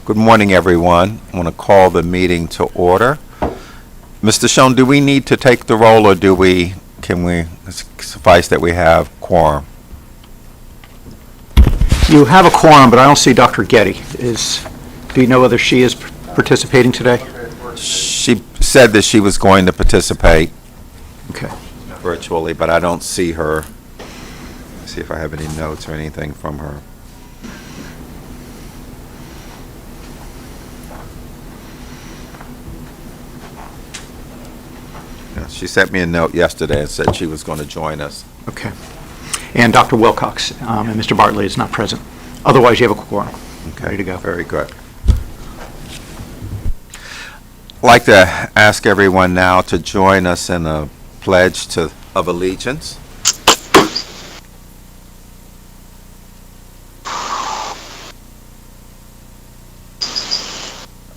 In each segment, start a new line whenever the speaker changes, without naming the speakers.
Good morning, everyone. I want to call the meeting to order. Mr. Schoen, do we need to take the roll, or can we suffice that we have quorum?
You have a quorum, but I don't see Dr. Getty. Do you know whether she is participating today?
She said that she was going to participate
Okay.
virtually, but I don't see her. Let's see if I have any notes or anything from her. Yeah, she sent me a note yesterday and said she was going to join us.
Okay. And Dr. Wilcox and Mr. Bartley is not present. Otherwise, you have a quorum.
Okay,
Ready to go.
very good. I'd like to ask everyone now to join us in a pledge of allegiance.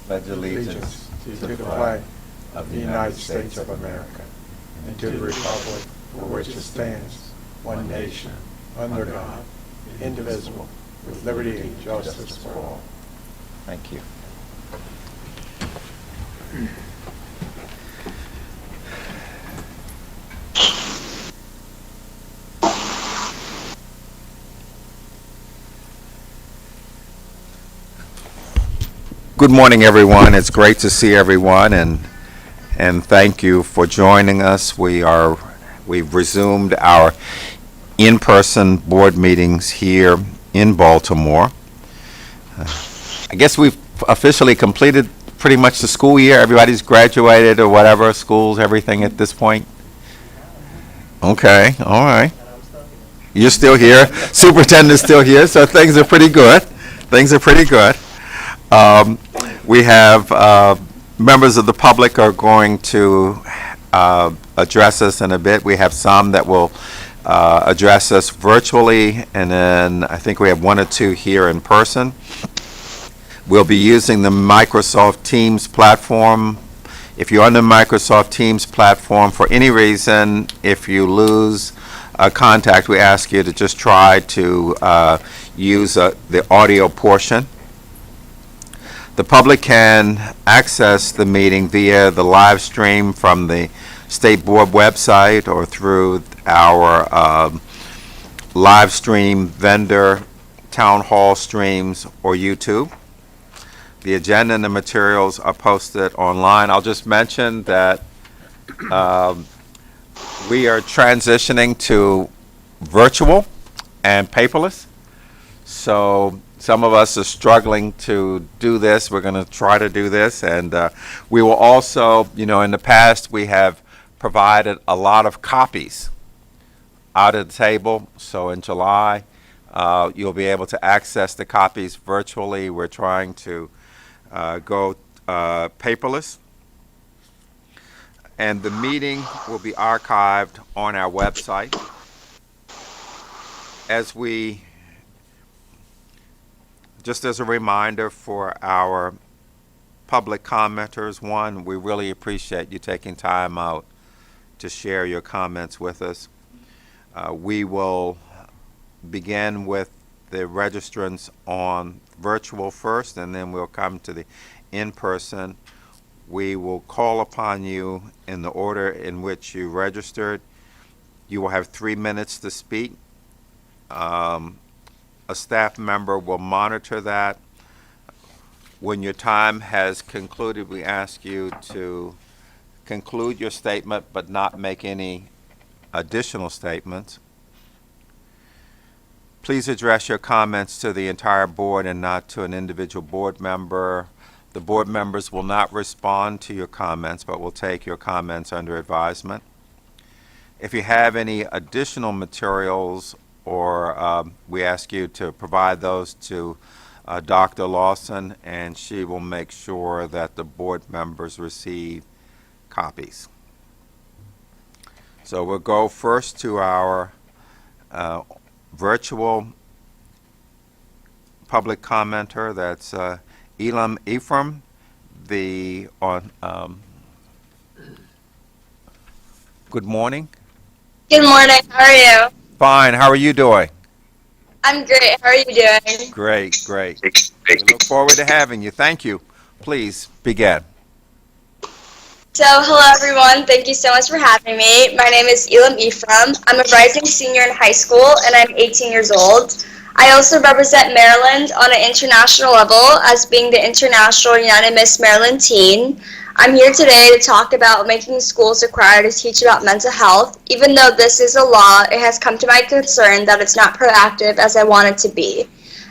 Pledge
allegiance to the flag of the United States of America and to the republic for which it stands, one nation, under God, indivisible, with liberty and justice for all.
Thank you. Good morning, everyone. It's great to see everyone, and thank you for joining us. We've resumed our in-person board meetings here in Baltimore. I guess we've officially completed pretty much the school year. Everybody's graduated or whatever, schools, everything at this point. Okay, all right. You're still here. Superintendent's still here, so things are pretty good. Things are pretty good. We have members of the public are going to address us in a bit. We have some that will address us virtually, and then I think we have one or two here in person. We'll be using the Microsoft Teams platform. If you're on the Microsoft Teams platform, for any reason, if you lose contact, we ask you to just try to use the audio portion. The public can access the meeting via the live stream from the State Board website or through our live stream vendor, town hall streams, or YouTube. The agenda and the materials are posted online. I'll just mention that we are transitioning to virtual and paperless. So some of us are struggling to do this. We're going to try to do this. And we will also, in the past, we have provided a lot of copies out of the table. So in July, you'll be able to access the copies virtually. We're trying to go paperless. And the meeting will be archived on our website. Just as a reminder for our public commenters, one, we really appreciate you taking time out to share your comments with us. We will begin with the registrants on virtual first, and then we'll come to the in-person. We will call upon you in the order in which you registered. You will have 3 minutes to speak. A staff member will monitor that. When your time has concluded, we ask you to conclude your statement but not make any additional statements. Please address your comments to the entire board and not to an individual board member. The board members will not respond to your comments, but will take your comments under advisement. If you have any additional materials, or we ask you to provide those to Dr. Lawson, and she will make sure that the board members receive copies. So we'll go first to our virtual public commenter. That's Elam Ephraim. Good morning.
Good morning. How are you?
Fine. How are you doing?
I'm great. How are you doing?
Great, great. We look forward to having you. Thank you. Please begin.
So, hello everyone. Thank you so much for having me. My name is Elam Ephraim. I'm a rising senior in high school and I'm 18 years old. I also represent Maryland on an international level as being the International Unanimous Maryland Teen. I'm here today to talk about making schools required to teach about mental health. Even though this is a law, it has come to my concern that it's not proactive as I want it to be.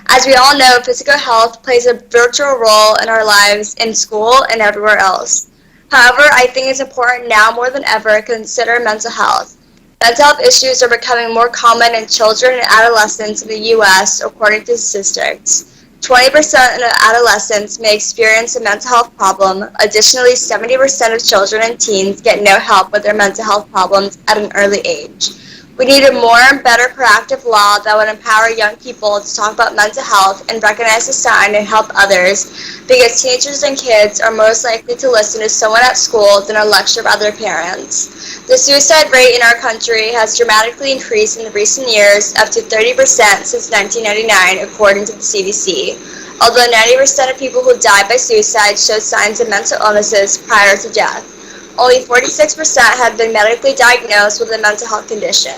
As we all know, physical health plays a virtual role in our lives in school and everywhere else. However, I think it's important now more than ever to consider mental health. Mental health issues are becoming more common in children and adolescents in the U.S., according to statistics. 20% of adolescents may experience a mental health problem. Additionally, 70% of children and teens get no help with their mental health problems at an early age. We need a more and better proactive law that would empower young people to talk about mental health and recognize the sign and help others, because teenagers and kids are most likely to listen to someone at school than a lecture by their parents. The suicide rate in our country has dramatically increased in recent years, up to 30% since 1999, according to the CDC. Although 90% of people who die by suicide show signs of mental illnesses prior to death, only 46% have been medically diagnosed with a mental health condition.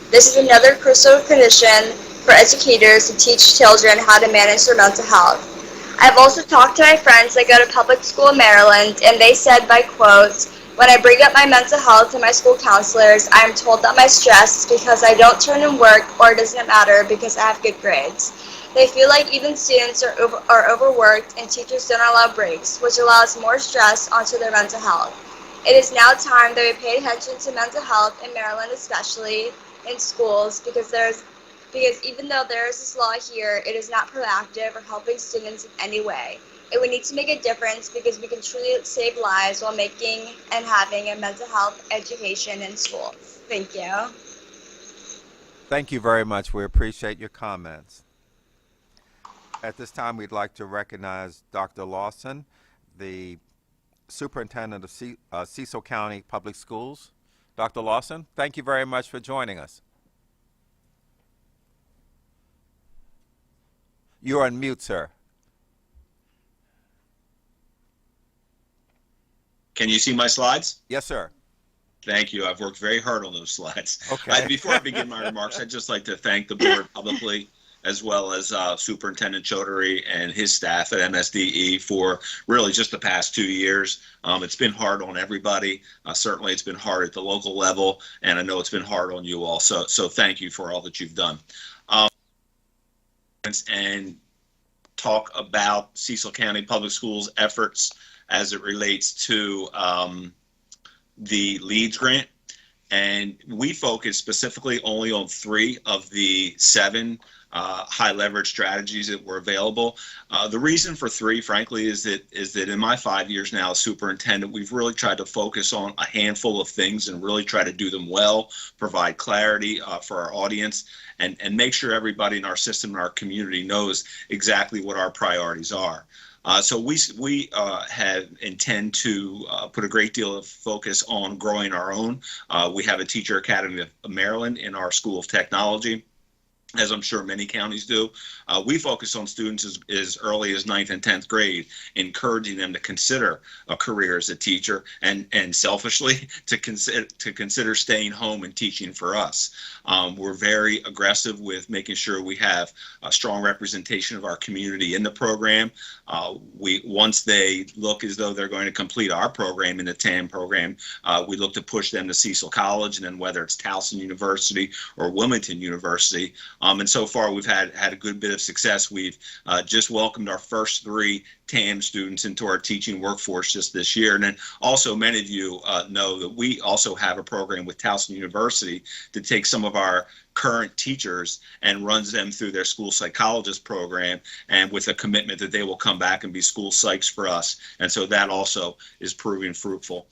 This is another crucial condition for educators to teach children how to manage their mental health. I've also talked to my friends that go to public school in Maryland, and they said, by quote, "When I bring up my mental health to my school counselors, I am told that my stress is because I don't turn in work, or it doesn't matter because I have good grades." They feel like even students are overworked and teachers don't allow breaks, which allows more stress onto their mental health. It is now time that we pay attention to mental health in Maryland, especially in schools, because even though there is this law here, it is not proactive or helping students in any way. And we need to make a difference because we can truly save lives while making and having a mental health education in schools. Thank you.
Thank you very much. We appreciate your comments. At this time, we'd like to recognize Dr. Lawson, the Superintendent of Cecil County Public Schools. Dr. Lawson, thank you very much for joining us. You're on mute, sir.
Can you see my slides?
Yes, sir.
Thank you. I've worked very hard on those slides.
Okay.
Before I begin my remarks, I'd just like to thank the board publicly, as well as Superintendent Chaudhary and his staff at MSDE for really just the past 2 years. It's been hard on everybody. Certainly it's been hard at the local level, and I know it's been hard on you all. So thank you for all that you've done. And talk about Cecil County Public Schools efforts as it relates to the LEADS grant. And we focus specifically only on 3 of the 7 high leverage strategies that were available. The reason for 3, frankly, is that in my 5 years now as superintendent, we've really tried to focus on a handful of things and really try to do them well, provide clarity for our audience, and make sure everybody in our system and our community knows exactly what our priorities are. So we intend to put a great deal of focus on growing our own. We have a Teacher Academy of Maryland in our School of Technology, as I'm sure many counties do. We focus on students as early as 9th and 10th grade, encouraging them to consider a career as a teacher and selfishly to consider staying home and teaching for us. We're very aggressive with making sure we have a strong representation of our community in the program. Once they look as though they're going to complete our program in the TAM program, we look to push them to Cecil College, and then whether it's Towson University or Wilmington University. And so far, we've had a good bit of success. We've just welcomed our first 3 TAM students into our teaching workforce just this year. And then also many of you know that we also have a program with Towson University to take some of our current teachers and runs them through their school psychologist program, and with a commitment that they will come back and be school psychs for us. And so that also is proving fruitful.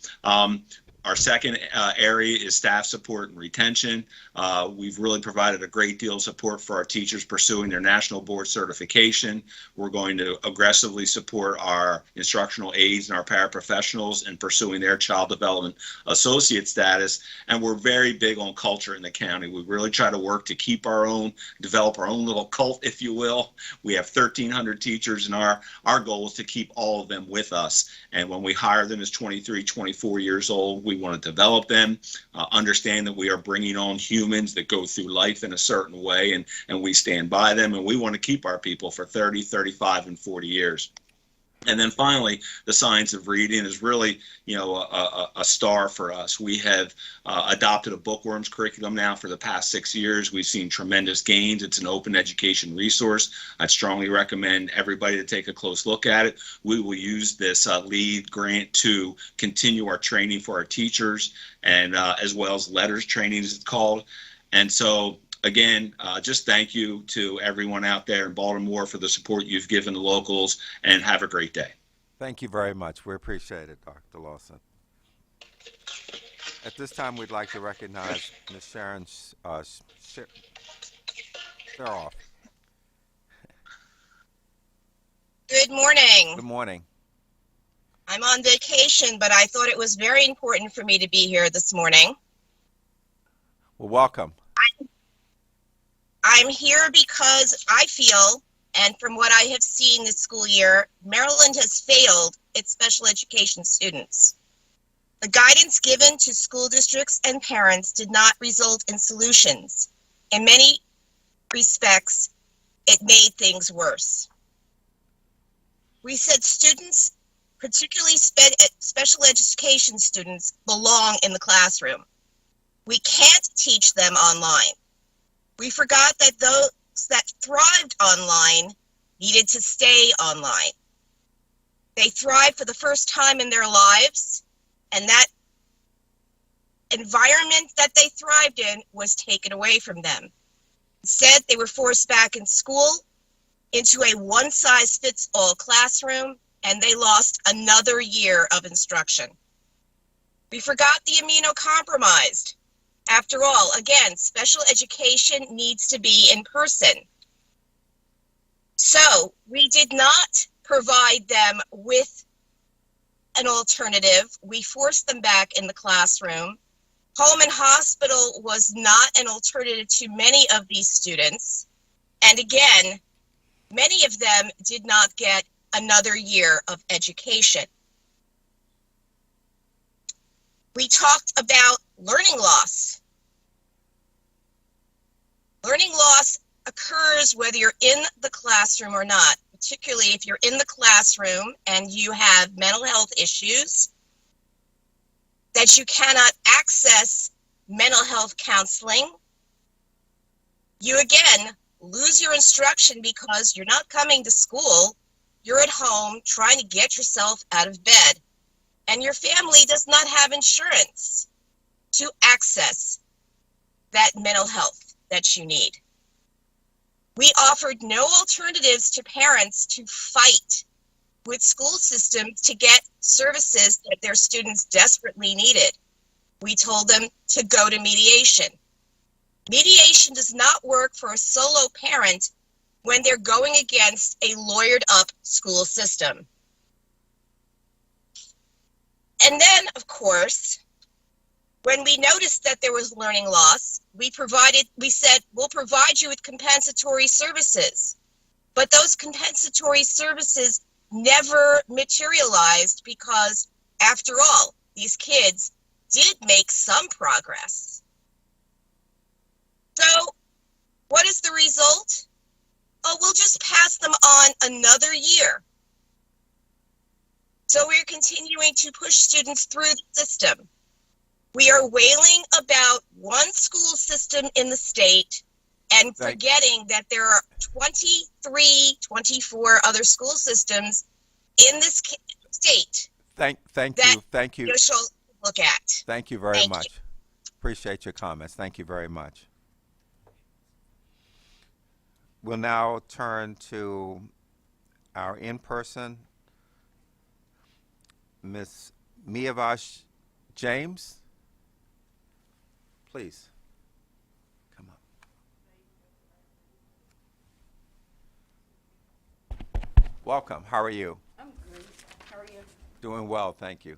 Our second area is staff support and retention. We've really provided a great deal of support for our teachers pursuing their national board certification. We're going to aggressively support our instructional aides and our paraprofessionals in pursuing their child development associate status. And we're very big on culture in the county. We really try to work to keep our own, develop our own little cult, if you will. We have 1,300 teachers, and our goal is to keep all of them with us. And when we hire them as 23, 24 years old, we want to develop them, understand that we are bringing on humans that go through life in a certain way, and we stand by them, and we want to keep our people for 30, 35, and 40 years. And then finally, the science of reading is really, a star for us. We have adopted a bookworms curriculum now for the past 6 years. We've seen tremendous gains. It's an open education resource. I'd strongly recommend everybody to take a close look at it. We will use this LEAD grant to continue our training for our teachers, and as well as letters training, as it's called. And so, again, just thank you to everyone out there in Baltimore for the support you've given the locals, and have a great day.
Thank you very much. We appreciate it, Dr. Lawson. At this time, we'd like to recognize Ms. Sharon Sharoff.
Good morning.
Good morning.
I'm on vacation, but I thought it was very important for me to be here this morning.
Well, welcome.
I'm here because I feel, and from what I have seen this school year, Maryland has failed its special education students. The guidance given to school districts and parents did not result in solutions. In many respects, it made things worse. We said students, particularly special education students, belong in the classroom. We can't teach them online. We forgot that those that thrived online needed to stay online. They thrived for the first time in their lives, and that environment that they thrived in was taken away from them. Instead, they were forced back in school into a one-size-fits-all classroom, and they lost another year of instruction. We forgot the immunocompromised. After all, again, special education needs to be in person. So we did not provide them with an alternative. We forced them back in the classroom. Home and hospital was not an alternative to many of these students. And again, many of them did not get another year of education. We talked about learning loss. Learning loss occurs whether you're in the classroom or not, particularly if you're in the classroom and you have mental health issues, that you cannot access mental health counseling. You again lose your instruction because you're not coming to school, you're at home trying to get yourself out of bed, and your family does not have insurance to access that mental health that you need. We offered no alternatives to parents to fight with school systems to get services that their students desperately needed. We told them to go to mediation. Mediation does not work for a solo parent when they're going against a lawyered up school system. And then, of course, when we noticed that there was learning loss, we said, we'll provide you with compensatory services. But those compensatory services never materialized because, after all, these kids did make some progress. So, what is the result? Oh, we'll just pass them on another year. So we're continuing to push students through the system. We are wailing about one school system in the state and forgetting that there are 23, 24 other school systems in this state.
Thank you.
You should look at.
Thank you very much. Appreciate your comments. Thank you very much. We'll now turn to our in-person, Ms. Miyavash James, please, come up. Welcome. How are you?
I'm great. How are you?
Doing well, thank you.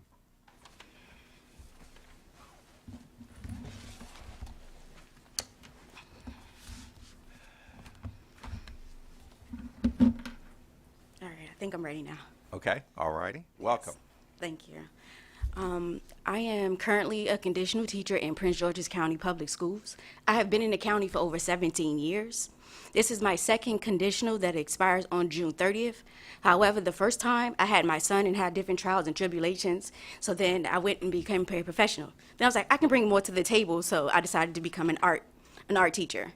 All right, I think I'm ready now.
Okay, all righty. Welcome.
Thank you. I am currently a conditional teacher in Prince George's County Public Schools. I have been in the county for over 17 years. This is my second conditional that expires on June 30th. However, the first time I had my son and had different trials and tribulations, so then I went and became a paraprofessional. Then I was like, I can bring more to the table, so I decided to become an art teacher.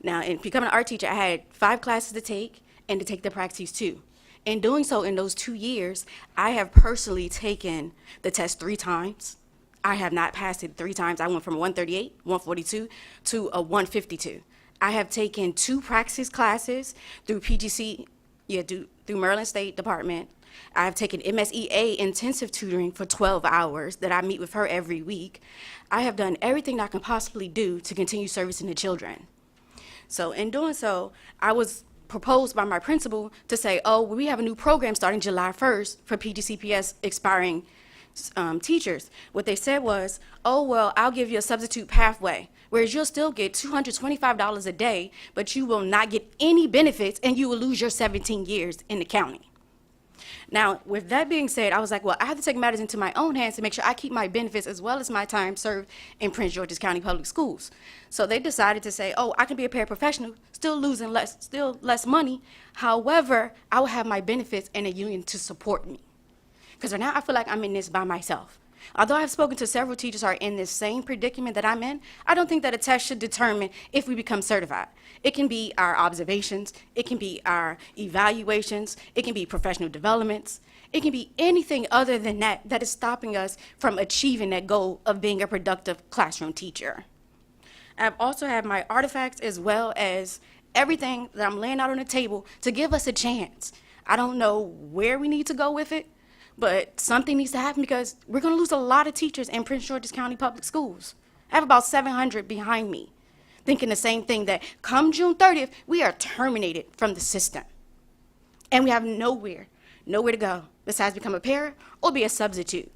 Now, in becoming an art teacher, I had 5 classes to take and to take the practice too. In doing so, in those 2 years, I have personally taken the test 3 times. I have not passed it 3 times. I went from 138, 142 to a 152. I have taken 2 praxis classes through PGC, through Maryland State Department. I have taken MSEA intensive tutoring for 12 hours that I meet with her every week. I have done everything I can possibly do to continue servicing the children. So in doing so, I was proposed by my principal to say, oh, we have a new program starting July 1st for PGCPS expiring teachers. What they said was, oh, well, I'll give you a substitute pathway, whereas you'll still get $225 a day, but you will not get any benefits and you will lose your 17 years in the county. Now, with that being said, I was like, well, I have to take matters into my own hands to make sure I keep my benefits as well as my time served in Prince George's County Public Schools. So they decided to say, oh, I can be a paraprofessional, still less money. However, I will have my benefits and a union to support me. Because right now I feel like I'm in this by myself. Although I've spoken to several teachers who are in this same predicament that I'm in, I don't think that a test should determine if we become certified. It can be our observations, it can be our evaluations, it can be professional developments, it can be anything other than that that is stopping us from achieving that goal of being a productive classroom teacher. I've also had my artifacts as well as everything that I'm laying out on the table to give us a chance. I don't know where we need to go with it, but something needs to happen because we're going to lose a lot of teachers in Prince George's County Public Schools. I have about 700 behind me thinking the same thing, that come June 30th, we are terminated from the system. And we have nowhere to go besides become a para or be a substitute.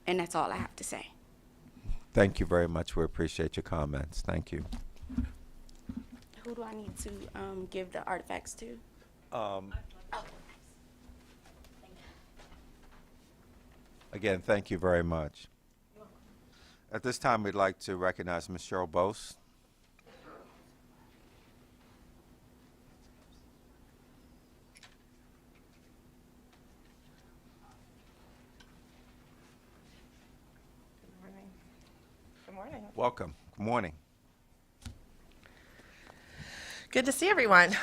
And that's all I have to say.
Thank you very much. We appreciate your comments. Thank you.
Who do I need to give the artifacts to?
Again, thank you very much. At this time, we'd like to recognize Ms. Cheryl Bose.
Good morning.
Welcome. Good morning.
Good to see everyone.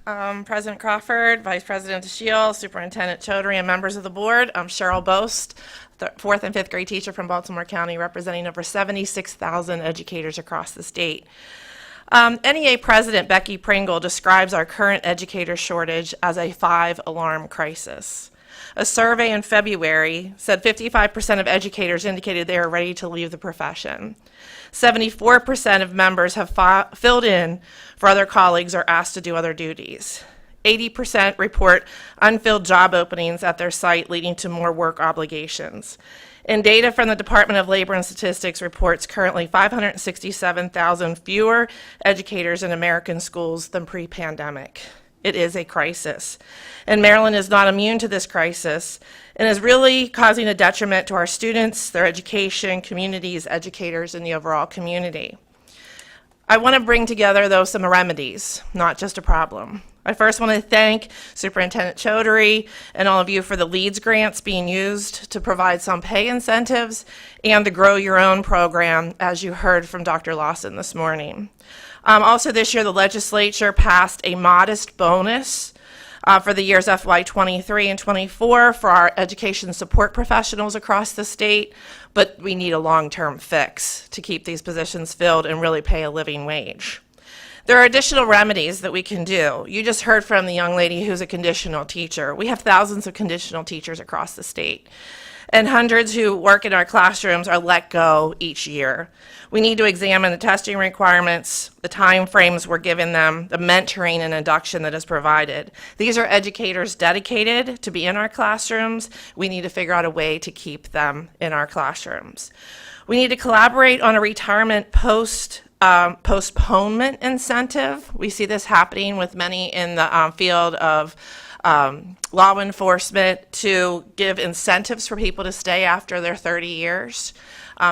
President Crawford, Vice President DeShiel, Superintendent Chaudhry, and members of the board. I'm Cheryl Bost, the 4th and 5th grade teacher from Baltimore County, representing over 76,000 educators across the state. NEA President Becky Pringle describes our current educator shortage as a 5-alarm crisis. A survey in February said 55% of educators indicated they are ready to leave the profession. 74% of members have filled in for other colleagues or asked to do other duties. 80% report unfilled job openings at their site, leading to more work obligations. And data from the Department of Labor and Statistics reports currently 567,000 fewer educators in American schools than pre-pandemic. It is a crisis. And Maryland is not immune to this crisis and is really causing a detriment to our students, their education, communities, educators, and the overall community. I want to bring together, though, some remedies, not just a problem. I first want to thank Superintendent Chaudhry and all of you for the LEADS grants being used to provide some pay incentives and the Grow Your Own program, as you heard from Dr. Lawson this morning. Also this year, the legislature passed a modest bonus for the years FY23 and 24 for our education support professionals across the state, but we need a long-term fix to keep these positions filled and really pay a living wage. There are additional remedies that we can do. You just heard from the young lady who's a conditional teacher. We have thousands of conditional teachers across the state, and hundreds who work in our classrooms are let go each year. We need to examine the testing requirements, the time frames we're giving them, the mentoring and induction that is provided. These are educators dedicated to be in our classrooms. We need to figure out a way to keep them in our classrooms. We need to collaborate on a retirement postponement incentive. We see this happening with many in the field of law enforcement to give incentives for people to stay after their 30 years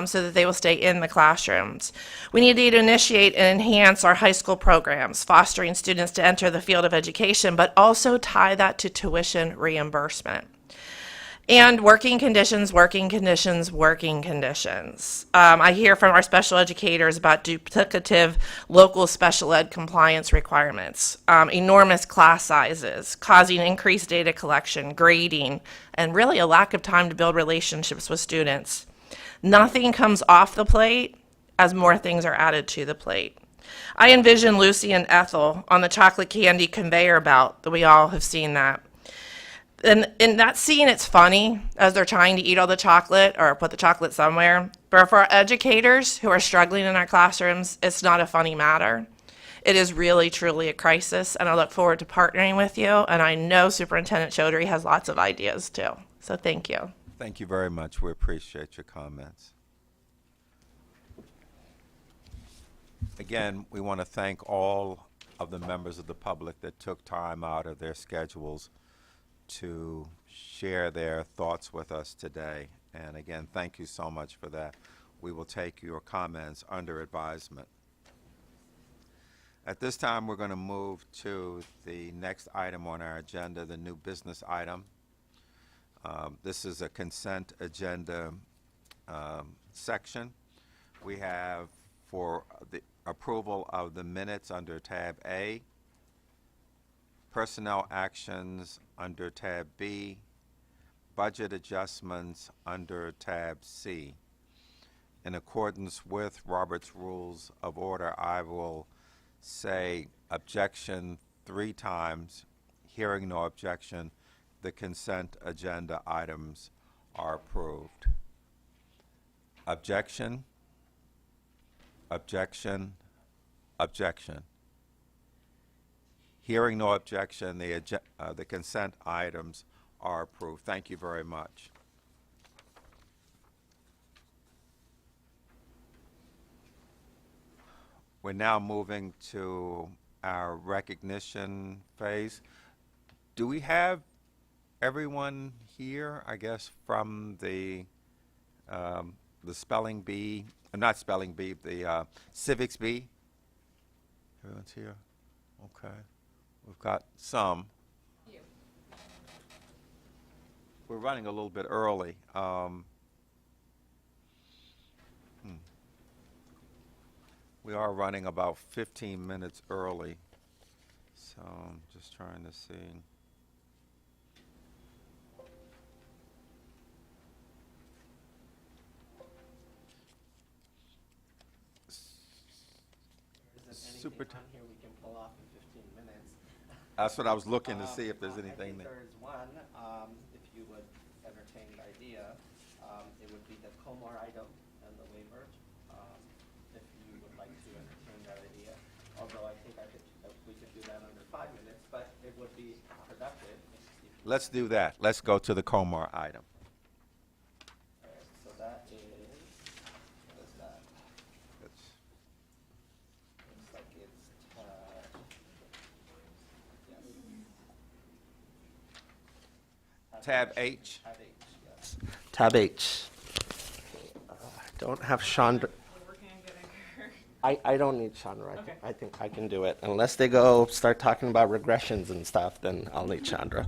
so that they will stay in the classrooms. We need to initiate and enhance our high school programs, fostering students to enter the field of education, but also tie that to tuition reimbursement. And working conditions, working conditions, working conditions. I hear from our special educators about duplicative local special ed compliance requirements, enormous class sizes, causing increased data collection, grading, and really a lack of time to build relationships with students. Nothing comes off the plate as more things are added to the plate. I envision Lucy and Ethel on the chocolate candy conveyor belt, that we all have seen that. And in that scene, it's funny as they're trying to eat all the chocolate or put the chocolate somewhere. But for our educators who are struggling in our classrooms, it's not a funny matter. It is really, truly a crisis, and I look forward to partnering with you. And I know Superintendent Chaudhry has lots of ideas too. So thank you.
Thank you very much. We appreciate your comments. Again, we want to thank all of the members of the public that took time out of their schedules to share their thoughts with us today. And again, thank you so much for that. We will take your comments under advisement. At this time, we're going to move to the next item on our agenda, the new business item. This is a consent agenda section. We have for the approval of the minutes under tab A, personnel actions under tab B, budget adjustments under tab C. In accordance with Robert's Rules of Order, I will say objection 3 times. Hearing no objection, the consent agenda items are approved. Objection, objection, objection. Hearing no objection, the consent items are approved. Thank you very much. We're now moving to our recognition phase. Do we have everyone here, I guess, from the spelling bee, not spelling bee, the civics bee? Everyone's here? Okay. We've got some. We're running a little bit early. We are running about 15 minutes early, so I'm just trying to see. Super
anything on here we can pull off in 15 minutes.
That's what I was looking to see if there's anything
I think
there.
there is one, if you would entertain the idea, it would be the Comar item and the waiver, if you would like to entertain that idea. Although I think we could do that under 5 minutes, but it would be productive.
Let's do that. Let's go to the Comar item.
Alright, so that is, what is that?
That's-
Looks like it's
Tab H.
Tab H, yes. Tab H. Don't have Chandra. I don't need Chandra. I think I can do it. Unless they go start talking about regressions and stuff, then I'll need Chandra.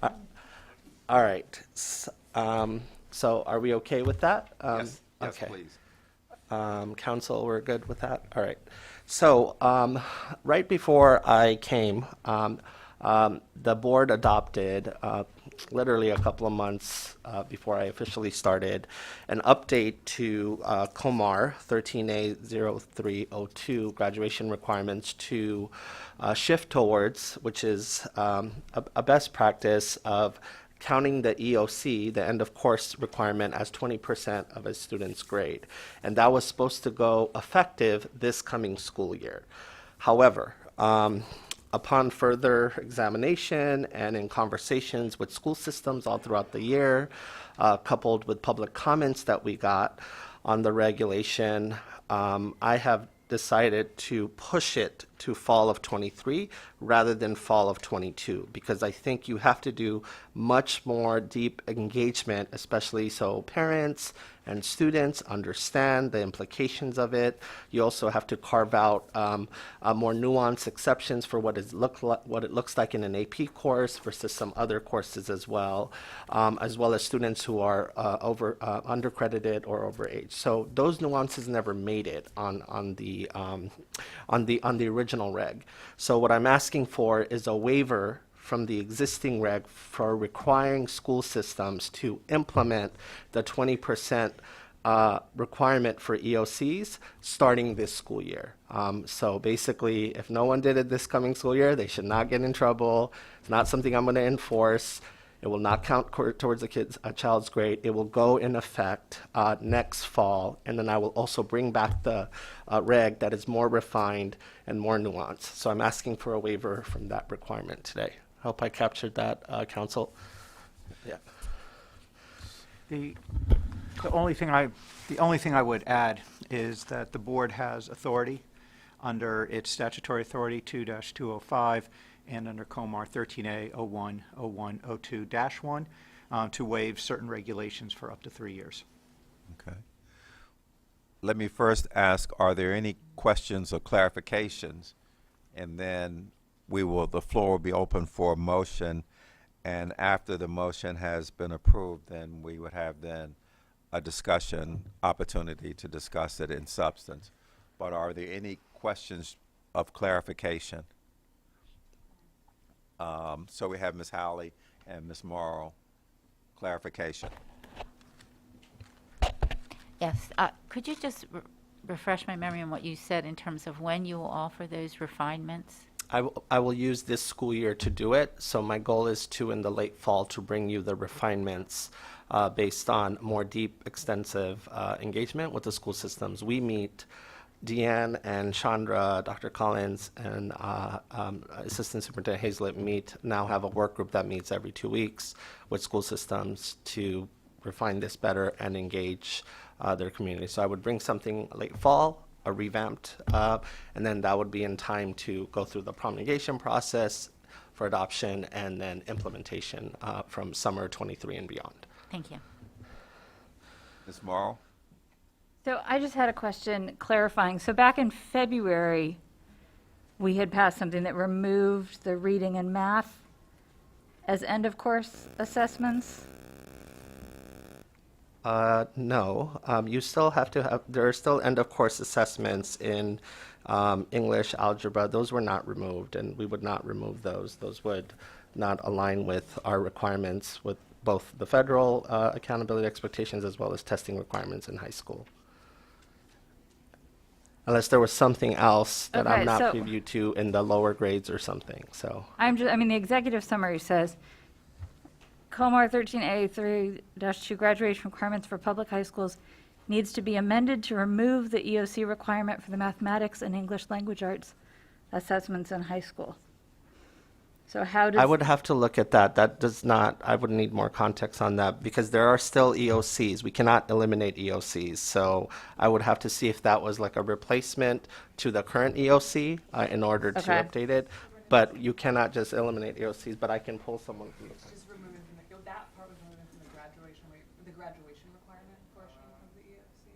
All right. So are we okay with that?
Yes,
okay.
please.
Council, we're good with that? All right. So right before I came, The board adopted, literally a couple of months before I officially started, an update to COMAR 13A0302 graduation requirements to shift towards, which is a best practice of counting the EOC, the end of course requirement, as 20% of a student's grade. And that was supposed to go effective this coming school year. However, upon further examination and in conversations with school systems all throughout the year, coupled with public comments that we got on the regulation, I have decided to push it to fall of 23 rather than fall of 22, because I think you have to do much more deep engagement, especially so parents and students understand the implications of it. You also have to carve out more nuanced exceptions for what it looks like in an AP course versus some other courses as well as students who are undercredited or overage. So those nuances never made it on the original reg. So what I'm asking for is a waiver from the existing reg for requiring school systems to implement the 20% requirement for EOCs starting this school year. So basically, if no one did it this coming school year, they should not get in trouble. It's not something I'm going to enforce. It will not count towards a child's grade. It will go in effect next fall, and then I will also bring back the reg that is more refined and more nuanced. So I'm asking for a waiver from that requirement today. I hope I captured that, Council. Yeah.
The only thing I would add is that the board has authority under its statutory authority 2-205 and under COMAR 13A010102-1 to waive certain regulations for up to 3 years.
Okay. Let me first ask, are there any questions or clarifications? And then the floor will be open for a motion, and after the motion has been approved, then we would have then a discussion opportunity to discuss it in substance. But are there any questions of clarification? So we have Ms. Howley and Ms. Morrow. Clarification.
Yes. Could you just refresh my memory on what you said in terms of when you will offer those refinements?
I will use this school year to do it. So my goal is to, in the late fall, to bring you the refinements based on more deep, extensive engagement with the school systems. We meet, Deanne and Chandra, Dr. Collins, and Assistant Superintendent Hazlett now have a work group that meets every 2 weeks with school systems to refine this better and engage their community. So I would bring something late fall, a revamped, and then that would be in time to go through the promulgation process for adoption and then implementation from summer 23 and beyond.
Thank you.
Ms. Morrow?
So I just had a question clarifying. So back in February, we had passed something that removed the reading and math as end of course assessments.
No, you still have to have, there are still end of course assessments in English, algebra. Those were not removed, and we would not remove those. Those would not align with our requirements with both the federal accountability expectations as well as testing requirements in high school. Unless there was something else that I'm not privy to in the lower grades or something, so.
I mean, the executive summary says, COMAR 13A3-2 graduation requirements for public high schools needs to be amended to remove the EOC requirement for the mathematics and English language arts assessments in high school. So how does...
I would have to look at that. That does not, I would need more context on that because there are still EOCs. We cannot eliminate EOCs. So I would have to see if that was like a replacement to the current EOC in order to update it. But you cannot just eliminate EOCs, but I can pull someone from the...
Just removing from that part was removed from the graduation requirement portion of the EOC.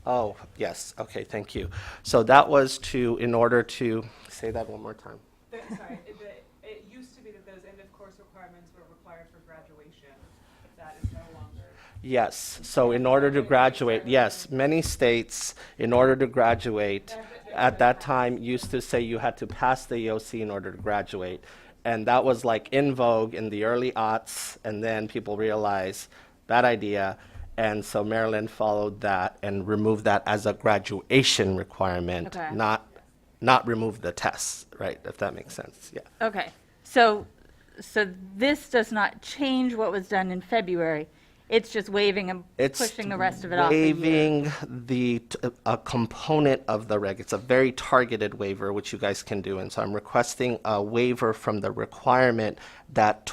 Oh, yes. Okay, thank you. So that was to, in order to, say that one more time.
It used to be that those end of course requirements were required for graduation. That is no longer.
Yes, so in order to graduate, yes, many states, in order to graduate, at that time used to say you had to pass the EOC in order to graduate. And that was like in vogue in the early aughts, and then people realized bad idea. And so Maryland followed that and removed that as a graduation requirement,
Okay.
not remove the tests, right? If that makes sense, yeah.
Okay, so this does not change what was done in February. It's just waiving and pushing the rest of it off a year.
Waiving a component of the reg. It's a very targeted waiver, which you guys can do. And so I'm requesting a waiver from the requirement that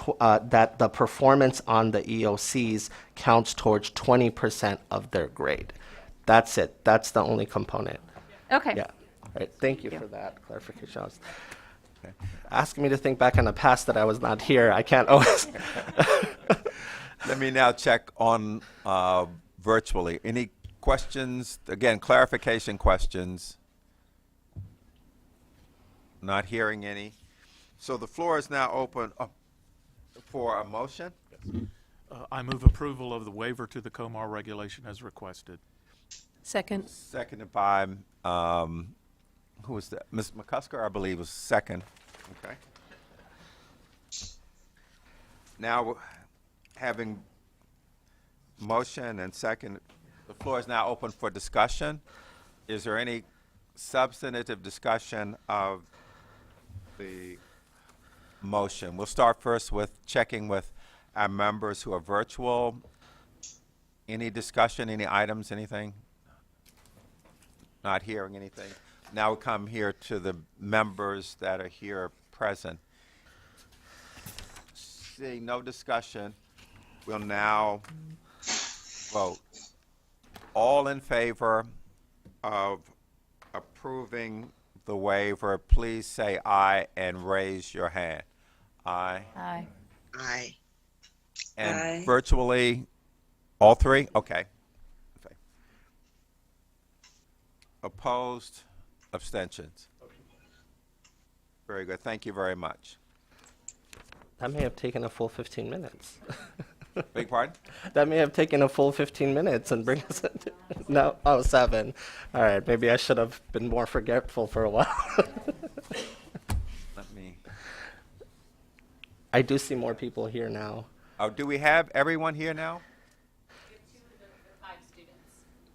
that the performance on the EOCs counts towards 20% of their grade. That's it. That's the only component.
Okay.
Yeah. All right. Thank you for that clarification. Asking me to think back in the past that I was not here. I can't always.
Let me now check on virtually. Any questions? Again, clarification questions. Not hearing any. So the floor is now open for a motion.
I move approval of the waiver to the Comar regulation as requested.
Second.
Seconded by, who was that? Ms. McCusker, I believe, was second. Okay. Now, having motion and second, the floor is now open for discussion. Is there any substantive discussion of the motion? We'll start first with checking with our members who are virtual. Any discussion, any items, anything? Not hearing anything. Now we come here to the members that are here present. Seeing no discussion, we'll now vote. All in favor of approving the waiver, please say aye and raise your hand. Aye.
Aye.
Aye.
And
Aye.
virtually, all three? Okay. Okay. Opposed? Abstentions? Very good. Thank you very much.
That may have taken a full 15 minutes.
Beg pardon?
That may have taken a full 15 minutes and bring us into, no, oh, 7. All right, maybe I should have been more forgetful for a while.
Let me.
I do see more people here now.
Oh, do we have everyone here now?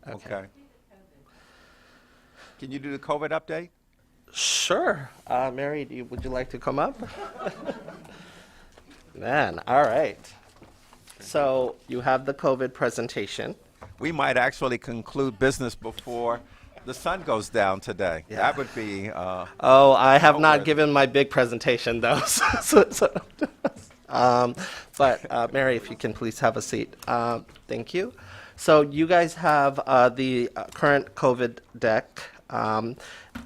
Okay. Can you do the COVID update?
Sure. Mary, would you like to come up? Man, all right. So you have the COVID presentation.
We might actually conclude business before the sun goes down today.
Yeah.
That would be.
Oh, I have not
noteworthy.
given my big presentation, though. But Mary, if you can please have a seat. Thank you. So you guys have the current COVID deck.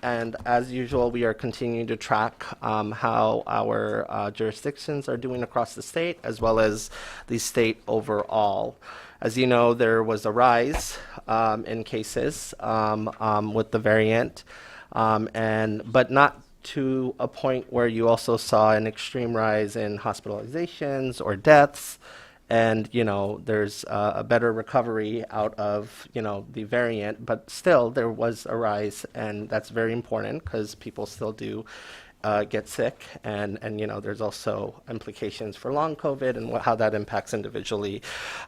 And as usual, we are continuing to track how our jurisdictions are doing across the state, as well as the state overall. As you know, there was a rise in cases with the variant, but not to a point where you also saw an extreme rise in hospitalizations or deaths. And, you know, there's a better recovery out of, you know, the variant, but still there was a rise, and that's very important because people still do get sick, and, you know, there's also implications for long COVID and how that impacts individually.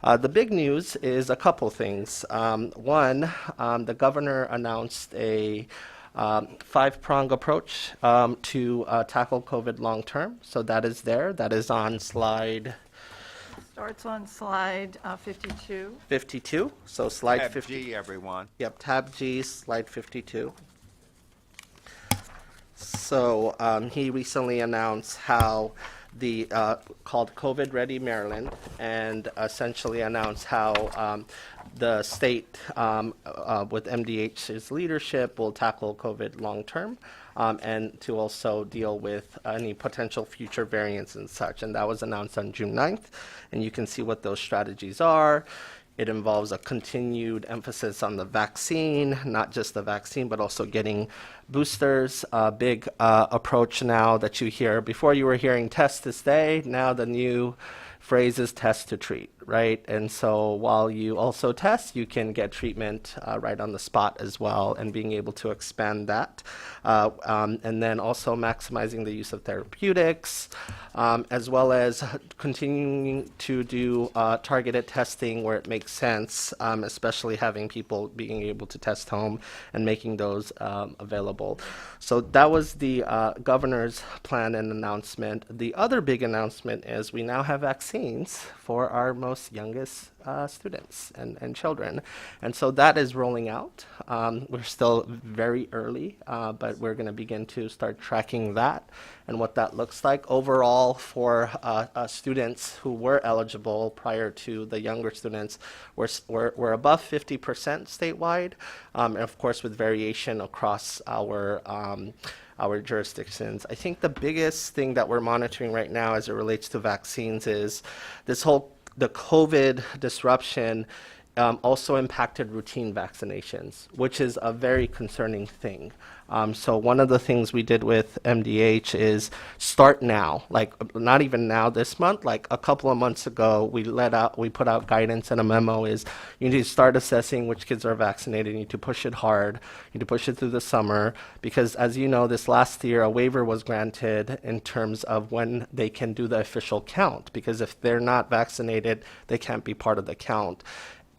The big news is a couple things. One, the governor announced a 5-prong approach to tackle COVID long term. So that is there. That is on slide
Starts on slide 52.
52, so slide
Tab
50.
G, everyone.
Yep, tab G, slide 52. So he recently announced how the called COVID Ready Maryland, and essentially announced how the state with MDH's leadership will tackle COVID long term. And to also deal with any potential future variants and such. And that was announced on June 9th. And you can see what those strategies are. It involves a continued emphasis on the vaccine, not just the vaccine, but also getting Boosters, a big approach now that you hear. Before you were hearing test to stay, now the new phrase is test to treat, right? And so while you also test, you can get treatment right on the spot as well, and being able to expand that. And then also maximizing the use of therapeutics, as well as continuing to do targeted testing where it makes sense, especially having people being able to test home and making those available. So that was the governor's plan and announcement. The other big announcement is we now have vaccines for our most youngest students and children. And so that is rolling out. We're still very early, but we're going to begin to start tracking that and what that looks like. Overall, for students who were eligible prior to the younger students, we're above 50% statewide, and of course with variation across our jurisdictions. I think the biggest thing that we're monitoring right now as it relates to vaccines is the COVID disruption also impacted routine vaccinations, which is a very concerning thing. So one of the things we did with MDH is start now, like not even now this month, like a couple of months ago, we put out guidance and a memo is you need to start assessing which kids are vaccinated. You need to push it hard. You need to push it through the summer because as you know, this last year, a waiver was granted in terms of when they can do the official count, because if they're not vaccinated, they can't be part of the count.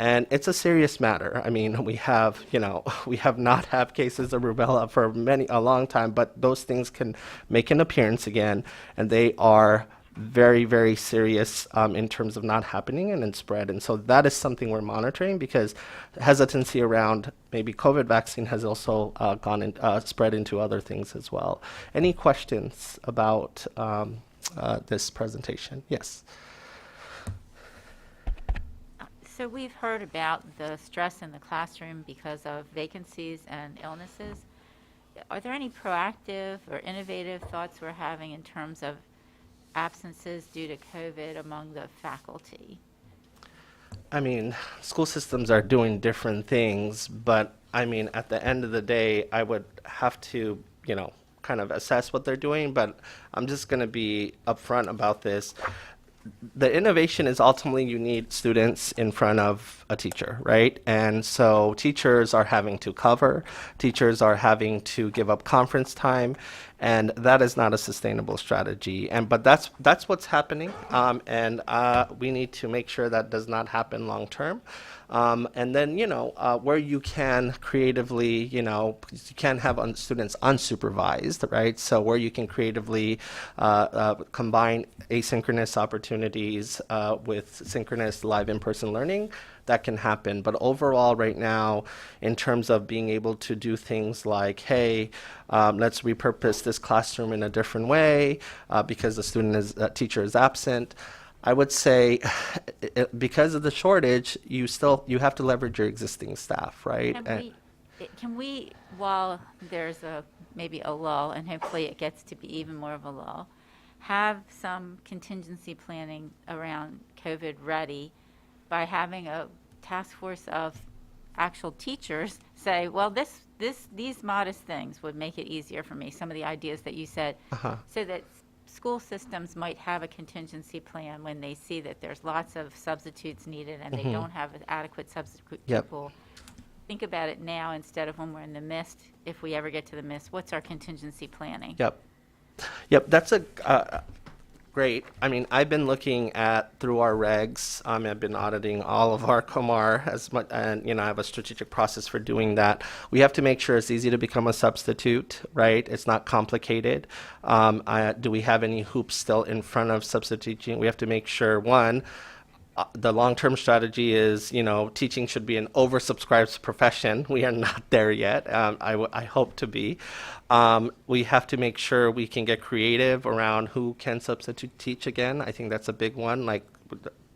And it's a serious matter. I mean, we have not had cases of rubella for a long time, but those things can make an appearance again, and they are very, very serious in terms of not happening and in spread. And so that is something we're monitoring because hesitancy around maybe COVID vaccine has also spread into other things as well. Any questions about this presentation? Yes.
So we've heard about the stress in the classroom because of vacancies and illnesses. Are there any proactive or innovative thoughts we're having in terms of absences due to COVID among the faculty?
I mean, school systems are doing different things, but I mean, at the end of the day, I would have to, kind of assess what they're doing, but I'm just going to be upfront about this. The innovation is ultimately you need students in front of a teacher, right? And so teachers are having to cover, teachers are having to give up conference time, and that is not a sustainable strategy. But that's what's happening, and we need to make sure that does not happen long term. And then, where you can creatively, you can have students unsupervised, right? So where you can creatively combine asynchronous opportunities with synchronous live in-person learning, that can happen. But overall right now, in terms of being able to do things like, hey, let's repurpose this classroom in a different way because the teacher is absent, I would say because of the shortage, you have to leverage your existing staff, right?
Can we, while there's maybe a lull, and hopefully it gets to be even more of a lull, have some contingency planning around COVID ready by having a task force of actual teachers say, well, these modest things would make it easier for me, some of the ideas that you said, so that school systems might have a contingency plan when they see that there's lots of substitutes needed and they don't have an adequate substitute pool. Think about it now instead of when we're in the midst. If we ever get to the midst, what's our contingency planning?
Yep, that's a great. I mean, I've been looking through our regs. I've been auditing all of our COMAR as much, and I have a strategic process for doing that. We have to make sure it's easy to become a substitute, right? It's not complicated. Do we have any hoops still in front of substitute teaching? We have to make sure, one, the long-term strategy is, teaching should be an oversubscribed profession. We are not there yet. I hope to be. We have to make sure we can get creative around who can substitute teach again. I think that's a big one. Like,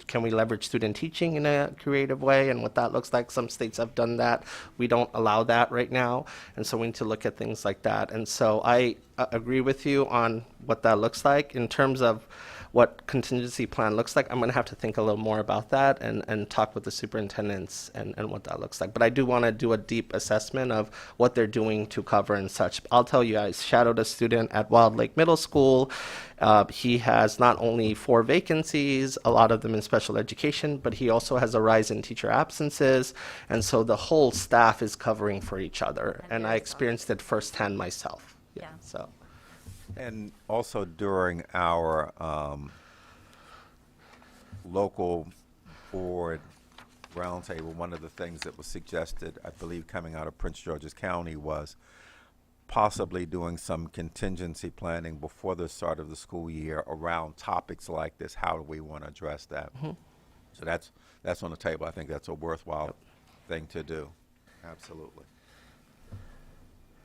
can we leverage student teaching in a creative way and what that looks like? Some states have done that. We don't allow that right now. And so we need to look at things like that. And so I agree with you on what that looks like in terms of
what contingency plan looks like, I'm going to have to think a little more about that and talk with the superintendents and what that looks like. But I do want to do a deep assessment of what they're doing to cover and such. I'll tell you, I shadowed a student at Wild Lake Middle School. He has not only 4 vacancies, a lot of them in special education, but he also has a rise in teacher absences. And so the whole staff is covering for each other. And I experienced it firsthand myself.
Yeah.
So.
And also during our local board roundtable, one of the things that was suggested, I believe, coming out of Prince George's County was possibly doing some contingency planning before the start of the school year around topics like this. How do we want to address that? So that's on the table. I think that's a worthwhile thing to do. Absolutely.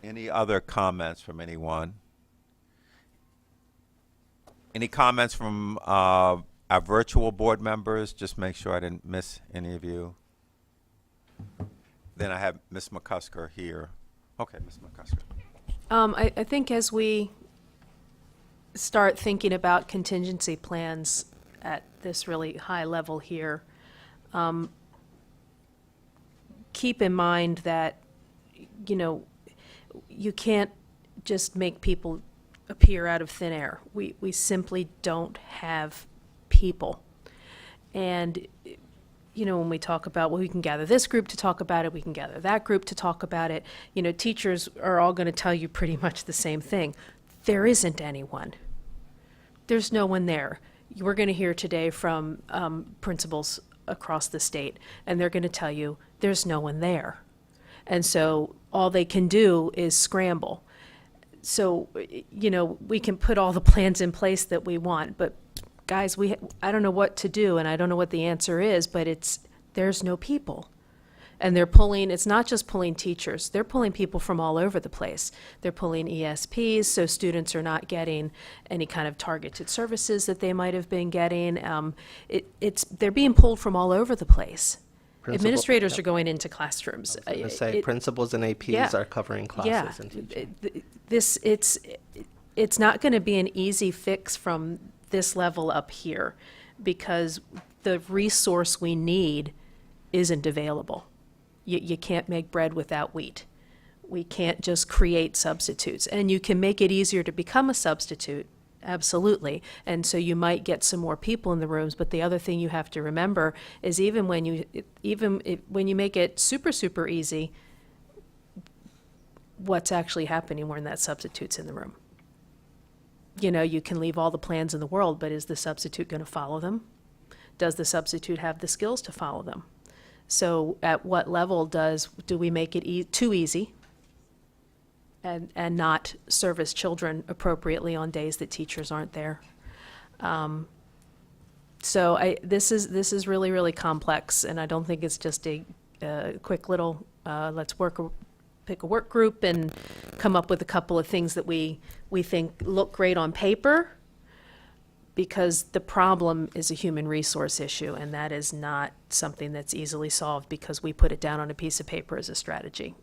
Any other comments from anyone? Any comments from our virtual board members? Just make sure I didn't miss any of you. Then I have Ms. McCusker here. Okay, Ms. McCusker.
I think as we start thinking about contingency plans at this really high level here, keep in mind that, you know, you can't just make people appear out of thin air. We simply don't have people. And, you know, when we talk about, well, we can gather this group to talk about it, we can gather that group to talk about it, you know, teachers are all going to tell you pretty much the same thing. There isn't anyone. There's no one there. We're going to hear today from principals across the state, and they're going to tell you there's no one there. And so all they can do is scramble. So, you know, we can put all the plans in place that we want, but guys, I don't know what to do, and I don't know what the answer is, but there's no people. And they're pulling, it's not just pulling teachers, they're pulling people from all over the place. They're pulling ESPs, so students are not getting any kind of targeted services that they might have been getting. They're being pulled from all over the place. Administrators are going into classrooms.
I was going to say, principals and APs are covering classes and teaching.
It's not going to be an easy fix from this level up here because the resource we need isn't available. You can't make bread without wheat. We can't just create substitutes. And you can make it easier to become a substitute, absolutely. And so you might get some more people in the rooms, but the other thing you have to remember is even when you make it super, super easy, what's actually happening when that substitute's in the room? You know, you can leave all the plans in the world, but is the substitute going to follow them? Does the substitute have the skills to follow them? So at what level do we make it too easy and not service children appropriately on days that teachers aren't there? So this is really, really complex, and I don't think it's just a quick little let's pick a work group and come up with a couple of things that we think look great on paper, because the problem is a human resource issue, and that is not something that's easily solved because we put it down on a piece of paper as a strategy.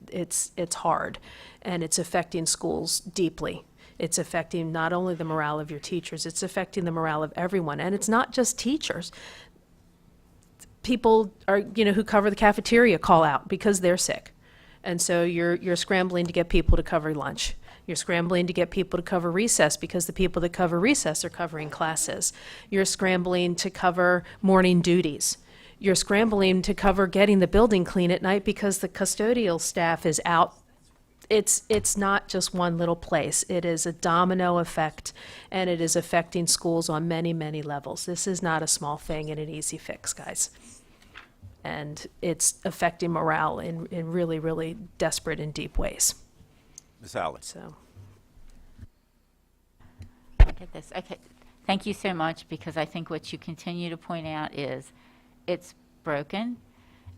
It's hard, and it's affecting schools deeply. It's affecting not only the morale of your teachers, it's affecting the morale of everyone, and it's not just teachers. People who cover the cafeteria call out because they're sick. And so you're scrambling to get people to cover lunch. You're scrambling to get people to cover recess because the people that cover recess are covering classes. You're scrambling to cover morning duties. You're scrambling to cover getting the building clean at night because the custodial staff is out. It's not just one little place. It is a domino effect, and it is affecting schools on many, many levels. This is not a small thing and an easy fix, guys. And it's affecting morale in really, really desperate and deep ways.
Ms. Allen.
So.
Get this. Okay. Thank you so much, because I think what you continue to point out is it's broken,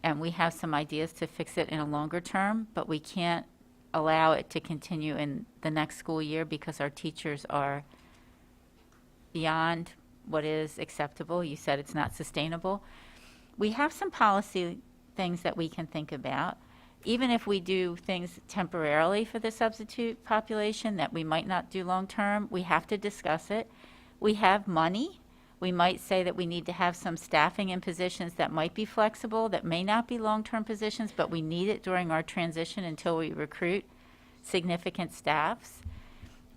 and we have some ideas to fix it in a longer term, but we can't allow it to continue in the next school year because our teachers are beyond what is acceptable. You said it's not sustainable. We have some policy things that we can think about. Even if we do things temporarily for the substitute population that we might not do long term, we have to discuss it. We have money. We might say that we need to have some staffing in positions that might be flexible, that may not be long-term positions, but we need it during our transition until we recruit significant staffs.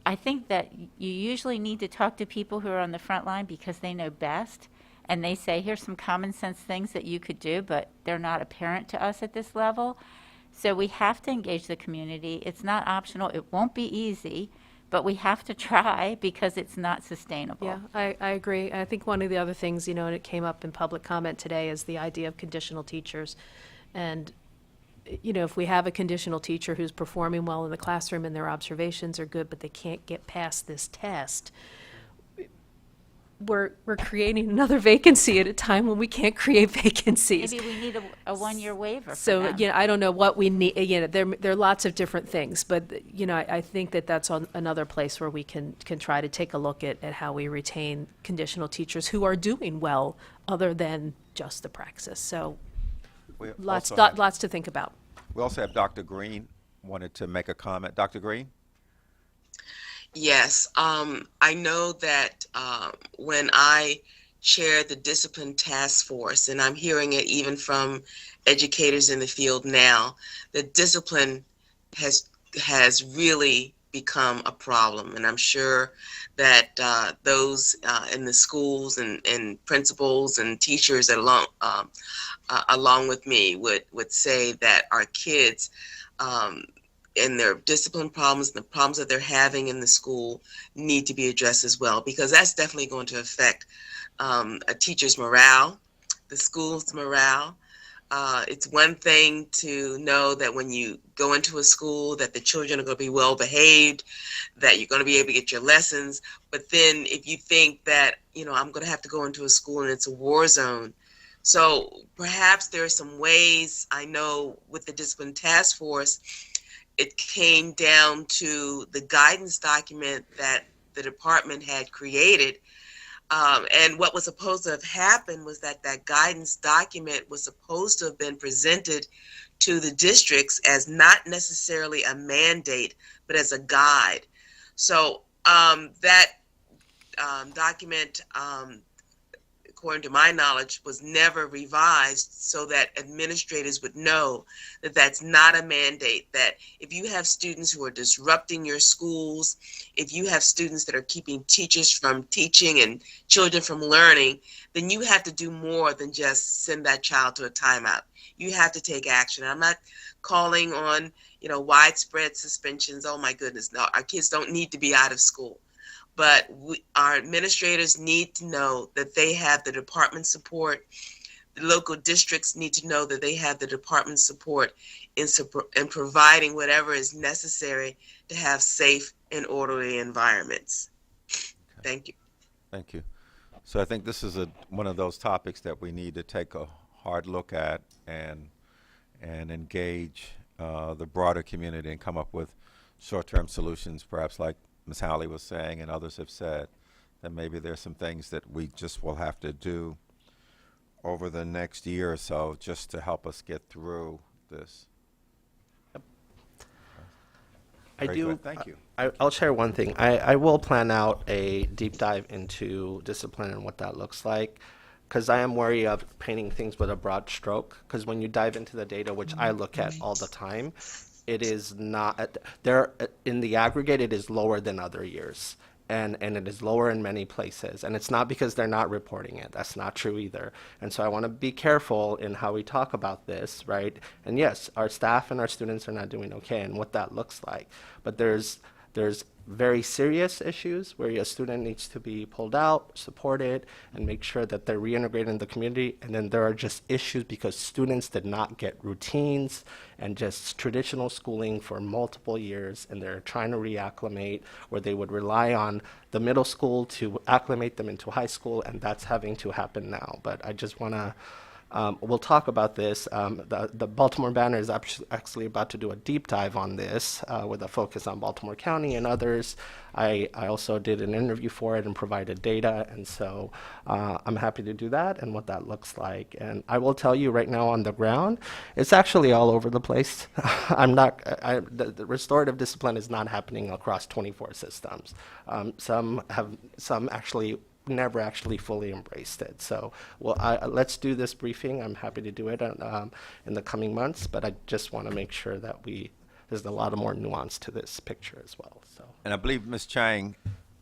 I think that you usually need to talk to people who are on the front line because they know best, and they say, here's some common sense things that you could do, but they're not apparent to us at this level. So we have to engage the community. It's not optional. It won't be easy, but we have to try because it's not sustainable.
Yeah, I agree. I think one of the other things, and it came up in public comment today, is the idea of conditional teachers. And, if we have a conditional teacher who's performing well in the classroom and their observations are good, but they can't get past this test, we're creating another vacancy at a time when we can't create vacancies.
Maybe we need a one-year waiver for
So,
them.
I don't know what we need, there are lots of different things, but, I think that that's another place where we can try to take a look at how we retain conditional teachers who are doing well other than just the praxis. So,
We
lots
also have-
lots to think about.
We also have Dr. Green wanted to make a comment. Dr. Green?
Yes, I know that when I chair the discipline task force, and I'm hearing it even from educators in the field now, that discipline has really become a problem. And I'm sure that those in the schools and principals and teachers that along with me would say that our kids and their discipline problems, the problems that they're having in the school need to be addressed as well, because that's definitely going to affect a teacher's morale, the school's morale. It's one thing to know that when you go into a school that the children are going to be well behaved, that you're going to be able to get your lessons. But then if you think that, I'm going to have to go into a school and it's a war zone. So perhaps there are some ways, I know with the discipline task force, it came down to the guidance document that the department had created. And what was supposed to have happened was that guidance document was supposed to have been presented to the districts as not necessarily a mandate, but as a guide. So that document, according to my knowledge, was never revised so that administrators would know that that's not a mandate, that if you have students who are disrupting your schools, if you have students that are keeping teachers from teaching and children from learning, then you have to do more than just send that child to a timeout. You have to take action. I'm not calling on, widespread suspensions. Oh my goodness, no, our kids don't need to be out of school. But our administrators need to know that they have the department support. The local districts need to know that they have the department support in providing whatever is necessary to have safe and orderly environments. Okay. Thank you.
Thank you. So I think this is one of those topics that we need to take a hard look at and engage the broader community and come up with short-term solutions, perhaps like Ms. Howley was saying and others have said, that maybe there's some things that we just will have to do over the next year or so just to help us get through this. Very good. Thank you.
I'll share one thing. I will plan out a deep dive into discipline and what that looks like, because I am wary of painting things with a broad stroke, because when you dive into the data, which I look at all the time, it is not there in the aggregate. It is lower than other years, and it is lower in many places. And it's not because they're not reporting it. That's not true either. And so I want to be careful in how we talk about this, right? And yes, our staff and our students are not doing okay, and what that looks like. But there's very serious issues where a student needs to be pulled out, supported, and make sure that they're reintegrated in the community. And then there are just issues because students did not get routines and just traditional schooling for multiple years, and they're trying to reacclimate, where they would rely on the middle school to acclimate them into high school, and that's having to happen now. But I just want to We'll talk about this. The Baltimore Banner is actually about to do a deep dive on this with a focus on Baltimore County and others. I also did an interview for it and provided data, and so I'm happy to do that and what that looks like. And I will tell you right now on the ground, it's actually all over the place. The restorative discipline is not happening across 24 systems. Some actually never actually fully embraced it. So, let's do this briefing. I'm happy to do it in the coming months, but I just want to make sure that there's a lot of more nuance to this picture as well. So,
And I believe Ms. Chang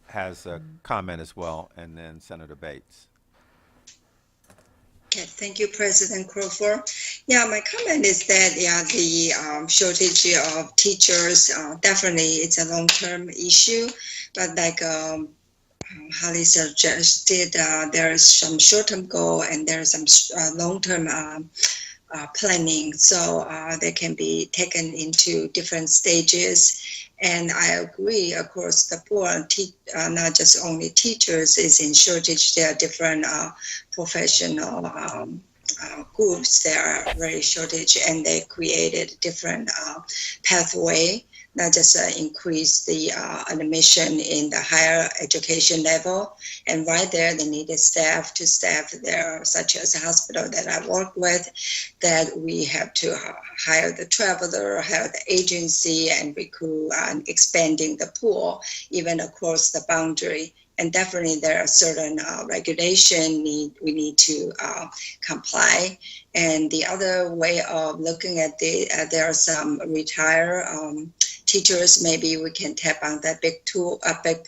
has a comment as well, and then Senator Bates.
Okay, thank you, President Crawford. Yeah, my comment is that the shortage of teachers definitely it's a long-term issue, but like Holly suggested, there is some short-term goal and there is some long-term planning, so they can be taken into different stages. And I agree across the board, not just only teachers is in shortage, there are different professional groups that are very shortage, and they created different pathway, not just increase the admission in the higher education level. And right there, they needed staff to staff there, such as a hospital that I work with, that we have to hire the traveler, hire the agency, and recruit and expanding the pool, even across the boundary. And definitely there are certain regulation we need to comply. And the other way of looking at there are some retired teachers, maybe we can tap on that big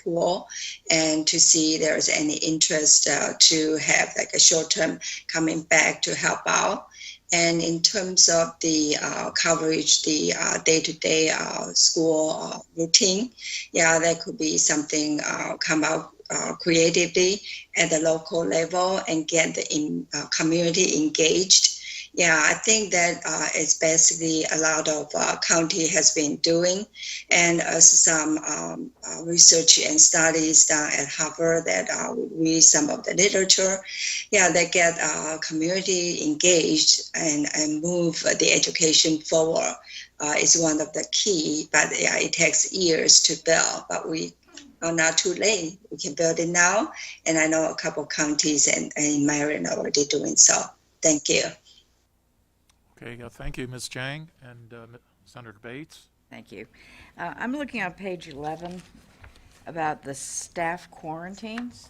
pool and to see if there's any interest to have like a short term coming back to help out. And in terms of the coverage, the day-to-day school routine, that could be something come out creatively at the local level and get the community engaged. I think that it's basically a lot of county has been doing, and some research and studies done at Harvard that read some of the literature. They get community engaged and move the education forward is one of the key, but it takes years to build, but we are not too late. We can build it now, and I know a couple of counties and in Maryland are already doing so. Thank you.
Okay, thank you, Ms. Chang. And Senator Bates?
Thank you. I'm looking on page 11 about the staff quarantines.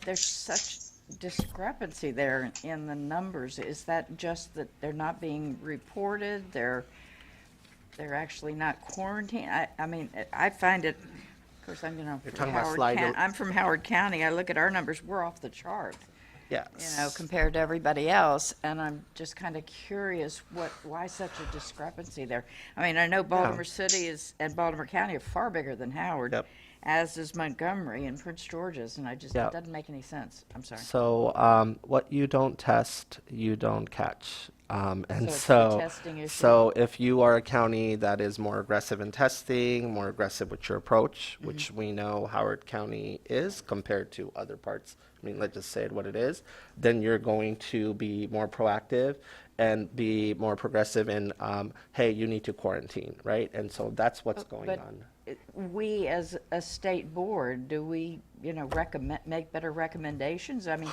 There's such discrepancy there in the numbers. Is that just that they're not being reported? They're actually not quarantined? I mean, I find it, of course, I'm from Howard County. I look at our numbers, we're off the chart.
Yes.
Compared to everybody else, and I'm just kind of curious why such a discrepancy there. I mean, I know Baltimore City and Baltimore County are far bigger than Howard, as is Montgomery and Prince George's, and it doesn't make any sense. I'm sorry.
So what you don't test, you don't catch. And
so it's a testing issue.
So if you are a county that is more aggressive in testing, more aggressive with your approach, which we know Howard County is compared to other parts, I mean, let's just say it what it is, then you're going to be more proactive and be more progressive in, hey, you need to quarantine, right? And so that's what's going on.
We, as a state board, do we, make better recommendations? I mean,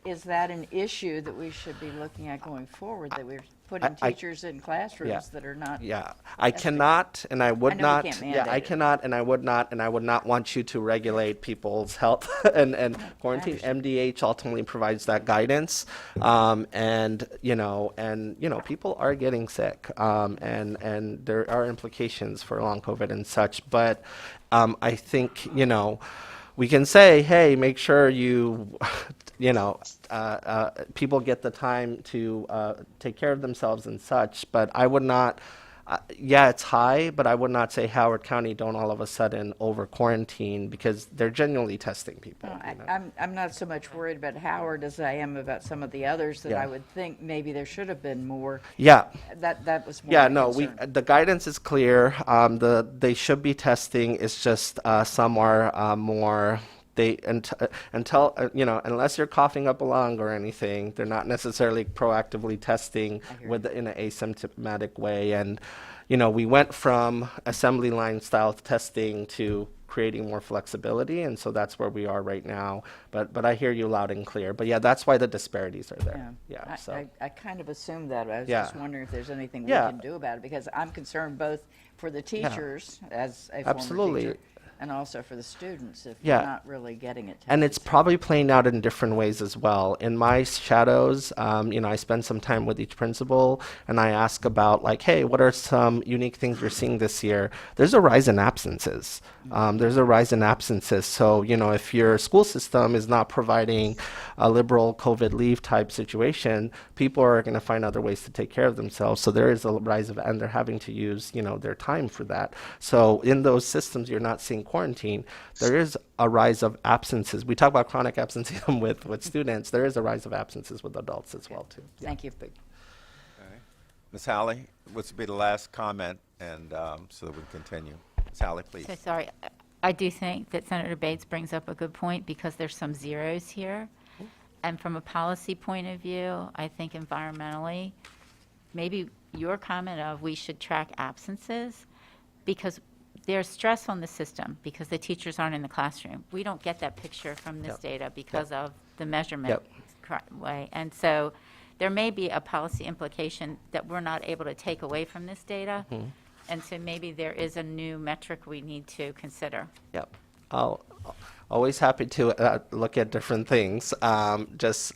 is that an issue that we should be looking at going forward, that we're putting teachers in classrooms that are not?
I cannot, and I would not.
I
cannot, and I would not want you to regulate people's health and quarantine. MDH ultimately provides that guidance, and people are getting sick, and there are implications for long COVID and such. But I think we can say, hey, make sure you, people get the time to take care of themselves and such. But I would not, it's high, but I would not say Howard County don't all of a sudden over quarantine, because they're genuinely testing people.
I'm not so much worried about Howard as I am about some of the others that I would think maybe there should have been more. That was more my concern.
The guidance is clear. They should be testing. It's just some are more until unless you're coughing up a lung or anything, they're not necessarily proactively testing in an asymptomatic way. And we went from assembly line style testing to creating more flexibility, and so that's where we are right now. But I hear you loud and clear. But yeah, that's why the disparities are there. Yeah.
I kind of assumed that. I was
Yeah.
just wondering if there's anything we
Yeah.
can do about it, because I'm concerned both for the teachers as a former
Absolutely.
teacher and also for the students if
Yeah.
they're not really getting it.
And it's probably playing out in different ways as well. In my shadows, I spend some time with each principal and I ask about like, hey, what are some unique things you're seeing this year? There's a rise in absences. So, if your school system is not providing a liberal COVID leave type situation, people are going to find other ways to take care of themselves. So there is a rise of, and they're having to use, their time for that. So in those systems, you're not seeing quarantine. There is a rise of absences. We talk about chronic absenteeism with students. There is a rise of absences with adults as well, too.
Thank you.
Ms. Halley, what's be the last comment, and so that we can continue. Ms. Halley, please.
So sorry. I do think that Senator Bates brings up a good point because there's some zeros here. And from a policy point of view, I think environmentally, maybe your comment of we should track absences because there's stress on the system because the teachers aren't in the classroom. We don't get that picture from this data because of the measurement way. And so there may be a policy implication that we're not able to take away from this data. And so maybe there is a new metric we need to consider.
Yep. Always happy to look at different things. I just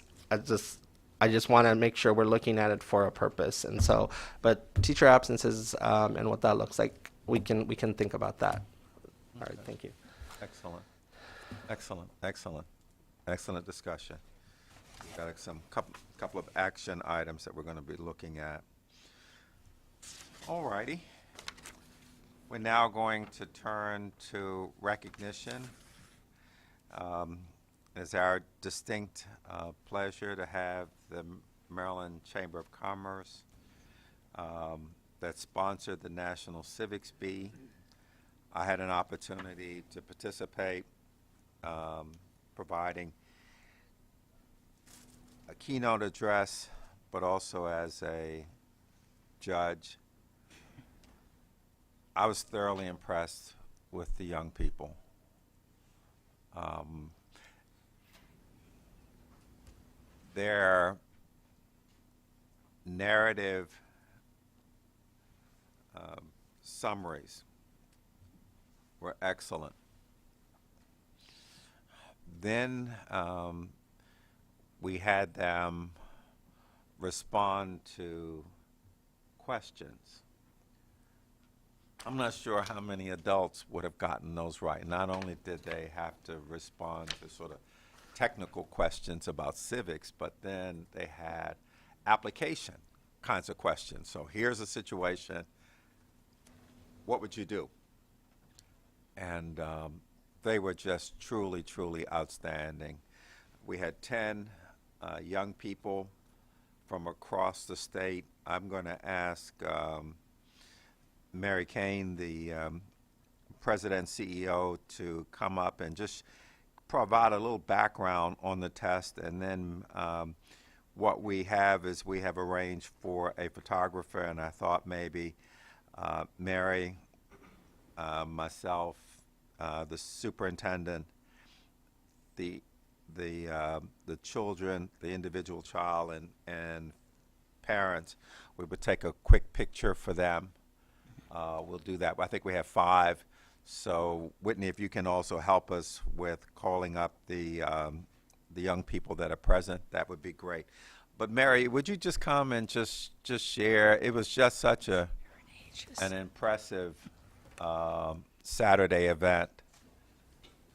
want to make sure we're looking at it for a purpose. And so, but teacher absences and what that looks like, we can think about that. All right. Thank you.
Excellent discussion. We've got some couple of action items that we're going to be looking at. All righty. We're now going to turn to recognition. It's our distinct pleasure to have the Maryland Chamber of Commerce that sponsored the National Civics Bee. I had an opportunity to participate, providing a keynote address, but also as a judge. I was thoroughly impressed with the young people. Their narrative summaries were excellent. Then we had them respond to questions. I'm not sure how many adults would have gotten those right. Not only did they have to respond to sort of technical questions about civics, but then they had application kinds of questions. So here's a situation. What would you do? And they were just truly, truly outstanding. We had 10 young people from across the state. I'm going to ask Mary Kane, the president CEO, to come up and just provide a little background on the test. And then what we have is we have arranged for a photographer, and I thought maybe Mary, myself, the superintendent, the children, the individual child, and parents, we would take a quick picture for them. We'll do that. I think we have 5. So, Whitney, if you can also help us with calling up the young people that are present, that would be great. But Mary, would you just come and just share? It was just such an impressive Saturday event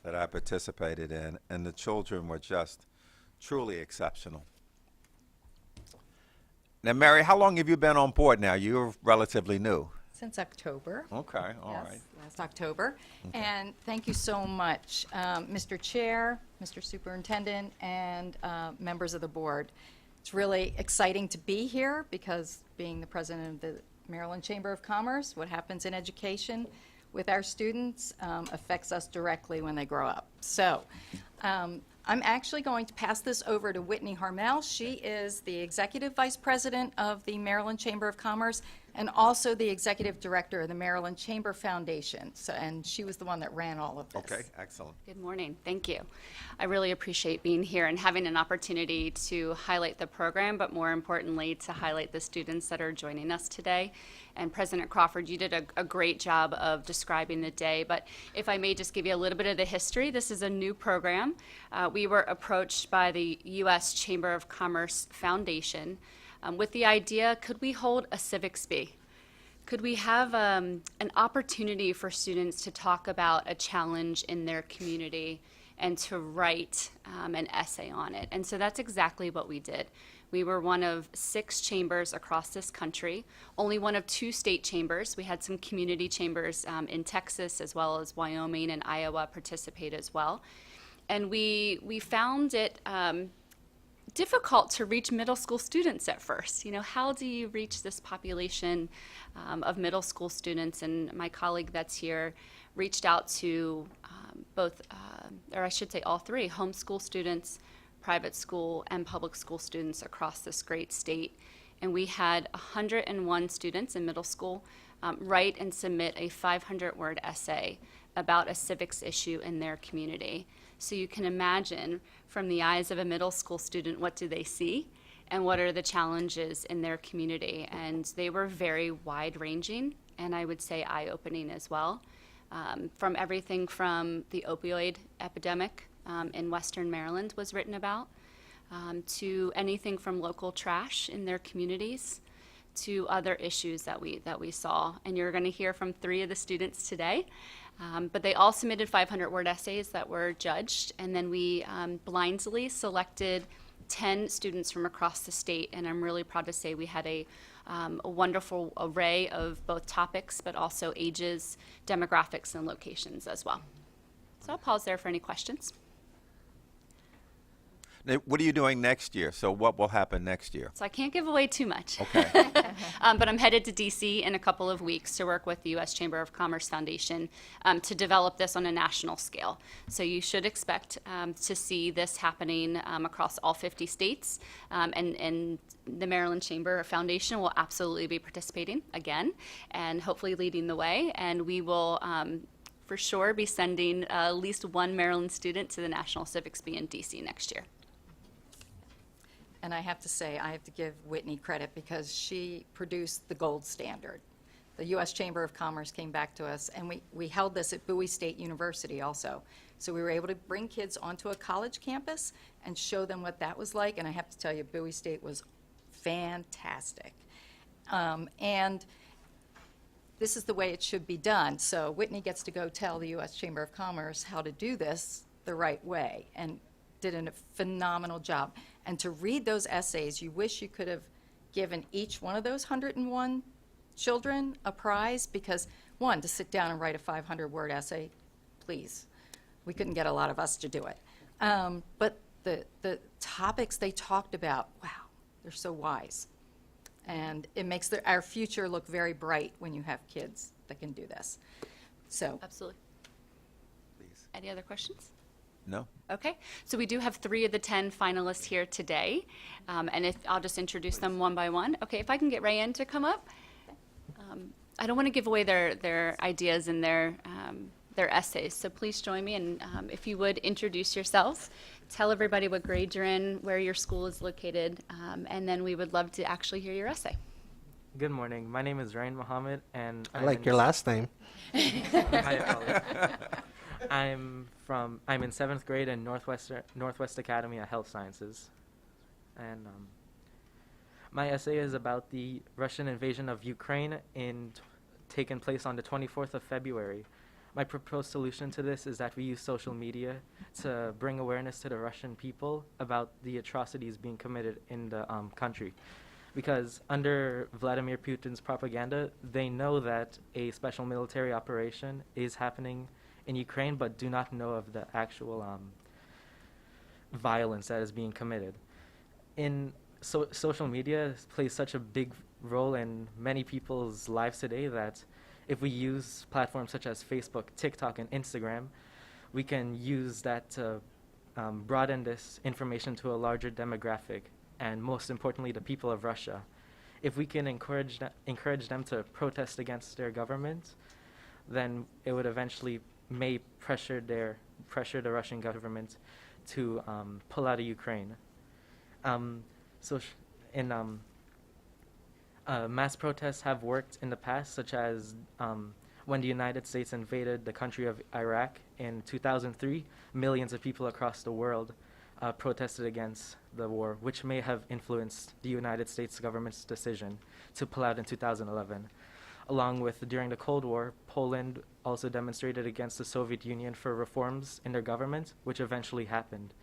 that I participated in, and the children were just truly exceptional. Now, Mary, how long have you been on board now? You're relatively new.
Since October.
Okay, all right.
Last October. Okay. And thank you so much, Mr. Chair, Mr. Superintendent, and members of the board. It's really exciting to be here because being the president of the Maryland Chamber of Commerce, what happens in education, with our students affects us directly when they grow up. So I'm actually going to pass this over to Whitney Harmel. She is the Executive Vice President of the Maryland Chamber of Commerce and also the Executive Director of the Maryland Chamber Foundation. So, and she was the one that ran all of this.
Okay, excellent.
Good morning. Thank you. I really appreciate being here and having an opportunity to highlight the program, but more importantly, to highlight the students that are joining us today. And President Crawford, you did a great job of describing the day, but if I may just give you a little bit of the history, this is a new program. We were approached by the U.S. Chamber of Commerce Foundation with the idea, could we hold a civics bee? Could we have an opportunity for students to talk about a challenge in their community and to write an essay on it? And so that's exactly what we did. We were one of 6 chambers across this country, only one of 2 state chambers. We had some community chambers in Texas as well as Wyoming and Iowa participate as well. And we found it difficult to reach middle school students at first. You know, how do you reach this population of middle school students? And my colleague that's here reached out to both, or I should say all 3, homeschool students, private school, and public school students across this great state. And we had 101 students in middle school write and submit a 500-word essay about a civics issue in their community. So you can imagine from the eyes of a middle school student, what do they see and what are the challenges in their community? And they were very wide-ranging and I would say eye-opening as well. From everything from the opioid epidemic in Western Maryland was written about, to anything from local trash in their communities, to other issues that we saw. And you're going to hear from 3 of the students today. But they all submitted 500-word essays that were judged, and then we blindly selected 10 students from across the state, and I'm really proud to say we had a wonderful array of both topics, but also ages, demographics, and locations as well. So I'll pause there for any questions.
Now, what are you doing next year? So what will happen next year?
So I can't give away too much.
Okay.
But I'm headed to DC in a couple of weeks to work with the U.S. Chamber of Commerce Foundation to develop this on a national scale. So you should expect to see this happening across all 50 states. And the Maryland Chamber Foundation will absolutely be participating again and hopefully leading the way. And we will for sure be sending at least 1 Maryland student to the National Civics Bee in DC next year.
And I have to say, I have to give Whitney credit because she produced the gold standard. The U.S. Chamber of Commerce came back to us, and we held this at Bowie State University also. So we were able to bring kids onto a college campus and show them what that was like, and I have to tell you, Bowie State was fantastic. And this is the way it should be done. So Whitney gets to go tell the U.S. Chamber of Commerce how to do this the right way, and did a phenomenal job. And to read those essays, you wish you could have given each one of those 101 children a prize, because one, to sit down and write a 500-word essay, please. We couldn't get a lot of us to do it. But the topics they talked about, wow, they're so wise. And it makes our future look very bright when you have kids that can do this. So.
Absolutely.
Please.
Any other questions?
No?
Okay, so we do have 3 of the 10 finalists here today, and if I'll just introduce them one by one. Okay, if I can get Rayanne to come up. I don't want to give away their ideas and their essays, so please join me, and if you would introduce yourselves, tell everybody what grade you're in, where your school is located, and then we would love to actually hear your essay.
Good morning. My name is Ryan Mohammed, and
I like your last name.
I apologize. I'm in 7th grade in Northwest Academy of Health Sciences, and my essay is about the Russian invasion of Ukraine taking place on the 24th of February. My proposed solution to this is that we use social media to bring awareness to the Russian people about the atrocities being committed in the country. Because under Vladimir Putin's propaganda, they know that a special military operation is happening in Ukraine, but do not know of the actual violence that is being committed. Social media plays such a big role in many people's lives today that if we use platforms such as Facebook, TikTok, and Instagram, we can use that to broaden this information to a larger demographic, and most importantly, the people of Russia. If we can encourage them to protest against their government, then it would eventually may pressure the Russian government to pull out of Ukraine. Mass protests have worked in the past, such as when the United States invaded the country of Iraq in 2003, millions of people across the world protested against the war, which may have influenced the United States government's decision to pull out in 2011. Along with, during the Cold War, Poland also demonstrated against the Soviet Union for reforms in their government, which eventually happened.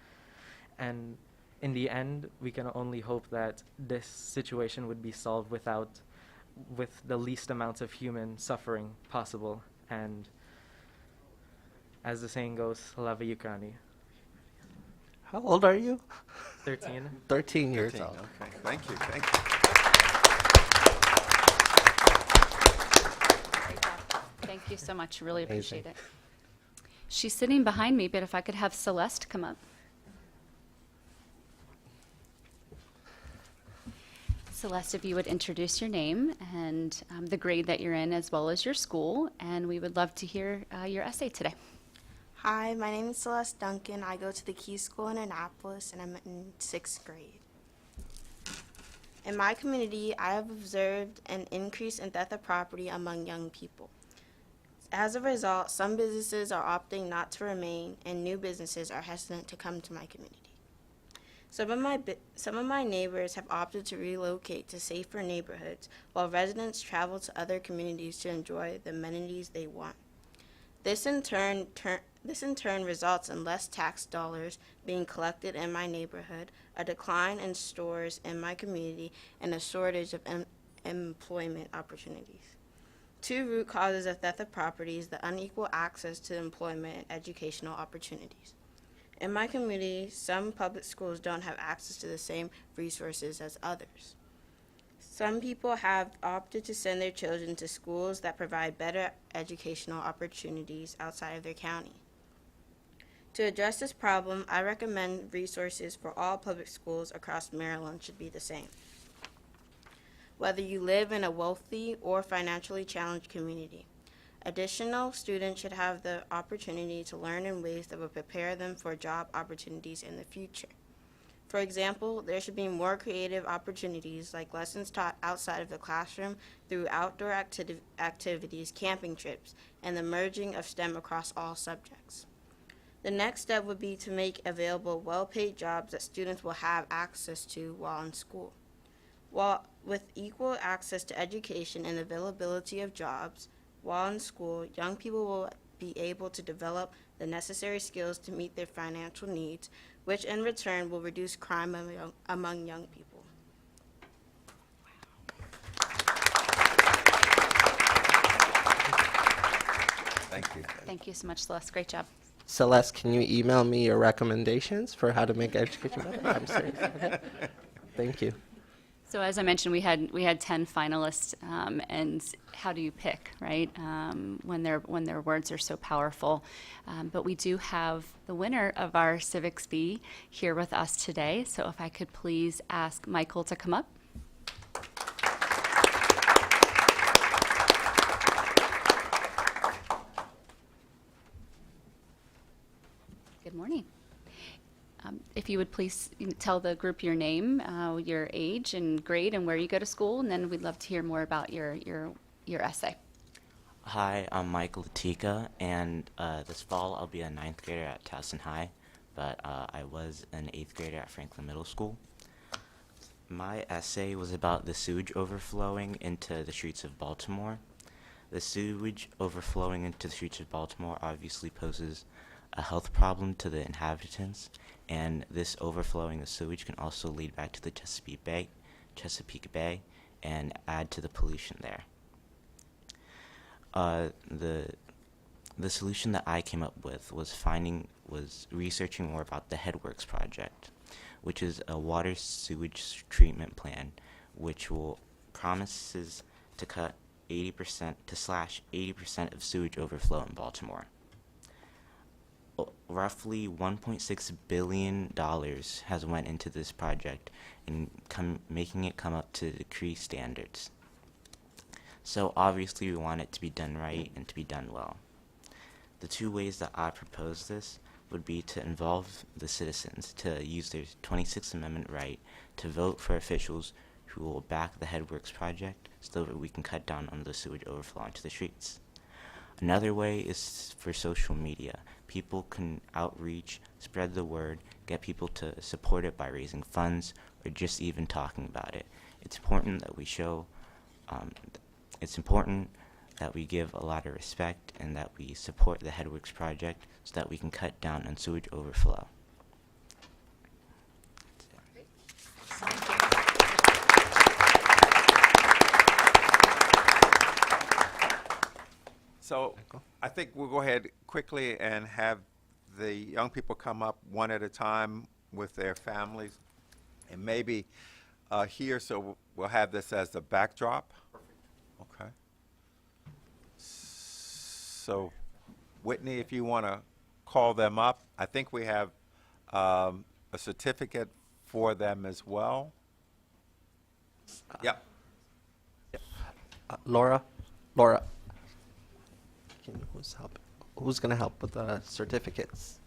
And in the end, we can only hope that this situation would be solved with the least amount of human suffering possible. And as the saying goes, Slava Ukraini.
How old are you?
13.
13 years old.
Okay, thank you, thank you.
Thank you so much, really
Amazing.
appreciate it. She's sitting behind me, but if I could have Celeste come up. Celeste, if you would introduce your name and the grade that you're in, as well as your school, and we would love to hear your essay today.
Hi, my name is Celeste Duncan. I go to the Key School in Annapolis, and I'm in 6th grade. In my community, I have observed an increase in theft of property among young people. As a result, some businesses are opting not to remain, and new businesses are hesitant to come to my community. Some of my neighbors have opted to relocate to safer neighborhoods, while residents travel to other communities to enjoy the amenities they want. This in turn results in less tax dollars being collected in my neighborhood, a decline in stores in my community, and a shortage of employment opportunities. Two root causes of theft of property is the unequal access to employment and educational opportunities. In my community, some public schools don't have access to the same resources as others. Some people have opted to send their children to schools that provide better educational opportunities outside of their county. To address this problem, I recommend resources for all public schools across Maryland should be the same. Whether you live in a wealthy or financially challenged community, additional students should have the opportunity to learn in ways that will prepare them for job opportunities in the future. For example, there should be more creative opportunities like lessons taught outside of the classroom through outdoor activities, camping trips, and the merging of STEM across all subjects. The next step would be to make available well-paid jobs that students will have access to while in school. While with equal access to education and availability of jobs while in school, young people will be able to develop the necessary skills to meet their financial needs, which in return will reduce crime among young people.
Thank you.
Thank you so much, Celeste. Great job.
Celeste, can you email me your recommendations for how to make education better? I'm serious. Okay. Thank you.
So as I mentioned, we had 10 finalists, and how do you pick, right? When their words are so powerful, but we do have the winner of our Civics Bee here with us today. So if I could please ask Michael to come up. Good morning. If you would please tell the group your name, your age and grade, and where you go to school, and then we'd love to hear more about your essay.
Hi, I'm Michael Latika, and this fall I'll be a 9th grader at Towson High, but I was an 8th grader at Franklin Middle School. My essay was about the sewage overflowing into the streets of Baltimore. The sewage overflowing into the streets of Baltimore obviously poses a health problem to the inhabitants, and this overflowing the sewage can also lead back to the Chesapeake Bay and add to the pollution there. The solution that I came up with was researching more about the Headworks project, which is a water sewage treatment plan which promises to cut slash 80% of sewage overflow in Baltimore. Roughly $1.6 billion has went into this project and making it come up to the CRE standards. So obviously we want it to be done right and to be done well. The two ways that I propose this would be to involve the citizens to use their 26th Amendment right to vote for officials who will back the Headworks project so that we can cut down on the sewage overflow into the streets. Another way is for social media. People can outreach, spread the word, get people to support it by raising funds or just even talking about it. It's important that we show, it's important that we give a lot of respect and that we support the Headworks project so that we can cut down on sewage overflow.
So I think we'll go ahead quickly and have the young people come up one at a time with their families and maybe here, so we'll have this as the backdrop. Okay. So Whitney, if you want to call them up, I think we have a certificate for them as well. Yep.
Laura, who's going to help with the certificates?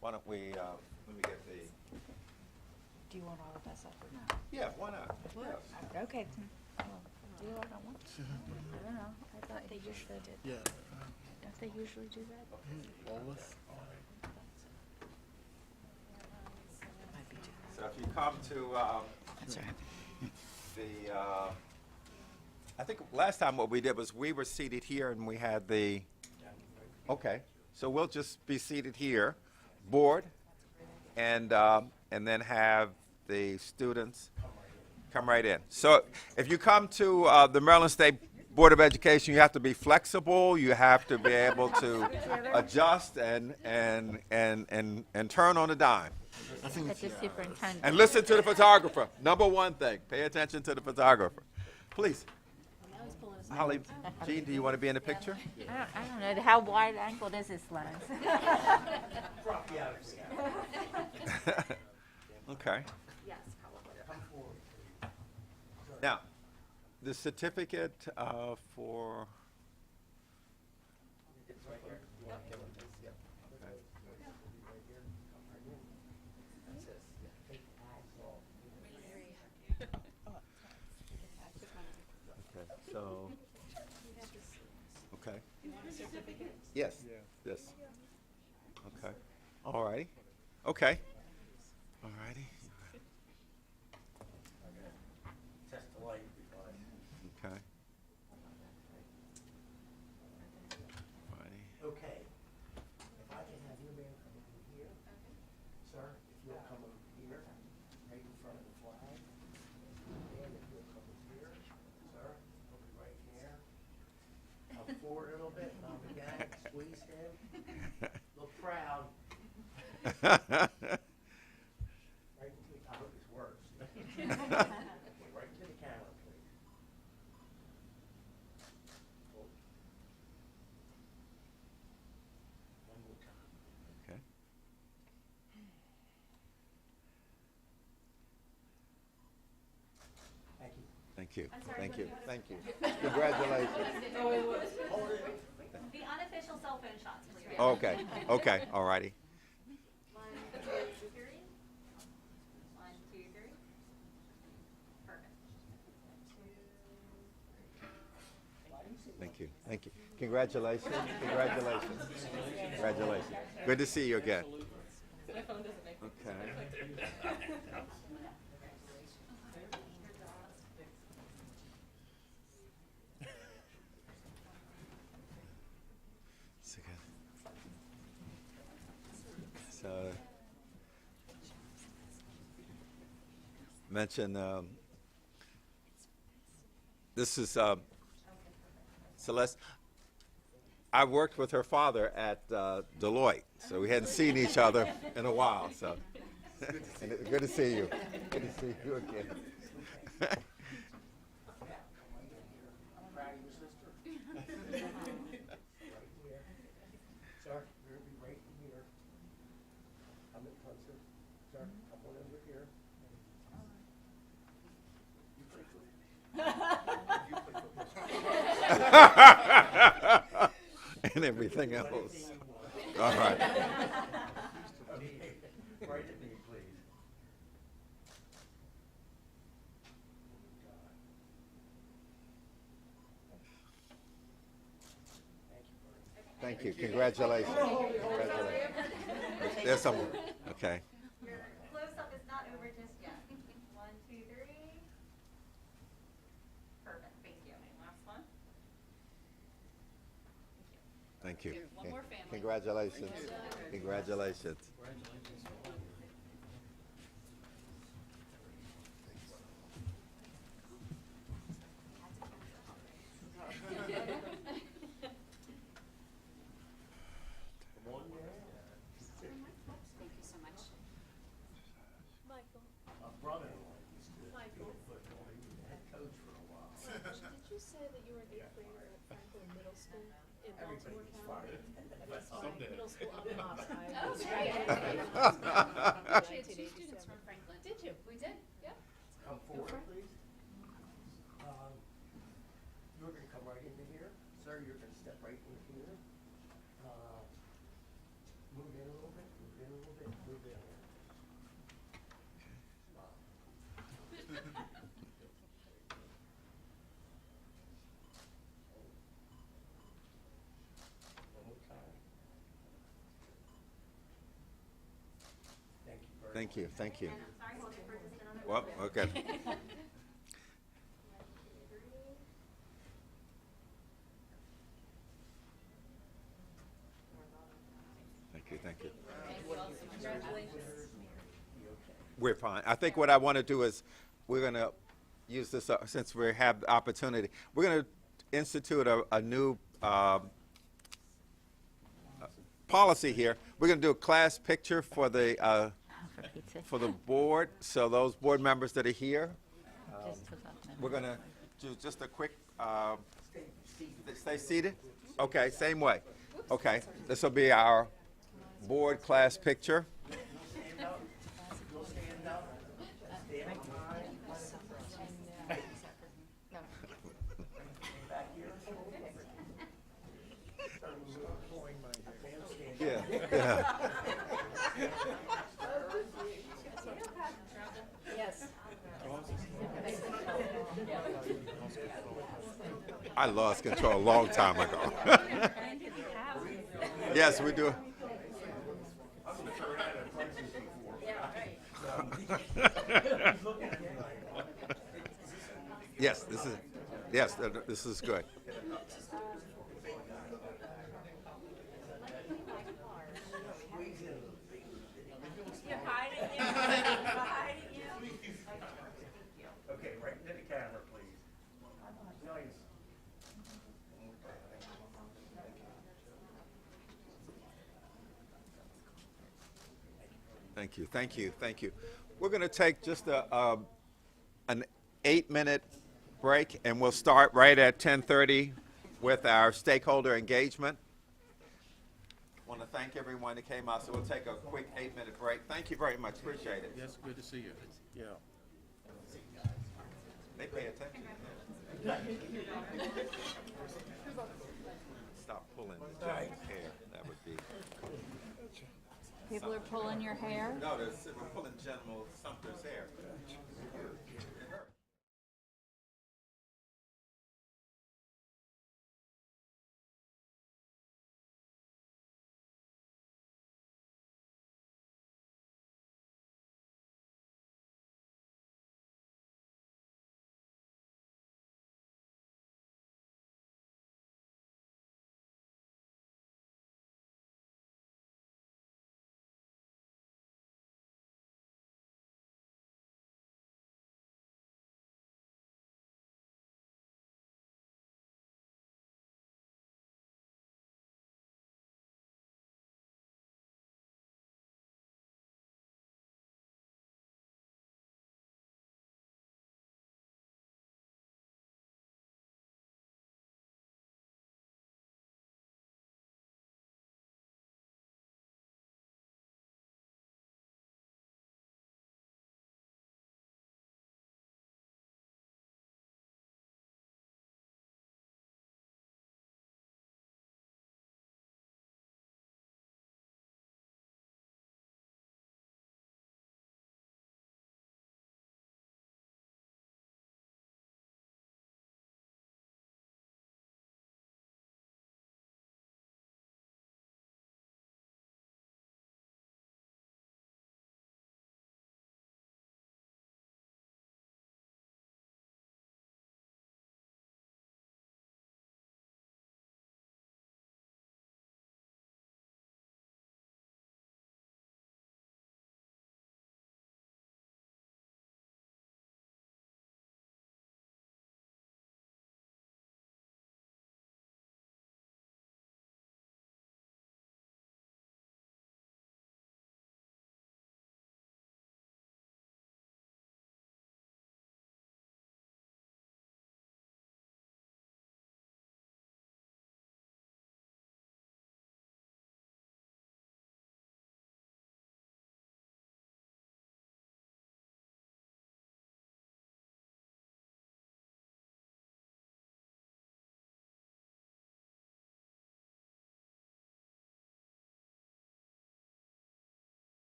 Why don't we, let me get the,
Do you want all of us up or not?
yeah, why not? Yeah.
Okay. Do you all don't want to? I don't know. I thought they usually did.
Yeah.
Don't they usually do that?
So if you come to I think last time what we did was we were seated here and we had the, okay, so we'll just be seated here, board, and then have the students come right in. So if you come to the Maryland State Board of Education, you have to be flexible, you have to be able to adjust and turn on a dime.
At the superintendent.
And listen to the photographer. Number one thing, pay attention to the photographer. Please. Holly, Jean, do you want to be in the picture?
I don't know. How wide angled is this lens?
Okay. Now, the certificate for. So, okay. Yes, yes. Okay. All righty. Okay. All righty. Okay. Righty.
Okay. If I can have your man come over here, sir, if you'll come over here, right in front of the flag. And if you'll come over here, sir, I'll be right here. Come forward a little bit, Mom and Dad, squeeze him. Look proud. Right into the, I hope this works. Right into the camera, please. One more time.
Okay.
Thank you.
Thank you. Thank you. Thank you. Congratulations.
The unofficial cell phone shots, please.
Okay. Okay. All righty.
1, 2, 3. 1, 2, 3. Perfect.
Thank you. Thank you. Congratulations. Congratulations. Congratulations. Good to see you again. Okay. So, mention this is Celeste. I worked with her father at Deloitte, so we hadn't seen each other in a while. So, good to see you. Good to see you again.
sir. Couple over here. You play football? You play football.
And everything else. All right.
Right at me, please.
Thank you. Congratulations. Congratulations. There's some. Okay.
Your close-up is not over just yet. 1, 2, 3. Perfect, thank you. Last one.
Thank you.
One more family.
Congratulations. Congratulations.
Thank you so much.
Michael.
My brother-in-law used to
Michael.
play football. He was the head coach for a while.
Did you say that you were an 8th grader at Franklin Middle School in
Everybody
Baltimore
gets
County?
fired.
That's my
Someday.
middle school alma mater. I
Oh,
was
great.
graduated in
Actually, had 2 students
1987.
from Franklin.
Did you?
We did, yeah.
Come forward, please. You're gonna come right into here. Sir, you're gonna step right in here. Move in a little bit, move in a little bit, move in. One more time. Thank you very much.
Thank you. Thank you.
And I'm sorry, hold it for just another
Well,
little bit.
okay. Thank you. Thank you.
Thank you all so much. Congratulations.
We're fine. I think what I want to do is, we're going to use this, since we have the opportunity, we're going to institute a new policy here. We're going to do a class picture for the for the board. So those board members that are here, we're going to do just a quick, stay seated? Okay, same way. Okay, this will be our board class picture. Yeah, yeah.
Yes.
I lost control a long time ago. Yes, we do. Yes, this is good.
Okay, right into the camera, please. Nice.
Thank you, thank you, thank you. We're going to take just an 8-minute break, and we'll start right at 10:30 with our stakeholder engagement. I want to thank everyone that came out, so we'll take a quick 8-minute break. Thank you very much, appreciate it.
Yes, good to see you. Yeah.
They pay attention. Stop pulling the gentleman's hair, that would be.
People are pulling your hair?
No, they're pulling General Sumter's hair.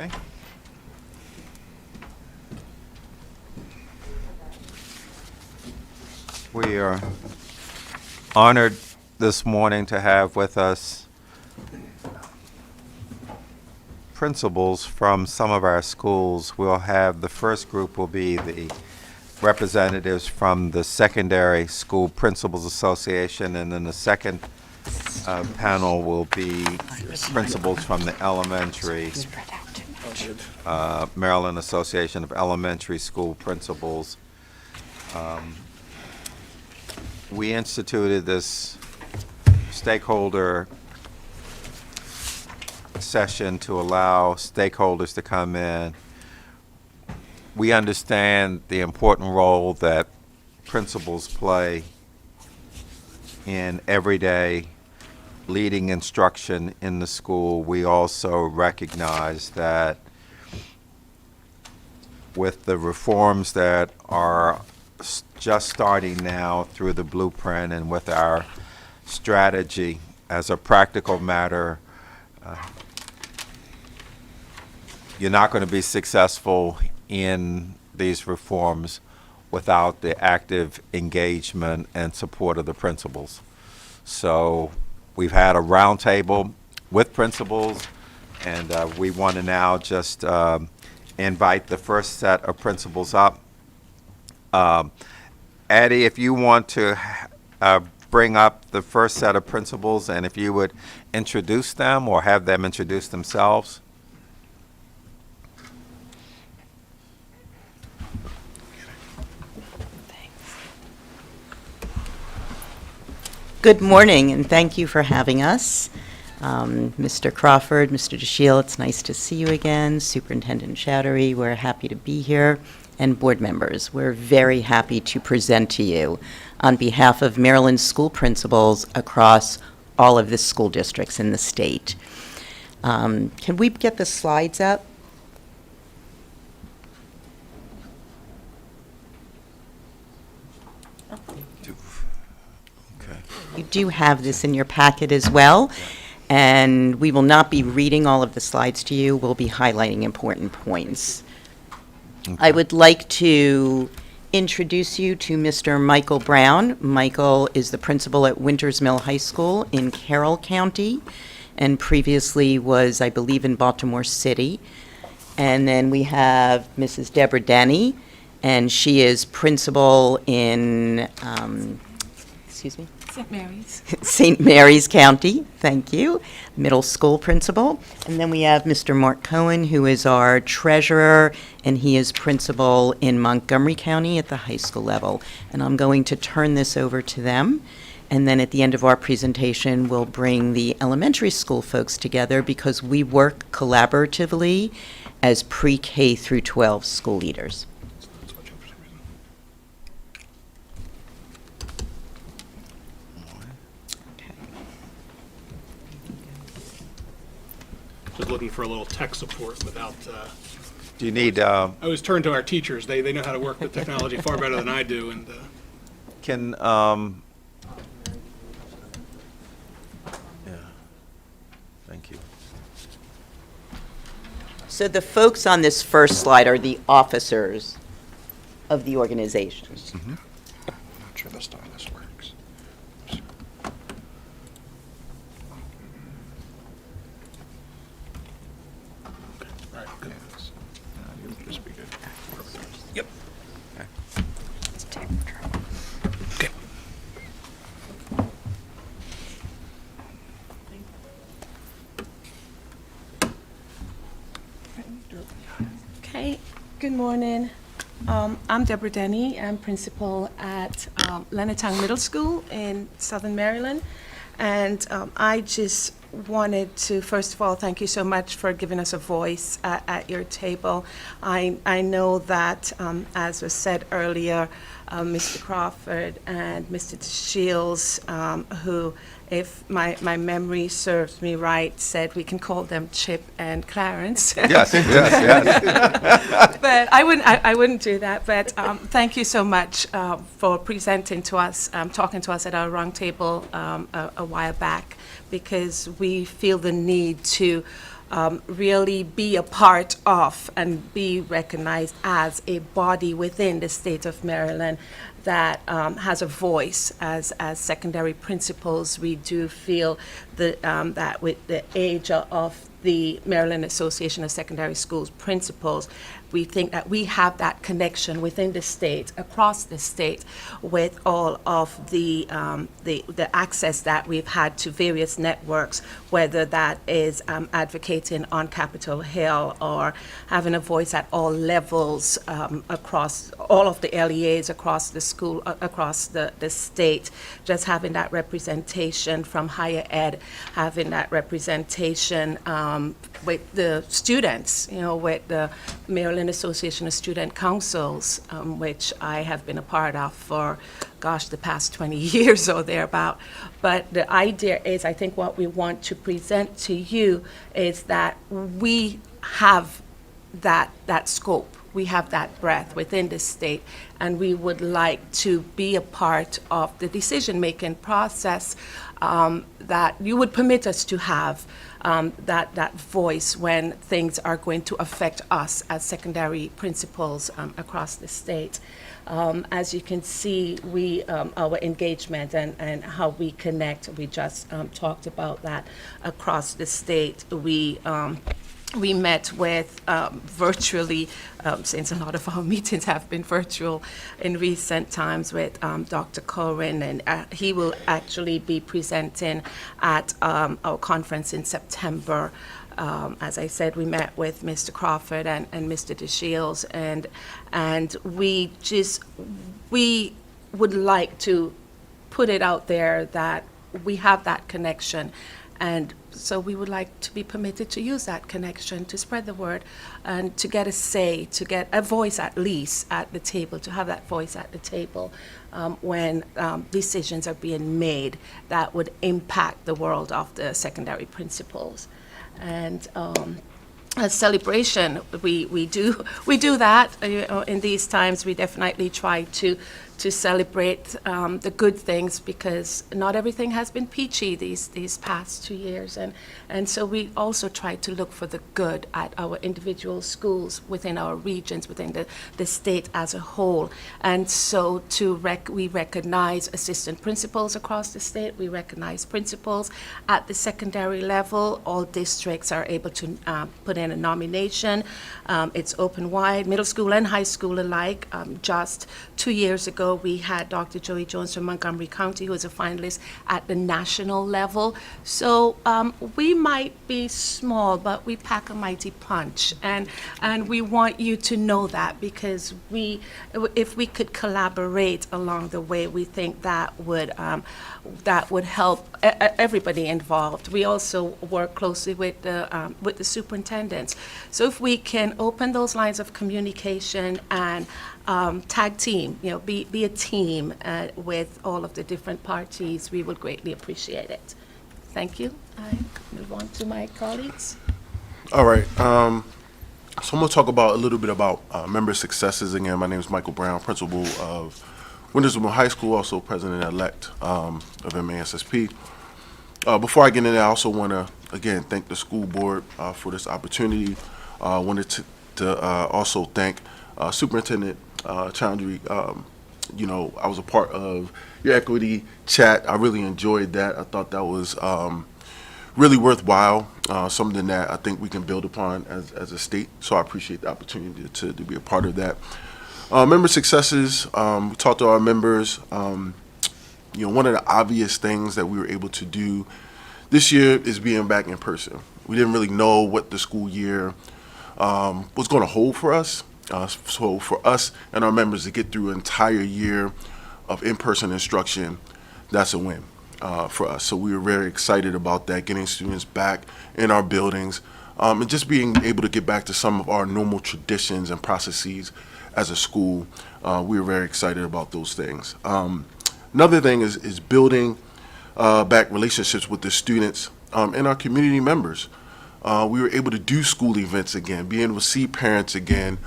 Okay. We are honored this morning to have with us principals from some of our schools. We'll have, the first group will be the representatives from the Secondary School Principals Association, and then the second panel will be principals from the elementary, Maryland Association of Elementary School Principals. We instituted this stakeholder session to allow stakeholders to come in. We understand the important role that principals play in everyday leading instruction in the school. We also recognize that with the reforms that are just starting now through the blueprint and with our strategy, as a practical matter, you're not going to be successful in these reforms without the active engagement and support of the principals. So we've had a roundtable with principals, and we want to now just invite the first set of principals up. Addie, if you want to bring up the first set of principals, and if you would introduce them or have them introduce themselves.
Good morning, and thank you for having us. Mr. Crawford, Mr. DeShiel, it's nice to see you again. Superintendent Chowdhury, we're happy to be here. And board members, we're very happy to present to you on behalf of Maryland school principals across all of the school districts in the state. Can we get the slides up? You do have this in your packet as well, and we will not be reading all of the slides to you. We'll be highlighting important points. Okay. I would like to introduce you to Mr. Michael Brown. Michael is the principal at Winters Mill High School in Carroll County, and previously was, I believe, in Baltimore City. And then we have Mrs. Deborah Denny, and she is principal in, excuse me?
St. Mary's.
St. Mary's County, thank you, middle school principal. And then we have Mr. Mark Cohen, who is our treasurer, and he is principal in Montgomery County at the high school level. And I'm going to turn this over to them. And then at the end of our presentation, we'll bring the elementary school folks together because we work collaboratively as pre-K through 12 school leaders.
Just looking for a little tech support without.
Do you need?
I always turn to our teachers. They know how to work with technology far better than I do. And
can yeah, thank you.
So the folks on this first slide are the officers of the organizations.
Mm-hmm. I'm not sure this stylus works. Right, okay. This will be good. Yep.
Okay.
Okay.
Okay, good morning. I'm Deborah Denny. I'm principal at Lenatang Middle School in Southern Maryland. And I just wanted to, first of all, thank you so much for giving us a voice at your table. I know that, as was said earlier, Mr. Crawford and Mr. Shields, who, if my memory serves me right, said we can call them Chip and Clarence.
Yes, yes.
But I wouldn't do that. But thank you so much for presenting to us, talking to us at our roundtable a while back, because we feel the need to really be a part of and be recognized as a body within the state of Maryland that has a voice. As secondary principals, we do feel that with the age of the Maryland Association of Secondary Schools principals, we think that we have that connection within the state, across the state, with all of the access that we've had to various networks, whether that is advocating on Capitol Hill or having a voice at all levels across all of the LEAs across the school, across the state, just having that representation from higher ed, having that representation with the students, with the Maryland Association of Student Councils, which I have been a part of for, the past 20 years or thereabout. But the idea is, I think what we want to present to you is that we have that scope. We have that breadth within the state, and we would like to be a part of the decision-making process that you would permit us to have, that voice when things are going to affect us as secondary principals across the state. As you can see, our engagement and how we connect, we just talked about that across the state. We met with virtually, since a lot of our meetings have been virtual in recent times, with Dr. Cohen, and he will actually be presenting at our conference in September. As I said, we met with Mr. Crawford and Mr. DeShields, and we would like to put it out there that we have that connection. And so we would like to be permitted to use that connection to spread the word and to get a say, to get a voice at least at the table, to have that voice at the table when decisions are being made that would impact the world of the secondary principals. And a celebration, we do that in these times. We definitely try to celebrate the good things, because not everything has been peachy these past 2 years, and so we also try to look for the good at our individual schools within our regions, within the state as a whole. And so we recognize assistant principals across the state. We recognize principals at the secondary level. All districts are able to put in a nomination. It's open wide, middle school and high school alike. Just 2 years ago, we had Dr. Joey Jones from Montgomery County, who was a finalist at the national level. So we might be small, but we pack a mighty punch, and we want you to know that, because if we could collaborate along the way, we think that would help everybody involved. We also work closely with the superintendents. So if we can open those lines of communication and tag team, be a team with all of the different parties, we would greatly appreciate it. Thank you. I move on to my colleagues.
All right. So I'm going to talk a little bit about member successes. Again, my name is Michael Brown, principal of Wintersville High School, also president-elect of MASSP. Before I get into that, I also want to, again, thank the school board for this opportunity. I wanted to also thank Superintendent Chowdhury. I was a part of your equity chat. I really enjoyed that. I thought that was really worthwhile, something that I think we can build upon as a state. So I appreciate the opportunity to be a part of that. Member successes, we talked to our members. One of the obvious things that we were able to do this year is being back in person. We didn't really know what the school year was going to hold for us. So for us and our members to get through an entire year of in-person instruction, that's a win for us. So we were very excited about that, getting students back in our buildings, and just being able to get back to some of our normal traditions and processes as a school. We were very excited about those things. Another thing is building back relationships with the students and our community members. We were able to do school events again, being able to see parents again,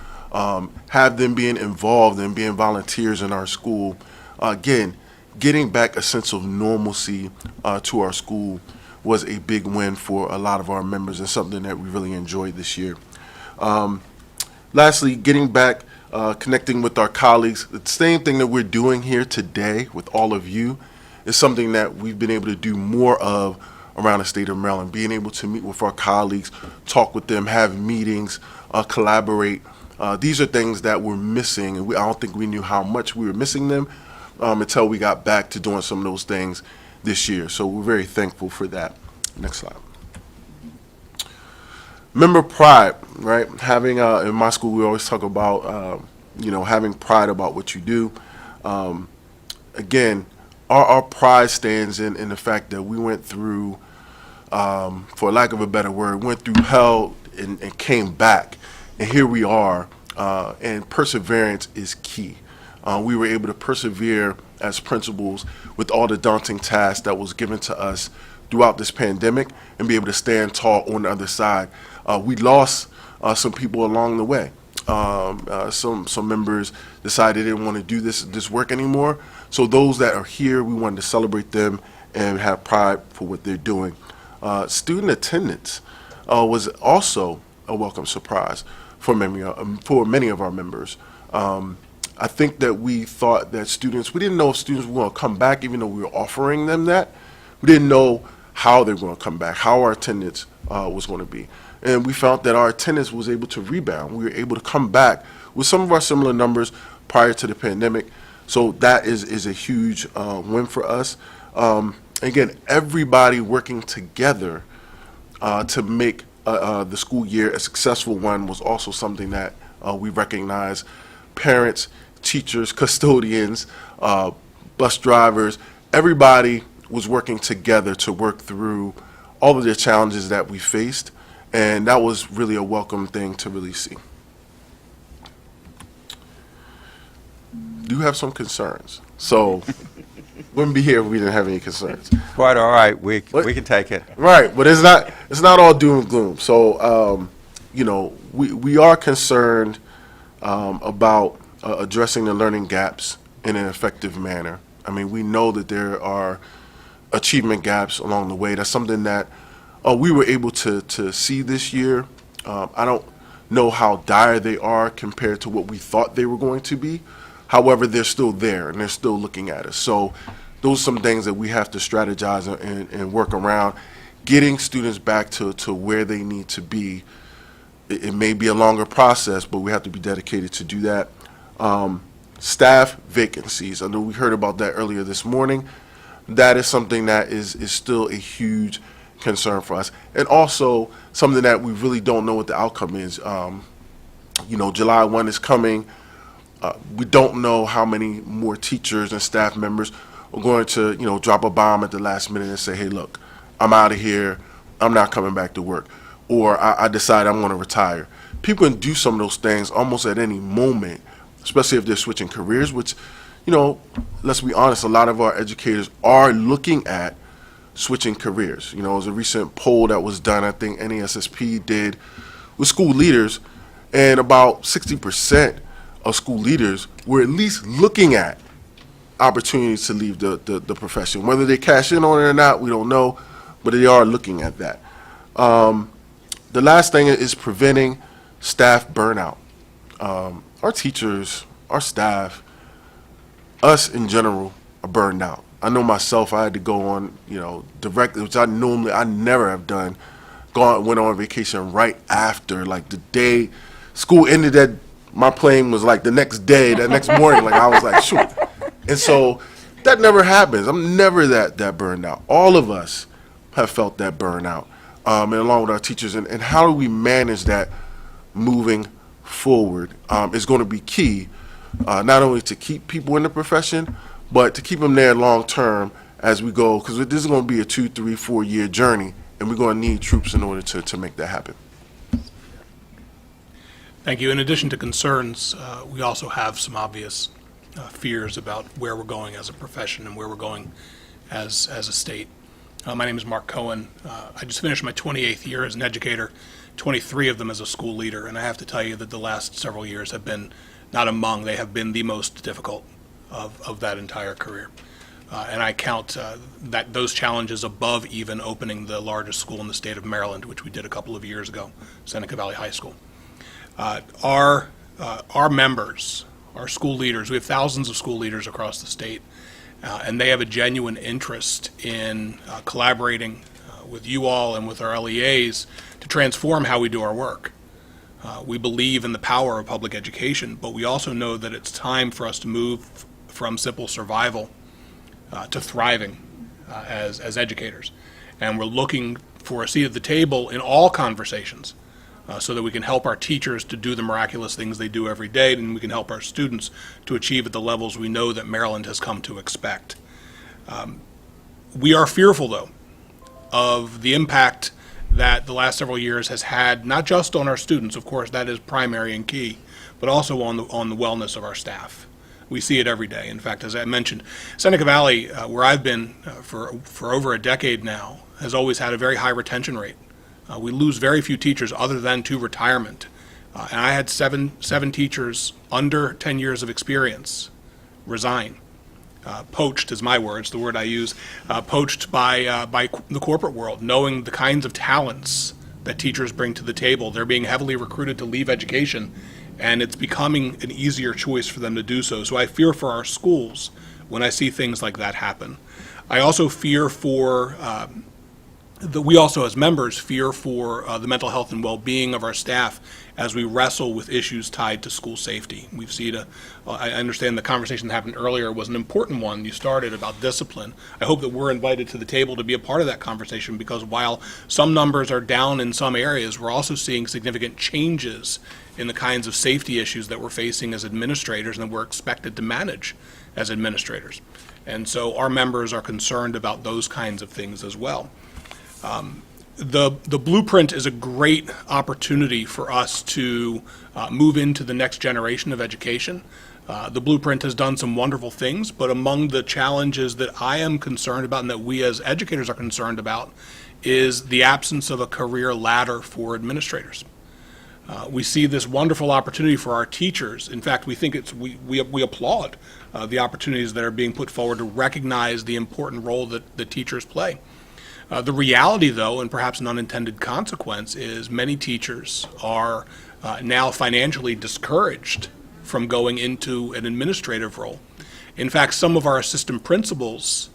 have them being involved and being volunteers in our school. Again, getting back a sense of normalcy to our school was a big win for a lot of our members and something that we really enjoyed this year. Lastly, getting back, connecting with our colleagues, the same thing that we're doing here today with all of you is something that we've been able to do more of around the state of Maryland, being able to meet with our colleagues, talk with them, have meetings, collaborate. These are things that we're missing, and I don't think we knew how much we were missing them until we got back to doing some of those things this year. So we're very thankful for that. Next slide. Member pride, right? Having, in my school, we always talk about, having pride about what you do. Again, our pride stands in the fact that we went through, for lack of a better word, went through hell and came back. And here we are, and perseverance is key. We were able to persevere as principals with all the daunting tasks that was given to us throughout this pandemic and be able to stand tall on the other side. We lost some people along the way. Some members decided they didn't want to do this work anymore. So those that are here, we wanted to celebrate them and have pride for what they're doing. Student attendance was also a welcome surprise for many of our members. I think that we thought that we didn't know if students were going to come back, even though we were offering them that. We didn't know how they were going to come back, how our attendance was going to be. And we found that our attendance was able to rebound. We were able to come back with some of our similar numbers prior to the pandemic. So that is a huge win for us. Again, everybody working together to make the school year a successful one was also something that we recognize. Parents, teachers, custodians, bus drivers, everybody was working together to work through all of the challenges that we faced, and that was really a welcome thing to really see. Do have some concerns, so wouldn't be here if we didn't have any concerns.
Quite all right. We can take it.
Right, but it's not all doom and gloom. So we are concerned about addressing the learning gaps in an effective manner. I mean, we know that there are achievement gaps along the way. That's something that we were able to see this year. I don't know how dire they are compared to what we thought they were going to be. However, they're still there, and they're still looking at us. So those are some things that we have to strategize and work around. Getting students back to where they need to be, it may be a longer process, but we have to be dedicated to do that. Staff vacancies. I know we heard about that earlier this morning. That is something that is still a huge concern for us. And also something that we really don't know what the outcome is. July 1 is coming. We don't know how many more teachers and staff members are going to, drop a bomb at the last minute and say, hey, look, I'm out of here. I'm not coming back to work. Or I decide I'm going to retire. People can do some of those things almost at any moment, especially if they're switching careers, which, let's be honest, a lot of our educators are looking at switching careers. There was a recent poll that was done, I think NASSP did, with school leaders, and about 60% of school leaders were at least looking at opportunities to leave the profession. Whether they cash in on it or not, we don't know, but they are looking at that. The last thing is preventing staff burnout. Our teachers, our staff, us in general are burned out. I know myself, I had to go on, directly, which I never have done, went on vacation right after, like the day school ended, that my plane was like the next day, that next morning, like I was like, shoot. And so that never happens. I'm never that burned out. All of us have felt that burnout, and along with our teachers. And how do we manage that moving forward is going to be key, not only to keep people in the profession, but to keep them there long term as we go, because this is going to be a 2, 3, 4 year journey, and we're going to need troops in order to make that happen.
Thank you. In addition to concerns, we also have some obvious fears about where we're going as a profession and where we're going as a state. My name is Mark Cohen. I just finished my 28th year as an educator, 23 of them as a school leader, and I have to tell you that the last several years have been they have been the most difficult of that entire career. And I count those challenges above even opening the largest school in the state of Maryland, which we did a couple of years ago, Seneca Valley High School. Our members, our school leaders, we have thousands of school leaders across the state, and they have a genuine interest in collaborating with you all and with our LEAs to transform how we do our work. We believe in the power of public education, but we also know that it's time for us to move from simple survival to thriving as educators. And we're looking for a seat at the table in all conversations so that we can help our teachers to do the miraculous things they do every day, and we can help our students to achieve at the levels we know that Maryland has come to expect. We are fearful, though, of the impact that the last several years has had, not just on our students, of course, that is primary and key, but also on the wellness of our staff. We see it every day. In fact, as I mentioned, Seneca Valley, where I've been for over a decade now, has always had a very high retention rate. We lose very few teachers other than to retirement. And I had seven teachers under 10 years of experience resign. Poached is my words, the word I use, poached by the corporate world, knowing the kinds of talents that teachers bring to the table. They're being heavily recruited to leave education, and it's becoming an easier choice for them to do so. So I fear for our schools when I see things like that happen. I also fear for we also as members fear for the mental health and well-being of our staff as we wrestle with issues tied to school safety. We've seen I understand the conversation that happened earlier was an important one you started about discipline. I hope that we're invited to the table to be a part of that conversation, because while some numbers are down in some areas, we're also seeing significant changes in the kinds of safety issues that we're facing as administrators and that we're expected to manage as administrators. And so our members are concerned about those kinds of things as well. The blueprint is a great opportunity for us to move into the next generation of education. The blueprint has done some wonderful things, but among the challenges that I am concerned about and that we as educators are concerned about is the absence of a career ladder for administrators. We see this wonderful opportunity for our teachers. In fact, we think we applaud the opportunities that are being put forward to recognize the important role that the teachers play. The reality, though, and perhaps an unintended consequence, is many teachers are now financially discouraged from going into an administrative role. In fact, some of our assistant principals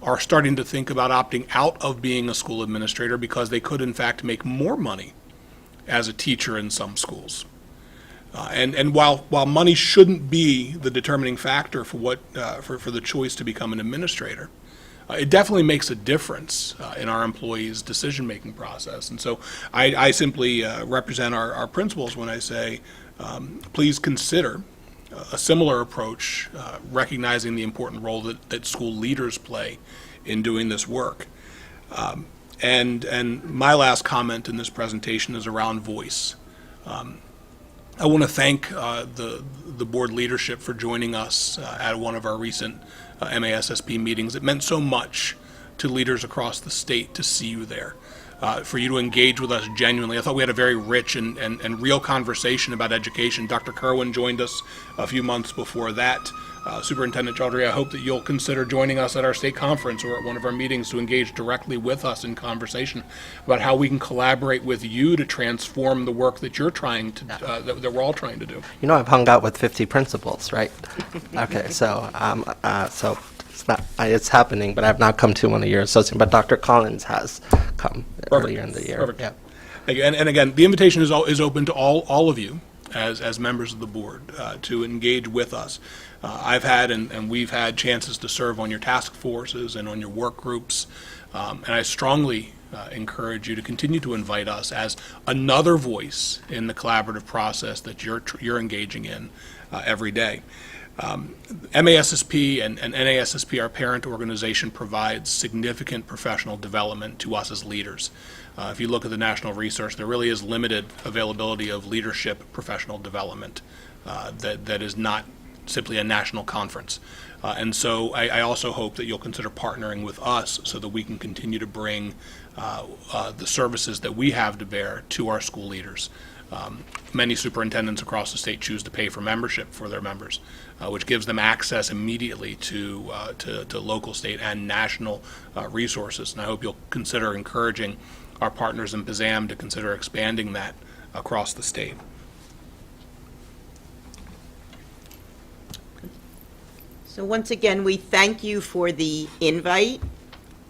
are starting to think about opting out of being a school administrator because they could, in fact, make more money as a teacher in some schools. And while money shouldn't be the determining factor for for the choice to become an administrator, it definitely makes a difference in our employees' decision-making process. And so I simply represent our principals when I say, please consider a similar approach, recognizing the important role that school leaders play in doing this work. And my last comment in this presentation is around voice. I want to thank the board leadership for joining us at one of our recent MASSP meetings. It meant so much to leaders across the state to see you there, for you to engage with us genuinely. I thought we had a very rich and real conversation about education. Dr. Kerwin joined us a few months before that. Superintendent Chaudhry, I hope that you'll consider joining us at our state conference or at one of our meetings to engage directly with us in conversation about how we can collaborate with you to transform the work that you're trying to, that we're all trying to do.
You know, I've hung out with 50 principals, right? Okay, so it's happening, but I've not come to one of your associates, but Dr. Collins has come earlier in the year.
Perfect.
Yeah.
Thank you. And again, the invitation is open to all of you as members of the board to engage with us. I've had and we've had chances to serve on your task forces and on your work groups, and I strongly encourage you to continue to invite us as another voice in the collaborative process that you're engaging in every day. MASSP and NASSP, our parent organization, provides significant professional development to us as leaders. If you look at the national research, there really is limited availability of leadership professional development that is not simply a national conference. And so I also hope that you'll consider partnering with us so that we can continue to bring the services that we have to bear to our school leaders Many superintendents across the state choose to pay for membership for their members, which gives them access immediately to local, state, and national resources. And I hope you'll consider encouraging our partners in PZAM to consider expanding that across the state.
So once again, we thank you for the invite,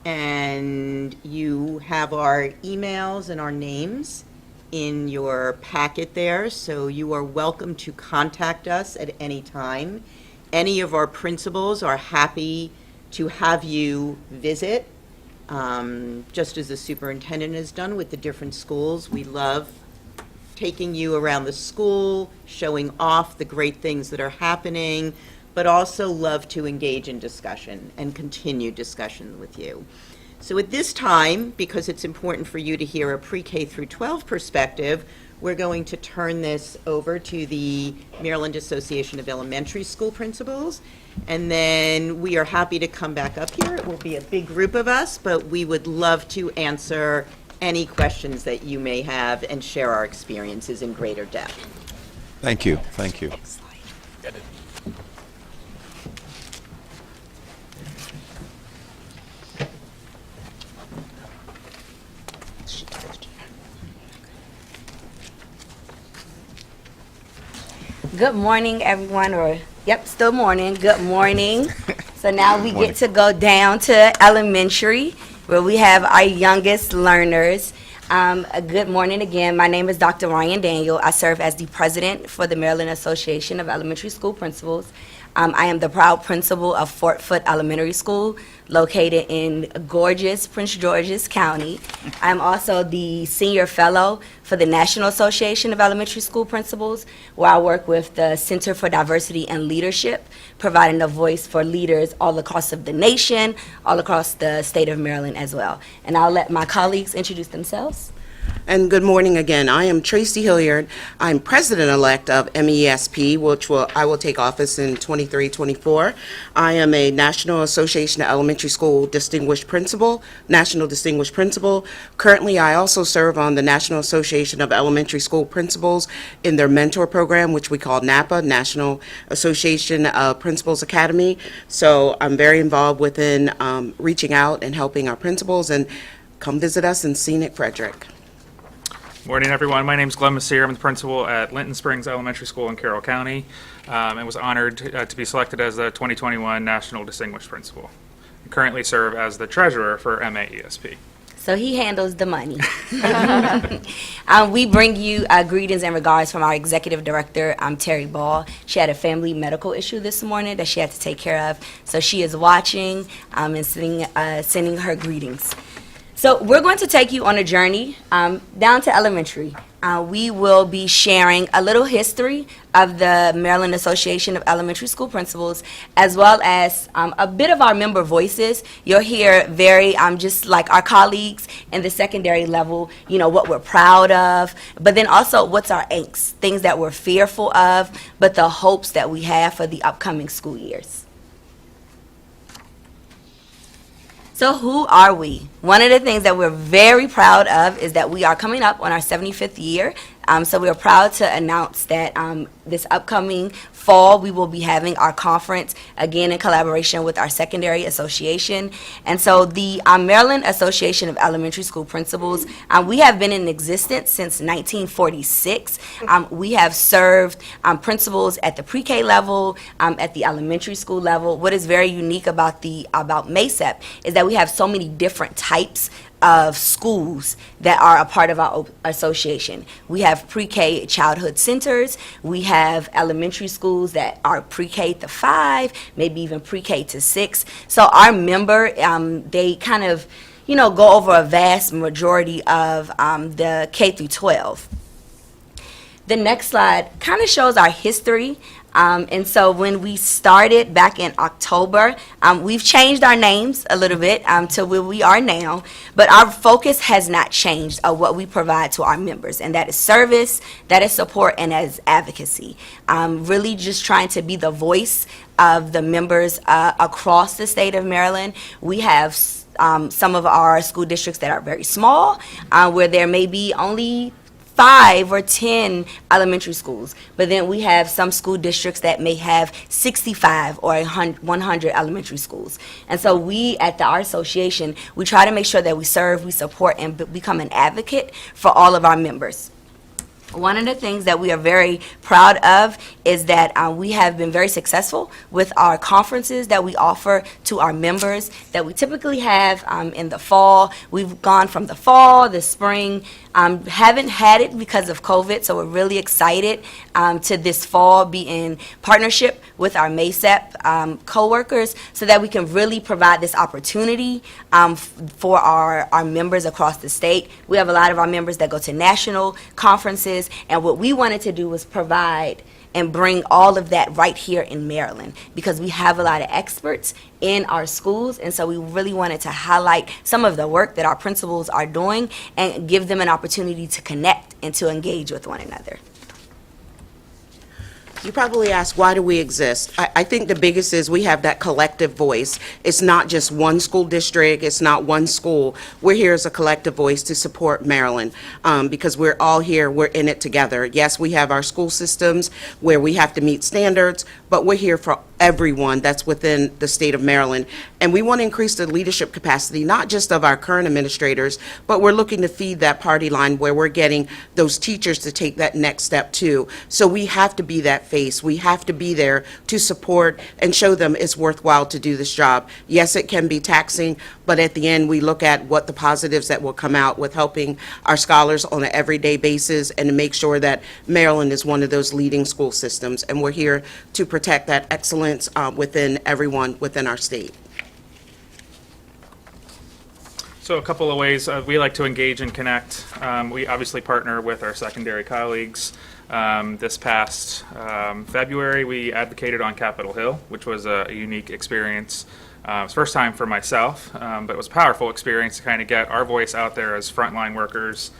and you have our emails and our names in your packet there, so you are welcome to contact us at any time. Any of our principals are happy to have you visit, just as the superintendent has done with the different schools. We love taking you around the school, showing off the great things that are happening, but also love to engage in discussion and continue discussion with you. So at this time, because it's important for you to hear a pre-K through 12 perspective, we're going to turn this over to the Maryland Association of Elementary School Principals, and then we are happy to come back up here. It will be a big group of us, but we would love to answer any questions that you may have and share our experiences in greater depth.
Thank you, thank you.
Good morning, everyone, or, yep, still morning. Good morning. So now we get to go down to elementary, where we have our youngest learners. Good morning again. My name is Dr. Ryan Daniel. I serve as the president for the Maryland Association of Elementary School Principals. I am the proud principal of Fort Foote Elementary School, located in gorgeous Prince George's County. I'm also the senior fellow for the National Association of Elementary School Principals, where I work with the Center for Diversity and Leadership, providing a voice for leaders all across of the nation, all across the state of Maryland as well. And I'll let my colleagues introduce themselves.
And good morning again. I am Tracy Hilliard. I'm president-elect of MESP, which I will take office in 23-24. I am a National Association of Elementary School Distinguished Principal, National Distinguished Principal. Currently, I also serve on the National Association of Elementary School Principals in their mentor program, which we call NAPA, National Association of Principals Academy. So I'm very involved within reaching out and helping our principals, and come visit us in scenic Frederick.
Morning, everyone. My name is Glenn Messier. I'm the principal at Linton Springs Elementary School in Carroll County, and was honored to be selected as the 2021 National Distinguished Principal. I currently serve as the treasurer for MAESP.
So he handles the money. We bring you greetings and regards from our executive director, Terry Ball. She had a family medical issue this morning that she had to take care of, so she is watching and sending her greetings. So we're going to take you on a journey down to elementary. We will be sharing a little history of the Maryland Association of Elementary School Principals, as well as a bit of our member voices. You'll hear very, just like our colleagues in the secondary level, what we're proud of, but then also what's our angst, things that we're fearful of, but the hopes that we have for the upcoming school years. So who are we? One of the things that we're very proud of is that we are coming up on our 75th year. So we're proud to announce that this upcoming fall, we will be having our conference, again in collaboration with our secondary association. And so the Maryland Association of Elementary School Principals, we have been in existence since 1946. We have served principals at the pre-K level, at the elementary school level. What is very unique about MASEP is that we have so many different types of schools that are a part of our association. We have pre-K childhood centers. We have elementary schools that are pre-K to 5, maybe even pre-K to 6. So our member, they kind of, go over a vast majority of the K through 12. The next slide kind of shows our history. And so when we started back in October, we've changed our names a little bit to where we are now, but our focus has not changed of what we provide to our members, and that is service, that is support, and as advocacy. Really just trying to be the voice of the members across the state of Maryland. We have some of our school districts that are very small, where there may be only 5 or 10 elementary schools, but then we have some school districts that may have 65 or 100 elementary schools. And so we at our association, we try to make sure that we serve, we support, and become an advocate for all of our members. One of the things that we are very proud of is that we have been very successful with our conferences that we offer to our members that we typically have in the fall. We've gone from the fall, the spring, haven't had it because of COVID, so we're really excited to this fall be in partnership with our MASEP coworkers so that we can really provide this opportunity for our members across the state. We have a lot of our members that go to national conferences, and what we wanted to do was provide and bring all of that right here in Maryland because we have a lot of experts in our schools, and so we really wanted to highlight some of the work that our principals are doing and give them an opportunity to connect and to engage with one another.
You probably ask, why do we exist? I think the biggest is we have that collective voice. It's not just one school district, it's not one school. We're here as a collective voice to support Maryland because we're all here, we're in it together. Yes, we have our school systems where we have to meet standards, but we're here for everyone that's within the state of Maryland. And we want to increase the leadership capacity, not just of our current administrators, but we're looking to feed that party line where we're getting those teachers to take that next step too. So we have to be that face. We have to be there to support and show them it's worthwhile to do this job. Yes, it can be taxing, but at the end, we look at what the positives that will come out with helping our scholars on an everyday basis and to make sure that Maryland is one of those leading school systems. And we're here to protect that excellence within everyone within our state.
So a couple of ways we like to engage and connect. We obviously partner with our secondary colleagues. This past February, we advocated on Capitol Hill, which was a unique experience. It was the first time for myself, but it was a powerful experience to kind of get our voice out there as frontline workers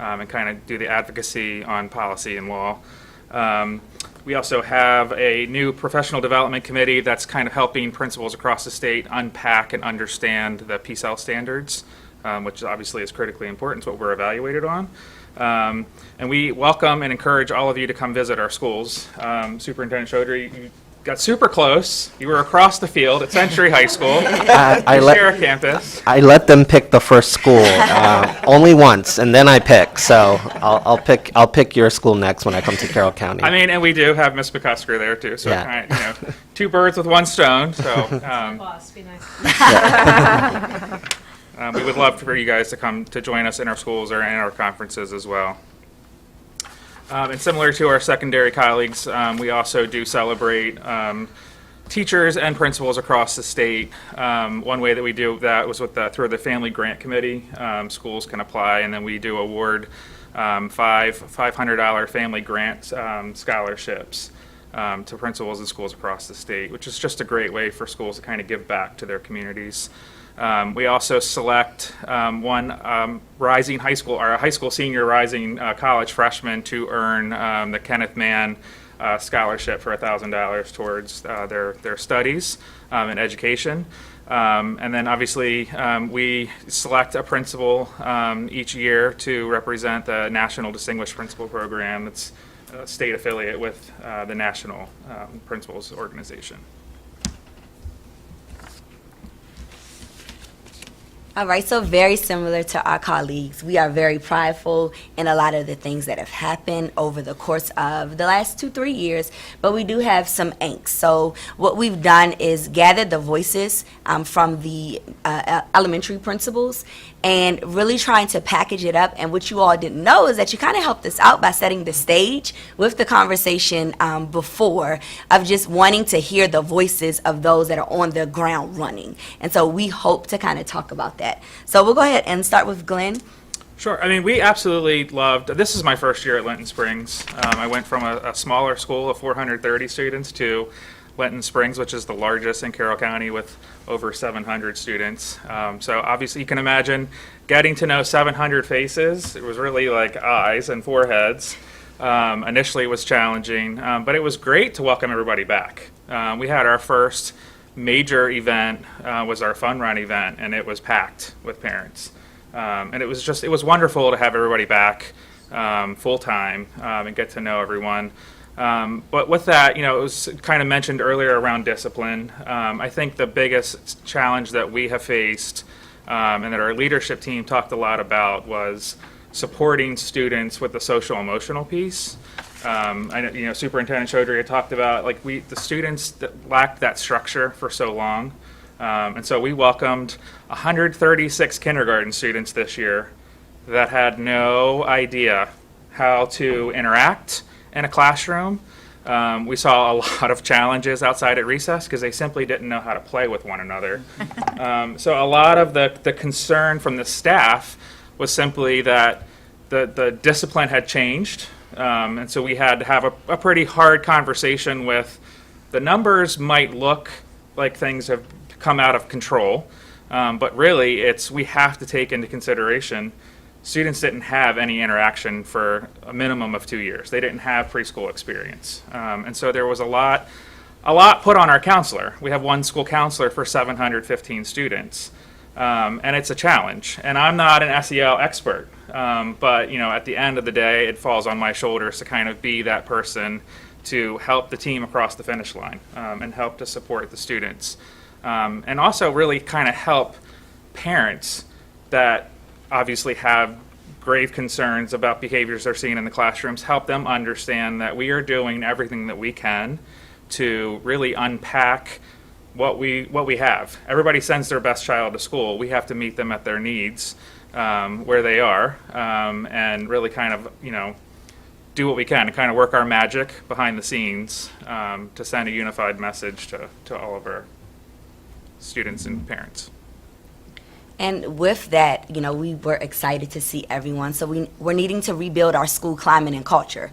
and kind of do the advocacy on policy and law. We also have a new professional development committee that's kind of helping principals across the state unpack and understand the PSEL standards, which obviously is critically important. It's what we're evaluated on. And we welcome and encourage all of you to come visit our schools. Superintendent Chaudhry, you got super close. You were across the field at Century High School.
I
share a campus.
I let them pick the first school only once, and then I pick. So I'll pick your school next when I come to Carroll County.
I mean, and we do have Miss McCusker there too. So
Yeah.
kind of, two birds with one stone. So
Boss, be nice.
we would love for you guys to come to join us in our schools or in our conferences as well. And similar to our secondary colleagues, we also do celebrate teachers and principals across the state. One way that we do that was with through the Family Grant Committee. Schools can apply, and then we do award $500 family grant scholarships to principals and schools across the state, which is just a great way for schools to kind of give back to their communities. We also select one rising high school, or a high school senior rising college freshman to earn the Kenneth Mann scholarship for $1,000 towards their studies and education. And then obviously we select a principal each year to represent the National Distinguished Principal Program. It's a state affiliate with the National Principals Organization.
All right, so very similar to our colleagues, we are very prideful in a lot of the things that have happened over the course of the last 2-3 years, but we do have some angst. So what we've done is gathered the voices from the elementary principals and really trying to package it up. And what you all didn't know is that you kind of helped us out by setting the stage with the conversation before of just wanting to hear the voices of those that are on the ground running. And so we hope to kind of talk about that. So we'll go ahead and start with Glenn.
Sure. I mean, we absolutely loved, this is my first year at Linton Springs. I went from a smaller school of 430 students to Linton Springs, which is the largest in Carroll County with over 700 students. So obviously you can imagine getting to know 700 faces. It was really like eyes and foreheads. Initially it was challenging, but it was great to welcome everybody back. We had our first major event, was our fun run event, and it was packed with parents. And it was wonderful to have everybody back. full-time and get to know everyone. But with that, it was kind of mentioned earlier around discipline. I think the biggest challenge that we have faced and that our leadership team talked a lot about was supporting students with the social emotional piece. I know, Superintendent Chaudhry had talked about the students that lacked that structure for so long. And so we welcomed 136 kindergarten students this year that had no idea how to interact in a classroom. We saw a lot of challenges outside at recess because they simply didn't know how to play with one another. So a lot of the concern from the staff was simply that the discipline had changed. And so we had to have a pretty hard conversation with the numbers might look like things have come out of control, but really we have to take into consideration students didn't have any interaction for a minimum of 2 years. They didn't have preschool experience. And so there was a lot put on our counselor. We have one school counselor for 715 students. And it's a challenge. And I'm not an SEL expert, but at the end of the day, it falls on my shoulders to kind of be that person to help the team across the finish line and help to support the students. And also really kind of help parents that obviously have grave concerns about behaviors they're seeing in the classrooms, help them understand that we are doing everything that we can to really unpack what we have. Everybody sends their best child to school. We have to meet them at their needs where they are and really kind of, do what we can to kind of work our magic behind the scenes to send a unified message to all of our students and parents.
And with that, we were excited to see everyone. So we're needing to rebuild our school climate and culture.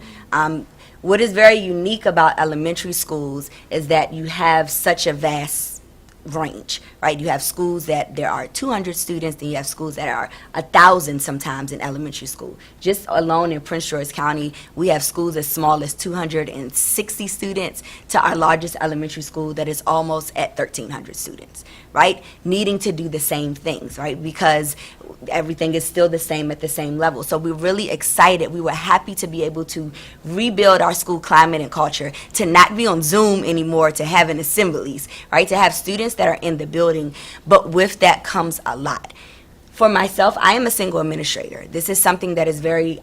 What is very unique about elementary schools is that you have such a vast range, right? You have schools that there are 200 students, then you have schools that are 1,000 sometimes in elementary school. Just alone in Prince George County, we have schools as small as 260 students to our largest elementary school that is almost at 1,300 students, right? Needing to do the same things, right? Because everything is still the same at the same level. So we're really excited. We were happy to be able to rebuild our school climate and culture, to not be on Zoom anymore, to having assemblies, right? To have students that are in the building, but with that comes a lot. For myself, I am a single administrator. This is something that is very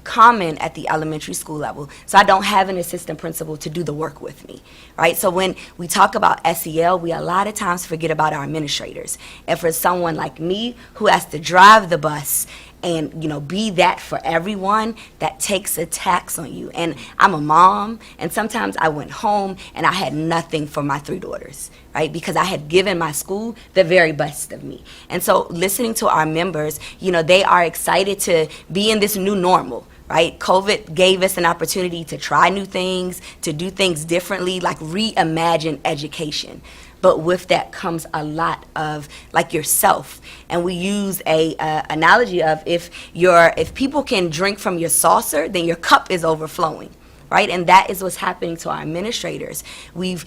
common at the elementary school level. So I don't have an assistant principal to do the work with me, right? So when we talk about SEL, we a lot of times forget about our administrators. And for someone like me who has to drive the bus and be that for everyone, that takes a tax on you. And I'm a mom, and sometimes I went home and I had nothing for my 3 daughters, right? Because I had given my school the very best of me. And so listening to our members, they are excited to be in this new normal, right? COVID gave us an opportunity to try new things, to do things differently, like reimagine education. But with that comes a lot of yourself. And we use a analogy of if people can drink from your saucer, then your cup is overflowing, right? And that is what's happening to our administrators. We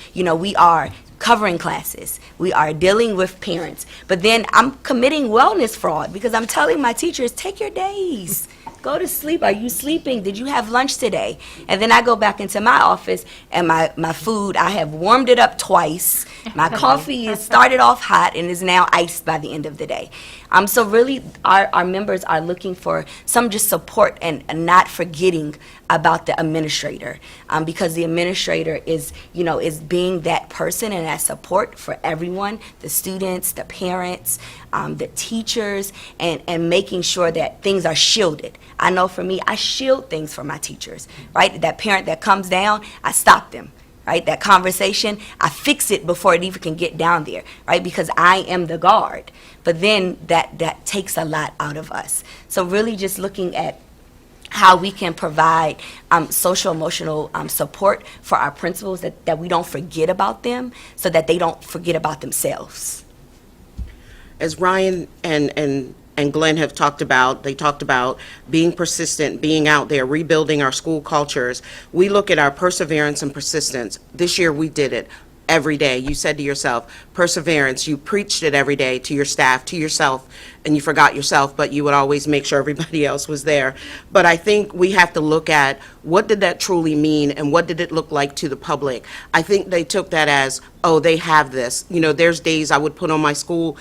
are covering classes. We are dealing with parents. But then I'm committing wellness fraud because I'm telling my teachers, take your days. Go to sleep. Are you sleeping? Did you have lunch today? And then I go back into my office and my food, I have warmed it up twice. My coffee is started off hot and is now iced by the end of the day. So really our members are looking for some just support and not forgetting about the administrator because the administrator is being that person and that support for everyone, the students, the parents, the teachers, and making sure that things are shielded. I know for me, I shield things for my teachers, right? That parent that comes down, I stop them. Right, that conversation, I fix it before it even can get down there, right? Because I am the guard. But then that takes a lot out of us. So really just looking at how we can provide social emotional support for our principals, that we don't forget about them so that they don't forget about themselves.
As Ryan and Glenn have talked about, they talked about being persistent, being out there, rebuilding our school cultures. We look at our perseverance and persistence. This year we did it. every day. You said to yourself, perseverance. You preached it every day to your staff, to yourself, and you forgot yourself, but you would always make sure everybody else was there. But I think we have to look at what did that truly mean and what did it look like to the public. I think they took that as, oh, they have this. You know, there's days I would put on my school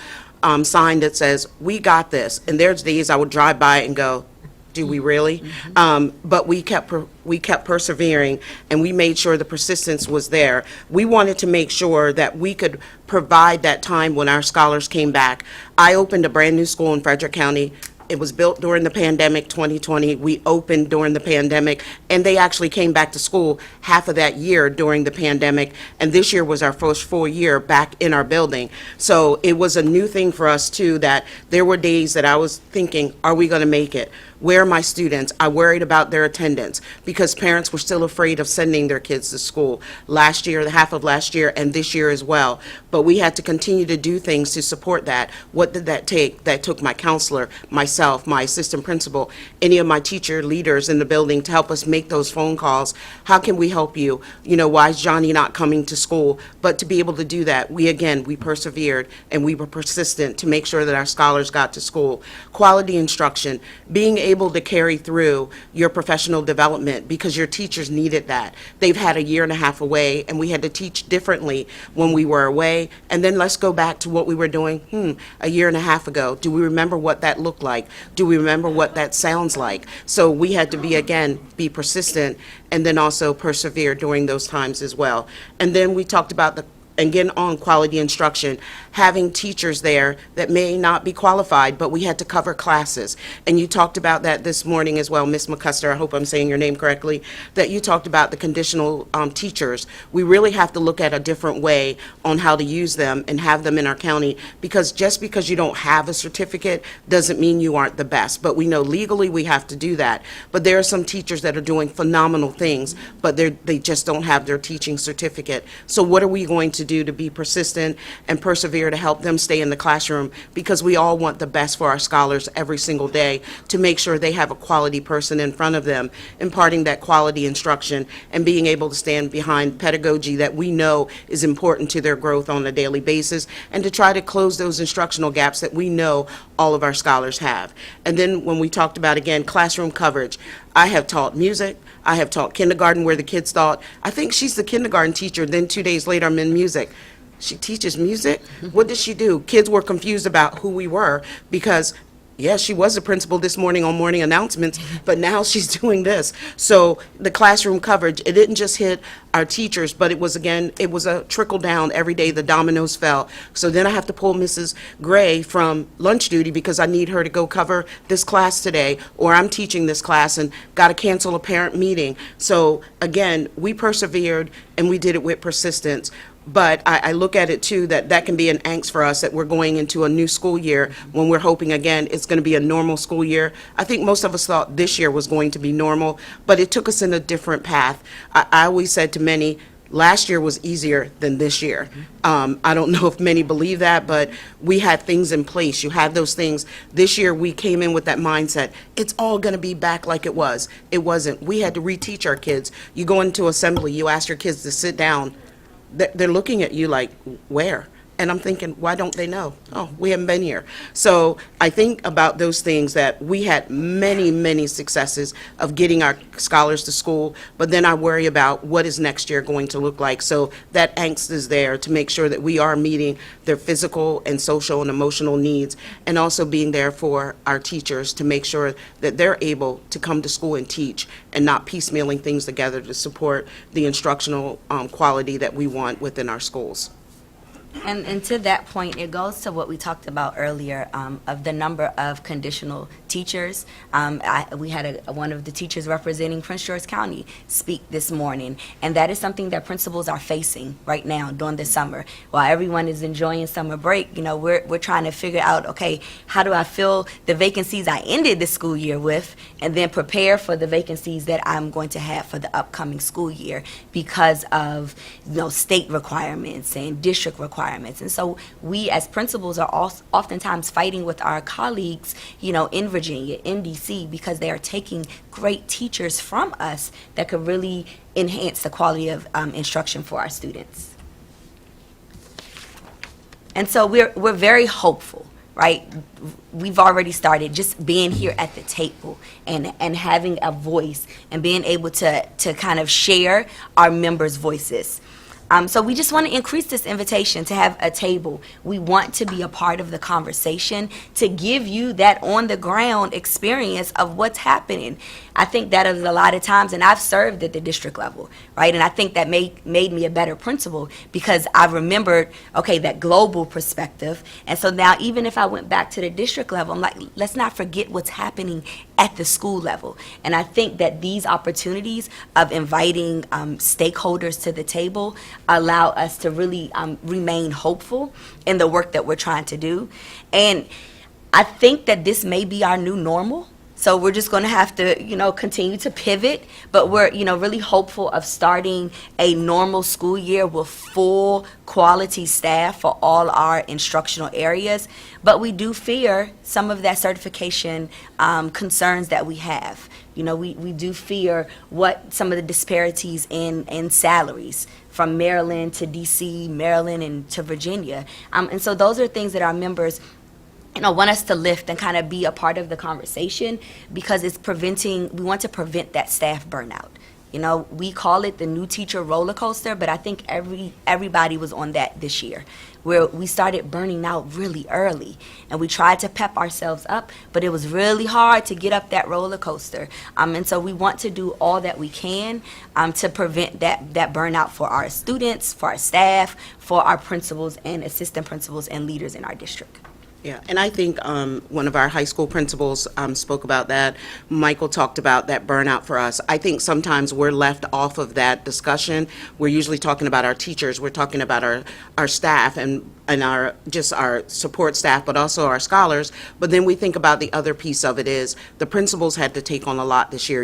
sign that says, we got this. And there's days I would drive by and go, do we really? But we kept persevering, and we made sure the persistence was there. We wanted to make sure that we could provide that time when our scholars came back. I opened a brand new school in Frederick County. It was built during the pandemic, 2020. We opened during the pandemic, and they actually came back to school half of that year during the pandemic. And this year was our first full year back in our building. So it was a new thing for us, too, that there were days that I was thinking, are we going to make it? Where are my students? I worried about their attendance because parents were still afraid of sending their kids to school last year, the half of last year, and this year as well. But we had to continue to do things to support that. What did that take? That took my counselor, myself, my assistant principal, any of my teacher leaders in the building to help us make those phone calls. How can we help you? You know, why is Johnny not coming to school? But to be able to do that, we persevered and we were persistent to make sure that our scholars got to school. Quality instruction, being able to carry through your professional development because your teachers needed that. They've had a year and a half away, and we had to teach differently when we were away. And then let's go back to what we were doing a year and a half ago. Do we remember what that looked like? Do we remember what that sounds like? So we had to be persistent and then also persevere during those times as well. And then we talked about again, on quality instruction, having teachers there that may not be qualified, but we had to cover classes. And you talked about that this morning as well, Ms. McCusker, I hope I'm saying your name correctly, that you talked about the conditional teachers. We really have to look at a different way on how to use them and have them in our county, because just because you don't have a certificate doesn't mean you aren't the best. But we know legally we have to do that. But there are some teachers that are doing phenomenal things, but they just don't have their teaching certificate. So what are we going to do to be persistent and persevere to help them stay in the classroom, because we all want the best for our scholars every single day to make sure they have a quality person in front of them imparting that quality instruction and being able to stand behind pedagogy that we know is important to their growth on a daily basis, and to try to close those instructional gaps that we know all of our scholars have. And then when we talked about, again, classroom coverage, I have taught music, I have taught kindergarten where the kids thought, I think she's the kindergarten teacher, then 2 days later I'm in music. She teaches music? What does she do? Kids were confused about who we were because, yes, she was the principal this morning on morning announcements, but now she's doing this. So the classroom coverage, it didn't just hit our teachers, but it was a trickle down every day, the dominoes fell. So then I have to pull Mrs. Gray from lunch duty because I need her to go cover this class today, or I'm teaching this class and got to cancel a parent meeting. So again, we persevered and we did it with persistence. But I look at it, too, that can be an angst for us, that we're going into a new school year when we're hoping, again, it's going to be a normal school year. I think most of us thought this year was going to be normal, but it took us in a different path. I always said to many, last year was easier than this year. I don't know if many believe that, but we had things in place. You had those things. This year, we came in with that mindset. It's all going to be back like it was. It wasn't. We had to reteach our kids. You go into assembly, you ask your kids to sit down. They're looking at you like, where? And I'm thinking, why don't they know? Oh, we haven't been here. So I think about those things, that we had many, many successes of getting our scholars to school, but then I worry about what is next year going to look like. So that angst is there to make sure that we are meeting their physical and social and emotional needs, and also being there for our teachers to make sure that they're able to come to school and teach and not piecemealing things together to support the instructional quality that we want within our schools.
And to that point, it goes to what we talked about earlier of the number of conditional teachers. We had one of the teachers representing Prince George County speak this morning, and that is something that principals are facing right now during the summer. While everyone is enjoying summer break, we're trying to figure out, okay, how do I fill the vacancies I ended the school year with, and then prepare for the vacancies that I'm going to have for the upcoming school year because of state requirements and district requirements. And so we as principals are oftentimes fighting with our colleagues, in Virginia, in DC, because they are taking great teachers from us that could really enhance the quality of instruction for our students. And so we're very hopeful, right? We've already started just being here at the table and having a voice and being able to kind of share our members' voices. So we just want to increase this invitation to have a table. We want to be a part of the conversation, to give you that on-the-ground experience of what's happening. I think that is a lot of times, and I've served at the district level, right? And I think that made me a better principal because I remembered, okay, that global perspective. And so now even if I went back to the district level, I'm like, let's not forget what's happening at the school level. And I think that these opportunities of inviting stakeholders to the table allow us to really remain hopeful in the work that we're trying to do. And I think that this may be our new normal. So we're just going to have to, continue to pivot, but we're, really hopeful of starting a normal school year with full quality staff for all our instructional areas. But we do fear some of that certification concerns that we have. We do fear what some of the disparities in salaries from Maryland to DC, Maryland, and to Virginia. And so those are things that our members want us to lift and kind of be a part of the conversation because we want to prevent that staff burnout. We call it the new teacher roller coaster, but I think everybody was on that this year, where we started burning out really early, and we tried to pep ourselves up, but it was really hard to get up that roller coaster. And so we want to do all that we can to prevent that burnout for our students, for our staff, for our principals and assistant principals and leaders in our district.
Yeah, and I think one of our high school principals spoke about that. Michael talked about that burnout for us. I think sometimes we're left off of that discussion. We're usually talking about our teachers. We're talking about our staff and our support staff, but also our scholars. But then we think about the other piece of it is the principals had to take on a lot this year.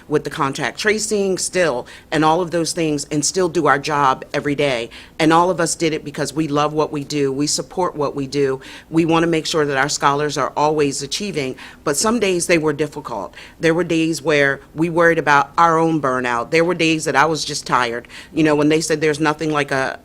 With the contact tracing still, and all of those things, and still do our job every day. And all of us did it because we love what we do. We support what we do. We want to make sure that our scholars are always achieving. But some days they were difficult. There were days where we worried about our own burnout. There were days that I was just tired. When they said there's nothing like a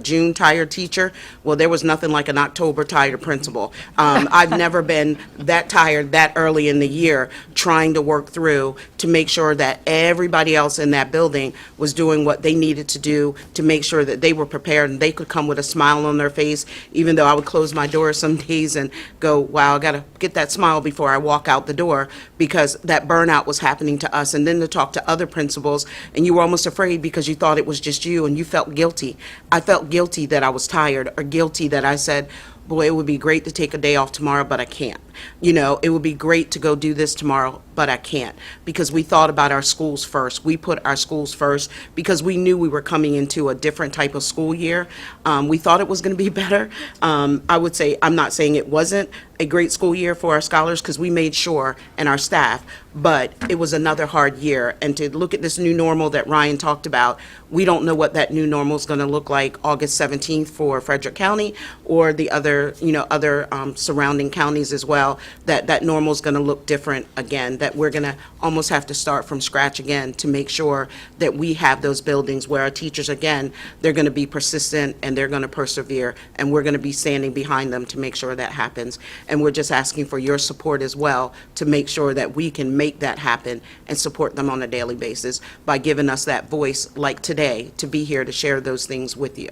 June tired teacher, well, there was nothing like an October tired principal. I've never been that tired that early in the year trying to work through to make sure that everybody else in that building was doing what they needed to do to make sure that they were prepared and they could come with a smile on their face, even though I would close my door some days and go, wow, I got to get that smile before I walk out the door, because that burnout was happening to us. And then to talk to other principals, and you were almost afraid because you thought it was just you and you felt guilty. I felt guilty that I was tired, or guilty that I said, boy, it would be great to take a day off tomorrow, but I can't. It would be great to go do this tomorrow, but I can't, because we thought about our schools first. We put our schools first because we knew we were coming into a different type of school year. We thought it was going to be better. I would say, I'm not saying it wasn't a great school year for our scholars, because we made sure, and our staff, but it was another hard year. And to look at this new normal that Ryan talked about, we don't know what that new normal is going to look like August 17th for Frederick County or the other surrounding counties as well. That normal is going to look different again, that we're going to almost have to start from scratch again to make sure that we have those buildings where our teachers, again, they're going to be persistent and they're going to persevere, and we're going to be standing behind them to make sure that happens. And we're just asking for your support as well to make sure that we can make that happen and support them on a daily basis by giving us that voice like today to be here to share those things with you.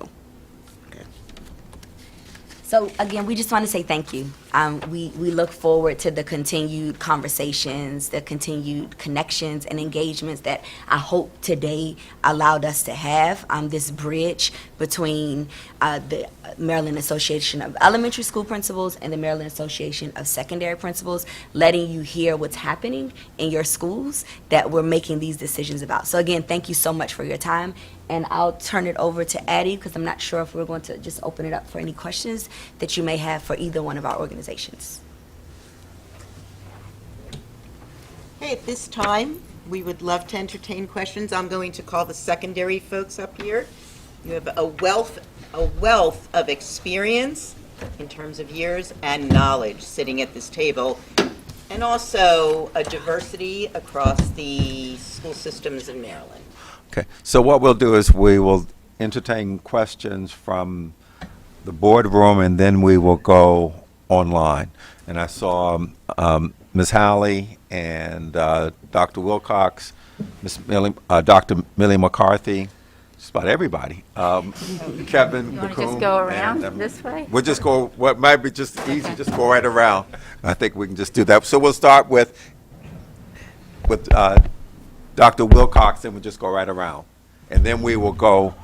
So again, we just want to say thank you. We look forward to the continued conversations, the continued connections and engagements that I hope today allowed us to have, this bridge between the Maryland Association of Elementary School Principals and the Maryland Association of Secondary Principals, letting you hear what's happening in your schools that we're making these decisions about. So again, thank you so much for your time. And I'll turn it over to Addie, because I'm not sure if we're going to just open it up for any questions that you may have for either one of our organizations.
Okay, at this time, we would love to entertain questions. I'm going to call the secondary folks up here. You have a wealth of experience in terms of years and knowledge sitting at this table, and also a diversity across the school systems in Maryland.
Okay, so what we'll do is we will entertain questions from the boardroom, and then we will go online. And I saw Ms. Halley and Dr. Wilcox, Dr. Millie McCarthy, just about everybody. Kevin
You want to just
McComb,
go around
and,
this way?
We'll just go, what might be just easy, just go right around. I think we can just do that. So we'll start with Dr. Wilcox, and we'll just go right around. And then we will go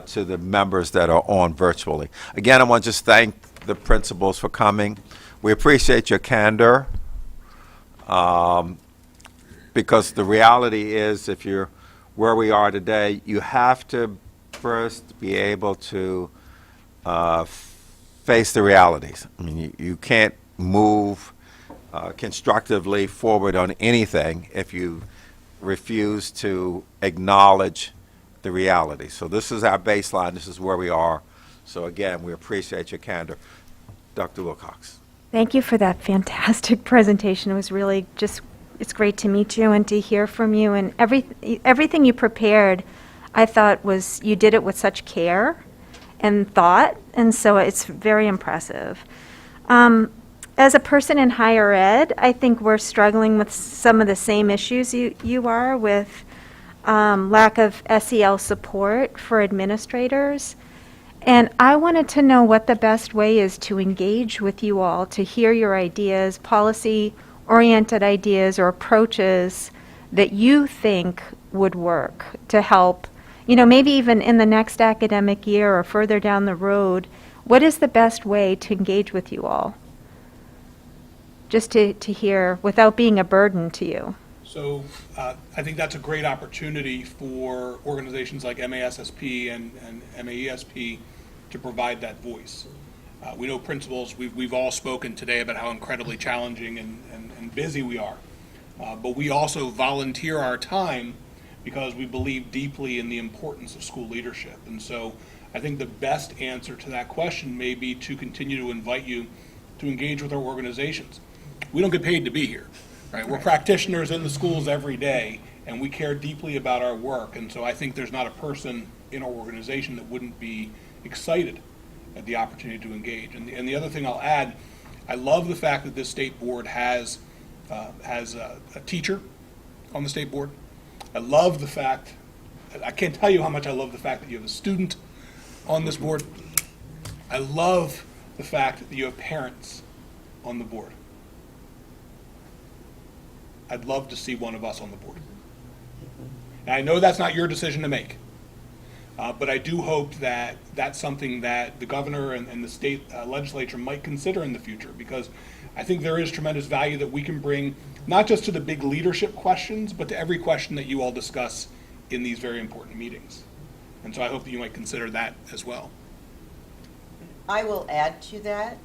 to the members that are on virtually. Again, I want to just thank the principals for coming. We appreciate your candor, because the reality is, if you're where we are today, you have to first be able to face the realities. I mean, you can't move constructively forward on anything if you refuse to acknowledge the reality. So this is our baseline. This is where we are. So again, we appreciate your candor. Dr. Wilcox.
Thank you for that fantastic presentation. It was really just, it's great to meet you and to hear from you. And everything you prepared, I thought you did it with such care and thought, and so it's very impressive. As a person in higher ed, I think we're struggling with some of the same issues you are with lack of SEL support for administrators. And I wanted to know what the best way is to engage with you all, to hear your ideas, policy-oriented ideas or approaches that you think would work to help, maybe even in the next academic year or further down the road. What is the best way to engage with you all? Just to hear without being a burden to you.
So I think that's a great opportunity for organizations like MASSP and MAESP to provide that voice. We know principals, we've all spoken today about how incredibly challenging and busy we are. But we also volunteer our time because we believe deeply in the importance of school leadership. And so I think the best answer to that question may be to continue to invite you to engage with our organizations. We don't get paid to be here. Right, we're practitioners in the schools every day, and we care deeply about our work. And so I think there's not a person in our organization that wouldn't be excited at the opportunity to engage. And the other thing I'll add, I love the fact that this state board has a teacher on the state board. I love the fact, I can't tell you how much I love the fact that you have a student on this board. I love the fact that you have parents on the board. I'd love to see one of us on the board. And I know that's not your decision to make, but I do hope that that's something that the governor and the state legislature might consider in the future, because I think there is tremendous value that we can bring, not just to the big leadership questions, but to every question that you all discuss in these very important meetings. And so I hope that you might consider that as well.
I will add to that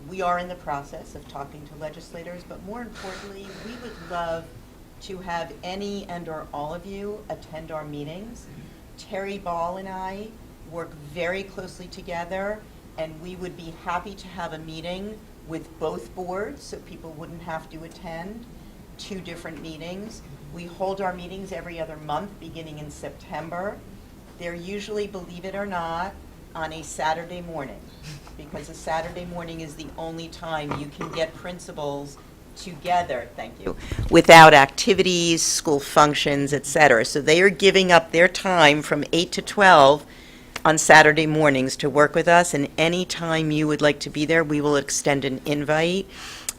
we are in the process of talking to legislators, but more importantly, we would love to have any and/or all of you attend our meetings. Terry Ball and I work very closely together, and we would be happy to have a meeting with both boards so people wouldn't have to attend 2 different meetings. We hold our meetings every other month beginning in September. They're usually, believe it or not, on a Saturday morning, because a Saturday morning is the only time you can get principals together, thank you, without activities, school functions, etc. So they are giving up their time from 8 to 12 on Saturday mornings to work with us, and any time you would like to be there, we will extend an invite.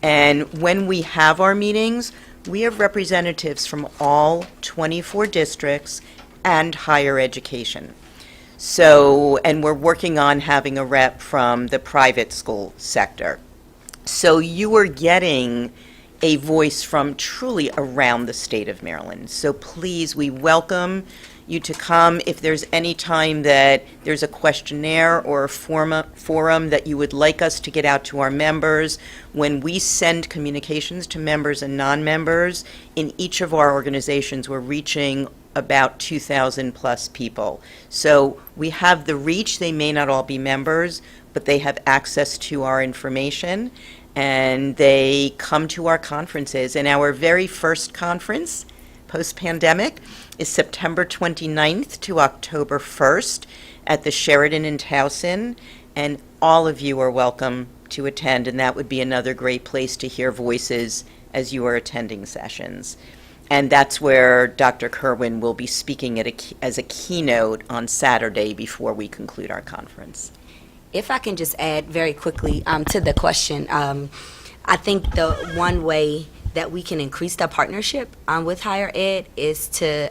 And when we have our meetings, we have representatives from all 24 districts and higher education. So, and we're working on having a rep from the private school sector. So you are getting a voice from truly around the state of Maryland. So please, we welcome you to come. If there's any time that there's a questionnaire or a forum that you would like us to get out to our members, when we send communications to members and non-members, in each of our organizations, we're reaching about 2,000 plus people. So we have the reach. They may not all be members, but they have access to our information, and they come to our conferences. And our very first conference, post-pandemic, is September 29th to October 1st, at the Sheraton in Towson, and all of you are welcome to attend, and that would be another great place to hear voices as you are attending sessions. And that's where Dr. Kerwin will be speaking as a keynote on Saturday before we conclude our conference.
If I can just add very quickly to the question, I think the one way that we can increase the partnership with higher ed is to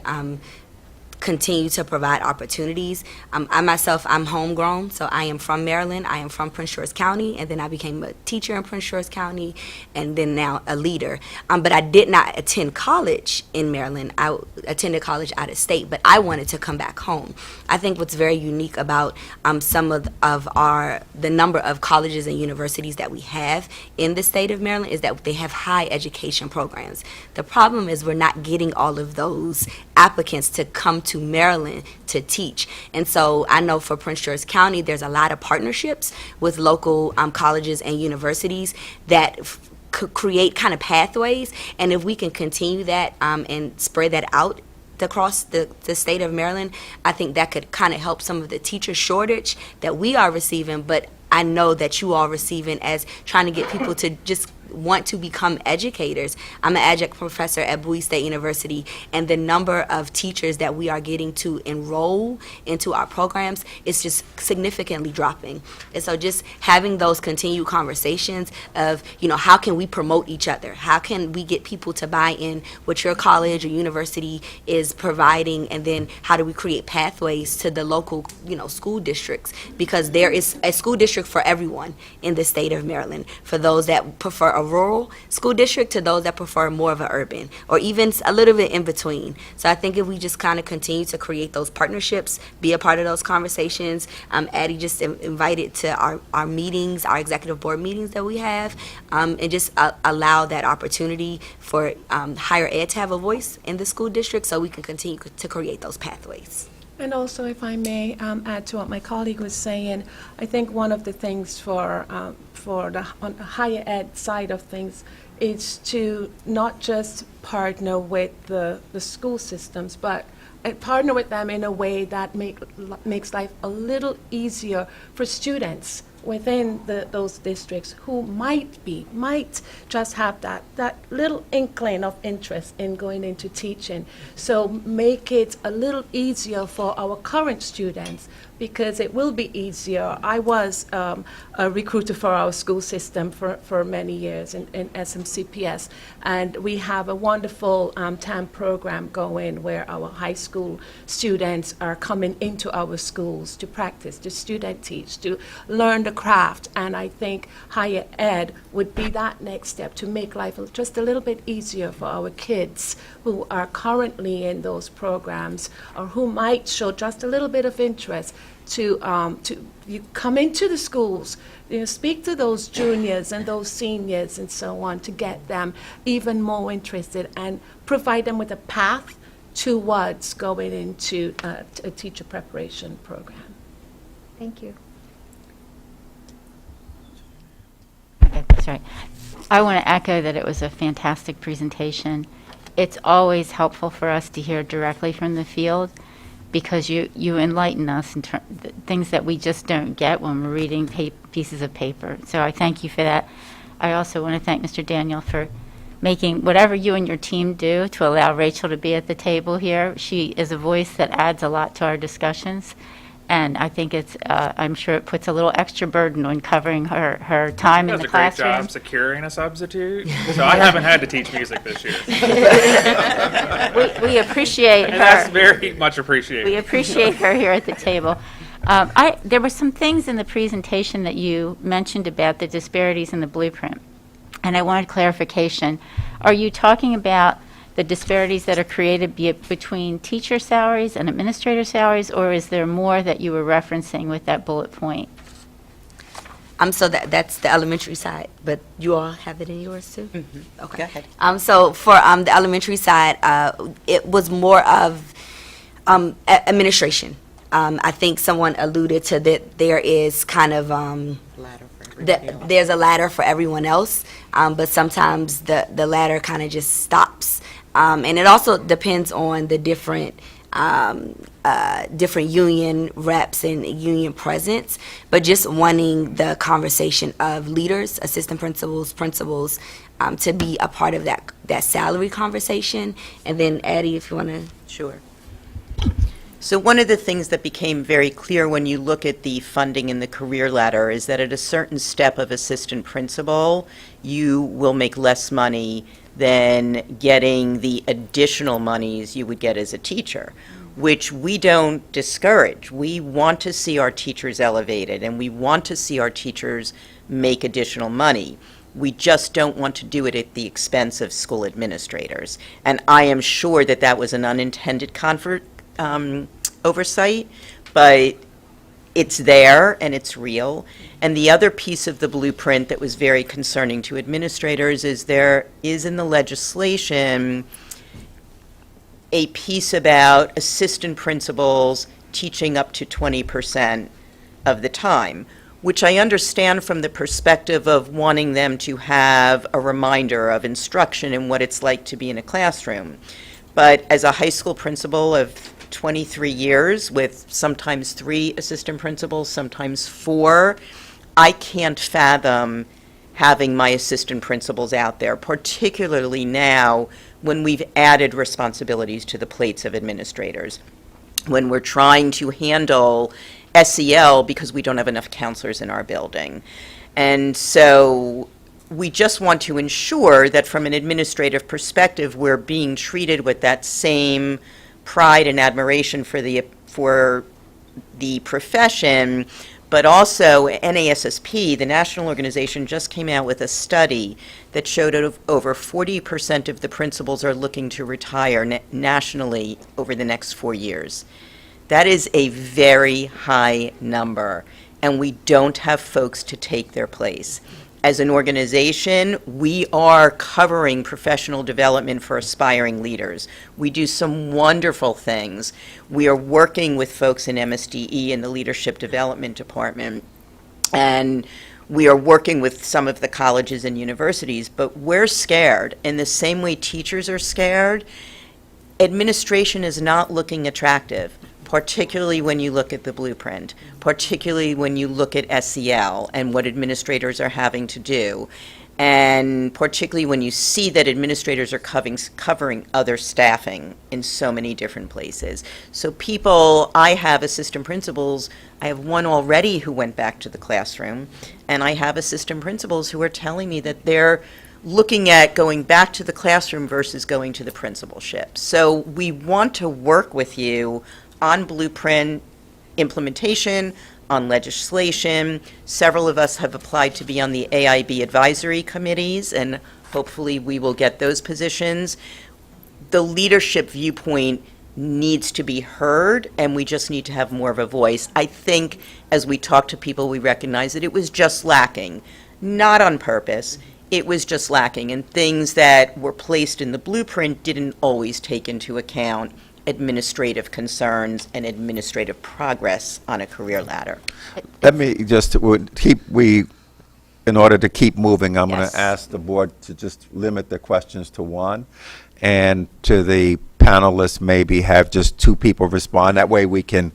continue to provide opportunities. I myself, I'm homegrown, so I am from Maryland. I am from Prince George County, and then I became a teacher in Prince George County, and then now a leader. But I did not attend college in Maryland. I attended college out of state, but I wanted to come back home. I think what's very unique about some of the number of colleges and universities that we have in the state of Maryland is that they have high education programs. The problem is we're not getting all of those applicants to come to Maryland to teach. And so I know for Prince George County, there's a lot of partnerships with local colleges and universities that could create kind of pathways. And if we can continue that and spread that out across the state of Maryland, I think that could kind of help some of the teacher shortage that we are receiving, but I know that you are receiving as trying to get people to just want to become educators. I'm an adjunct professor at Bowie State University, and the number of teachers that we are getting to enroll into our programs is just significantly dropping. And so just having those continued conversations of, how can we promote each other? How can we get people to buy in what your college or university is providing, and then how do we create pathways to the local, school districts? Because there is a school district for everyone in the state of Maryland, for those that prefer a rural school district to those that prefer more of an urban, or even a little bit in between. So I think if we just kind of continue to create those partnerships, be a part of those conversations. Addie just invited to our meetings, our executive board meetings that we have, and just allow that opportunity for higher ed to have a voice in the school district so we can continue to create those pathways.
And also, if I may add to what my colleague was saying, I think one of the things on the higher ed side of things is to not just partner with the school systems, but partner with them in a way that makes life a little easier for students within those districts who might just have that little inkling of interest in going into teaching. So make it a little easier for our current students, because it will be easier. I was a recruiter for our school system for many years in SMCPS, and we have a wonderful TAM program going where our high school students are coming into our schools to practice, to student teach, to learn the craft. And I think higher ed would be that next step to make life just a little bit easier for our kids who are currently in those programs, or who might show just a little bit of interest to you come into the schools, speak to those juniors and those seniors and so on, to get them even more interested and provide them with a path towards going into a teacher preparation program.
Thank you.
That's right. I want to echo that it was a fantastic presentation. It's always helpful for us to hear directly from the field, because you enlighten us in things that we just don't get when we're reading pieces of paper. So I thank you for that. I also want to thank Mr. Daniel for making whatever you and your team do to allow Rachel to be at the table here. She is a voice that adds a lot to our discussions, and I think I'm sure it puts a little extra burden on covering her time in the classroom.
Does a great job securing a substitute, so I haven't had to teach music this year.
We appreciate her.
And that's very much appreciated.
We appreciate her here at the table. There were some things in the presentation that you mentioned about the disparities in the blueprint, and I wanted clarification. Are you talking about the disparities that are created between teacher salaries and administrator salaries, or is there more that you were referencing with that bullet point?
So that's the elementary side, but you all have it in yours too?
Mm-hmm.
Okay.
Go ahead.
So for the elementary side, it was more of administration. I think someone alluded to that there is kind of there's a ladder for everyone else, but sometimes the ladder kind of just stops. And it also depends on the different different union reps and union presence, but just wanting the conversation of leaders, assistant principals, principals, to be a part of that salary conversation. And then Addie, if you want to.
Sure. So one of the things that became very clear when you look at the funding in the career ladder is that at a certain step of assistant principal, you will make less money than getting the additional monies you would get as a teacher, which we don't discourage. We want to see our teachers elevated, and we want to see our teachers make additional money. We just don't want to do it at the expense of school administrators. And I am sure that that was an unintended oversight, but it's there and it's real. And the other piece of the blueprint that was very concerning to administrators is there is in the legislation a piece about assistant principals teaching up to 20% of the time, which I understand from the perspective of wanting them to have a reminder of instruction and what it's like to be in a classroom. But as a high school principal of 23 years with sometimes 3 assistant principals, sometimes 4, I can't fathom having my assistant principals out there, particularly now when we've added responsibilities to the plates of administrators, when we're trying to handle SEL because we don't have enough counselors in our building. And so we just want to ensure that from an administrative perspective, we're being treated with that same pride and admiration for the profession, but also NASSP, the national organization, just came out with a study that showed over 40% of the principals are looking to retire nationally over the next 4 years. That is a very high number, and we don't have folks to take their place. As an organization, we are covering professional development for aspiring leaders. We do some wonderful things. We are working with folks in MSDE in the Leadership Development Department, and we are working with some of the colleges and universities, but we're scared. In the same way teachers are scared, administration is not looking attractive, particularly when you look at the blueprint, particularly when you look at SEL and what administrators are having to do, and particularly when you see that administrators are covering other staffing in so many different places. So I have assistant principals, I have one already who went back to the classroom, and I have assistant principals who are telling me that they're looking at going back to the classroom versus going to the principalship. So we want to work with you on blueprint implementation, on legislation. Several of us have applied to be on the AIB advisory committees, and hopefully we will get those positions. The leadership viewpoint needs to be heard, and we just need to have more of a voice. I think as we talk to people, we recognize that it was just lacking, not on purpose. It was just lacking, and things that were placed in the blueprint didn't always take into account administrative concerns and administrative progress on a career ladder.
Let me just, in order to keep moving, I'm going
Yes.
to ask the board to just limit their questions to 1, and to the panelists, maybe have just 2 people respond. That way we can,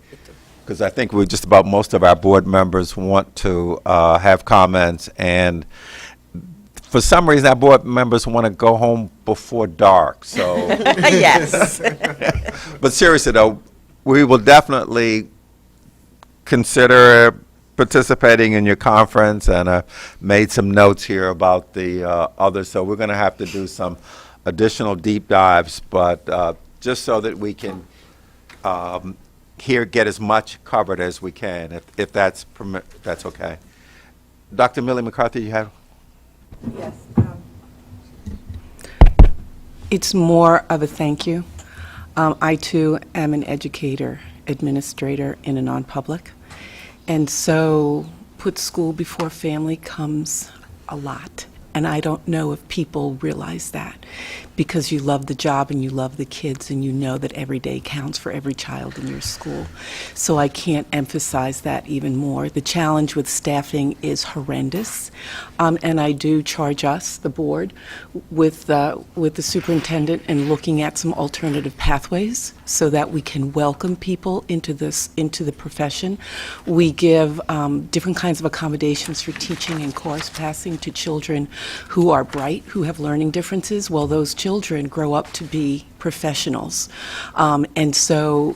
because I think just about most of our board members want to have comments, and for some reason, our board members want to go home before dark, so.
Yes.
But seriously, though, we will definitely consider participating in your conference, and made some notes here about the others, so we're going to have to do some additional deep dives, but just so that we can get as much covered as we can, if that's okay. Dr. Millie McCarthy, you have?
Yes. It's more of a thank you. I, too, am an educator, administrator in a non-public. And so put school before family comes a lot. And I don't know if people realize that, because you love the job and you love the kids and you know that every day counts for every child in your school. So I can't emphasize that even more. The challenge with staffing is horrendous, and I do charge us, the board, with the superintendent and looking at some alternative pathways so that we can welcome people into the profession. We give different kinds of accommodations for teaching and course passing to children who are bright, who have learning differences. Well, those children grow up to be professionals. And so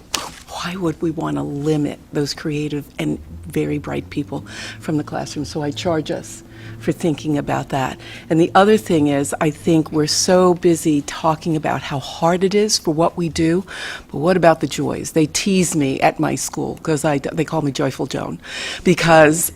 why would we want to limit those creative and very bright people from the classroom? So I charge us for thinking about that. And the other thing is, I think we're so busy talking about how hard it is for what we do, but what about the joys? They tease me at my school because they call me Joyful Joan, because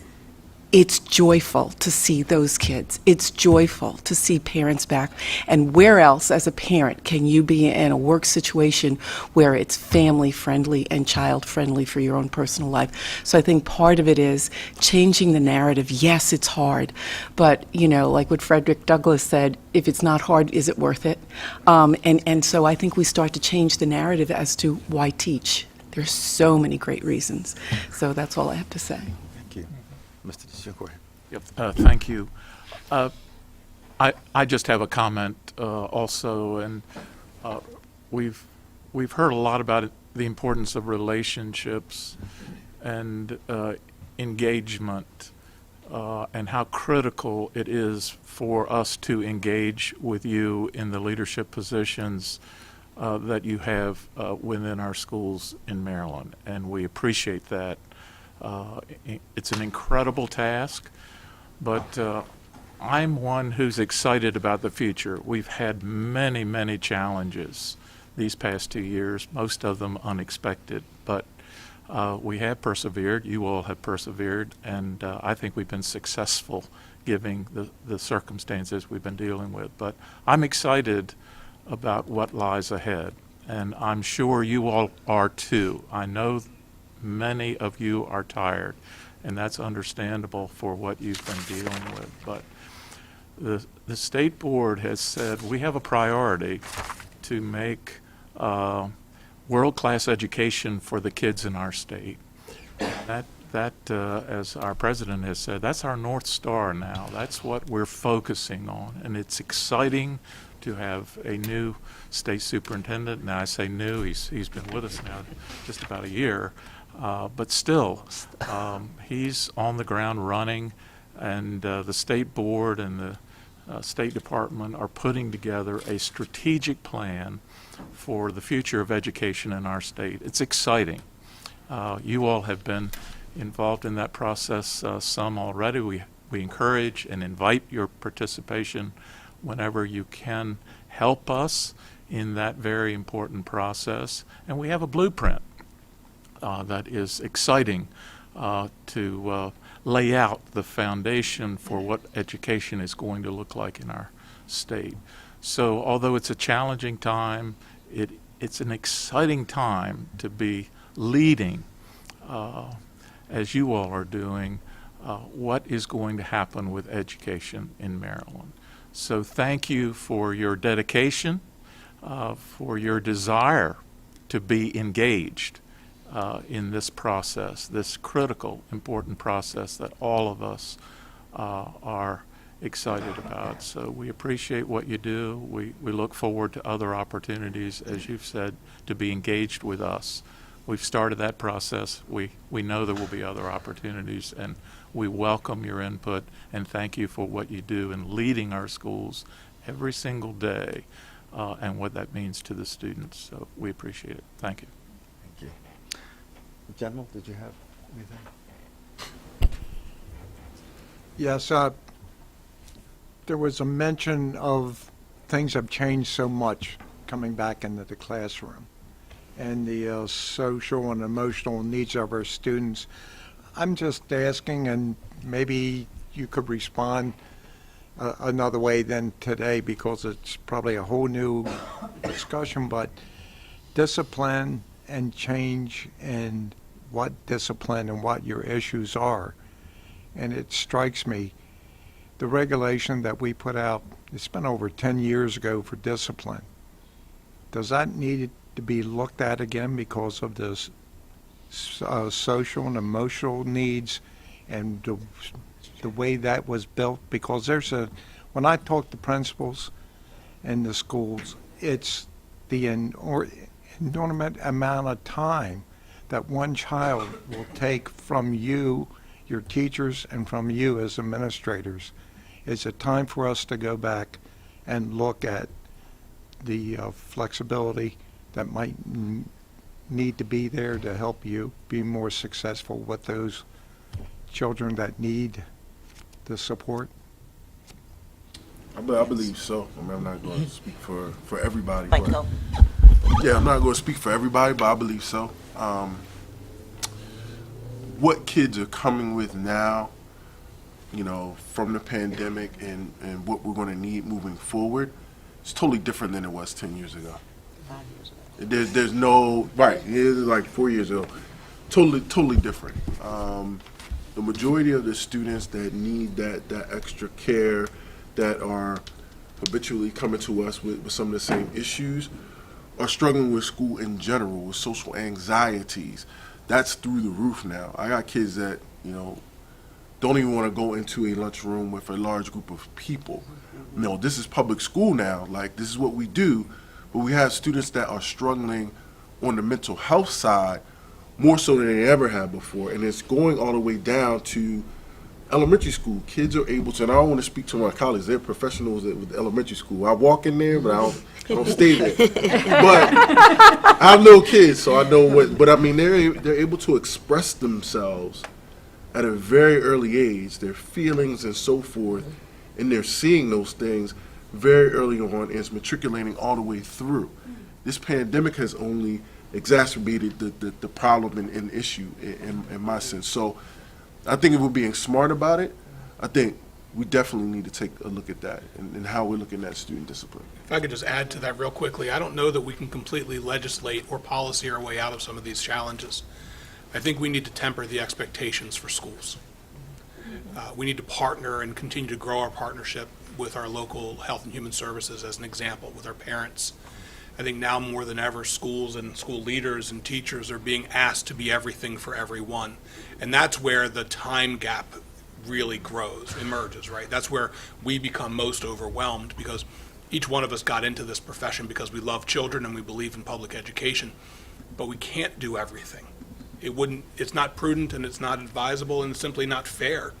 it's joyful to see those kids. It's joyful to see parents back. And where else, as a parent, can you be in a work situation where it's family-friendly and child-friendly for your own personal life? So I think part of it is changing the narrative. Yes, it's hard, but, you know, like what Frederick Douglass said, if it's not hard, is it worth it? And so I think we start to change the narrative as to why teach. There's so many great reasons. So that's all I have to say.
Thank you. Mr. DeShinkwe.
Yep, thank you. I just have a comment also, and we've heard a lot about the importance of relationships and engagement, and how critical it is for us to engage with you in the leadership positions that you have within our schools in Maryland, and we appreciate that. It's an incredible task, but I'm one who's excited about the future. We've had many, many challenges these past 2 years, most of them unexpected, but we have persevered. You all have persevered, and I think we've been successful given the circumstances we've been dealing with. But I'm excited about what lies ahead, and I'm sure you all are too. I know many of you are tired, and that's understandable for what you've been dealing with. But the state board has said we have a priority to make world-class education for the kids in our state. That as our president has said, that's our North Star now. That's what we're focusing on, and it's exciting to have a new state superintendent. Now, I say new, he's been with us now just about a year. But still, he's on the ground running, and the state board and the State Department are putting together a strategic plan for the future of education in our state. It's exciting. You all have been involved in that process, some already. We encourage and invite your participation whenever you can help us in that very important process. And we have a blueprint that is exciting to lay out the foundation for what education is going to look like in our state. So although it's a challenging time, it's an exciting time to be leading, as you all are doing, what is going to happen with education in Maryland. So thank you for your dedication, for your desire to be engaged in this process, this critical, important process that all of us are excited about. So we appreciate what you do. We look forward to other opportunities, as you've said, to be engaged with us. We've started that process. We know there will be other opportunities, and we welcome your input and thank you for what you do in leading our schools every single day and what that means to the students. So we appreciate it. Thank you.
Thank you. General, did you have anything?
Yes, there was a mention of things have changed so much coming back into the classroom and the social and emotional needs of our students. I'm just asking, and maybe you could respond another way than today because it's probably a whole new discussion, but discipline and change and what discipline and what your issues are. And it strikes me
the regulation that we put out, it's been over 10 years ago for discipline. Does that need to be looked at again because of the social and emotional needs and the way that was built? Because when I talk to principals in the schools, it's the enormous amount of time that one child will take from you, your teachers, and from you as administrators. Is it time for us to go back and look at the flexibility that might need to be there to help you be more successful with those children that need the support?
I believe so. I mean, I'm not going to speak for everybody.
Michael.
Yeah, I'm not going to speak for everybody, but I believe so. What kids are coming with now, from the pandemic and what we're going to need moving forward, it's totally different than it was 10 years ago.
5 years ago.
There's no, right, it is like 4 years ago. Totally different. The majority of the students that need that extra care, that are habitually coming to us with some of the same issues, are struggling with school in general, with social anxieties. That's through the roof now. I got kids that, don't even want to go into a lunchroom with a large group of people. This is public school now. Like, this is what we do. But we have students that are struggling on the mental health side more so than they ever have before. And it's going all the way down to elementary school. Kids are able to, and I don't want to speak to my colleagues, they're professionals with elementary school. I walk in there, but I don't stay there. But I have little kids, so I know what, but I mean, they're able to express themselves at a very early age, their feelings and so forth, and they're seeing those things very early on, and it's matriculating all the way through. This pandemic has only exacerbated the problem and issue in my sense. So I think if we're being smart about it, I think we definitely need to take a look at that and how we're looking at student discipline.
If I could just add to that real quickly, I don't know that we can completely legislate or policy our way out of some of these challenges. I think we need to temper the expectations for schools. We need to partner and continue to grow our partnership with our local health and human services, as an example, with our parents. I think now more than ever, schools and school leaders and teachers are being asked to be everything for everyone. And that's where the time gap really emerges, right? That's where we become most overwhelmed, because each one of us got into this profession because we love children and we believe in public education, but we can't do everything. It's not prudent, and it's not advisable, and it's simply not fair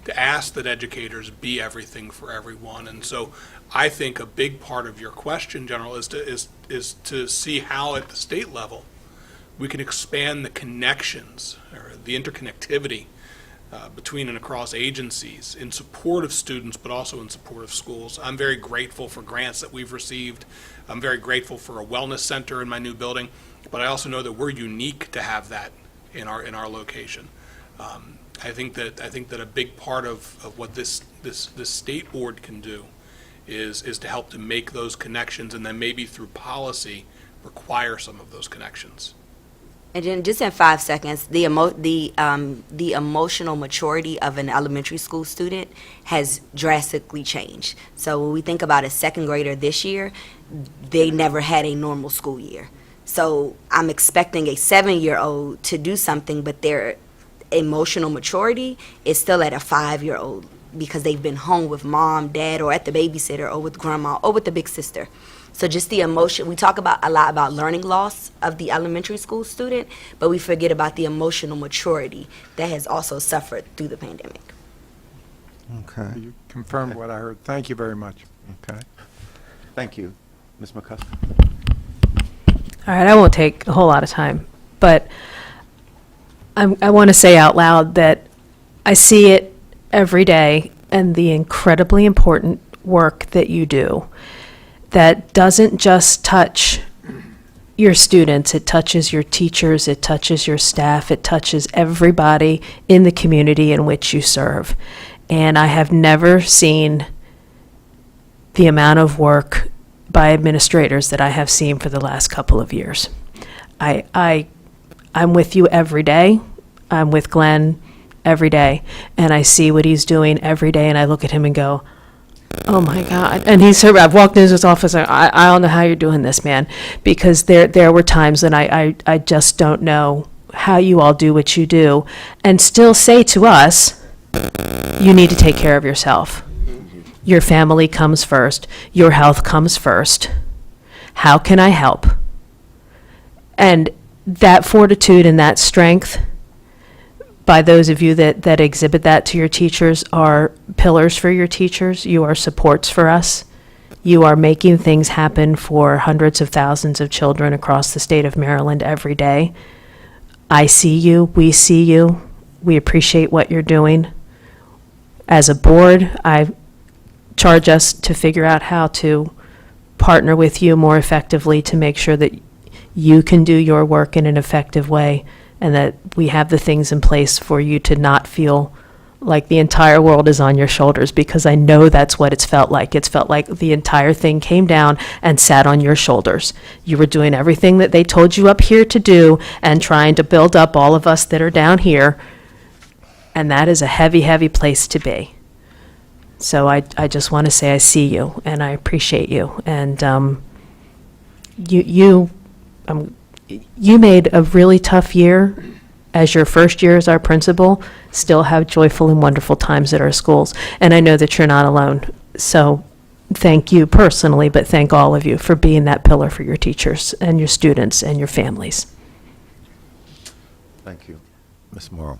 to ask that educators be everything for everyone. And so I think a big part of your question, General, is to see how at the state level we can expand the connections or the interconnectivity between and across agencies in support of students, but also in support of schools. I'm very grateful for grants that we've received. I'm very grateful for a wellness center in my new building, but I also know that we're unique to have that in our location. I think that a big part of what this state board can do is to help to make those connections, and then maybe through policy require some of those connections.
And then just in 5 seconds, the emotional maturity of an elementary school student has drastically changed. So when we think about a second grader this year, they never had a normal school year. So I'm expecting a 7-year-old to do something, but their emotional maturity is still at a 5-year-old because they've been home with mom, dad, or at the babysitter, or with grandma, or with the big sister. So just the emotion, we talk a lot about learning loss of the elementary school student, but we forget about the emotional maturity that has also suffered through the pandemic.
Okay.
You confirmed what I heard. Thank you very much.
Okay. Thank you. Ms. McCusker.
All right, I won't take a whole lot of time, but I want to say out loud that I see it every day, and the incredibly important work that you do that doesn't just touch your students, it touches your teachers, it touches your staff, it touches everybody in the community in which you serve. And I have never seen the amount of work by administrators that I have seen for the last couple of years. I'm with you every day. I'm with Glenn every day, and I see what he's doing every day, and I look at him and go, oh my God. And I've walked into his office, I don't know how you're doing this, man, because there were times that I just don't know how you all do what you do, and still say to us, you need to take care of yourself. Your family comes first. Your health comes first. How can I help? And that fortitude and that strength, by those of you that exhibit that to your teachers, are pillars for your teachers. You are supports for us. You are making things happen for hundreds of thousands of children across the state of Maryland every day. I see you. We see you. We appreciate what you're doing. As a board, I charge us to figure out how to partner with you more effectively to make sure that you can do your work in an effective way, and that we have the things in place for you to not feel like the entire world is on your shoulders, because I know that's what it's felt like. It's felt like the entire thing came down and sat on your shoulders. You were doing everything that they told you up here to do and trying to build up all of us that are down here, and that is a heavy, heavy place to be. So I just want to say I see you, and I appreciate you. And you made a really tough year as your first year as our principal still have joyful and wonderful times at our schools. And I know that you're not alone. So thank you personally, but thank all of you for being that pillar for your teachers and your students and your families.
Thank you. Ms. Morrow.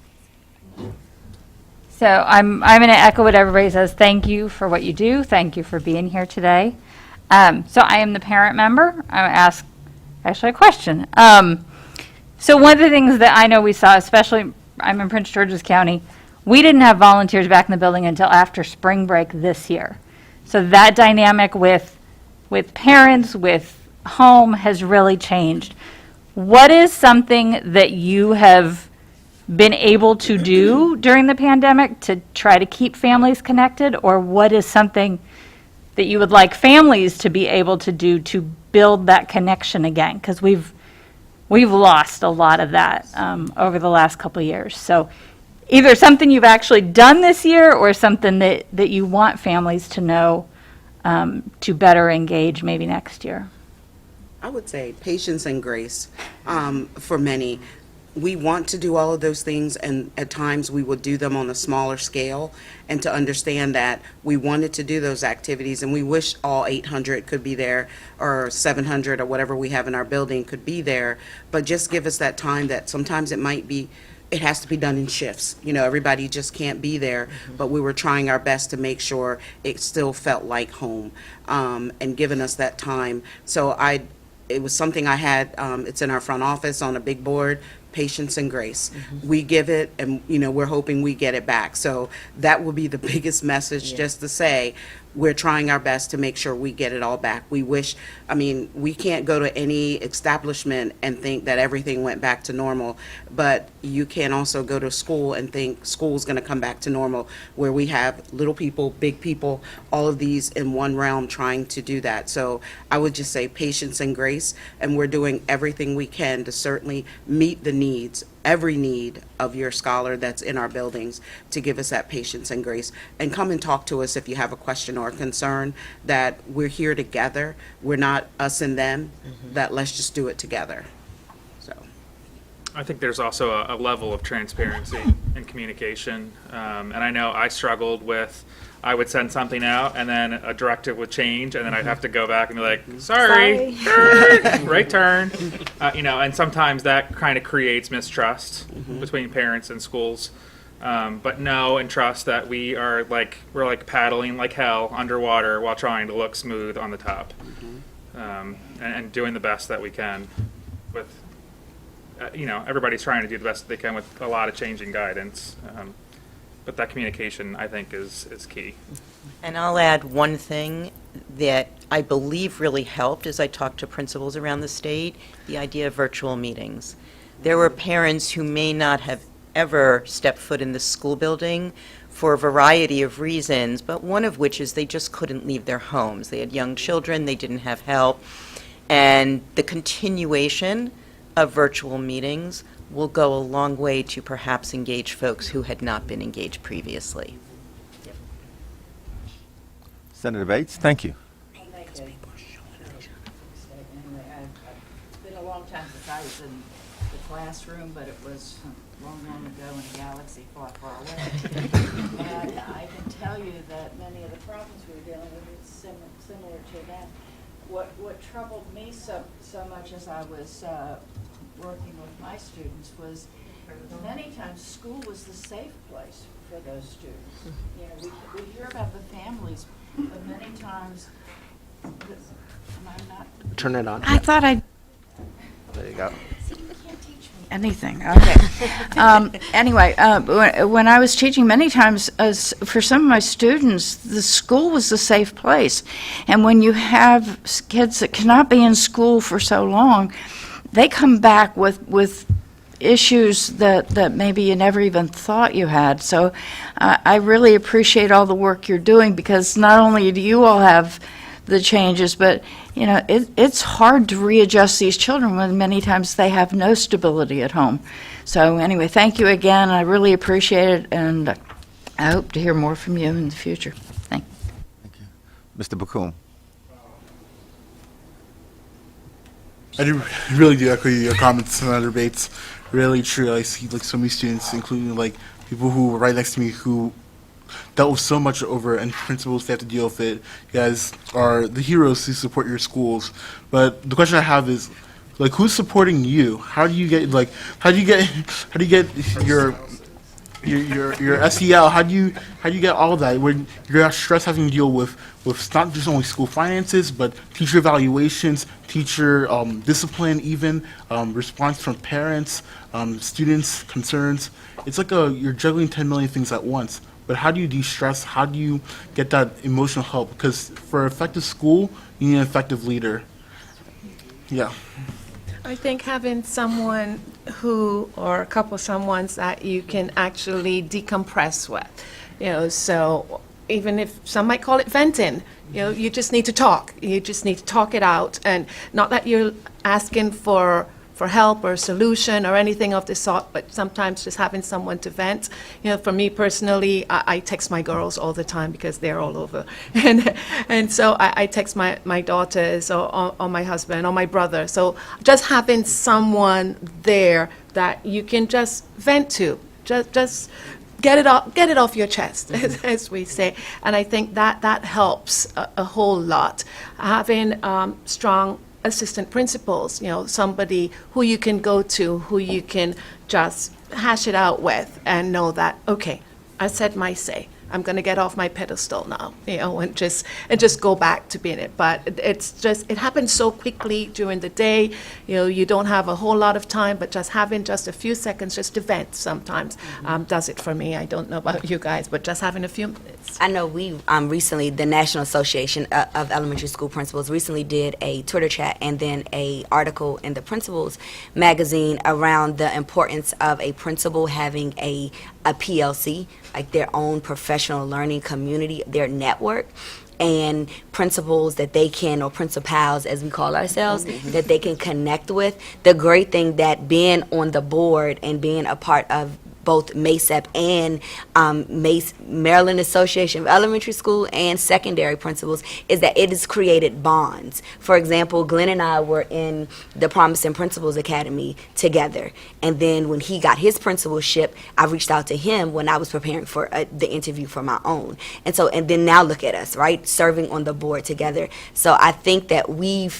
So I'm going to echo what everybody says. Thank you for what you do. Thank you for being here today. So I am the parent member. I ask actually a question. So one of the things that I know we saw, especially I'm in Prince George's County, we didn't have volunteers back in the building until after spring break this year. So that dynamic with parents, with home has really changed. What is something that you have been able to do during the pandemic to try to keep families connected, or what is something that you would like families to be able to do to build that connection again? Because we've lost a lot of that over the last couple of years. So either something you've actually done this year or something that you want families to know to better engage maybe next year.
I would say patience and grace for many. We want to do all of those things, and at times we would do them on a smaller scale, and to understand that we wanted to do those activities, and we wish all 800 could be there, or 700, or whatever we have in our building could be there, but just give us that time that sometimes it has to be done in shifts. You know, everybody just can't be there, but we were trying our best to make sure it still felt like home, and giving us that time. So it was something I had, it's in our front office on a big board, patience and grace. We give it, and we're hoping we get it back. So that will be the biggest message, just to say we're trying our best to make sure we get it all back. We can't go to any establishment and think that everything went back to normal, but you can also go to school and think school's going to come back to normal, where we have little people, big people, all of these in one realm trying to do that. So I would just say patience and grace, and we're doing everything we can to certainly meet the needs, every need of your scholar that's in our buildings, to give us that patience and grace. And come and talk to us if you have a question or a concern, that we're here together. We're not us and them, that let's just do it together. So
I think there's also a level of transparency and communication. And I know I struggled with, I would send something out and then a directive would change, and then I'd have to go back and be like, sorry. Right turn. And sometimes that kind of creates mistrust between parents and schools. But know and trust that we're like paddling like hell underwater while trying to look smooth on the top. And doing the best that we can with, everybody's trying to do the best that they can with a lot of changing guidance. But that communication, I think, is key.
And I'll add one thing that I believe really helped as I talked to principals around the state, the idea of virtual meetings. There were parents who may not have ever stepped foot in the school building for a variety of reasons, but one of which is they just couldn't leave their homes. They had young children, they didn't have help, and the continuation of virtual meetings will go a long way to perhaps engage folks who had not been engaged previously.
Senator Bates, thank you.
It's been a long time since I was in the classroom, but it was long, long ago in a galaxy far, far away. And I can tell you that many of the problems we were dealing with is similar to that. What troubled me so much as I was working with my students was many times school was the safe place for those students. You know, we hear about the families, but many times, am I not?
Turn it on.
I thought I.
There you go.
Anything, okay. Anyway, when I was teaching, many times, for some of my students, the school was a safe place. And when you have kids that cannot be in school for so long, they come back with issues that maybe you never even thought you had. So I really appreciate all the work you're doing, because not only do you all have the changes, but you know, it's hard to readjust these children when many times they have no stability at home. So anyway, thank you again. I really appreciate it, and I hope to hear more from you in the future. Thank you.
Mr. Bakun.
I really do echo your comments, Senator Bates. Really true. I see like so many students, including like people who were right next to me, who dealt with so much over, and principals they have to deal with it. You guys are the heroes who support your schools. But the question I have is, like, who's supporting you? How do you get your SEL? How do you get all of that when you're stressed having to deal with not just only school finances, but teacher evaluations, teacher discipline, even response from parents, students' concerns. It's like you're juggling 10 million things at once. But how do you de-stress? How do you get that emotional help? Because for effective school, you need an effective leader. Yeah.
I think having someone who, or a couple of someones that you can actually decompress with, you know, so even if some might call it venting, you know, you just need to talk. You just need to talk it out, and not that you're asking for help or solution or anything of the sort, but sometimes just having someone to vent. You know, for me personally, I text my girls all the time because they're all over. And so I text my daughters or my husband or my brother. So just having someone there that you can just vent to, just get it off your chest, as we say. And I think that helps a whole lot. Having strong assistant principals, you know, somebody who you can go to, who you can just hash it out with and know that, okay, I said my say. I'm going to get off my pedestal now, you know, and just go back to being it. But it happens so quickly during the day. You know, you don't have a whole lot of time, but just having just a few seconds just to vent sometimes does it for me. I don't know about you guys, but just having a few minutes.
I know we recently, the National Association of Elementary School Principals recently did a Twitter chat and then a article in the Principals magazine around the importance of a principal having a PLC, like their own professional learning community, their network, and principals that they can, or principals as we call ourselves, that they can connect with. The great thing that being on the board and being a part of both MASEP and Maryland Association of Elementary School and Secondary Principals is that it has created bonds. For example, Glenn and I were in the Promising Principals Academy together, and then when he got his principalship, I reached out to him when I was preparing for the interview for my own. And then now look at us, right, serving on the board together. So I think that we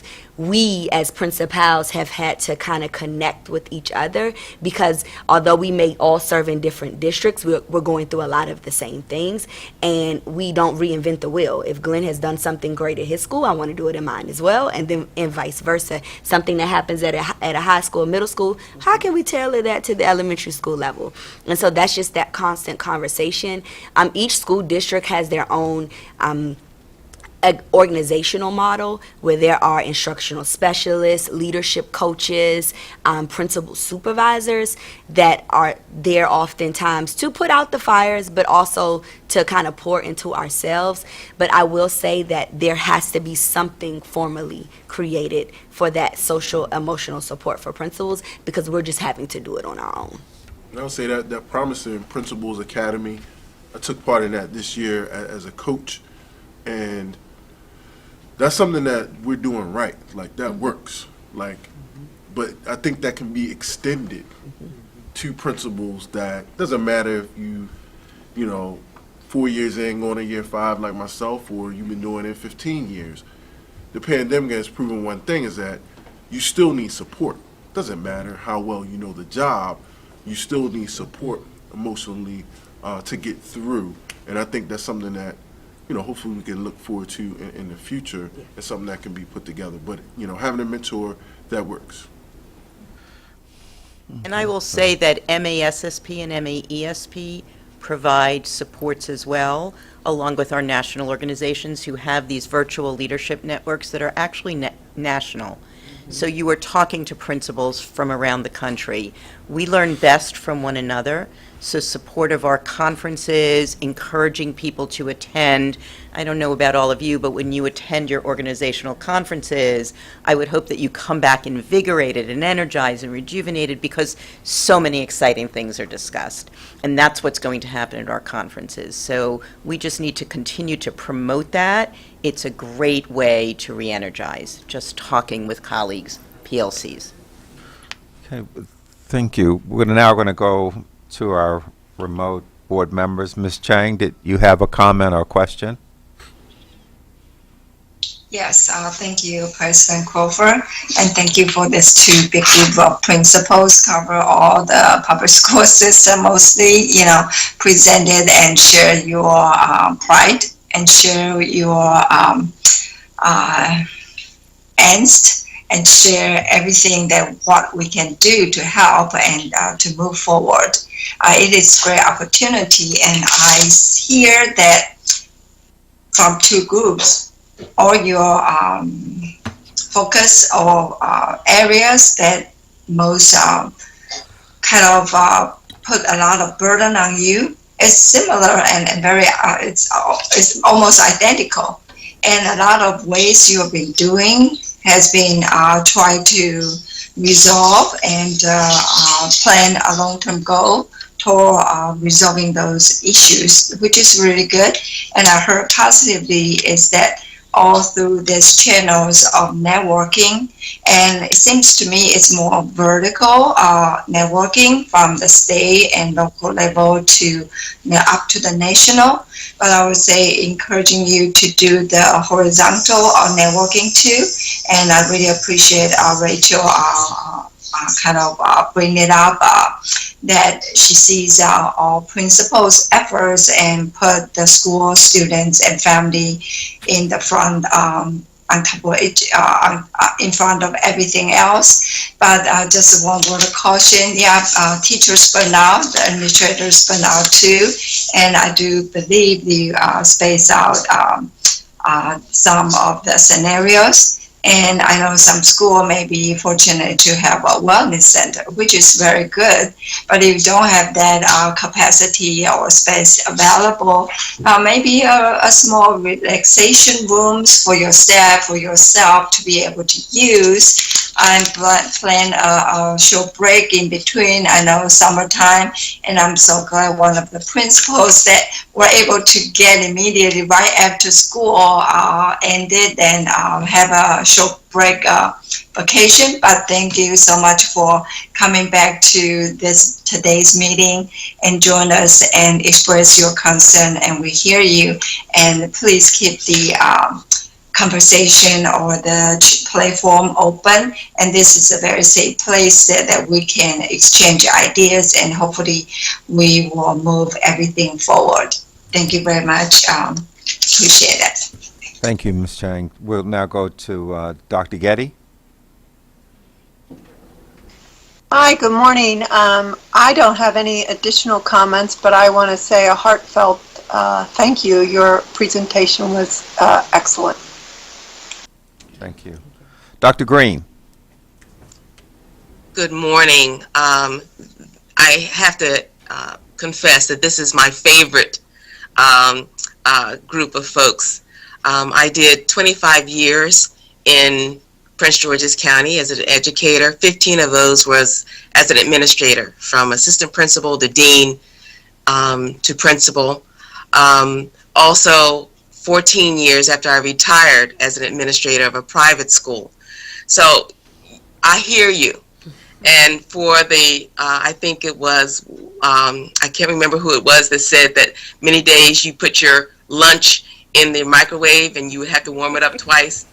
as principals have had to kind of connect with each other, because although we may all serve in different districts, we're going through a lot of the same things, and we don't reinvent the wheel. If Glenn has done something great at his school, I want to do it in mine as well, and vice versa. Something that happens at a high school, middle school, how can we tailor that to the elementary school level? And so that's just that constant conversation. Each school district has their own organizational model where there are instructional specialists, leadership coaches, principal supervisors that are there oftentimes to put out the fires, but also to kind of pour into ourselves. But I will say that there has to be something formally created for that social emotional support for principals, because we're just having to do it on our own.
And I'll say that Promising Principals Academy, I took part in that this year as a coach, and that's something that we're doing right. Like, that works. Like, but I think that can be extended to principals. That doesn't matter if you know, 4 years in, going to year 5 like myself, or you've been doing it 15 years. The pandemic has proven one thing, is that you still need support. Doesn't matter how well you know the job, you still need support emotionally to get through. And I think that's something that, you know, hopefully we can look forward to in the future. It's something that can be put together. But, you know, having a mentor, that works.
And I will say that MASSP and MAESP provide supports as well, along with our national organizations who have these virtual leadership networks that are actually national. So you are talking to principals from around the country. We learn best from one another, so support of our conferences, encouraging people to attend. I don't know about all of you, but when you attend your organizational conferences, I would hope that you come back invigorated and energized and rejuvenated, because so many exciting things are discussed. And that's what's going to happen at our conferences. So we just need to continue to promote that. It's a great way to re-energize, just talking with colleagues, PLCs.
Okay, thank you. We're now going to go to our remote board members. Ms. Chang, did you have a comment or question?
Yes, thank you, President Crawford, and thank you for this two big group of principals, cover all the public school system mostly, you know, presented and share your pride and share your angst, and share everything that what we can do to help and to move forward. It is a great opportunity, and I hear that from two groups, all your focus or areas that most kind of put a lot of burden on you is similar and very, it's almost identical. And a lot of ways you have been doing has been try to resolve and plan a long-term goal toward resolving those issues, which is really good. And I heard positively is that all through these channels of networking, and it seems to me it's more vertical networking from the state and local level to up to the national. But I would say encouraging you to do the horizontal networking too. And I really appreciate Rachel kind of bring it up that she sees all principals' efforts and put the school students and family in the front on top of it, in front of everything else. But just one word of caution, teachers burn out, the administrators burn out too, and I do believe you space out some of the scenarios. And I know some school may be fortunate to have a wellness center, which is very good. But if you don't have that capacity or space available, maybe a small relaxation rooms for your staff or yourself to be able to use, and plan a short break in between. I know summertime, and I'm so glad one of the principals that were able to get immediately right after school ended and have a short break vacation. But thank you so much for coming back to today's meeting and join us and express your concern, and we hear you. And please keep the conversation or the platform open, and this is a very safe place that we can exchange ideas, and hopefully we will move everything forward. Thank you very much. Appreciate it.
Thank you, Ms. Chang. We'll now go to Dr. Getty.
Hi, good morning. I don't have any additional comments, but I want to say a heartfelt thank you. Your presentation was excellent.
Thank you. Dr. Green.
Good morning. I have to confess that this is my favorite group of folks. I did 25 years in Prince George's County as an educator. 15 of those was as an administrator, from assistant principal to dean to principal. Also, 14 years after I retired as an administrator of a private school. So I hear you. And for the, I think it was, I can't remember who it was that said that many days you put your lunch in the microwave and you would have to warm it up twice.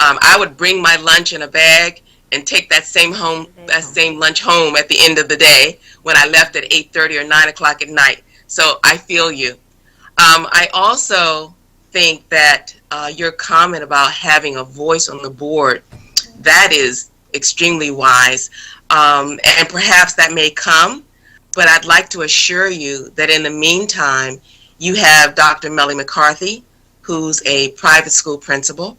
I would bring my lunch in a bag and take that same lunch home at the end of the day when I left at 8:30 or 9 o'clock at night. So I feel you. I also think that your comment about having a voice on the board, that is extremely wise. And perhaps that may come, but I'd like to assure you that in the meantime, you have Dr. Melly McCarthy, who's a private school principal.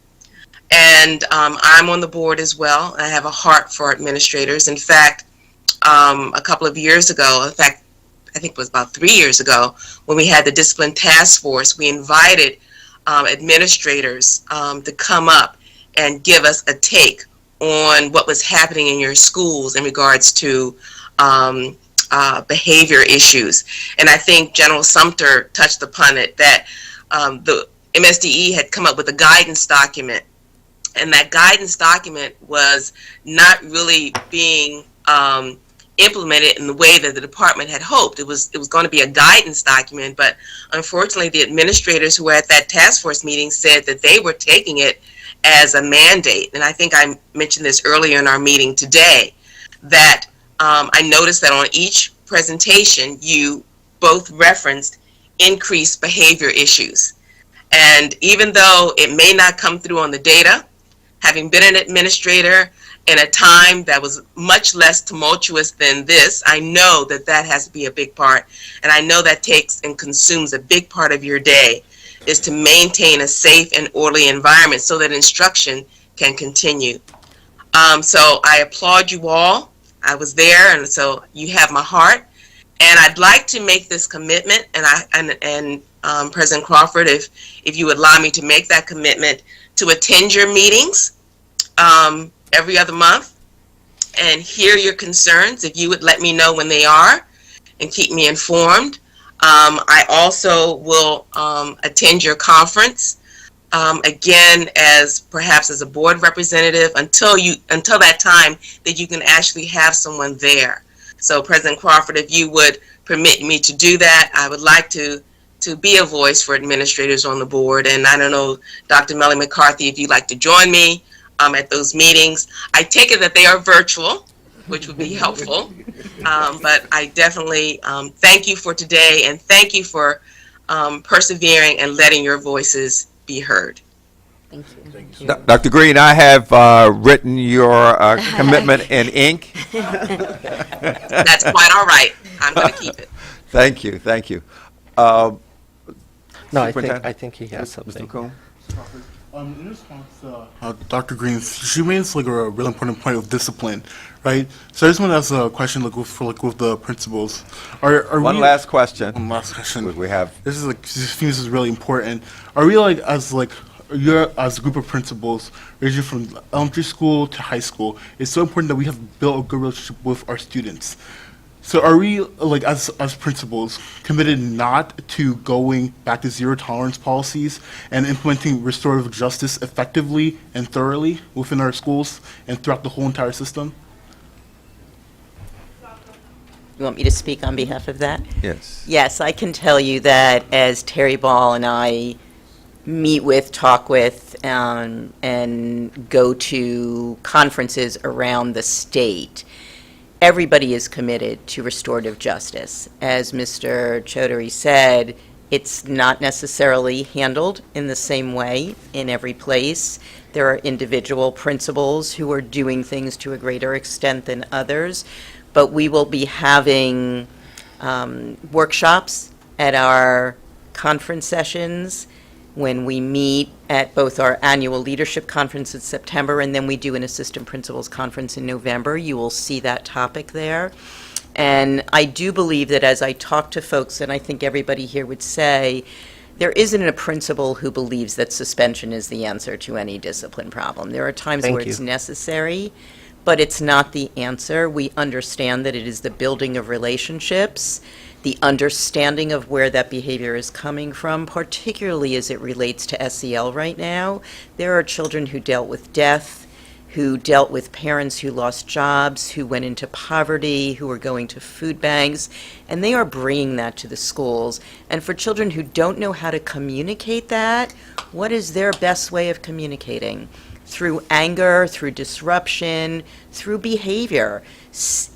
And I'm on the board as well. I have a heart for administrators. In fact, a couple of years ago, in fact, I think it was about 3 years ago, when we had the discipline task force, we invited administrators to come up and give us a take on what was happening in your schools in regards to behavior issues. And I think General Sumter touched upon it, that the MSDE had come up with a guidance document, and that guidance document was not really being implemented in the way that the department had hoped. It was going to be a guidance document, but unfortunately the administrators who were at that task force meeting said that they were taking it as a mandate. And I think I mentioned this earlier in our meeting today, that I noticed that on each presentation you both referenced increased behavior issues. And even though it may not come through on the data, having been an administrator in a time that was much less tumultuous than this, I know that that has to be a big part. And I know that takes and consumes a big part of your day, is to maintain a safe and orderly environment so that instruction can continue. So I applaud you all. I was there, and so you have my heart. And I'd like to make this commitment, and President Crawford, if you would allow me to make that commitment, to attend your meetings every other month and hear your concerns, if you would let me know when they are and keep me informed. I also will attend your conference again, as perhaps as a board representative, until that time that you can actually have someone there. So President Crawford, if you would permit me to do that, I would like to be a voice for administrators on the board. And I don't know, Dr. Melly McCarthy, if you'd like to join me at those meetings. I take it that they are virtual, which would be helpful. But I definitely thank you for today, and thank you for persevering and letting your voices be heard.
Thank you.
Dr. Green, I have written your commitment in ink.
That's quite all right. I'm going to keep it.
Thank you, thank you.
No, I
Superintendent?
think he has something.
Mr. Coon?
In response to Dr. Green, she makes like a really important point of discipline, right? So I just want to ask a question, like with the principals.
One last question.
One last question.
We have.
This is really important. Are we as a group of principals, ranging from elementary school to high school, it's so important that we have built a good relationship with our students. So are we, as principals, committed not to going back to zero tolerance policies and implementing restorative justice effectively and thoroughly within our schools and throughout the whole entire system?
You want me to speak on behalf of that?
Yes.
Yes, I can tell you that as Terry Ball and I meet with, talk with, and go to conferences around the state, everybody is committed to restorative justice. As Mr. Chaudhary said, it's not necessarily handled in the same way in every place. There are individual principals who are doing things to a greater extent than others, but we will be having workshops at our conference sessions when we meet at both our annual leadership conference in September, and then we do an assistant principals conference in November. You will see that topic there. And I do believe that as I talk to folks, and I think everybody here would say, there isn't a principal who believes that suspension is the answer to any discipline problem. There are times
Thank
where
you.
it's necessary, but it's not the answer. We understand that it is the building of relationships, the understanding of where that behavior is coming from, particularly as it relates to SEL right now. There are children who dealt with death, who dealt with parents who lost jobs, who went into poverty, who are going to food banks, and they are bringing that to the schools. And for children who don't know how to communicate that, what is their best way of communicating? Through anger, through disruption, through behavior,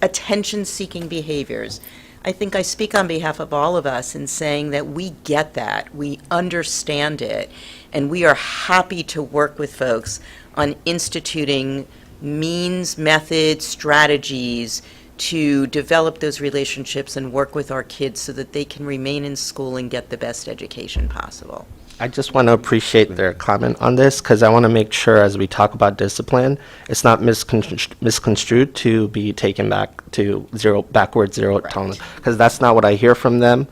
attention-seeking behaviors. I think I speak on behalf of all of us in saying that we get that, we understand it, and we are happy to work with folks on instituting means, methods, strategies to develop those relationships and work with our kids so that they can remain in school and get the best education possible.
I just want to appreciate their comment on this because I want to make sure as we talk about discipline, it's not misconstrued to be taken back to backward zero tolerance, because that's not what I hear from them.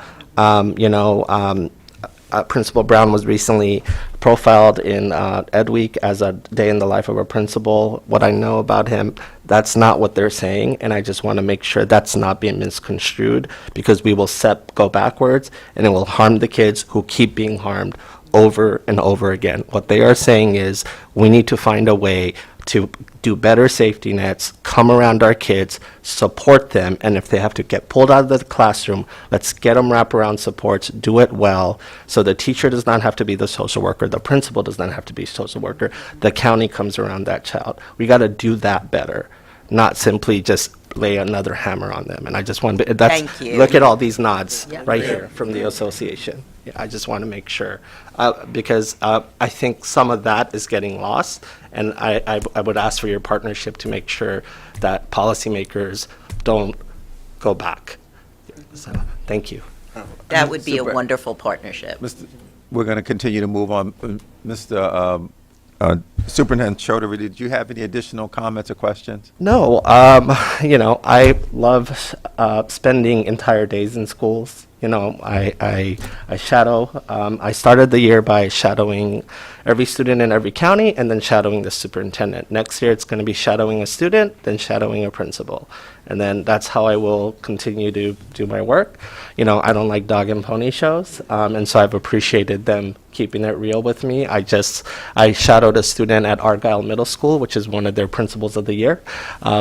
Principal Brown was recently profiled in Ed Week as a day in the life of a principal. What I know about him, that's not what they're saying, and I just want to make sure that's not being misconstrued, because we will go backwards, and it will harm the kids who keep being harmed over and over again. What they are saying is we need to find a way to do better safety nets, come around our kids, support them, and if they have to get pulled out of the classroom, let's get them wraparound supports, do it well, so the teacher does not have to be the social worker, the principal does not have to be social worker, the county comes around that child. We got to do that better, not simply just lay another hammer on them. And I just want to,
Thank you.
look at all these nods
Yeah.
right here from the association. Yeah, I just want to make sure, because I think some of that is getting lost, and I would ask for your partnership to make sure that policymakers don't go back. So, thank you.
That would be a
Super.
wonderful partnership.
We're going to continue to move on. Mr. Superintendent Schroeder, did you have any additional comments or questions?
No, I love spending entire days in schools. I shadow. I started the year by shadowing every student in every county and then shadowing the superintendent. Next year, it's going to be shadowing a student, then shadowing a principal. And then that's how I will continue to do my work. I don't like dog and pony shows, and so I've appreciated them keeping it real with me. I shadowed a student at Argyle Middle School, which is one of their principals of the year,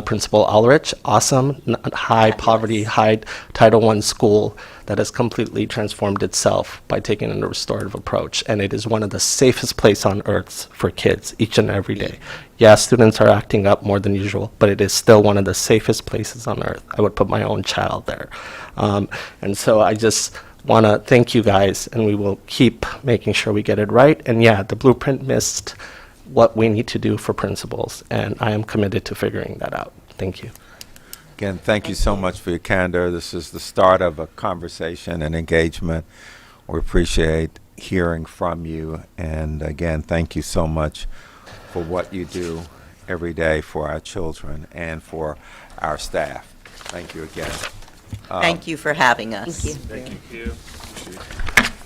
Principal Ulrich. Awesome, high poverty, high Title I school that has completely transformed itself by taking a restorative approach. And it is one of the safest places on earth for kids each and every day. Yeah, students are acting up more than usual, but it is still one of the safest places on earth. I would put my own child there. And so I just want to thank you guys, and we will keep making sure we get it right. And yeah, the blueprint missed what we need to do for principals, and I am committed to figuring that out. Thank you.
Again, thank you so much for your candor. This is the start of a conversation and engagement. We appreciate hearing from you. And again, thank you so much for what you do every day for our children and for our staff. Thank you again.
Thank you for having us.
Thank you.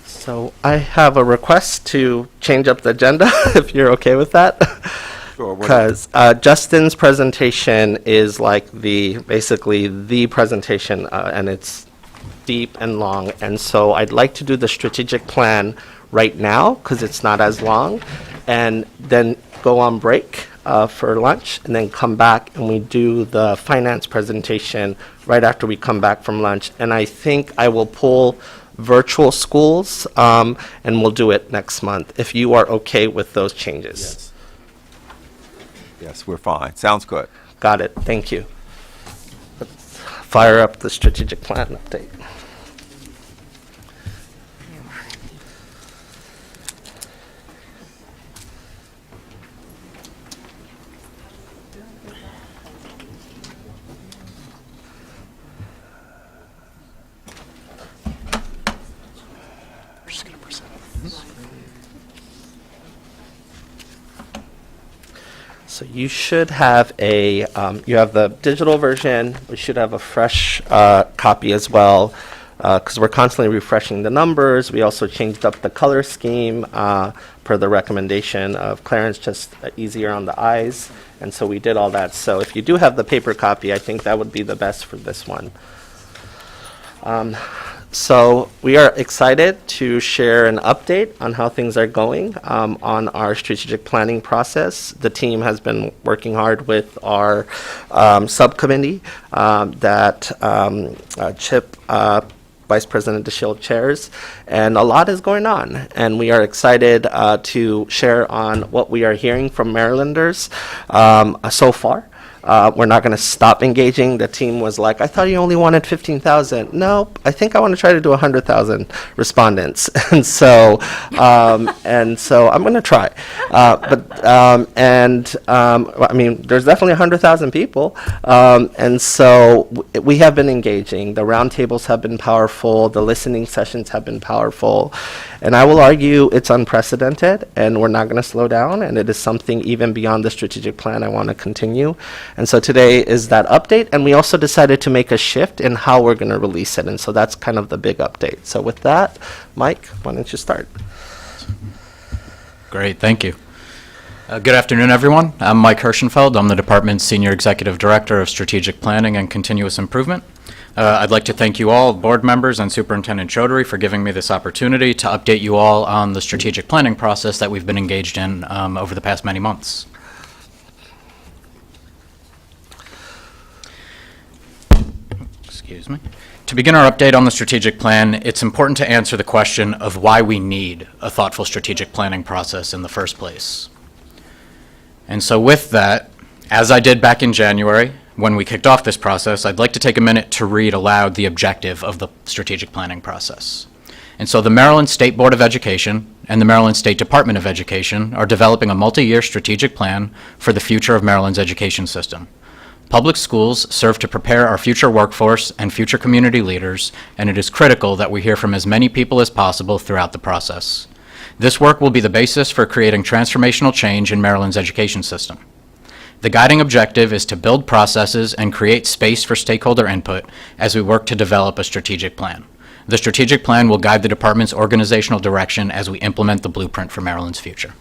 So I have a request to change up the agenda, if you're okay with that.
Sure.
Because Justin's presentation is like basically the presentation, and it's deep and long. And so I'd like to do the strategic plan right now, because it's not as long, and then go on break for lunch, and then come back and we do the finance presentation right after we come back from lunch. And I think I will pull virtual schools, and we'll do it next month, if you are okay with those changes.
Yes, we're fine. Sounds good.
Got it. Thank you. Let's fire up the strategic plan update. Just gonna So you should have you have the digital version. We should have a fresh copy as well, because we're constantly refreshing the numbers. We also changed up the color scheme per the recommendation of Clarence, just easier on the eyes. And so we did all that. So if you do have the paper copy, I think that would be the best for this one. So we are excited to share an update on how things are going on our strategic planning process. The team has been working hard with our subcommittee that Chip, Vice President DeShield chairs, and a lot is going on. And we are excited to share on what we are hearing from Marylanders so far. We're not going to stop engaging. The team was like, I thought you only wanted 15,000. Nope, I think I want to try to do 100,000 respondents. And so I'm going to try. I mean, there's definitely 100,000 people. And so we have been engaging. The roundtables have been powerful. The listening sessions have been powerful. And I will argue it's unprecedented, and we're not going to slow down. And it is something even beyond the strategic plan I want to continue. And so today is that update, and we also decided to make a shift in how we're going to release it, and so that's kind of the big update. So with that, Mike, why don't you start?
Great, thank you. Good afternoon, everyone. I'm Mike Hirschenfeld. I'm the department's Senior Executive Director of Strategic Planning and Continuous Improvement. I'd like to thank you all, board members and Superintendent Chaudhary, for giving me this opportunity to update you all on the strategic planning process that we've been engaged in over the past many months. Excuse me. To begin our update on the strategic plan, it's important to answer the question of why we need a thoughtful strategic planning process in the first place. And so with that, as I did back in January, when we kicked off this process, I'd like to take a minute to read aloud the objective of the strategic planning process. And so the Maryland State Board of Education and the Maryland State Department of Education are developing a multi-year strategic plan for the future of Maryland's education system. Public schools serve to prepare our future workforce and future community leaders, and it is critical that we hear from as many people as possible throughout the process. This work will be the basis for creating transformational change in Maryland's education system. The guiding objective is to build processes and create space for stakeholder input as we work to develop a strategic plan. The strategic plan will guide the department's organizational direction as we implement the blueprint for Maryland's future.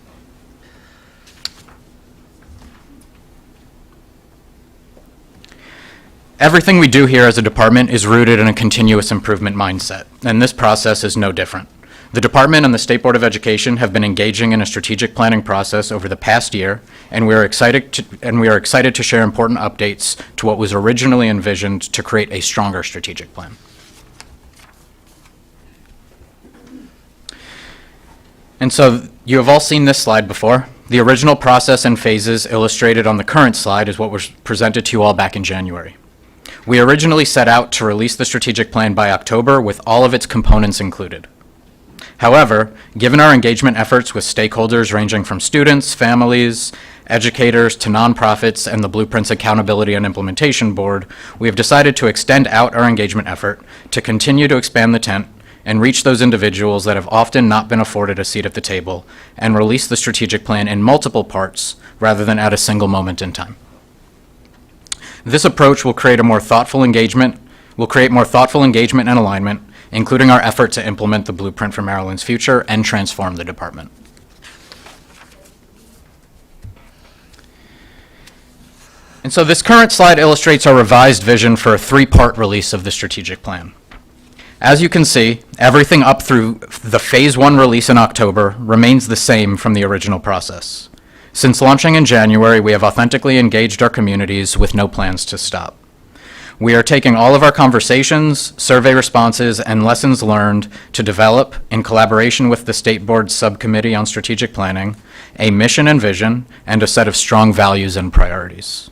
Everything we do here as a department is rooted in a continuous improvement mindset, and this process is no different. The department and the State Board of Education have been engaging in a strategic planning process over the past year, and we are excited to share important updates to what was originally envisioned to create a stronger strategic plan. And so you have all seen this slide before. The original process and phases illustrated on the current slide is what was presented to you all back in January. We originally set out to release the strategic plan by October with all of its components included. However, given our engagement efforts with stakeholders ranging from students, families, educators to nonprofits and the Blueprint's Accountability and Implementation Board, we have decided to extend out our engagement effort to continue to expand the tent and reach those individuals that have often not been afforded a seat at the table and release the strategic plan in multiple parts rather than at a single moment in time. This approach will create more thoughtful engagement and alignment, including our effort to implement the blueprint for Maryland's future and transform the department. And so this current slide illustrates our revised vision for a three-part release of the strategic plan. As you can see, everything up through the Phase 1 release in October remains the same from the original process. Since launching in January, we have authentically engaged our communities with no plans to stop. We are taking all of our conversations, survey responses, and lessons learned to develop, in collaboration with the State Board's Subcommittee on Strategic Planning, a mission and vision, and a set of strong values and priorities.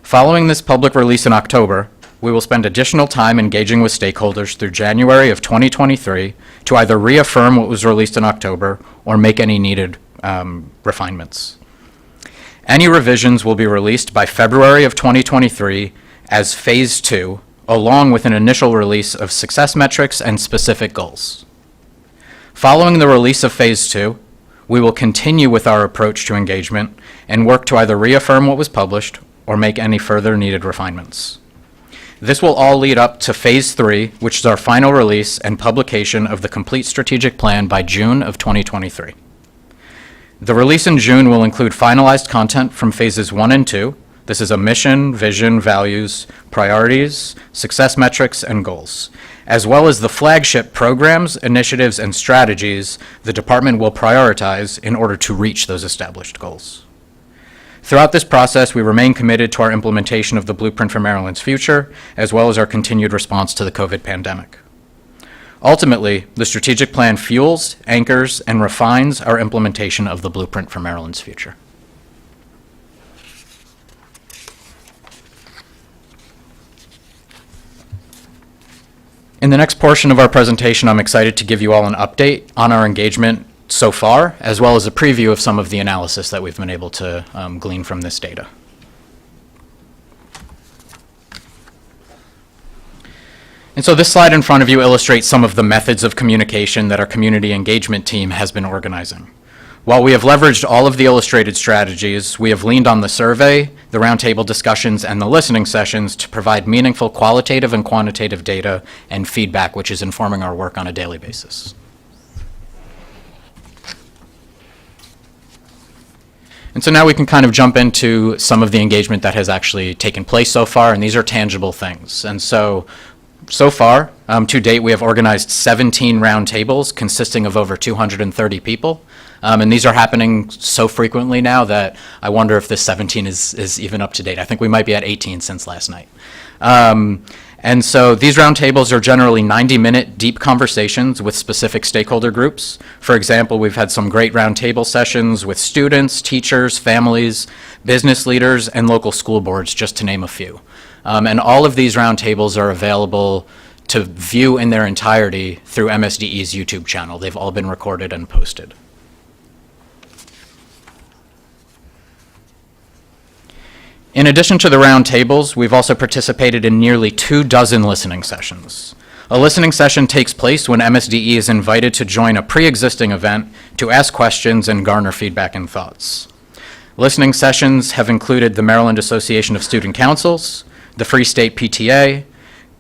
Following this public release in October, we will spend additional time engaging with stakeholders through January of 2023 to either reaffirm what was released in October or make any needed refinements. Any revisions will be released by February of 2023 as Phase 2, along with an initial release of success metrics and specific goals. Following the release of Phase 2, we will continue with our approach to engagement and work to either reaffirm what was published or make any further needed refinements. This will all lead up to Phase 3, which is our final release and publication of the complete strategic plan by June of 2023. The release in June will include finalized content from Phases 1 and 2. This is a mission, vision, values, priorities, success metrics, and goals, as well as the flagship programs, initiatives, and strategies the department will prioritize in order to reach those established goals. Throughout this process, we remain committed to our implementation of the Blueprint for Maryland's Future, as well as our continued response to the COVID pandemic. Ultimately, the strategic plan fuels, anchors, and refines our implementation of the Blueprint for Maryland's Future. In the next portion of our presentation, I'm excited to give you all an update on our engagement so far, as well as a preview of some of the analysis that we've been able to glean from this data. And so this slide in front of you illustrates some of the methods of communication that our community engagement team has been organizing. While we have leveraged all of the illustrated strategies, we have leaned on the survey, the roundtable discussions, and the listening sessions to provide meaningful qualitative and quantitative data and feedback, which is informing our work on a daily basis. And so now we can kind of jump into some of the engagement that has actually taken place so far, and these are tangible things. And so far, to date, we have organized 17 roundtables consisting of over 230 people. And these are happening so frequently now that I wonder if this 17 is even up to date. I think we might be at 18 since last night. And so these roundtables are generally 90-minute deep conversations with specific stakeholder groups. For example, we've had some great roundtable sessions with students, teachers, families, business leaders, and local school boards, just to name a few. And all of these roundtables are available to view in their entirety through MSDE's YouTube channel. They've all been recorded and posted. In addition to the roundtables, we've also participated in nearly 24 listening sessions. A listening session takes place when MSDE is invited to join a pre-existing event to ask questions and garner feedback and thoughts. Listening sessions have included the Maryland Association of Student Councils, the Free State PTA,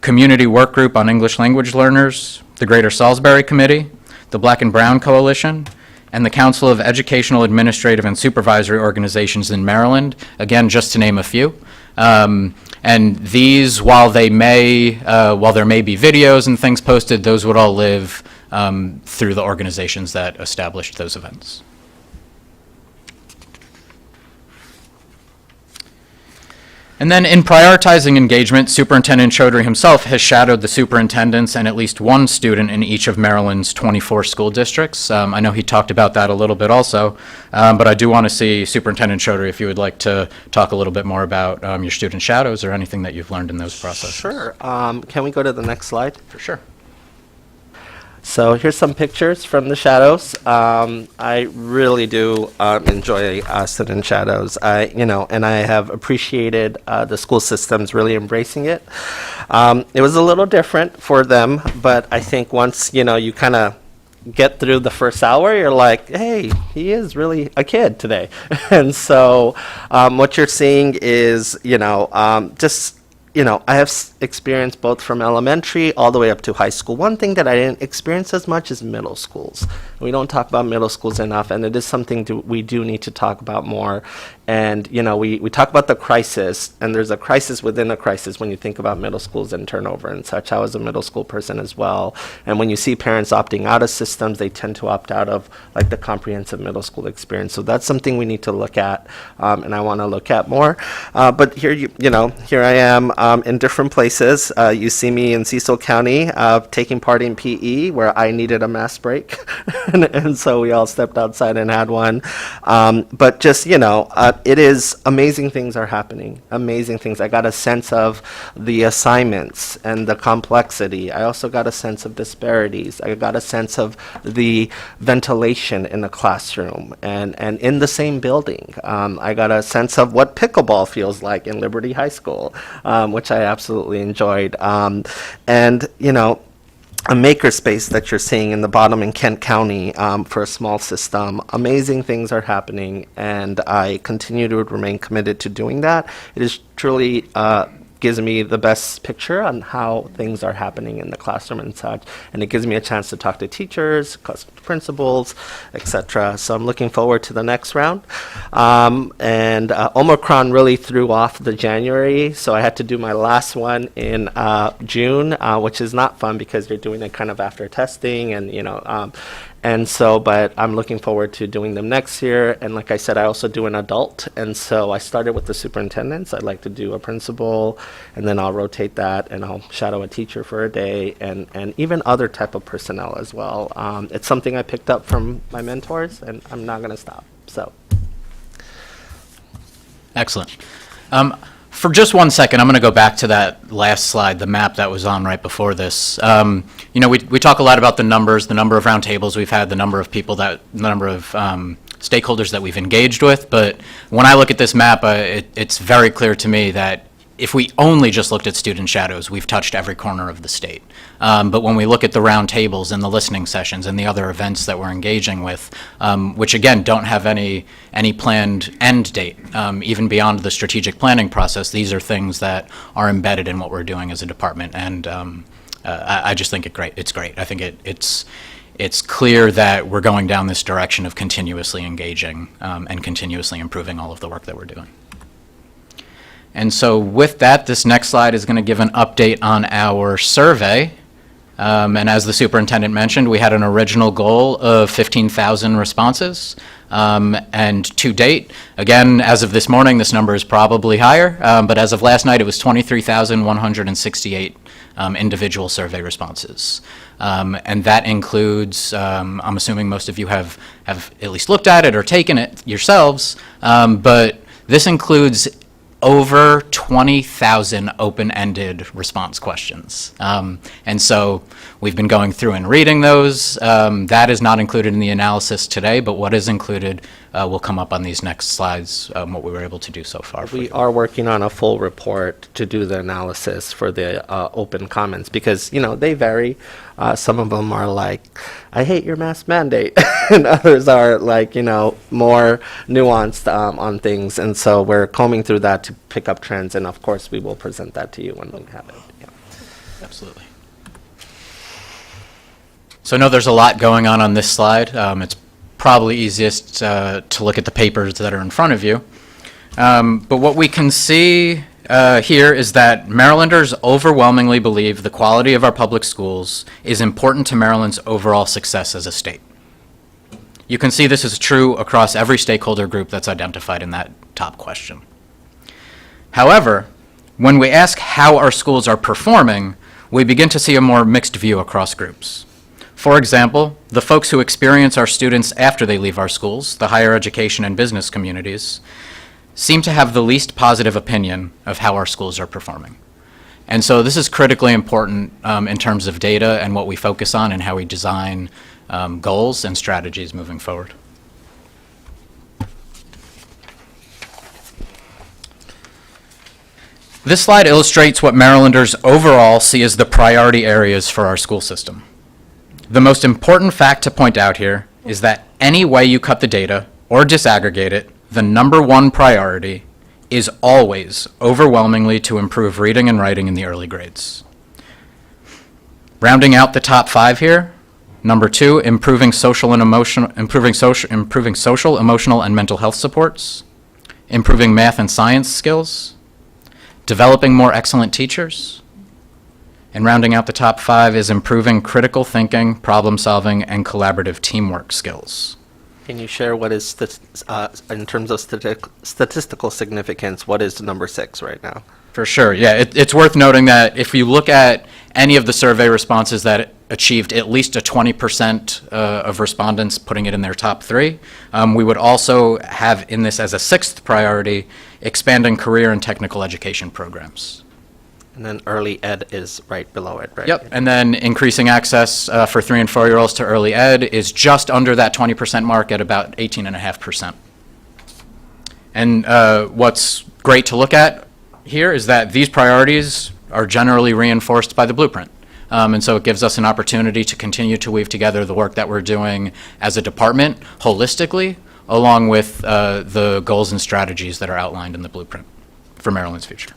Community Work Group on English Language Learners, the Greater Salisbury Committee, the Black and Brown Coalition, and the Council of Educational, Administrative, and Supervisory Organizations in Maryland, again, just to name a few. And these, while there may be videos and things posted, those would all live through the organizations that established those events. And then in prioritizing engagement, Superintendent Chaudhry himself has shadowed the superintendents and at least one student in each of Maryland's 24 school districts. I know he talked about that a little bit also, but I do want to see Superintendent Chaudhry if you would like to talk a little bit more about your student shadows or anything that you've learned in those processes.
Sure. Can we go to the next slide?
For sure.
So here's some pictures from the shadows. I really do enjoy student shadows. And I have appreciated the school systems really embracing it. It was a little different for them, but I think once you kind of get through the first hour, you're like, hey, he is really a kid today. And so what you're seeing is I have experience both from elementary all the way up to high school. One thing that I didn't experience as much is middle schools. We don't talk about middle schools enough, and it is something we do need to talk about more. And, we talk about the crisis, and there's a crisis within a crisis when you think about middle schools and turnover and such. I was a middle school person as well. And when you see parents opting out of systems, they tend to opt out of the comprehensive middle school experience. So that's something we need to look at, and I want to look at more. But here, here I am in different places. You see me in Cecil County taking part in PE, where I needed a mass break. and so we all stepped outside and had one. But just, it is amazing things are happening. Amazing things. I got a sense of the assignments and the complexity. I also got a sense of disparities. I got a sense of the ventilation in the classroom and in the same building. I got a sense of what pickleball feels like in Liberty High School, which I absolutely enjoyed. a makerspace that you're seeing in the bottom in Kent County for a small system. Amazing things are happening, and I continue to remain committed to doing that. It is truly gives me the best picture on how things are happening in the classroom and such, and it gives me a chance to talk to teachers, principals, etc. So I'm looking forward to the next round. And Omicron really threw off the January, so I had to do my last one in June, which is not fun because you're doing it kind of after testing, and and so, but I'm looking forward to doing them next year. And like I said, I also do an adult. And so I started with the superintendents. I'd like to do a principal, and then I'll rotate that, and I'll shadow a teacher for a day, and even other type of personnel as well. It's something I picked up from my mentors, and I'm not going to stop. So.
Excellent. For just 1 second, I'm going to go back to that last slide, the map that was on right before this. We talk a lot about the numbers, the number of roundtables we've had, the number of people the number of stakeholders that we've engaged with. But when I look at this map, it's very clear to me that if we only just looked at student shadows, we've touched every corner of the state. But when we look at the roundtables and the listening sessions and the other events that we're engaging with, which again don't have any planned end date, even beyond the strategic planning process, these are things that are embedded in what we're doing as a department. And I just think it's great. I think it's clear that we're going down this direction of continuously engaging and continuously improving all of the work that we're doing. And so with that, this next slide is going to give an update on our survey. And as the superintendent mentioned, we had an original goal of 15,000 responses. And to date, again, as of this morning, this number is probably higher. But as of last night, it was 23,168 individual survey responses. And that includes, I'm assuming most of you have at least looked at it or taken it yourselves, but this includes over 20,000 open-ended response questions. And so we've been going through and reading those. That is not included in the analysis today, but what is included will come up on these next slides, what we were able to do so far.
We are working on a full report to do the analysis for the open comments because, they vary. Some of them are like, I hate your mask mandate. And others are like, more nuanced on things. And so we're combing through that to pick up trends. And of course, we will present that to you when we have it. Yeah.
Absolutely. So I know there's a lot going on this slide. It's probably easiest to look at the papers that are in front of you. But what we can see here is that Marylanders overwhelmingly believe the quality of our public schools is important to Maryland's overall success as a state. You can see this is true across every stakeholder group that's identified in that top question. However, when we ask how our schools are performing, we begin to see a more mixed view across groups. For example, the folks who experience our students after they leave our schools, the higher education and business communities, seem to have the least positive opinion of how our schools are performing. And so this is critically important in terms of data and what we focus on and how we design goals and strategies moving forward. This slide illustrates what Marylanders overall see as the priority areas for our school system. The most important fact to point out here is that any way you cut the data or disaggregate it, the number one priority is always overwhelmingly to improve reading and writing in the early grades. Rounding out the top 5 here, number 2, improving social, emotional, and mental health supports, improving math and science skills, developing more excellent teachers, and rounding out the top 5 is improving critical thinking, problem solving, and collaborative teamwork skills.
Can you share what is, in terms of statistical significance, what is number 6 right now?
For sure, yeah. It's worth noting that if you look at any of the survey responses that achieved at least a 20% of respondents putting it in their top 3, we would also have in this as a 6th priority, expanding career and technical education programs.
And then early ed is right below it, right?
Yep, and then increasing access for 3- and 4-year-olds to early ed is just under that 20% mark at about 18.5%. And what's great to look at here is that these priorities are generally reinforced by the blueprint. And so it gives us an opportunity to continue to weave together the work that we're doing as a department holistically, along with the goals and strategies that are outlined in the blueprint for Maryland's future.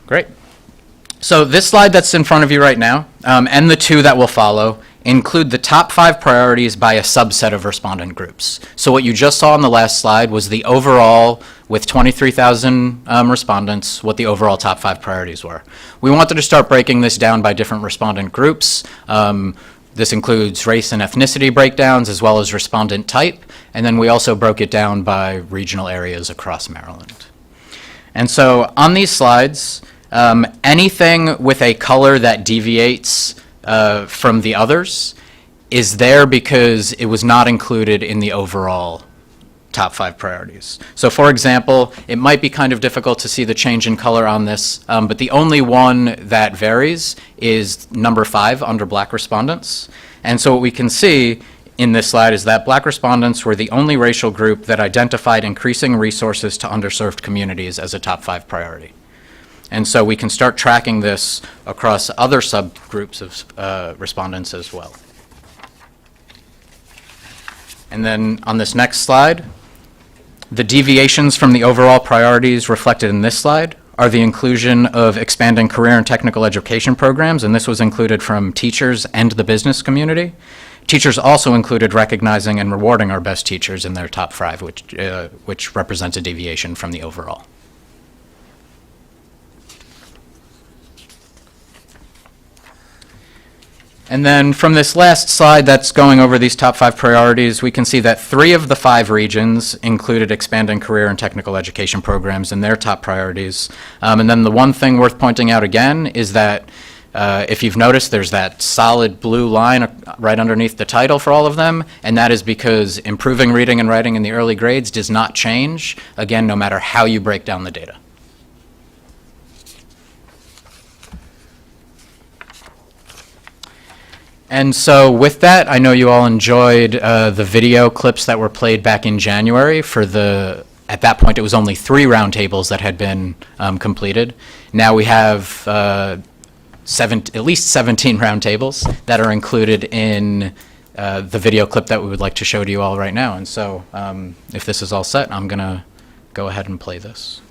Great. So this slide that's in front of you right now, and the two that will follow, include the top 5 priorities by a subset of respondent groups. So what you just saw on the last slide was the overall, with 23,000 respondents, what the overall top 5 priorities were. We wanted to start breaking this down by different respondent groups. This includes race and ethnicity breakdowns as well as respondent type, and then we also broke it down by regional areas across Maryland. And so on these slides, anything with a color that deviates from the others is there because it was not included in the overall top 5 priorities. So for example, it might be kind of difficult to see the change in color on this, but the only one that varies is number 5 under Black respondents. And so what we can see in this slide is that Black respondents were the only racial group that identified increasing resources to underserved communities as a top 5 priority. And so we can start tracking this across other subgroups of respondents as well. And then on this next slide, the deviations from the overall priorities reflected in this slide are the inclusion of expanding career and technical education programs, and this was included from teachers and the business community. Teachers also included recognizing and rewarding our best teachers in their top 5, which represents a deviation from the overall. And then from this last slide that's going over these top 5 priorities, we can see that 3 of the 5 regions included expanding career and technical education programs in their top priorities. And then the one thing worth pointing out again is that if you've noticed, there's that solid blue line right underneath the title for all of them, and that is because improving reading and writing in the early grades does not change, again, no matter how you break down the data. And so with that, I know you all enjoyed the video clips that were played back in January for at that point it was only 3 roundtables that had been completed. Now we have at least 17 roundtables that are included in the video clip that we would like to show to you all right now. And so if this is all set, I'm going to go ahead and play this.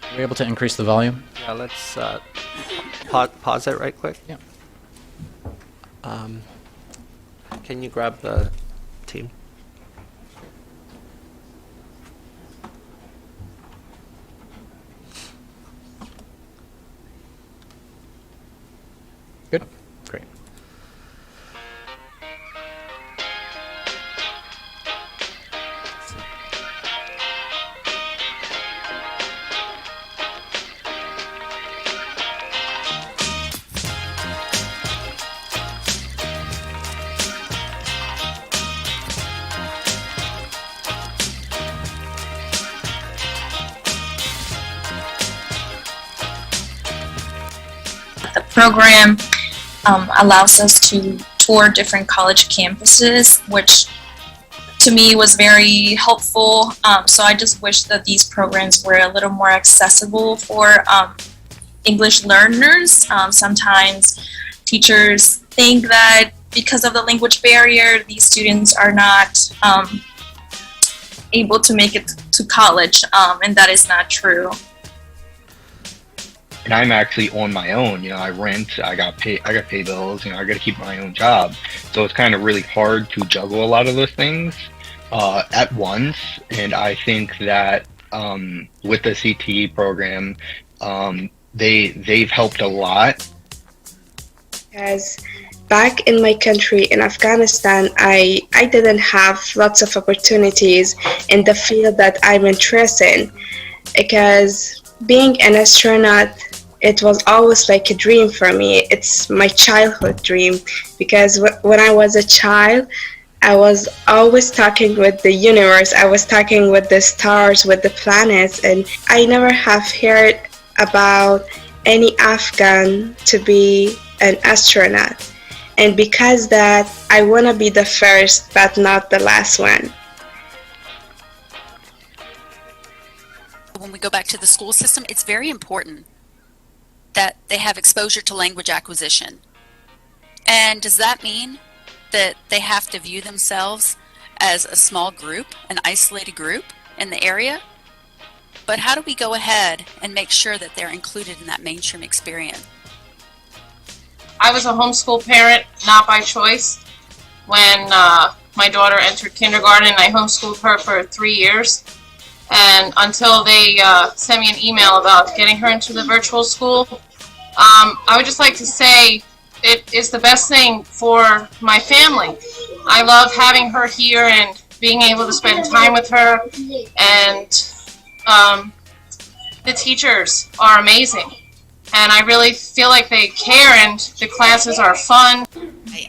Are we able to increase the volume?
Yeah, let's pause it right quick.
Yeah.
Can you grab the team?
Good. Great.
The program allows us to tour different college campuses, which to me was very helpful. So I just wish that these programs were a little more accessible for English learners. Sometimes teachers think that because of the language barrier, these students are not able to make it to college, and that is not true.
And I'm actually on my own. You know, I rent, I got pay bills, you know, I got to keep my own job. So it's kind of really hard to juggle a lot of those things at once. And I think that with the CTE program, they've helped a lot.
Because back in my country, in Afghanistan, I didn't have lots of opportunities in the field that I'm interested in. Because being an astronaut, it was always like a dream for me. It's my childhood dream, because when I was a child, I was always talking with the universe. I was talking with the stars, with the planets, and I never have heard about any Afghan to be an astronaut. And because that, I want to be the first but not the last one.
When we go back to the school system, it's very important that they have exposure to language acquisition. And does that mean that they have to view themselves as a small group, an isolated group in the area? But how do we go ahead and make sure that they're included in that mainstream experience?
I was a homeschool parent, not by choice. When my daughter entered kindergarten, I homeschooled her for 3 years. And until they sent me an email about getting her into the virtual school, I would just like to say it is the best thing for my family. I love having her here and being able to spend time with her. And the teachers are amazing. And I really feel like they care, and the classes are fun.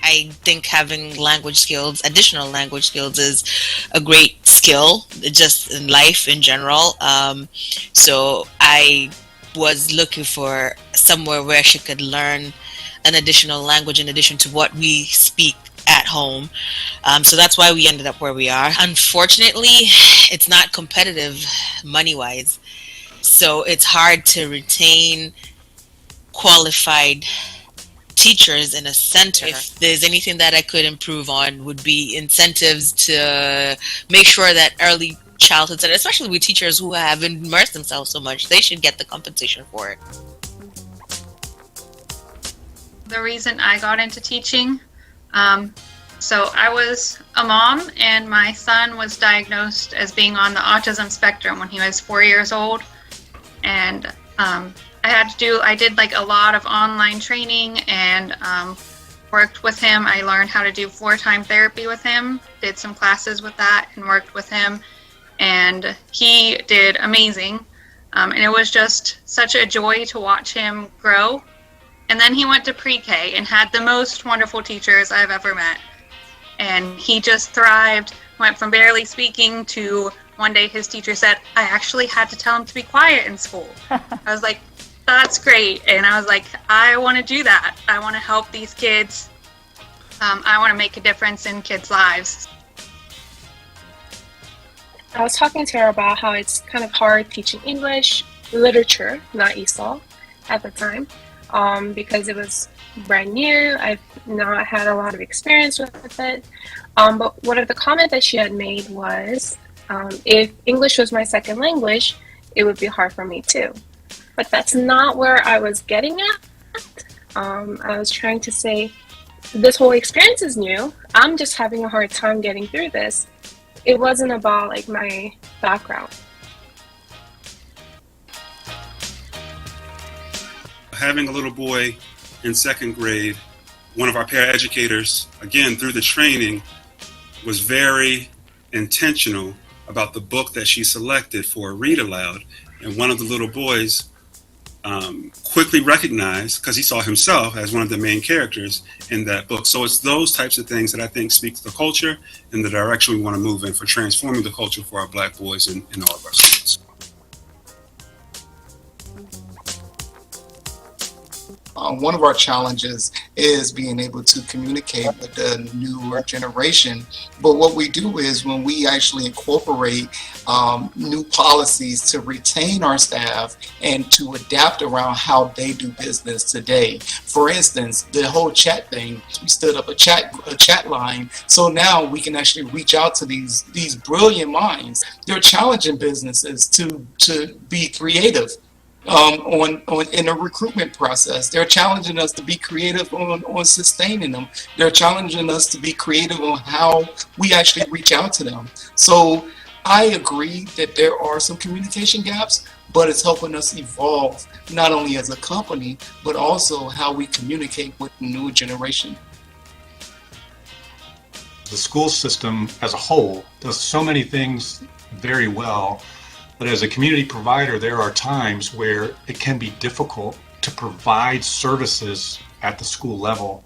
I think having language skills, additional language skills, is a great skill just in life in general. So I was looking for somewhere where she could learn an additional language in addition to what we speak at home. So that's why we ended up where we are. Unfortunately, it's not competitive money-wise. So it's hard to retain qualified teachers in a center. If there's anything that I could improve on, would be incentives to make sure that early childhood center, especially with teachers who have immersed themselves so much, they should get the compensation for it.
The reason I got into teaching, so I was a mom and my son was diagnosed as being on the autism spectrum when he was 4 years old, and I did like a lot of online training and worked with him. I learned how to do floor time therapy with him, did some classes with that and worked with him, and he did amazing. And it was just such a joy to watch him grow. And then he went to pre-K and had the most wonderful teachers I've ever met. And he just thrived, went from barely speaking to one day his teacher said, I actually had to tell him to be quiet in school. I was like, that's great. And I was like, I want to do that. I want to help these kids. I want to make a difference in kids' lives.
I was talking to her about how it's kind of hard teaching English, literature, not ESOL, at the time, because it was brand new. I've not had a lot of experience with it. But one of the comments that she had made was, if English was my second language, it would be hard for me too. But that's not where I was getting at. I was trying to say, this whole experience is new. I'm just having a hard time getting through this. It wasn't about like my background.
Having a little boy in second grade, one of our paraeducators, again, through the training, was very intentional about the book that she selected for a read aloud. And one of the little boys quickly recognized, because he saw himself as one of the main characters in that book. So it's those types of things that I think speak to the culture and the direction we want to move in for transforming the culture for our Black boys in all of our schools.
One of our challenges is being able to communicate with the newer generation. But what we do is when we actually incorporate new policies to retain our staff and to adapt around how they do business today. For instance, the whole chat thing, we stood up a chat line. So now we can actually reach out to these brilliant minds. They're challenging businesses to be creative. In a recruitment process. They're challenging us to be creative on sustaining them. They're challenging us to be creative on how we actually reach out to them. So I agree that there are some communication gaps, but it's helping us evolve not only as a company, but also how we communicate with the new generation.
The school system as a whole does so many things very well. But as a community provider, there are times where it can be difficult to provide services at the school level,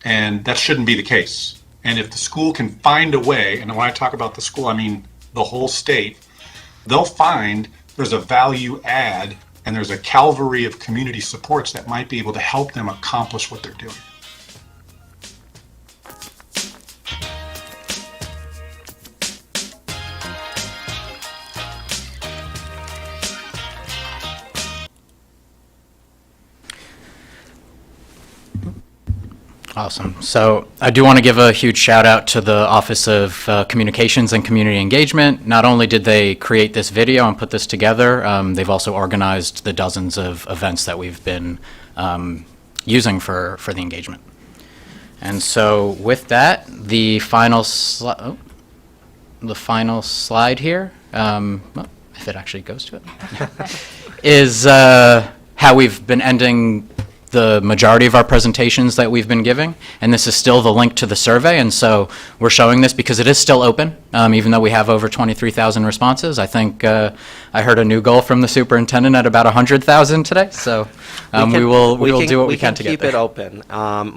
and that shouldn't be the case. And if the school can find a way, and when I talk about the school, I mean the whole state, they'll find there's a value add and there's a cavalry of community supports that might be able to help them accomplish what they're doing.
Awesome. So I do want to give a huge shout out to the Office of Communications and Community Engagement. Not only did they create this video and put this together, they've also organized the dozens of events that we've been using for the engagement. And so with that, the final slide here, well, if it actually goes to it, is how we've been ending the majority of our presentations that we've been giving, and this is still the link to the survey, and so we're showing this because it is still open, even though we have over 23,000 responses. I think I heard a new goal from the superintendent at about 100,000 today, so we will do what we can to get there.
We can keep it open,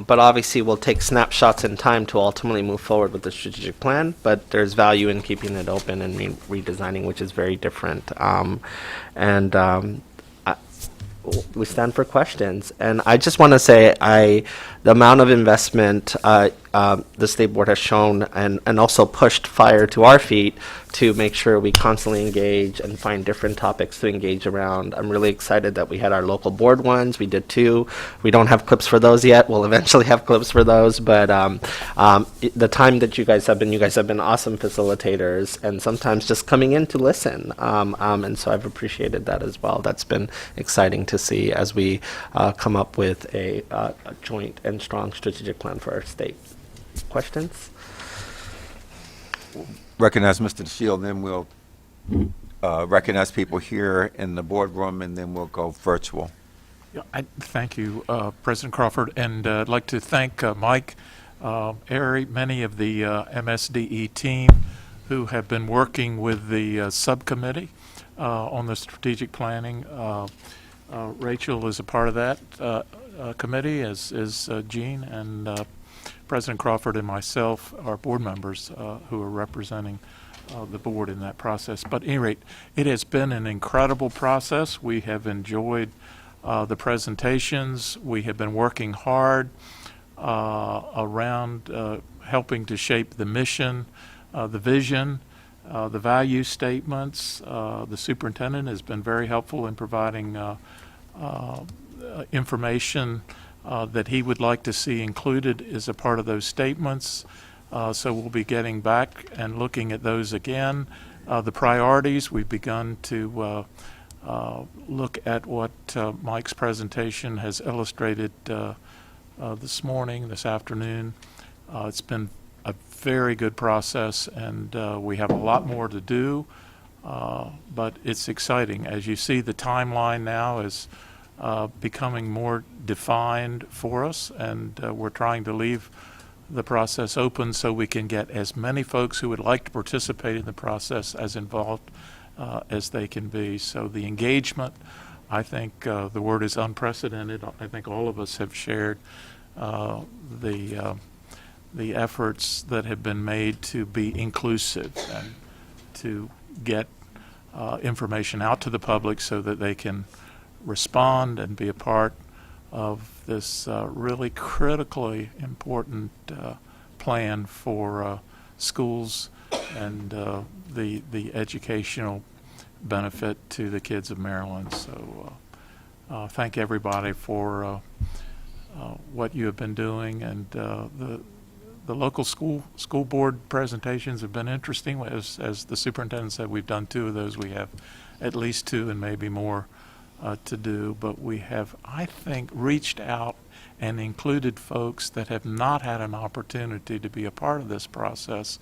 but obviously we'll take snapshots in time to ultimately move forward with the strategic plan, but there's value in keeping it open and redesigning, which is very different. We stand for questions, and I just want to say the amount of investment the state board has shown and also pushed fire to our feet to make sure we constantly engage and find different topics to engage around. I'm really excited that we had our local board ones. We did 2. We don't have clips for those yet. We'll eventually have clips for those, but the time that you guys have been awesome facilitators, and sometimes just coming in to listen, and so I've appreciated that as well. That's been exciting to see as we come up with a joint and strong strategic plan for our state. Questions?
Recognize Mr. DeShield, then we'll recognize people here in the boardroom, and then we'll go virtual.
Yeah, thank you, President Crawford, and I'd like to thank Mike, Ari, many of the MSDE team who have been working with the subcommittee on the strategic planning. Rachel is a part of that committee, as is Jean, and President Crawford and myself are board members who are representing the board in that process. But at any rate, it has been an incredible process. We have enjoyed the presentations. We have been working hard around helping to shape the mission, the vision, the value statements. The superintendent has been very helpful in providing information that he would like to see included as a part of those statements. So we'll be getting back and looking at those again. The priorities, we've begun to look at what Mike's presentation has illustrated this afternoon. It's been a very good process, and we have a lot more to do, but it's exciting. As you see, the timeline now is becoming more defined for us, and we're trying to leave the process open so we can get as many folks who would like to participate in the process as involved as they can be. So the engagement, I think the word is unprecedented. I think all of us have shared the efforts that have been made to be inclusive and to get information out to the public so that they can respond and be a part of this really critically important plan for schools and the educational benefit to the kids of Maryland. So thank everybody for what you have been doing, and the local school board presentations have been interesting. As the superintendent said, we've done 2 of those. We have at least 2 and maybe more to do, but we have, I think, reached out and included folks that have not had an opportunity to be a part of this process,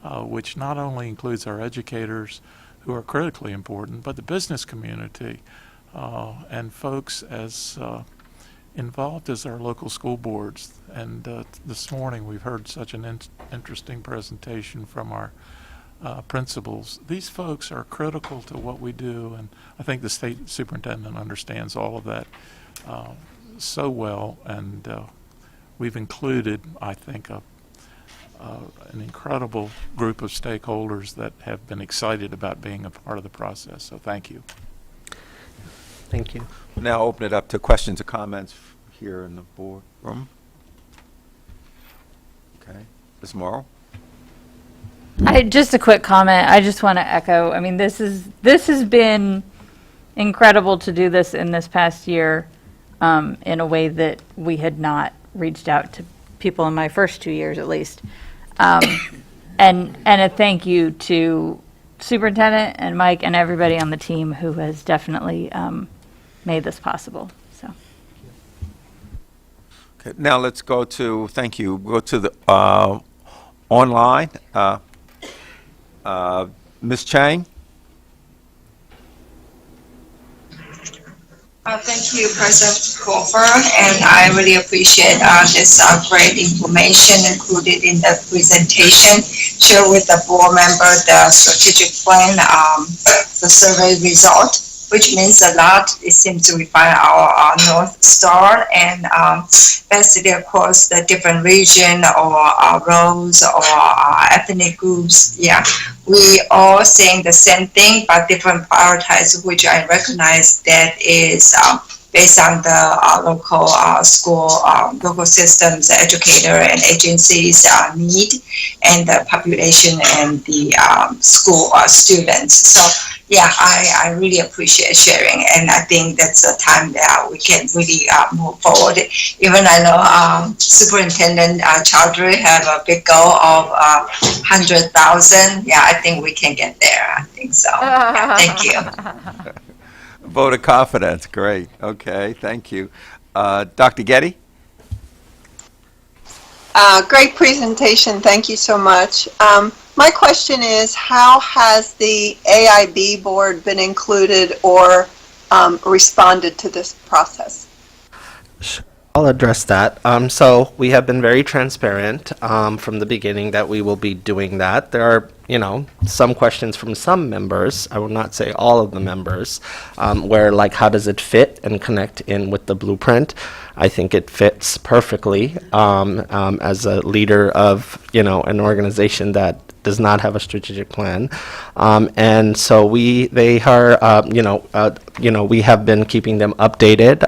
which not only includes our educators, who are critically important, but the business community and folks as involved as our local school boards. And this morning we've heard such an interesting presentation from our principals. These folks are critical to what we do, and I think the state superintendent understands all of that so well, and we've included, I think, an incredible group of stakeholders that have been excited about being a part of the process, so thank you.
Thank you.
We'll now open it up to questions or comments here in the boardroom. Okay. Ms. Morrow?
Just a quick comment. I just want to echo, I mean, this has been incredible to do this in this past year in a way that we had not reached out to people in my first 2 years at least. And a thank you to Superintendent and Mike and everybody on the team who has definitely made this possible. So.
Okay, now let's go to, thank you, go to the online. Ms. Chang?
Thank you, President Cooper, and I really appreciate this great information included in the presentation. Share with the board member the strategic plan, the survey result, which means a lot. It seems to refine our North Star and basically across the different region or roles or ethnic groups. Yeah, we all saying the same thing, but different priorities, which I recognize that is based on the local school, local systems, educator and agencies need, and the population and the school students. So yeah, I really appreciate sharing, and I think that's a time that we can really move forward. Even I know Superintendent Chowdhury have a big goal of 100,000. Yeah, I think we can get there. I think so. Yeah, thank you.
Vote of confidence. Great. Okay, thank you. Dr. Getty?
Great presentation. Thank you so much. My question is, how has the AIB board been included or responded to this process?
I'll address that. So we have been very transparent from the beginning that we will be doing that. There are, some questions from some members, I will not say all of the members, where like, how does it fit and connect in with the blueprint? I think it fits perfectly as a leader of, an organization that does not have a strategic plan, and so we have been keeping them updated.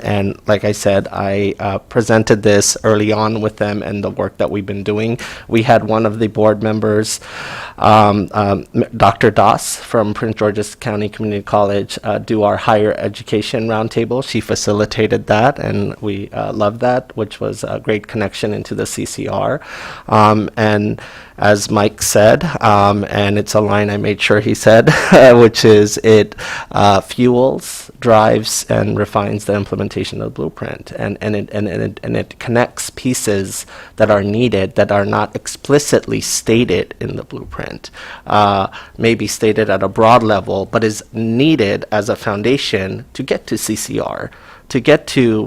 And like I said, I presented this early on with them and the work that we've been doing. We had one of the board members, Dr. Das from Prince George's County Community College, do our higher education roundtable. She facilitated that, and we loved that, which was a great connection into the CCR. And as Mike said, and it's a line I made sure he said, which is it fuels, drives, and refines the implementation of the blueprint, and it connects pieces that are needed that are not explicitly stated in the blueprint, maybe stated at a broad level, but is needed as a foundation to get to CCR, to get to,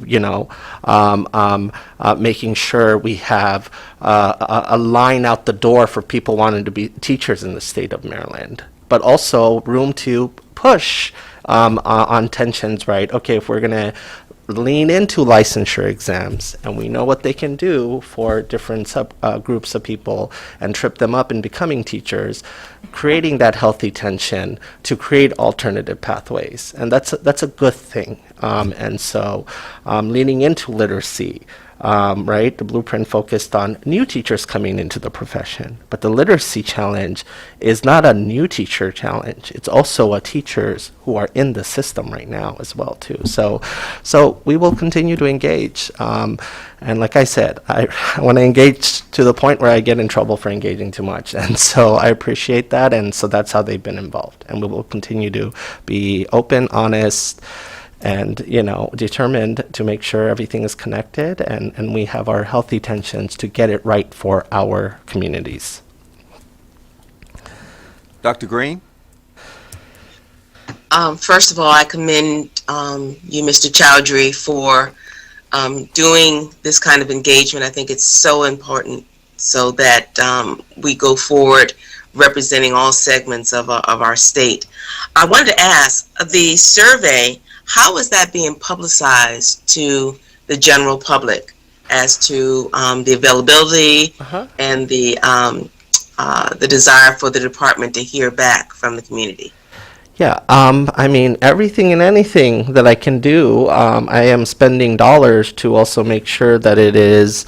making sure we have a line out the door for people wanting to be teachers in the state of Maryland, but also room to push on tensions, right? Okay, if we're going to lean into licensure exams, and we know what they can do for different groups of people and trip them up in becoming teachers, creating that healthy tension to create alternative pathways. And that's a good thing. And so leaning into literacy, right? The blueprint focused on new teachers coming into the profession, but the literacy challenge is not a new teacher challenge. It's also a teachers who are in the system right now as well too. So we will continue to engage. And like I said, I want to engage to the point where I get in trouble for engaging too much. And so I appreciate that. And so that's how they've been involved. And we will continue to be open, honest, and determined to make sure everything is connected and we have our healthy tensions to get it right for our communities.
Dr. Green?
First of all, I commend you, Mr. Chowdhury, for doing this kind of engagement. I think it's so important so that we go forward representing all segments of our state. I wanted to ask, the survey, how is that being publicized to the general public as to the availability and the desire for the department to hear back from the community?
Yeah, I mean, everything and anything that I can do, I am spending dollars to also make sure that it is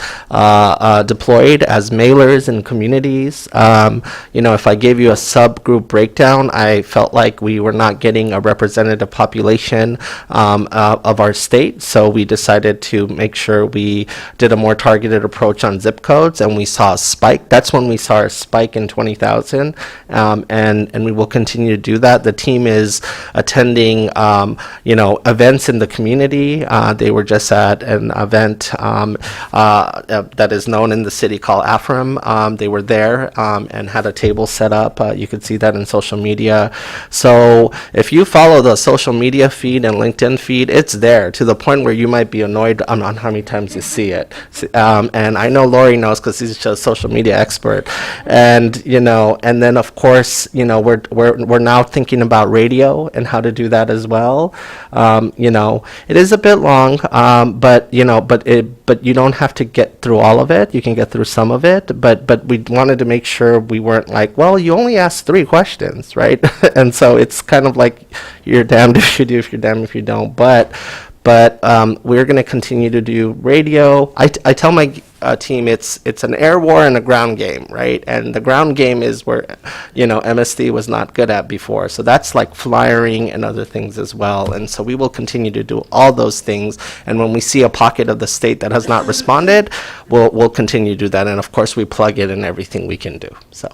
deployed as mailers in communities. If I gave you a subgroup breakdown, I felt like we were not getting a representative population of our state, so we decided to make sure we did a more targeted approach on zip codes, and we saw a spike. That's when we saw a spike in 20,000, and we will continue to do that. The team is attending, events in the community. They were just at an event that is known in the city called AFRIM. They were there and had a table set up. You could see that in social media. So if you follow the social media feed and LinkedIn feed, it's there to the point where you might be annoyed on how many times you see it. And I know Lori knows because she's just a social media expert. And then of course, we're now thinking about radio and how to do that as well. It is a bit long, but you don't have to get through all of it. You can get through some of it, but we wanted to make sure we weren't like, well, you only asked 3 questions, right? And so it's kind of like you're damned if you do, if you're damned if you don't. But we're going to continue to do radio. I tell my team it's an air war and a ground game, right? And the ground game is where MSD was not good at before. So that's like flyering and other things as well. And so we will continue to do all those things. And when we see a pocket of the state that has not responded, we'll continue to do that. And of course, we plug it in everything we can do. So.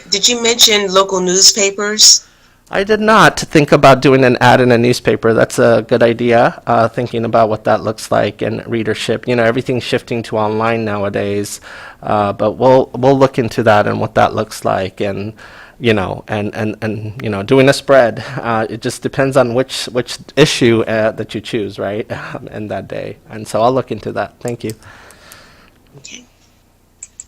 Did you mention local newspapers?
I did not think about doing an ad in a newspaper. That's a good idea, thinking about what that looks like and readership. Everything's shifting to online nowadays, but we'll look into that and what that looks like, and doing a spread. It just depends on which issue that you choose, right, and that day. And so I'll look into that. Thank you.
Okay.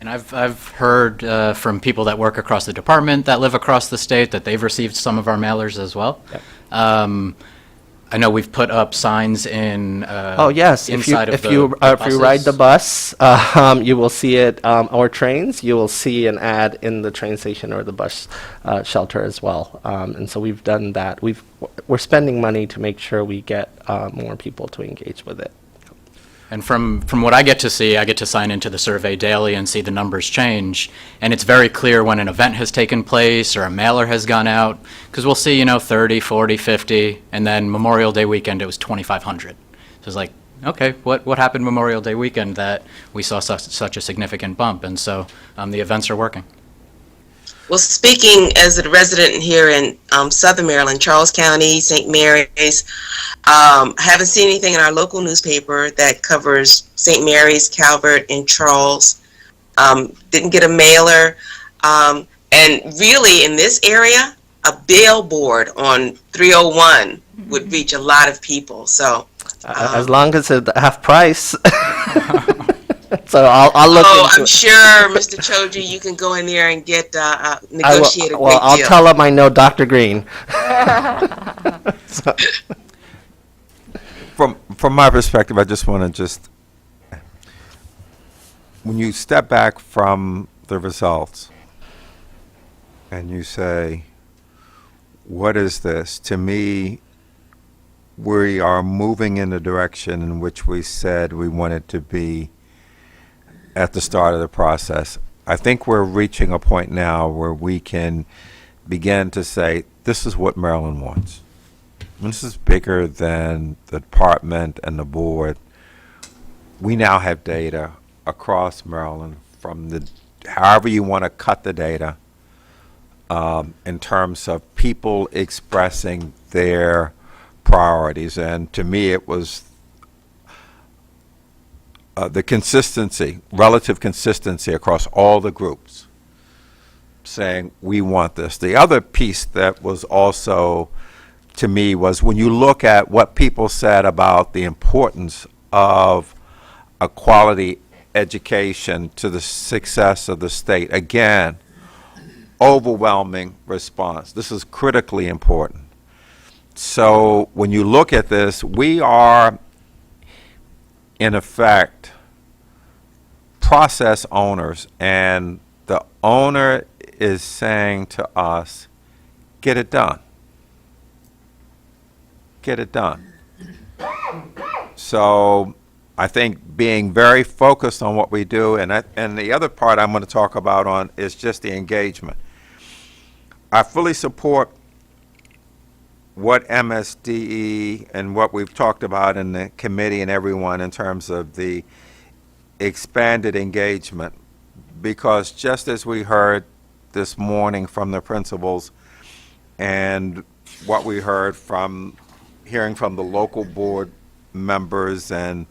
And I've heard from people that work across the department that live across the state that they've received some of our mailers as well.
Yep.
I know we've put up signs in
oh yes,
inside
if
of
you
buses.
ride the bus, you will see it, or trains. You will see an ad in the train station or the bus shelter as well. And so we've done that. We're spending money to make sure we get more people to engage with it.
And from what I get to see, I get to sign into the survey daily and see the numbers change. And it's very clear when an event has taken place or a mailer has gone out, because we'll see, 30, 40, 50, and then Memorial Day weekend, it was 2,500. So it's like, okay, what happened Memorial Day weekend that we saw such a significant bump? And so the events are working.
Well, speaking as a resident here in Southern Maryland, Charles County, St. Mary's, I haven't seen anything in our local newspaper that covers St. Mary's, Calvert, and Charles. Didn't get a mailer. And really, in this area, a billboard on 301 would reach a lot of people. So,
as long as it's half price. So I'll look into
I'm sure, Mr. Choji, you can go in there and get negotiate a great deal.
I'll tell him I know Dr. Green.
So, from my perspective, I just want to when you step back from the results and you say, what is this? To me, we are moving in the direction in which we said we wanted to be at the start of the process. I think we're reaching a point now where we can begin to say, this is what Maryland wants. And this is bigger than the department and the board. We now have data across Maryland from however you want to cut the data, in terms of people expressing their priorities. And to me, it was the consistency, relative consistency across all the groups saying, we want this. The other piece that was also, to me, was when you look at what people said about the importance of a quality education to the success of the state. Again, overwhelming response. This is critically important. So when you look at this, we are, in effect, process owners, and the owner is saying to us, get it done. Get it done. So I think being very focused on what we do, and the other part I'm going to talk about on is just the engagement. I fully support what MSDE and what we've talked about in the committee and everyone in terms of the expanded engagement, because just as we heard this morning from the principals and what we heard from hearing from the local board members, and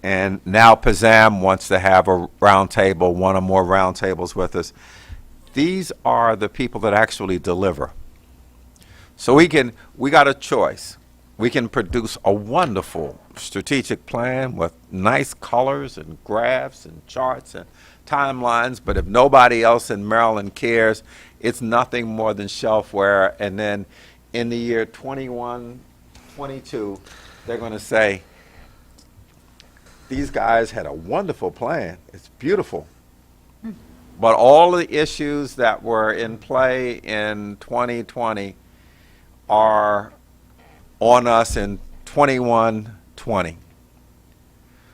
now Pazam wants to have a roundtable, one or more roundtables with us. These are the people that actually deliver. So we got a choice. We can produce a wonderful strategic plan with nice colors and graphs and charts and timelines, but if nobody else in Maryland cares, it's nothing more than shelfware. And then in the year 21, 22, they're going to say, these guys had a wonderful plan. It's beautiful. But all of the issues that were in play in 2020 are on us in 21-20.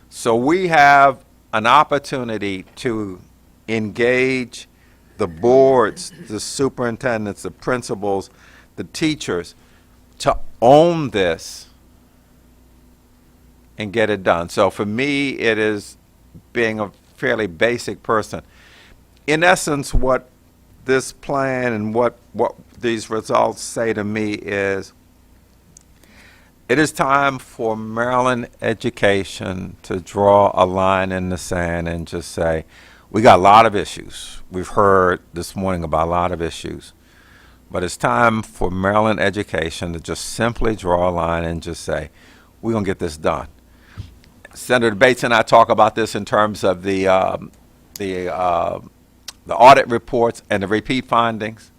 So we have an opportunity to engage the boards, the superintendents, the principals, the teachers, to own this and get it done. So for me, it is being a fairly basic person. In essence, what this plan and what these results say to me is, it is time for Maryland education to draw a line in the sand and just say, we got a lot of issues. We've heard this morning about a lot of issues. But it's time for Maryland education to just simply draw a line and just say, we're going to get this done. Senator Bates and I talk about this in terms of the audit reports and the repeat findings.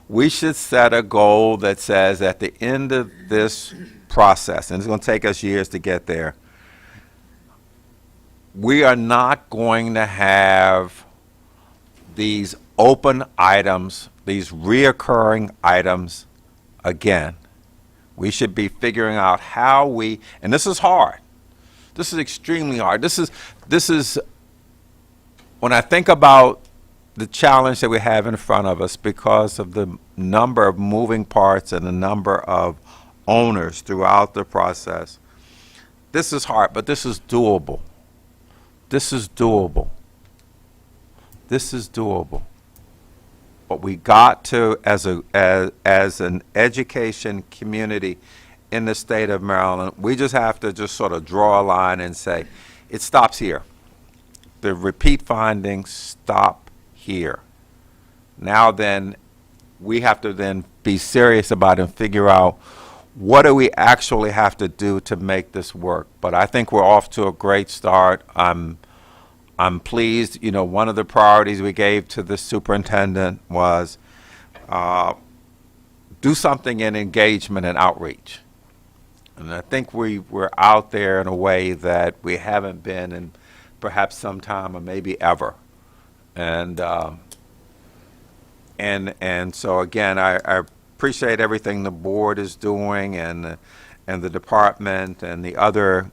We should set a goal that says at the end of this process, and it's going to take us years to get there, we are not going to have these open items, these reoccurring items again. We should be figuring out how we, and this is hard. This is extremely hard. This is when I think about the challenge that we have in front of us because of the number of moving parts and the number of owners throughout the process. This is hard, but this is doable. This is doable. This is doable. But we got to, as an education community in the state of Maryland, we just have to just sort of draw a line and say, it stops here. The repeat findings stop here. Now then, we have to then be serious about it and figure out what do we actually have to do to make this work. But I think we're off to a great start. I'm pleased. You know, one of the priorities we gave to the superintendent was do something in engagement and outreach. And I think we're out there in a way that we haven't been in perhaps some time or maybe ever. And so again, I appreciate everything the board is doing and the department and the other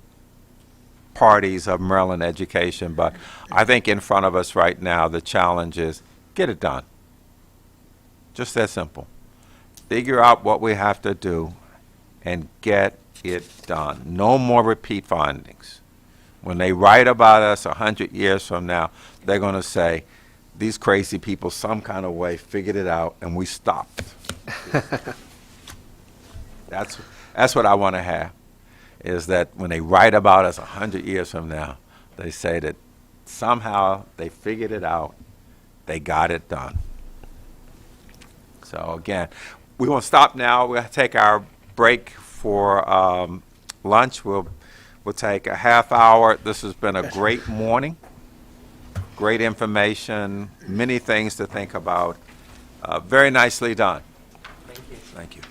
parties of Maryland education. But I think in front of us right now, the challenge is get it done. Just that simple. Figure out what we have to do and get it done. No more repeat findings. When they write about us 100 years from now, they're going to say, these crazy people some kind of way figured it out and we stopped. That's what I want to have, is that when they write about us 100 years from now, they say that somehow they figured it out, they got it done. So again, we won't stop now. We'll take our break for lunch. We'll take a half hour. This has been a great morning. Great information, many things to think about. Very nicely done. Thank you. Thank you.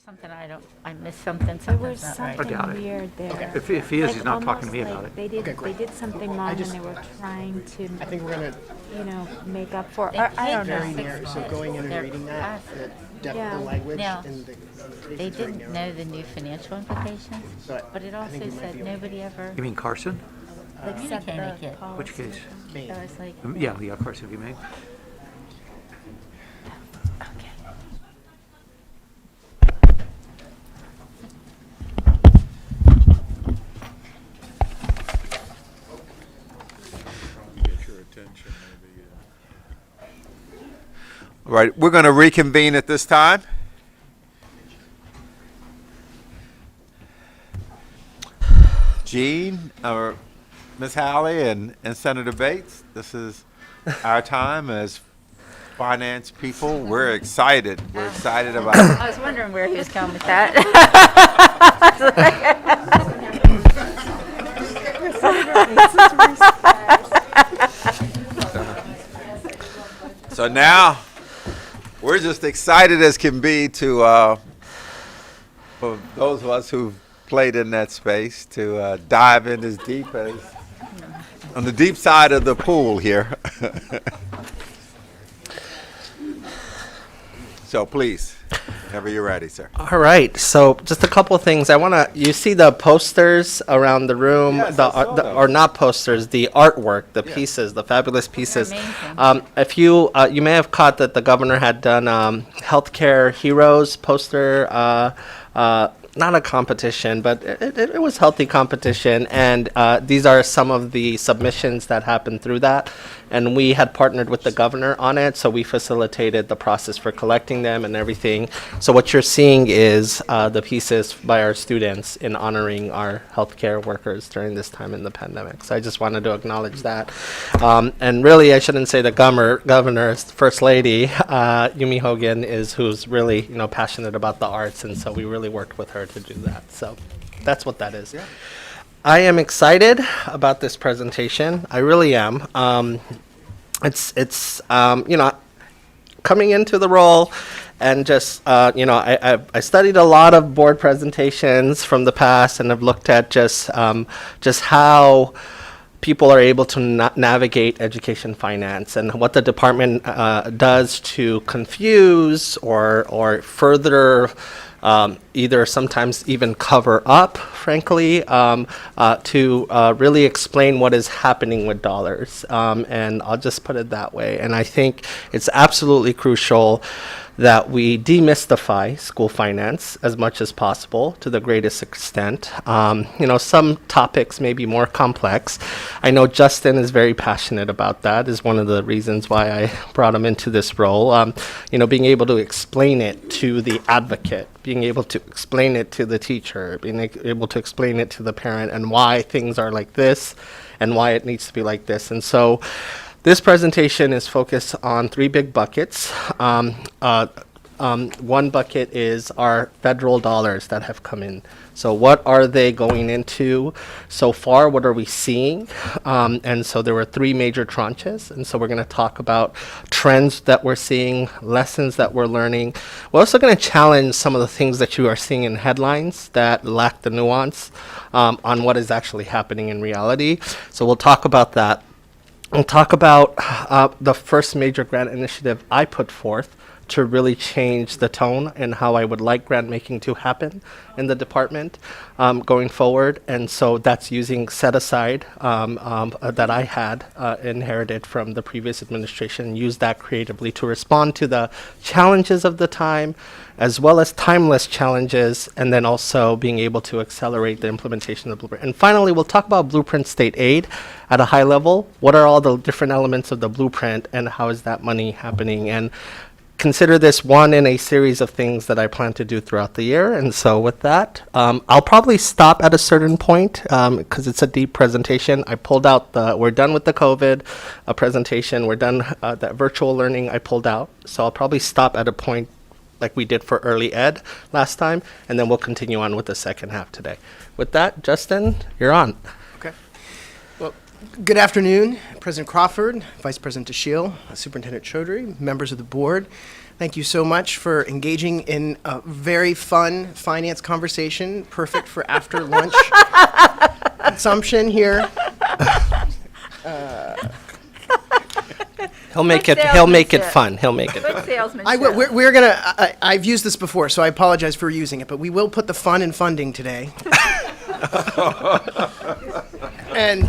Something I missed something.
There was
Something's not right.
something weird there.
If he is,
Like,
he's not talking to me
almost
about
like
it.
They did,
Okay,
they
great.
did something wrong and they were trying to,
I think we're gonna
make up for it.
They
Or, I don't
did
know.
very narrow. So going in and reading that, the depth
Yeah.
of the language
Now,
and the
They
interpretation is very
didn't
narrow.
know the new financial implications, but it
I
also
think we might
said
be able to-
nobody ever.
You mean Carson?
Like
Except
communicate
the
it.
policy.
Which case?
So it's like.
Yeah, Carson, you mean?
All right, we're going to reconvene at this time. Gene, or Ms. Howley and Senator Bates, this is our time as finance people. We're excited. We're excited about
I was wondering where he was going with that.
So now, we're just excited as can be to, for those of us who've played in that space, to dive in as deep as, on the deep side of the pool here. So please, whenever you're ready, sir.
All right, so just a couple of things. You see the posters around the room,
Yes, I saw those.
or not posters, the artwork, the
Yeah.
pieces, the fabulous pieces.
amazing.
If you may have caught that the governor had done Healthcare Heroes poster, not a competition, but it was healthy competition, and these are some of the submissions that happened through that. And we had partnered with the governor on it, so we facilitated the process for collecting them and everything. So what you're seeing is the pieces by our students in honoring our healthcare workers during this time in the pandemic. So I just wanted to acknowledge that. And really, I shouldn't say the governor's first lady, Yumi Hogan, is who's really passionate about the arts, and so we really worked with her to do that. So that's what that is. I am excited about this presentation. I really am. It's coming into the role and just I studied a lot of board presentations from the past and have looked at just how people are able to navigate education finance and what the department does to confuse or further either sometimes even cover up, frankly, to really explain what is happening with dollars. And I'll just put it that way. And I think it's absolutely crucial that we demystify school finance as much as possible to the greatest extent. Some topics may be more complex. I know Justin is very passionate about that, is one of the reasons why I brought him into this role. Being able to explain it to the advocate, being able to explain it to the teacher, being able to explain it to the parent and why things are like this and why it needs to be like this. And so this presentation is focused on three big buckets. One bucket is our federal dollars that have come in. So what are they going into so far? What are we seeing? And so there were three major tranches. And so we're going to talk about trends that we're seeing, lessons that we're learning. We're also going to challenge some of the things that you are seeing in headlines that lack the nuance on what is actually happening in reality. So we'll talk about that. We'll talk about the first major grant initiative I put forth to really change the tone and how I would like grant making to happen in the department going forward. And so that's using set aside that I had inherited from the previous administration, use that creatively to respond to the challenges of the time, as well as timeless challenges, and then also being able to accelerate the implementation of Blueprint. And finally, we'll talk about Blueprint State Aid at a high level. What are all the different elements of the Blueprint and how is that money happening? And consider this one in a series of things that I plan to do throughout the year. And so with that, I'll probably stop at a certain point because it's a deep presentation. I pulled out we're done with the COVID presentation. We're done that virtual learning I pulled out. So I'll probably stop at a point like we did for early ed last time, and then we'll continue on with the second half today. With that, Justin, you're on.
Okay. Well, good afternoon, President Crawford, Vice President DeShiel, Superintendent Chaudhry, members of the board. Thank you so much for engaging in a very fun finance conversation, perfect for after lunch consumption here.
He'll make it fun. He'll make it
Good
fun.
salesmanship.
We're gonna, I've used this before, so I apologize for using it, but we will put the fun in funding today. And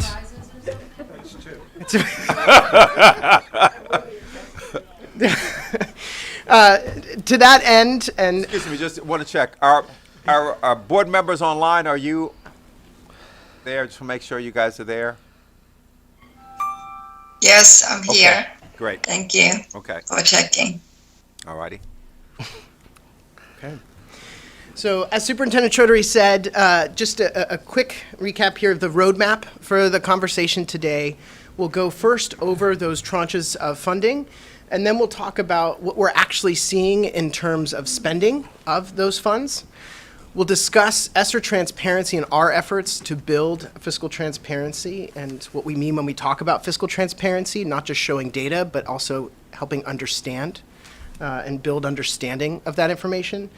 to that end, and
Excuse me, just want to check. Our board members online, are you there? Just to make sure you guys are there.
Yes, I'm
Okay,
here.
great.
Thank you
Okay,
for checking.
all righty.
okay. So as Superintendent Chaudhary said, just a quick recap here of the roadmap for the conversation today. We'll go first over those tranches of funding, and then we'll talk about what we're actually seeing in terms of spending of those funds. We'll discuss ESSER transparency and our efforts to build fiscal transparency and what we mean when we talk about fiscal transparency, not just showing data, but also helping understand and build understanding of that information.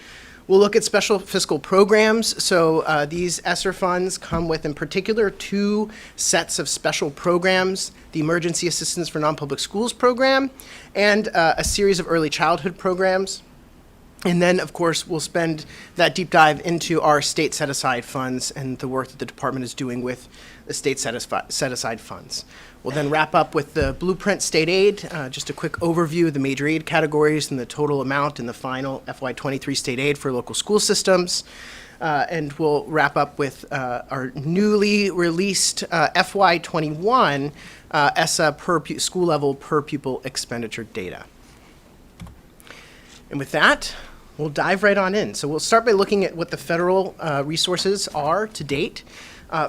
We'll look at special fiscal programs. So these ESSER funds come with, in particular, 2 sets of special programs, the Emergency Assistance for Non-Public Schools program and a series of early childhood programs. And then, of course, we'll spend that deep dive into our state set-aside funds and the work that the department is doing with the state set-aside funds. We'll then wrap up with the Blueprint State Aid, just a quick overview of the major aid categories and the total amount in the final FY23 state aid for local school systems. And we'll wrap up with our newly released FY21 ESSA school level per pupil expenditure data. And with that, we'll dive right on in. So we'll start by looking at what the federal resources are to date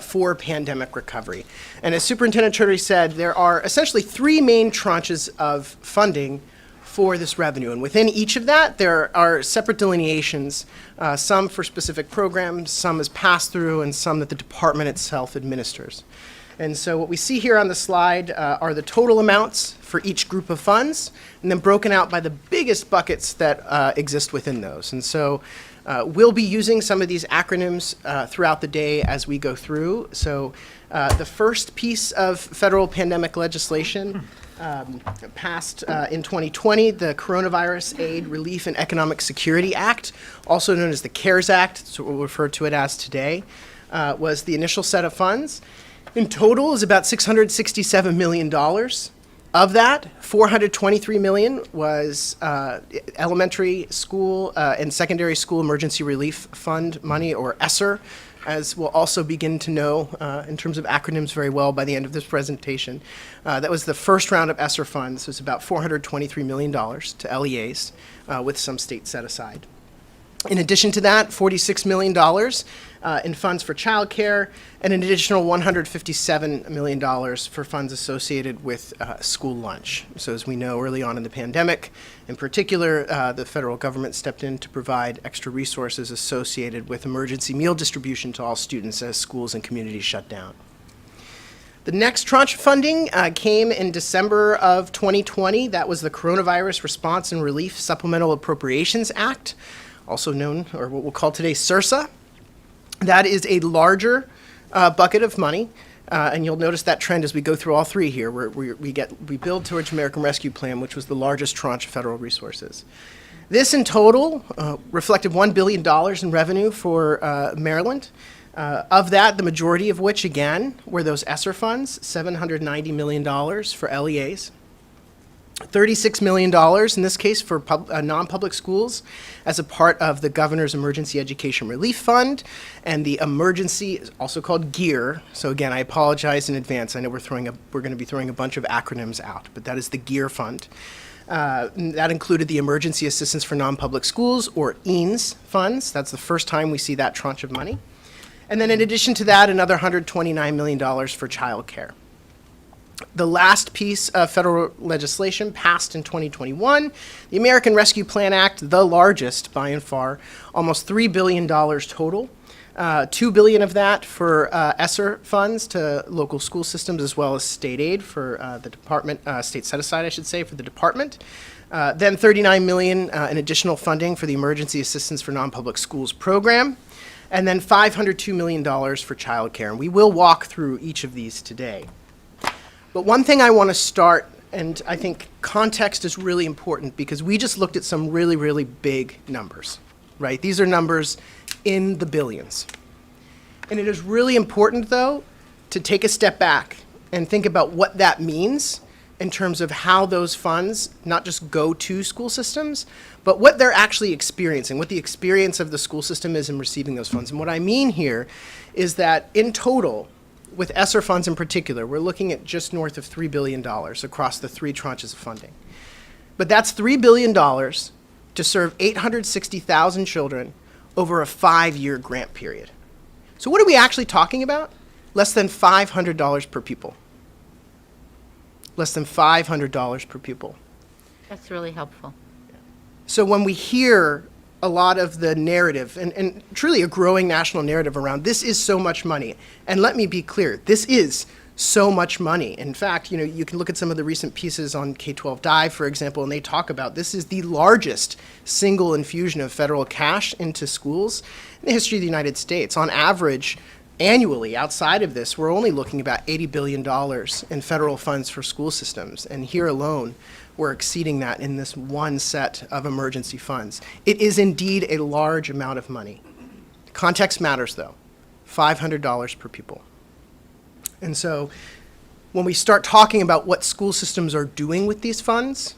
for pandemic recovery. And as Superintendent Chaudhary said, there are essentially 3 main tranches of funding for this revenue. And within each of that, there are separate delineations, some for specific programs, some as pass-through, and some that the department itself administers. And so what we see here on the slide are the total amounts for each group of funds, and then broken out by the biggest buckets that exist within those. And so we'll be using some of these acronyms throughout the day as we go through. So the first piece of federal pandemic legislation passed in 2020, the Coronavirus Aid, Relief, and Economic Security Act, also known as the CARES Act, so we'll refer to it as today, was the initial set of funds. In total is about $667 million. Of that, $423 million was elementary school and secondary school emergency relief fund money, or ESSER, as we'll also begin to know in terms of acronyms very well by the end of this presentation. That was the first round of ESSER funds. It was about $423 million to LEAs with some state set aside. In addition to that, $46 million in funds for childcare, and an additional $157 million for funds associated with school lunch. So as we know, early on in the pandemic, in particular, the federal government stepped in to provide extra resources associated with emergency meal distribution to all students as schools and communities shut down. The next tranche of funding came in December of 2020. That was the Coronavirus Response and Relief Supplemental Appropriations Act, also known, or what we'll call today, CRSA. That is a larger bucket of money, and you'll notice that trend as we go through all 3 here, where we build towards American Rescue Plan, which was the largest tranche of federal resources. This in total reflected $1 billion in revenue for Maryland. Of that, the majority of which, again, were those ESSER funds, $790 million for LEAs. $36 million, in this case, for non-public schools as a part of the Governor's Emergency Education Relief Fund, and the emergency, also called GEAR. So again, I apologize in advance. I know we're going to be throwing a bunch of acronyms out, but that is the GEAR Fund. That included the Emergency Assistance for Non-Public Schools, or EANS funds. That's the first time we see that tranche of money. And then in addition to that, another $129 million for childcare. The last piece of federal legislation passed in 2021, the American Rescue Plan Act, the largest by and far, almost $3 billion total. $2 billion of that for ESSER funds to local school systems, as well as state aid for the department, state set aside, I should say, for the department. Then $39 million in additional funding for the Emergency Assistance for Non-Public Schools program, and then $502 million for childcare. And we will walk through each of these today. But one thing I want to start, and I think context is really important because we just looked at some really, really big numbers, right? These are numbers in the billions. And it is really important, though, to take a step back and think about what that means in terms of how those funds not just go to school systems, but what they're actually experiencing, what the experience of the school system is in receiving those funds. And what I mean here is that in total, with ESSER funds in particular, we're looking at just north of $3 billion across the 3 tranches of funding. But that's $3 billion to serve 860,000 children over a 5-year grant period. So what are we actually talking about? Less than $500 per pupil. Less than $500 per pupil.
That's really helpful.
So when we hear a lot of the narrative, and truly a growing national narrative around this is so much money, and let me be clear, this is so much money. In fact, you can look at some of the recent pieces on K-12 Dive, for example, and they talk about this is the largest single infusion of federal cash into schools in the history of the United States. On average, annually, outside of this, we're only looking about $80 billion in federal funds for school systems. And here alone, we're exceeding that in this one set of emergency funds. It is indeed a large amount of money. Context matters, though. $500 per pupil. And so when we start talking about what school systems are doing with these funds,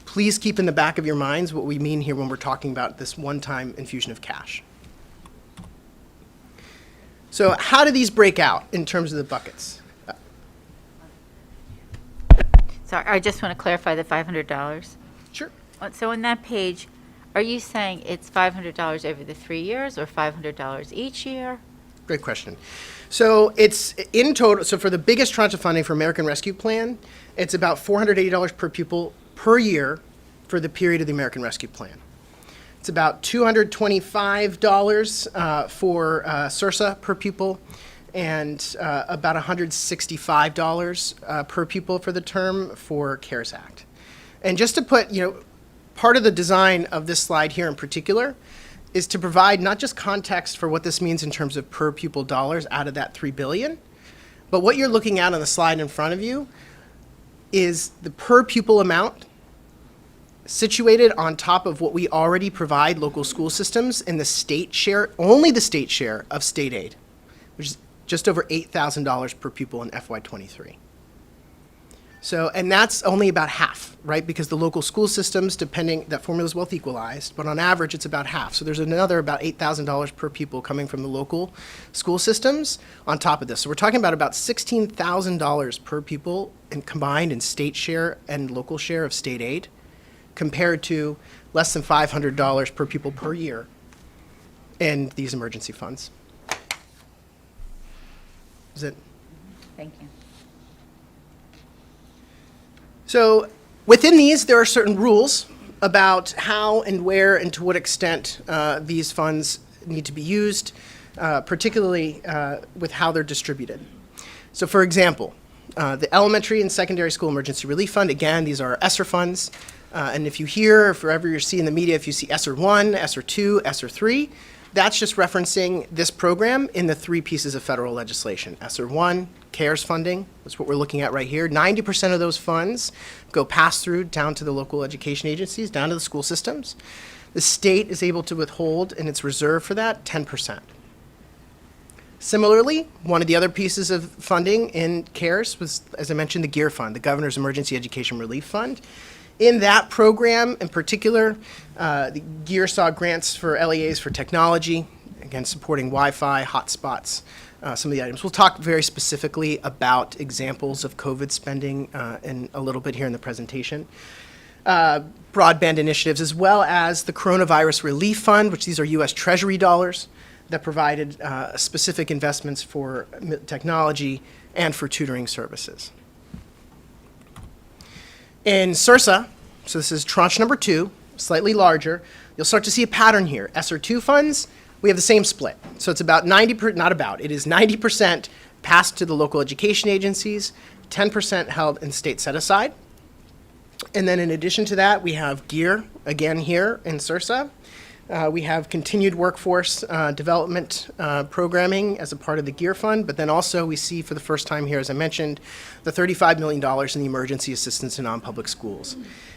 please keep in the back of your minds what we mean here when we're talking about this one-time infusion of cash. So how do these break out in terms of the buckets?
Sorry, I just want to clarify the $500.
Sure.
So on that page, are you saying it's $500 over the 3 years or $500 each year?
Great question. So it's in total, so for the biggest tranche of funding for American Rescue Plan, it's about $480 per pupil per year for the period of the American Rescue Plan. It's about $225 for SRSA per pupil, and about $165 per pupil for the term for CARES Act. And just to put, part of the design of this slide here in particular is to provide not just context for what this means in terms of per pupil dollars out of that $3 billion, but what you're looking at on the slide in front of you is the per pupil amount situated on top of what we already provide local school systems in the state share, only the state share of state aid, which is just over $8,000 per pupil in FY23. So, and that's only about half, right? Because the local school systems, depending, that formula is wealth equalized, but on average it's about half. So there's another about $8,000 per pupil coming from the local school systems on top of this. So we're talking about $16,000 per pupil combined in state share and local share of state aid, compared to less than $500 per pupil per year in these emergency funds. Is it?
Thank you.
So within these, there are certain rules about how and where and to what extent these funds need to be used, particularly with how they're distributed. So for example, the Elementary and Secondary School Emergency Relief Fund, again, these are ESSER funds. And if you hear, if ever you see in the media, if you see ESSER 1, ESSER 2, ESSER 3, that's just referencing this program in the 3 pieces of federal legislation. ESSER 1, CARES funding, that's what we're looking at right here. 90% of those funds go pass through down to the local education agencies, down to the school systems. The state is able to withhold in its reserve for that 10%. Similarly, one of the other pieces of funding in CARES was, as I mentioned, the GEAR Fund, the Governor's Emergency Education Relief Fund. In that program in particular, the GEAR saw grants for LEAs for technology, again, supporting Wi-Fi, hotspots, some of the items. We'll talk very specifically about examples of COVID spending in a little bit here in the presentation. Broadband initiatives, as well as the Coronavirus Relief Fund, which these are U.S. Treasury dollars that provided specific investments for technology and for tutoring services. In SRSA, so this is tranche number 2, slightly larger, you'll start to see a pattern here. ESSER 2 funds, we have the same split. So it's about 90%, it is 90% passed to the local education agencies, 10% held in state set aside. And then in addition to that, we have gear, again here in SURSA. We have continued workforce development programming as a part of the GEAR Fund, but then also we see for the first time here, as I mentioned, the $35 million in the emergency assistance to non-public schools.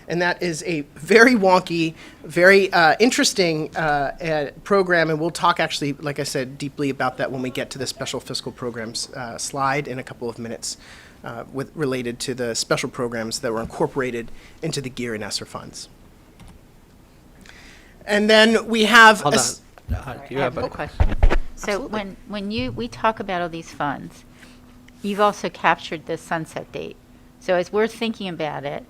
And that is a very wonky, very interesting program, and we'll talk actually, like I said, deeply about that when we get to the special fiscal programs slide in a couple of minutes related to the special programs that were incorporated into the GEAR and ESSER funds. And then we have.
Hold on.
I have a question. So when we talk about all these funds, you've also captured the sunset date. So as we're thinking about it,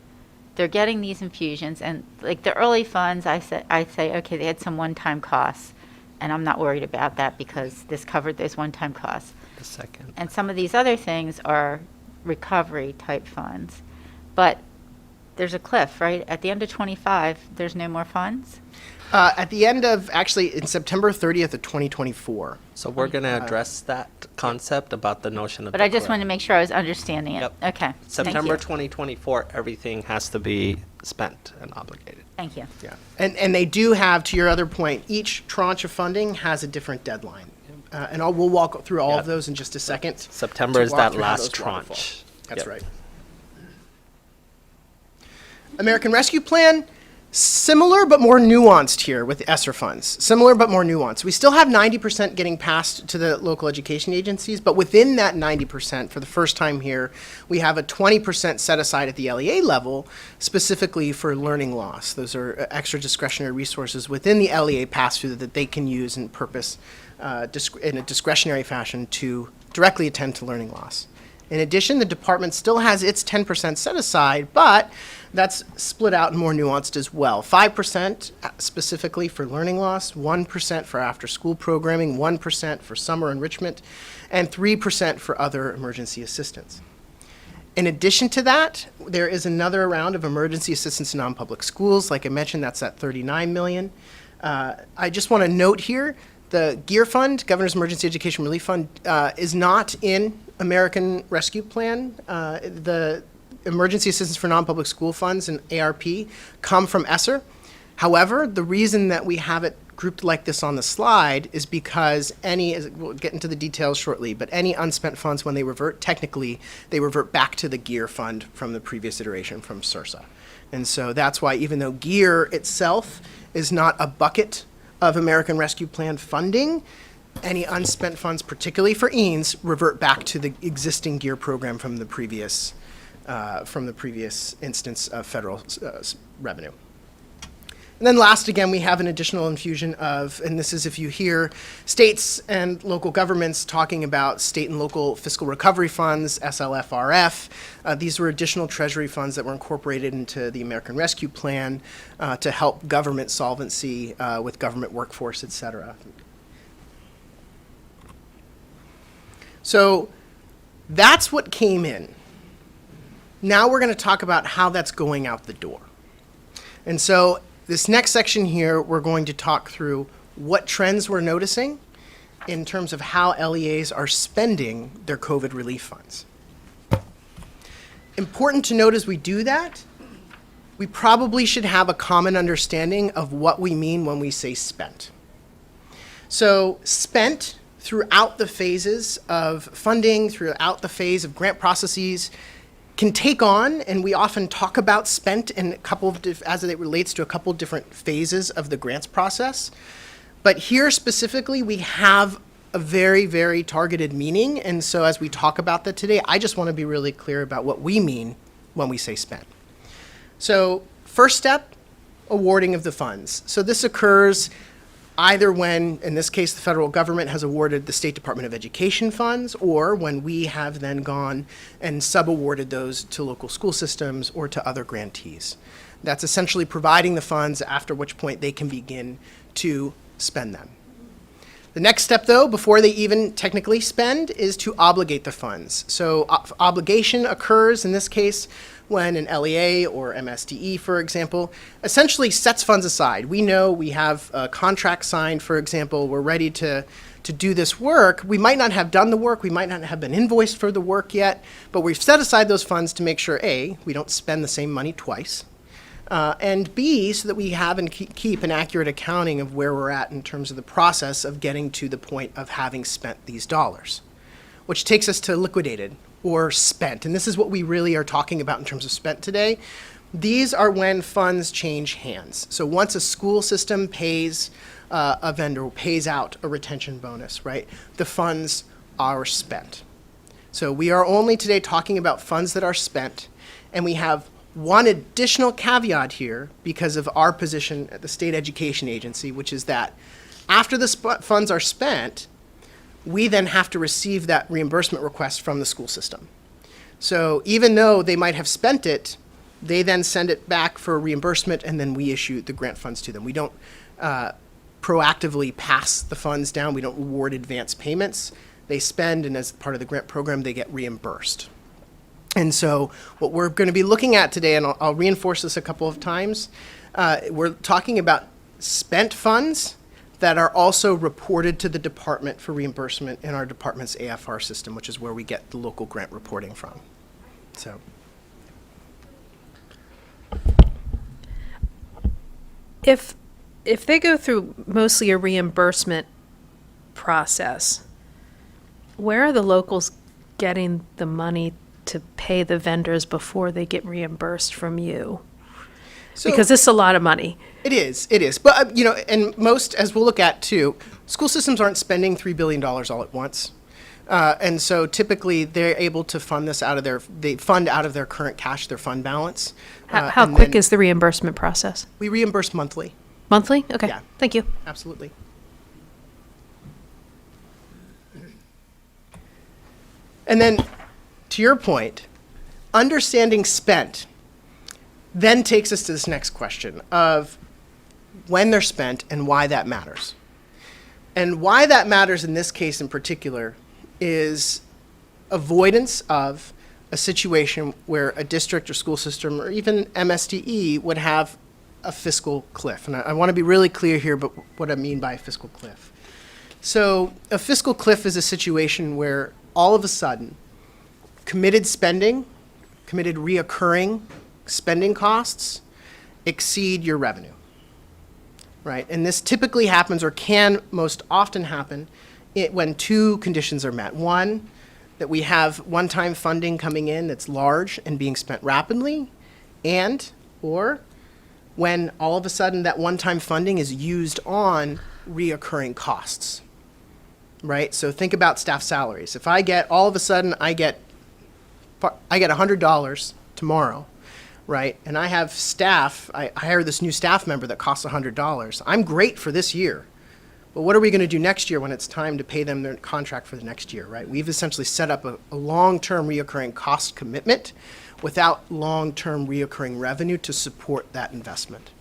they're getting these infusions, and like the early funds, I say, okay, they had some one-time costs, and I'm not worried about that because this covered those one-time costs.
The second.
And some of these other things are recovery type funds, but there's a cliff, right? At the end of 25, there's no more funds?
At the end of, actually, in September 30th of 2024.
So we're going to address that concept about the notion of.
But I just wanted to make sure I was understanding it.
Yep.
Okay.
September
Thank you.
2024, everything has to be spent and obligated.
Thank you.
Yeah. And they do have, to your other point, each tranche of funding has a different deadline. And we'll walk through all of those in just a second.
September
to
is
walk
that
through how
last
those waterfall.
tranche.
That's
Yep.
right. American Rescue Plan, similar but more nuanced here with ESSER funds. Similar but more nuanced. We still have 90% getting passed to the local education agencies, but within that 90%, for the first time here, we have a 20% set aside at the LEA level, specifically for learning loss. Those are extra discretionary resources within the LEA pass-through that they can use and purpose in a discretionary fashion to directly attend to learning loss. In addition, the department still has its 10% set aside, but that's split out and more nuanced as well. 5% specifically for learning loss, 1% for after-school programming, 1% for summer enrichment, and 3% for other emergency assistance. In addition to that, there is another round of emergency assistance in non-public schools. Like I mentioned, that's at $39 million. I just want to note here, the GEAR Fund, Governor's Emergency Education Relief Fund, is not in American Rescue Plan. The Emergency Assistance for Non-Public School Funds and ARP come from ESSER. However, the reason that we have it grouped like this on the slide is because we'll get into the details shortly, but any unspent funds, when they revert, technically, they revert back to the GEAR Fund from the previous iteration from SURSA. And so that's why even though GEAR itself is not a bucket of American Rescue Plan funding, any unspent funds, particularly for EANS, revert back to the existing GEAR program from the previous instance of federal revenue. And then last, again, we have an additional infusion of, and this is if you hear states and local governments talking about state and local fiscal recovery funds, SLFRF. These were additional treasury funds that were incorporated into the American Rescue Plan to help government solvency with government workforce, et cetera. So that's what came in. Now we're going to talk about how that's going out the door. And so this next section here, we're going to talk through what trends we're noticing in terms of how LEAs are spending their COVID relief funds. Important to note as we do that, we probably should have a common understanding of what we mean when we say spent. So spent throughout the phases of funding, throughout the phase of grant processes, can take on, and we often talk about spent in a couple of as it relates to a couple of different phases of the grants process. But here specifically, we have a very, very targeted meaning. And so as we talk about that today, I just want to be really clear about what we mean when we say spent. So first step, awarding of the funds. So this occurs either when, in this case, the federal government has awarded the State Department of Education funds, or when we have then gone and sub-awarded those to local school systems or to other grantees. That's essentially providing the funds, after which point they can begin to spend them. The next step, though, before they even technically spend, is to obligate the funds. So obligation occurs, in this case, when an LEA or MSDE, for example, essentially sets funds aside. We know we have a contract signed, for example, we're ready to do this work. We might not have done the work, we might not have been invoiced for the work yet, but we've set aside those funds to make sure, A, we don't spend the same money twice, and B, so that we have and keep an accurate accounting of where we're at in terms of the process of getting to the point of having spent these dollars, which takes us to liquidated or spent. And this is what we really are talking about in terms of spent today. These are when funds change hands. So once a school system pays a vendor, pays out a retention bonus, right, the funds are spent. So we are only today talking about funds that are spent, and we have one additional caveat here because of our position at the State Education Agency, which is that after the funds are spent, we then have to receive that reimbursement request from the school system. So even though they might have spent it, they then send it back for reimbursement, and then we issue the grant funds to them. We don't proactively pass the funds down. We don't reward advance payments. They spend, and as part of the grant program, they get reimbursed. And so what we're going to be looking at today, and I'll reinforce this a couple of times, we're talking about spent funds that are also reported to the department for reimbursement in our department's AFR system, which is where we get the local grant reporting from. So.
If they go through mostly a reimbursement process, where are the locals getting the money to pay the vendors before they get reimbursed from you?
So,
because this is a lot of money.
It is. But, and most, as we'll look at too, school systems aren't spending $3 billion all at once. And so typically they're able to fund this they fund out of their current cash, their fund balance.
How quick is the reimbursement process?
We reimburse monthly.
Monthly? Okay.
Yeah.
Thank you.
Absolutely. And then, to your point, understanding spent then takes us to this next question of when they're spent and why that matters. And why that matters in this case in particular is avoidance of a situation where a district or school system or even MSDE would have a fiscal cliff. And I want to be really clear here about what I mean by a fiscal cliff. So a fiscal cliff is a situation where all of a sudden committed reoccurring spending costs exceed your revenue, right? And this typically happens, or can most often happen, when two conditions are met. One, that we have one-time funding coming in that's large and being spent rapidly, or when all of a sudden that one-time funding is used on reoccurring costs, right? So think about staff salaries. If I get $100 tomorrow, right? And I have staff, I hire this new staff member that costs $100. I'm great for this year. But what are we going to do next year when it's time to pay them their contract for the next year, right? We've essentially set up a long-term reoccurring cost commitment without long-term reoccurring revenue to support that investment.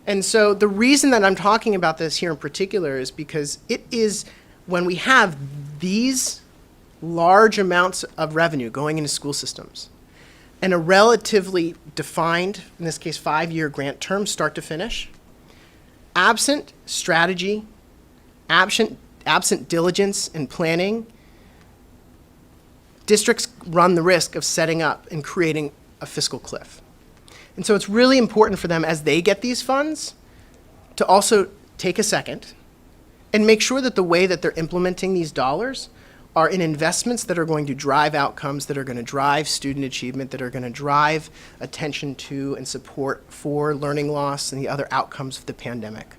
And so the reason that I'm talking about this here in particular is because it is when we have these large amounts of revenue going into school systems and a relatively defined, in this case, 5-year grant term start to finish, absent strategy, absent diligence and planning, districts run the risk of setting up and creating a fiscal cliff. And so it's really important for them as they get these funds to also take a second and make sure that the way that they're implementing these dollars are in investments that are going to drive outcomes, that are going to drive student achievement, that are going to drive attention to and support for learning loss and the other outcomes of the pandemic.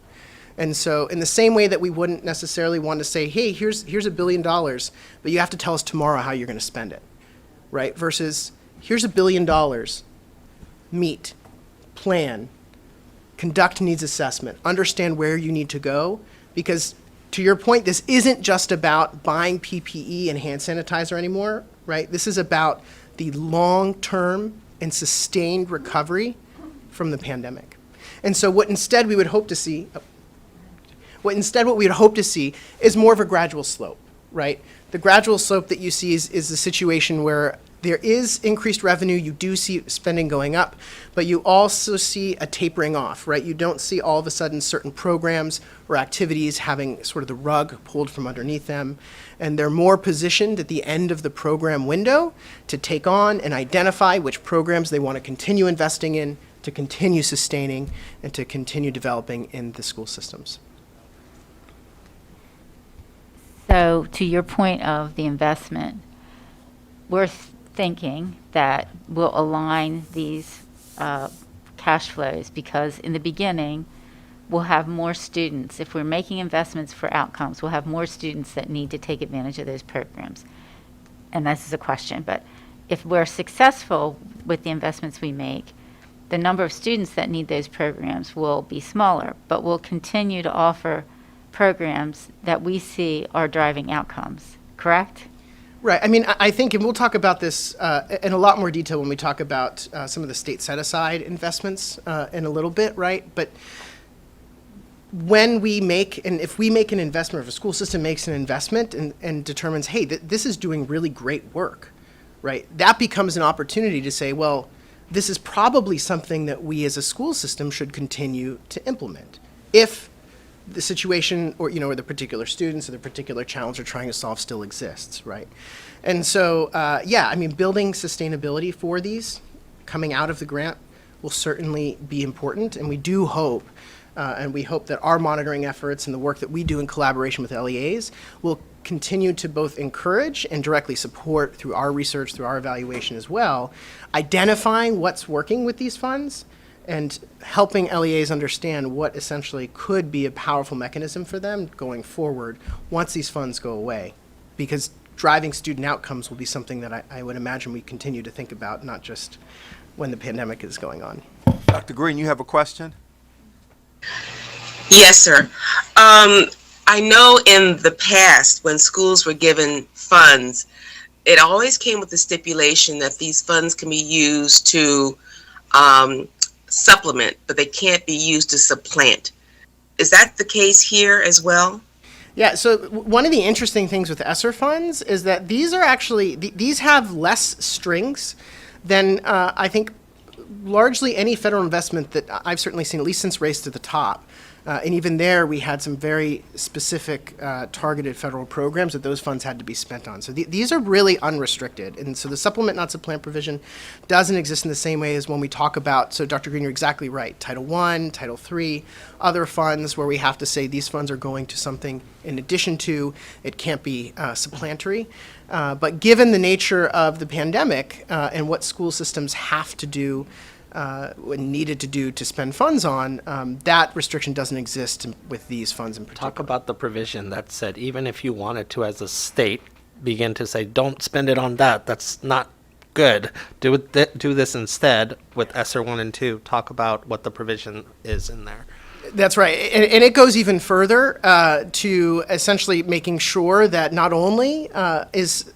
And so in the same way that we wouldn't necessarily want to say, hey, here's $1 billion, but you have to tell us tomorrow how you're going to spend it, right? Versus here's $1 billion, meet, plan, conduct needs assessment, understand where you need to go, because to your point, this isn't just about buying PPE and hand sanitizer anymore, right? This is about the long-term and sustained recovery from the pandemic. And so what we would hope to see is more of a gradual slope, right? The gradual slope that you see is the situation where there is increased revenue, you do see spending going up, but you also see a tapering off, right? You don't see all of a sudden certain programs or activities having sort of the rug pulled from underneath them, and they're more positioned at the end of the program window to take on and identify which programs they want to continue investing in, to continue sustaining and to continue developing in the school systems.
So to your point of the investment, we're thinking that we'll align these cash flows because in the beginning, we'll have more students. If we're making investments for outcomes, we'll have more students that need to take advantage of those programs. And this is a question, but if we're successful with the investments we make, the number of students that need those programs will be smaller, but we'll continue to offer programs that we see are driving outcomes, correct?
Right. I mean, I think, and we'll talk about this in a lot more detail when we talk about some of the state set-aside investments in a little bit, right? But when we make, and if we make an investment, or if a school system makes an investment and determines, hey, this is doing really great work, right? That becomes an opportunity to say, well, this is probably something that we as a school system should continue to implement. If the situation or the particular students or the particular challenge they're trying to solve still exists, right? And so, I mean, building sustainability for these coming out of the grant will certainly be important. And we do hope, and we hope that our monitoring efforts and the work that we do in collaboration with LEAs will continue to both encourage and directly support through our research, through our evaluation as well, identifying what's working with these funds and helping LEAs understand what essentially could be a powerful mechanism for them going forward once these funds go away. Because driving student outcomes will be something that I would imagine we continue to think about, not just when the pandemic is going on.
Dr. Green, you have a question?
Yes, sir. I know in the past when schools were given funds, it always came with the stipulation that these funds can be used to supplement, but they can't be used to supplant. Is that the case here as well?
Yeah, so one of the interesting things with ESSER funds is that these are actually, these have less strings than I think largely any federal investment that I've certainly seen, at least since Race to the Top. And even there, we had some very specific targeted federal programs that those funds had to be spent on. So these are really unrestricted. And so the supplement, not supplant provision doesn't exist in the same way as when we talk about, so Dr. Green, you're exactly right, Title I, Title III, other funds where we have to say these funds are going to something in addition to, it can't be supplantory. But given the nature of the pandemic and what school systems have to do, needed to do to spend funds on, that restriction doesn't exist with these funds in particular.
Talk about the provision that said even if you wanted to, as a state, begin to say, don't spend it on that, that's not good. Do this instead with ESSER 1 and 2. Talk about what the provision is in there.
That's right. And it goes even further to essentially making sure that not only is,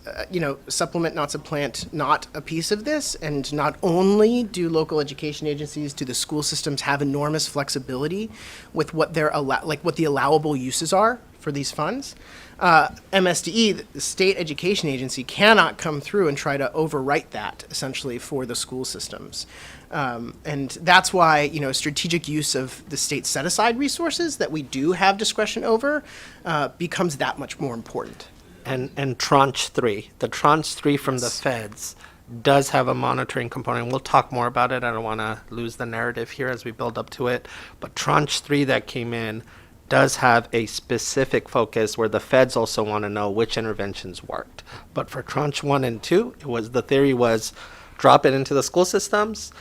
supplement, not supplant, not a piece of this, and not only do local education agencies, do the school systems have enormous flexibility with what their what the allowable uses are for these funds. MSDE, the state education agency, cannot come through and try to overwrite that essentially for the school systems. And that's why, strategic use of the state set-aside resources that we do have discretion over becomes that much more important.
And Tranche 3, the Tranche 3 from the feds does have a monitoring component. We'll talk more about it. I don't want to lose the narrative here as we build up to it. But Tranche 3 that came in does have a specific focus where the feds also want to know which interventions worked. But for Tranche 1 and 2, the theory was drop it into the school systems.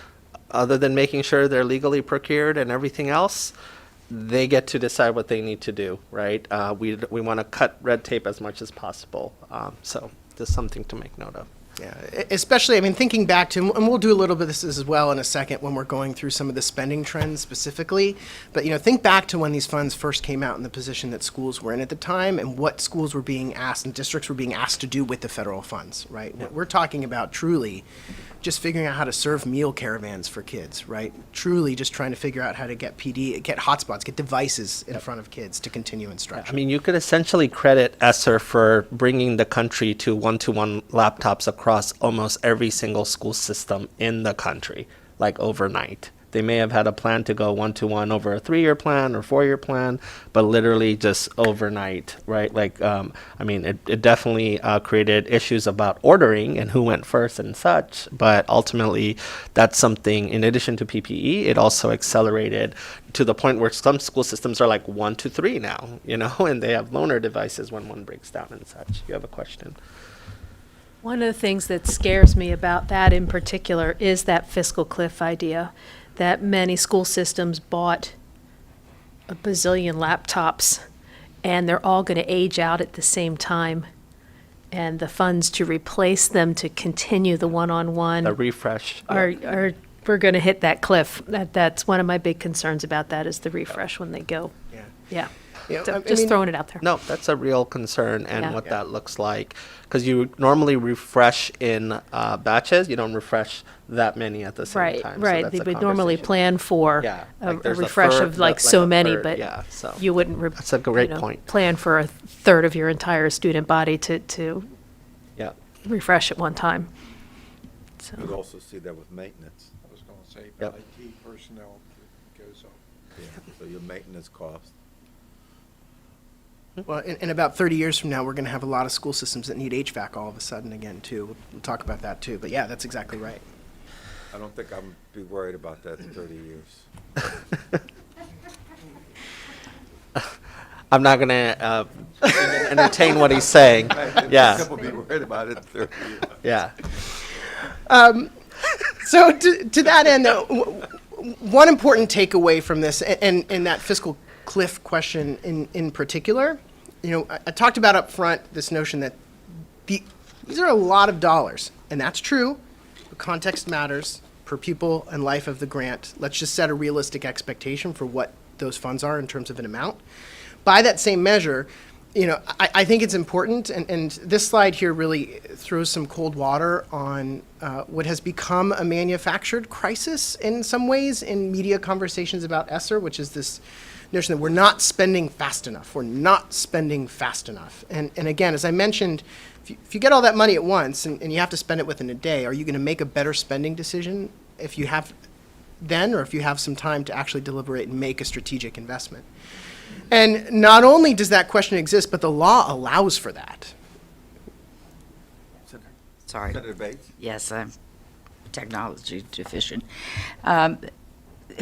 Other than making sure they're legally procured and everything else, they get to decide what they need to do, right? We want to cut red tape as much as possible. So just something to make note of.
Yeah, especially, thinking back to, and we'll do a little bit of this as well in a second when we're going through some of the spending trends specifically, but, think back to when these funds first came out in the position that schools were in at the time and what schools were being asked and districts were being asked to do with the federal funds, right? Yeah. We're talking about truly just figuring out how to serve meal caravans for kids, right? Truly just trying to figure out how to get get hotspots, get devices in front of kids to continue instruction.
You could essentially credit ESSER for bringing the country to one-to-one laptops across almost every single school system in the country, like overnight, They may have had a plan to go 1-to-1 over a 3-year plan or 4-year plan, but literally just overnight, right? Like, I mean, it definitely created issues about ordering and who went first and such, but ultimately that's something, in addition to PPE, it also accelerated to the point where some school systems are like 1 to 3 now, you know, and they have loaner devices when one breaks down and such. You have a question?
One of the things that scares me about that in particular is that fiscal cliff idea, that many school systems bought a bazillion laptops and they're all going to age out at the same time. And the funds to replace them to continue the one-on-one
A refresh.
are we're going to hit that cliff. That's one of my big concerns about that is the refresh when they go.
Yeah.
Yeah.
You know,
So
I
just
mean,
throwing it out there.
No, that's a real concern and
Yeah.
what that looks like. Because you normally refresh in batches. You don't refresh that many at the same
Right,
time. So
right.
that's
They
a
would normally
conversation.
plan for
Yeah,
a
like there's a
refresh
third,
of like
like
so
a
many,
third,
but
yeah, so
you wouldn't.
That's a great point.
Plan for a third of your entire student body to
Yeah.
refresh at one time. So.
You'd also see that with maintenance.
I was going to say,
Yep.
IT personnel goes up.
Yeah, so your maintenance cost.
Well, in about 30 years from now, we're going to have a lot of school systems that need HVAC all of a sudden again, too. We'll talk about that, too. But yeah, that's exactly right.
I don't think I'm be worried about that in 30 years.
I'm not going to entertain what he's saying. Yeah.
People be worried about it in 30 years.
Yeah.
So to that end, though, one important takeaway from this, and that fiscal cliff question in particular, you know, I talked about up front this notion that these are a lot of dollars, and that's true. The context matters per pupil and life of the grant. Let's just set a realistic expectation for what those funds are in terms of an amount. By that same measure, you know, I think it's important, and this slide here really throws some cold water on what has become a manufactured crisis in some ways in media conversations about ESSER, which is this notion that we're not spending fast enough. We're not spending fast enough. And again, as I mentioned, if you get all that money at once and you have to spend it within a day, are you going to make a better spending decision if you have then, or if you have some time to actually deliberate and make a strategic investment? And not only does that question exist, but the law allows for that.
Sorry.
Senator Bates?
Yes, I'm technology deficient.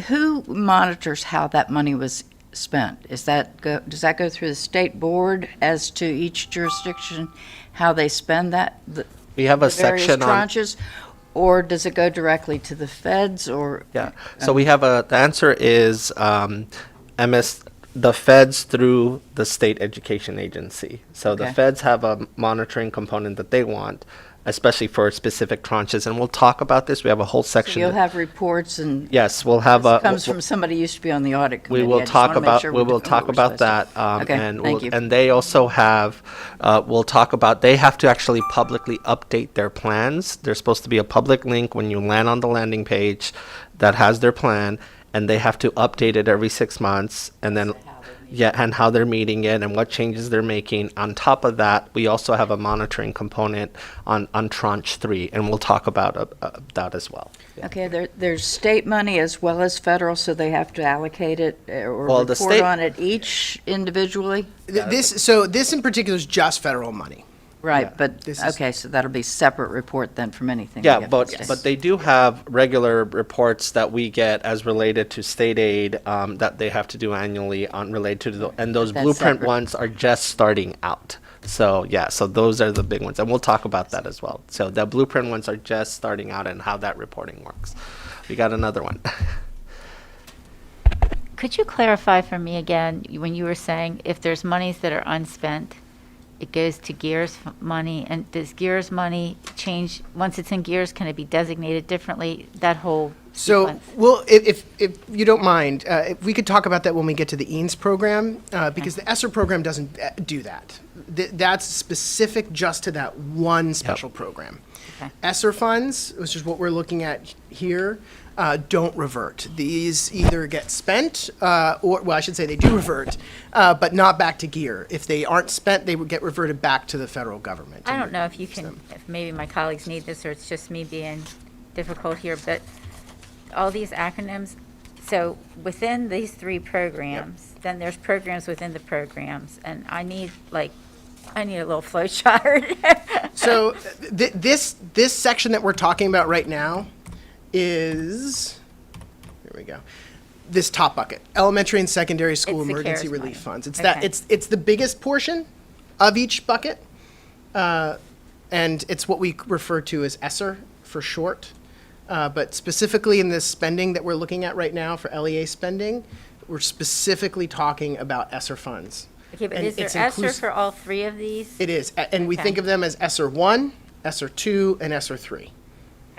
Who monitors how that money was spent? Does that go through the state board as to each jurisdiction, how they spend that?
We have a
the various
section on-
tranches, or does it go directly to the feds, or?
Yeah. So we have the answer is the feds through the state education agency. So the
Okay.
feds have a monitoring component that they want, especially for specific tranches. And we'll talk about this. We have a whole
So
section.
you'll have reports and.
Yes, we'll have
This
a.
comes from somebody who used to be on the audit committee.
We will
I just
talk
wanna make
about,
sure
we
we're
will
doing
talk
what we're
about that.
supposed to. Okay,
And
thank you.
and they also have, we'll talk about, they have to actually publicly update their plans. There's supposed to be a public link when you land on the landing page that has their plan, and they have to update it every 6 months, and then, yeah, and how they're meeting it and what changes they're making. On top of that, we also have a monitoring component on tranche 3, and we'll talk about that as well.
Okay, there's state money as well as federal, so they have to allocate it or
Well, the
report
state-
on it each individually?
This in particular is just federal money.
Right, but,
This is-
okay, so that'll be separate report then from anything we
Yeah,
get from the
but
state.
they do have regular reports that we get as related to state aid that they have to do annually on related to the, and those
That's
blueprint
separate.
ones are just starting out. So yeah, so those are the big ones, and we'll talk about that as well. So the blueprint ones are just starting out and how that reporting works. We got another one.
Could you clarify for me again, when you were saying if there's monies that are unspent, it goes to GEARS money, and does GEARS money change, once it's in GEARS, can it be designated differently, that whole
So,
sequence?
well, if you don't mind, if we could talk about that when we get to the EANS program, because the ESSER program doesn't do that. That's specific just to that one special program.
Okay.
ESSER funds, which is what we're looking at here, don't revert. These either get spent, or, well, I should say they do revert, but not back to GEAR. If they aren't spent, they would get reverted back to the federal government.
I don't know if you can, if maybe my colleagues need this, or it's just me being difficult here, but all these acronyms, so within these three programs, then there's programs within the programs, and I need a little flow chart.
So this section that we're talking about right now is, here we go, this top bucket, elementary and secondary school
It's the
emergency
CARES
relief
money.
funds. It's
Okay.
it's the biggest portion of each bucket, and it's what we refer to as ESSER for short. But specifically in this spending that we're looking at right now for LEA spending, we're specifically talking about ESSER funds.
Okay, but
And
is there
it's
ESSER
inclus-
for all three of these?
It is, and we
Okay.
think of them as ESSER 1, ESSER 2, and ESSER 3.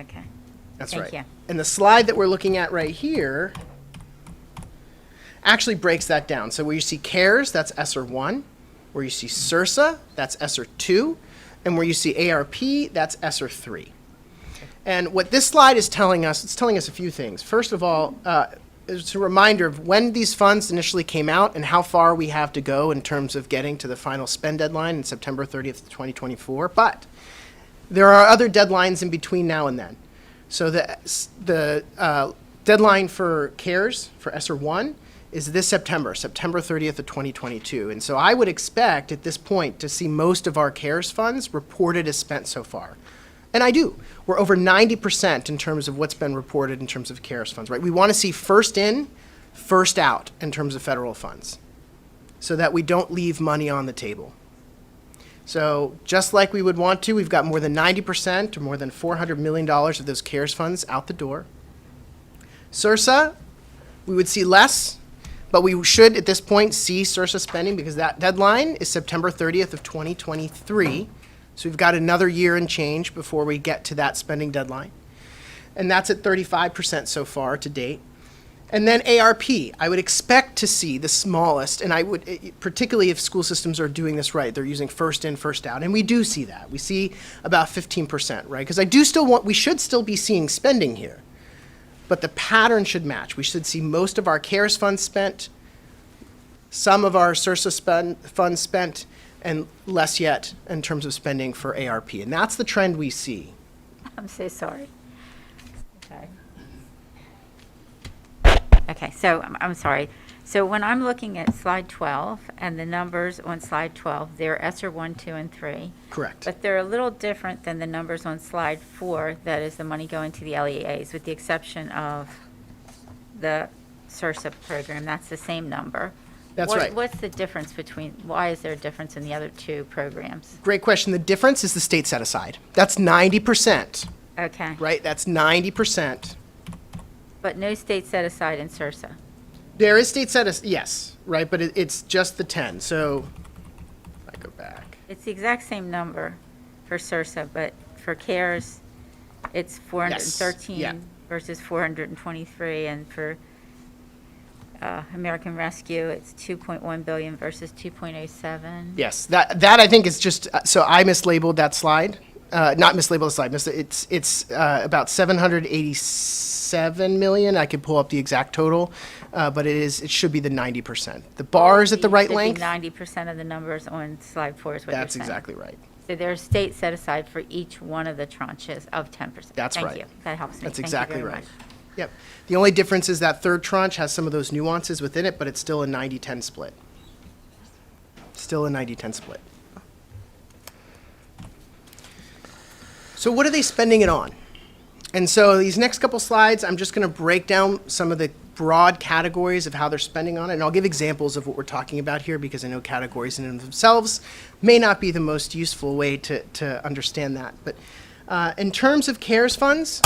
Okay.
That's
Thank
right.
you.
And the slide that we're looking at right here actually breaks that down. So where you see CARES, that's ESSER 1. Where you see SRSA, that's ESSER 2. And where you see ARP, that's ESSER 3. And what this slide is telling us, it's telling us a few things. First of all, it's a reminder of when these funds initially came out and how far we have to go in terms of getting to the final spend deadline in September 30th, 2024. But there are other deadlines in between now and then. So the deadline for CARES, for ESSER 1, is this September 30th of 2022. And so I would expect at this point to see most of our CARES funds reported as spent so far. And I do. We're over 90% in terms of what's been reported in terms of CARES funds, right? We want to see first in, first out in terms of federal funds so that we don't leave money on the table. So just like we would want to, we've got more than 90% or more than $400 million of those CARES funds out the door. SRSA, we would see less, but we should at this point see SRSA spending because that deadline is September 30th of 2023. So we've got another year and change before we get to that spending deadline. And that's at 35% so far to date. And then ARP, I would expect to see the smallest, and I would, particularly if school systems are doing this right, they're using first in, first out, and we do see that. We see about 15%, right? Because we should still be seeing spending here, but the pattern should match. We should see most of our CARES funds spent, some of our SRSA funds spent, and less yet in terms of spending for ARP. And that's the trend we see.
I'm so sorry. Okay, so I'm sorry. So when I'm looking at slide 12 and the numbers on slide 12, they're ESSER 1, 2, and 3.
Correct.
But they're a little different than the numbers on slide 4, that is the money going to the LEAs, with the exception of the SRSA program. That's the same number.
That's right.
What's the difference why is there a difference in the other two programs?
Great question. The difference is the state set aside. That's 90%.
Okay.
Right? That's 90%.
But no state set aside in SRSA.
There is state set aside, yes, right? But it's just the 10. So if I go back.
It's the exact same number for SRSA, but for CARES, it's 413
yeah.
versus 423, and for American Rescue, it's 2.1 billion versus 2.07.
Yes, that I think is just, so I mislabeled that slide. Not mislabeled the slide. It's about 787 million. I could pull up the exact total, but it should be the 90%. The bars at the right length.
90% of the numbers on slide 4 is what you're saying.
That's exactly right.
So there's state set aside for each one of the tranches of 10%.
That's right.
Thank you. That helps me.
That's
Thank you
exactly
very
right.
much.
Yep. The only difference is that third tranche has some of those nuances within it, but it's still a 90-10 split. Still a 90-10 split. So what are they spending it on? And so these next couple slides, I'm just going to break down some of the broad categories of how they're spending on it, and I'll give examples of what we're talking about here because I know categories in and of themselves may not be the most useful way to understand that. But in terms of CARES funds,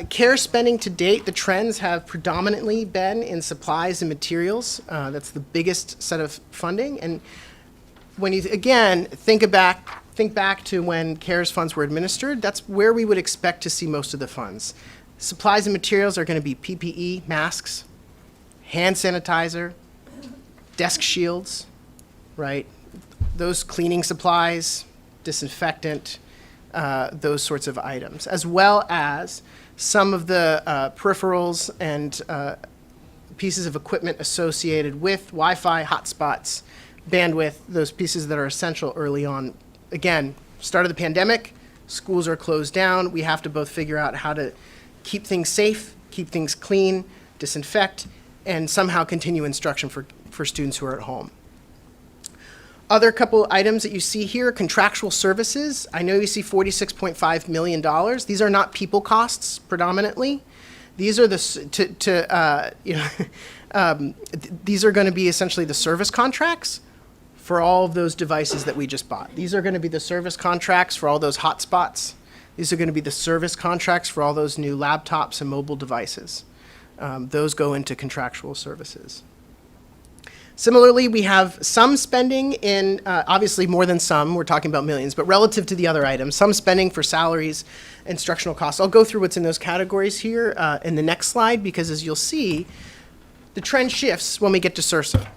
CARES spending to date, the trends have predominantly been in supplies and materials. That's the biggest set of funding. And when you, again, think back to when CARES funds were administered, that's where we would expect to see most of the funds. Supplies and materials are going to be PPE, masks, hand sanitizer, desk shields, right? Those cleaning supplies, disinfectant, those sorts of items, as well as some of the peripherals and pieces of equipment associated with Wi-Fi, hotspots, bandwidth, those pieces that are essential early on. Again, start of the pandemic, schools are closed down. We have to both figure out how to keep things safe, keep things clean, disinfect, and somehow continue instruction for students who are at home. Other couple items that you see here, contractual services. I know you see $46.5 million. These are not people costs predominantly. These are these are going to be essentially the service contracts for all of those devices that we just bought. These are going to be the service contracts for all those hotspots. These are going to be the service contracts for all those new laptops and mobile devices. Those go into contractual services. Similarly, we have some spending in, obviously more than some, we're talking about millions, but relative to the other items, some spending for salaries, instructional costs. I'll go through what's in those categories here in the next slide, because as you'll see, the trend shifts when we get to SRSA.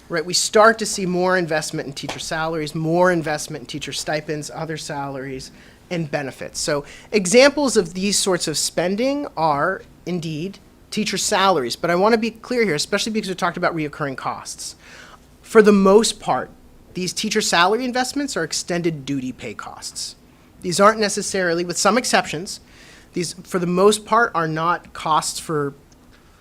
Right, we start to see more investment in teacher salaries, more investment in teacher stipends, other salaries, and benefits. So examples of these sorts of spending are indeed teacher salaries, but I want to be clear here, especially because we talked about reoccurring costs. For the most part, these teacher salary investments are extended duty pay costs. These aren't necessarily, with some exceptions, these for the most part are not costs for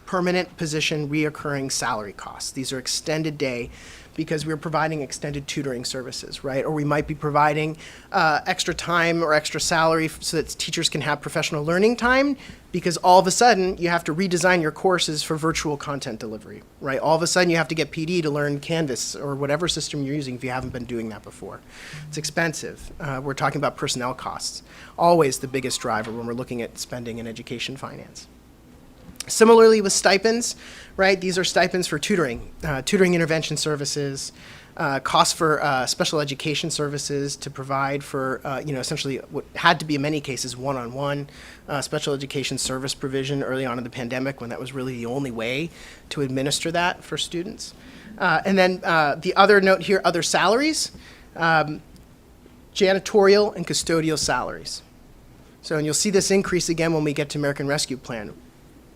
permanent position reoccurring salary costs. These are extended day because we're providing extended tutoring services, right? Or we might be providing extra time or extra salary so that teachers can have professional learning time, because all of a sudden you have to redesign your courses for virtual content delivery, right? All of a sudden you have to get PD to learn Canvas or whatever system you're using if you haven't been doing that before. It's expensive. We're talking about personnel costs. Always the biggest driver when we're looking at spending in education finance. Similarly with stipends, right? These are stipends for tutoring, tutoring intervention services, costs for special education services to provide for, essentially what had to be in many cases one-on-one special education service provision early on in the pandemic when that was really the only way to administer that for students. And then the other note here, other salaries, janitorial and custodial salaries. So, and you'll see this increase again when we get to American Rescue Plan.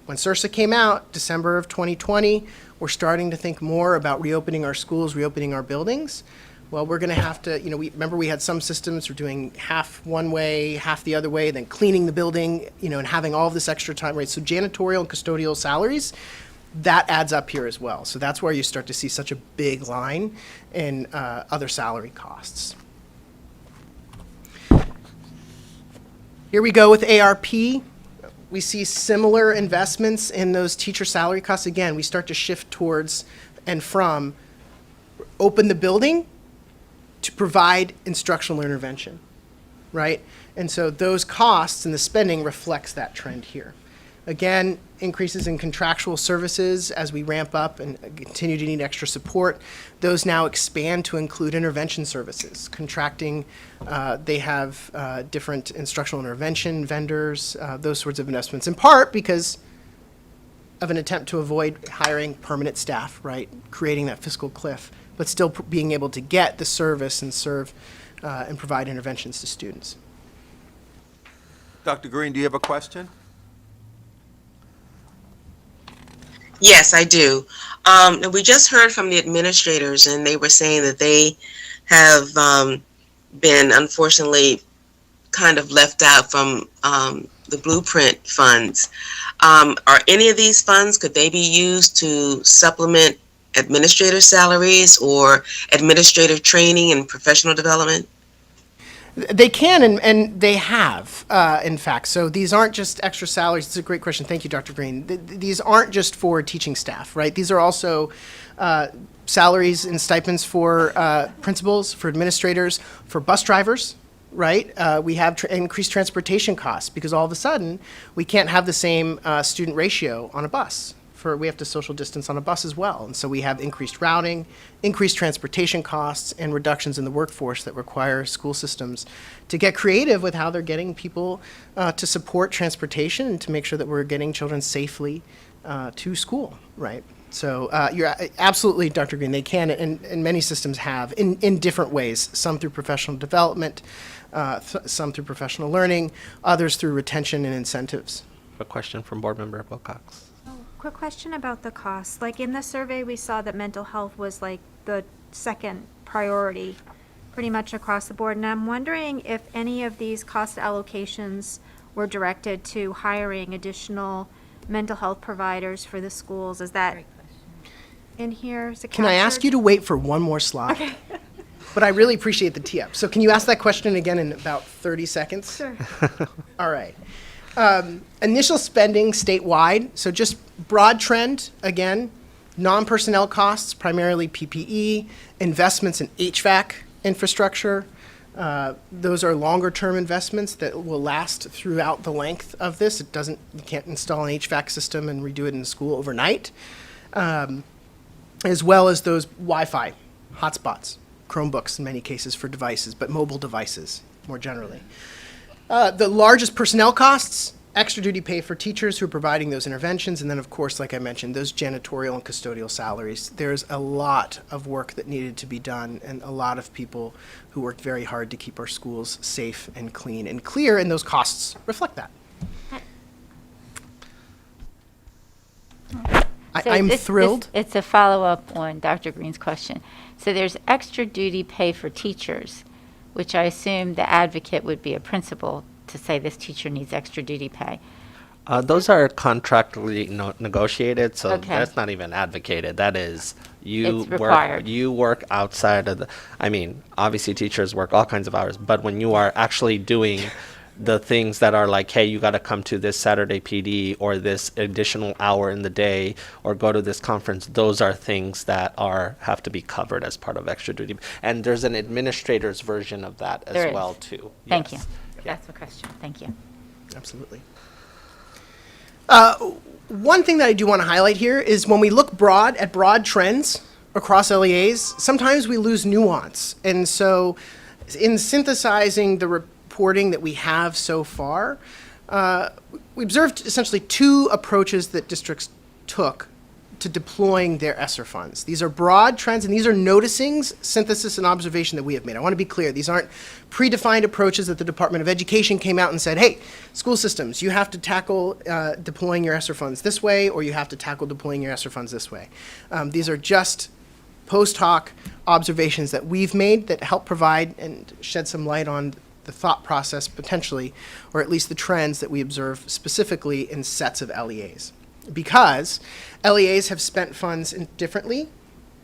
When SRSA came out, December of 2020, we're starting to think more about reopening our schools, reopening our buildings. Well, we're going to have to, remember we had some systems were doing half one way, half the other way, then cleaning the building, and having all of this extra time, right? So janitorial and custodial salaries, that adds up here as well. So that's where you start to see such a big line in other salary costs. Here we go with ARP. We see similar investments in those teacher salary costs. Again, we start to shift towards and from open the building to provide instructional intervention, right? And so those costs and the spending reflects that trend here. Again, increases in contractual services as we ramp up and continue to need extra support. Those now expand to include intervention services. Contracting, they have different instructional intervention vendors, those sorts of investments, in part because of an attempt to avoid hiring permanent staff, right? Creating that fiscal cliff, but still being able to get the service and serve and provide interventions to students.
Dr. Green, do you have a question?
Yes, I do. We just heard from the administrators, and they were saying that they have been, unfortunately, kind of left out from the blueprint funds. Are any of these funds, could they be used to supplement administrator salaries or administrative training and professional development?
They can, and they have, in fact. So these aren't just extra salaries. It's a great question. Thank you, Dr. Green. These aren't just for teaching staff, right? These are also salaries and stipends for principals, for administrators, for bus drivers, right? We have increased transportation costs because all of a sudden we can't have the same student ratio on a bus. We have to social distance on a bus as well. And so we have increased routing, increased transportation costs, and reductions in the workforce that require school systems to get creative with how they're getting people to support transportation and to make sure that we're getting children safely to school, right? So you're absolutely, Dr. Green, they can, and many systems have, in different ways, some through professional development, some through professional learning, others through retention and incentives.
A question from Board Member Wilcox.
Quick question about the costs. Like in the survey, we saw that mental health was like the second priority pretty much across the board. And I'm wondering if any of these cost allocations were directed to hiring additional mental health providers for the schools? Is that in here? Is it
Can I ask you to wait for one more slide?
Okay.
But I really appreciate the tee up. So can you ask that question again in about 30 seconds?
Sure.
All right. Initial spending statewide. So just broad trend, again, non-personnel costs, primarily PPE, investments in HVAC infrastructure. Those are longer-term investments that will last throughout the length of this. You can't install an HVAC system and redo it in the school overnight. As well as those Wi-Fi hotspots, Chromebooks in many cases for devices, but mobile devices more generally. The largest personnel costs, extra duty pay for teachers who are providing those interventions, and then of course, like I mentioned, those janitorial and custodial salaries. There's a lot of work that needed to be done and a lot of people who worked very hard to keep our schools safe and clean and clear, and those costs reflect that. I'm thrilled.
It's a follow-up on Dr. Green's question. So there's extra duty pay for teachers, which I assume the advocate would be a principal to say this teacher needs extra duty pay.
Those are contractually negotiated, so
Okay.
that's not even advocated. That is,
It's required.
you work outside of the, I mean, obviously teachers work all kinds of hours, but when you are actually doing the things that are like, hey, you got to come to this Saturday PD or this additional hour in the day or go to this conference, those are things that have to be covered as part of extra duty. And there's an administrator's version of that as
There is.
well, too.
Thank you.
Yes.
That's the question. Thank you.
Absolutely. One thing that I do want to highlight here is when we look at broad trends across LEAs, sometimes we lose nuance. And so in synthesizing the reporting that we have so far, we observed essentially two approaches that districts took to deploying their ESSER funds. These are broad trends, and these are noticings, synthesis, and observation that we have made. I want to be clear. These aren't predefined approaches that the Department of Education came out and said, hey, school systems, you have to tackle deploying your ESSER funds this way, or you have to tackle deploying your ESSER funds this way. These are just post hoc observations that we've made that help provide and shed some light on the thought process potentially, or at least the trends that we observe specifically in sets of LEAs. Because LEAs have spent funds differently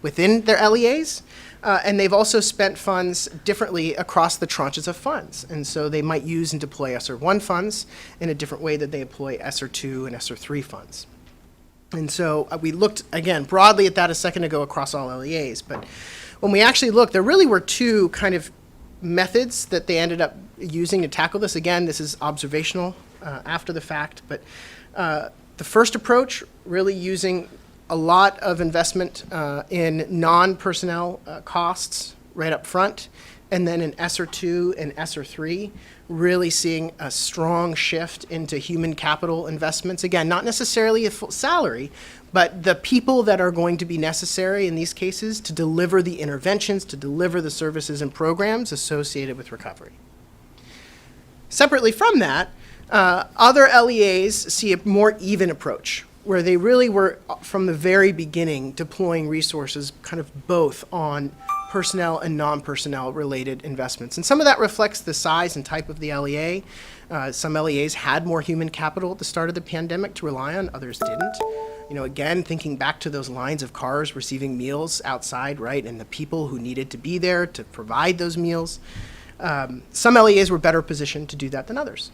within their LEAs, and they've also spent funds differently across the tranches of funds. And so they might use and deploy ESSER 1 funds in a different way that they deploy ESSER 2 and ESSER 3 funds. And so we looked, again, broadly at that a second ago across all LEAs. But when we actually looked, there really were two kind of methods that they ended up using to tackle this. Again, this is observational after the fact, but the first approach, really using a lot of investment in non-personnel costs right up front, and then in ESSER 2 and ESSER 3, really seeing a strong shift into human capital investments. Again, not necessarily a full salary, but the people that are going to be necessary in these cases to deliver the interventions, to deliver the services and programs associated with recovery. Separately from that, other LEAs see a more even approach, where they really were, from the very beginning, deploying resources kind of both on personnel and non-personnel related investments. And some of that reflects the size and type of the LEA. Some LEAs had more human capital at the start of the pandemic to rely on, others didn't. You know, again, thinking back to those lines of cars receiving meals outside, right, and the people who needed to be there to provide those meals. Some LEAs were better positioned to do that than others.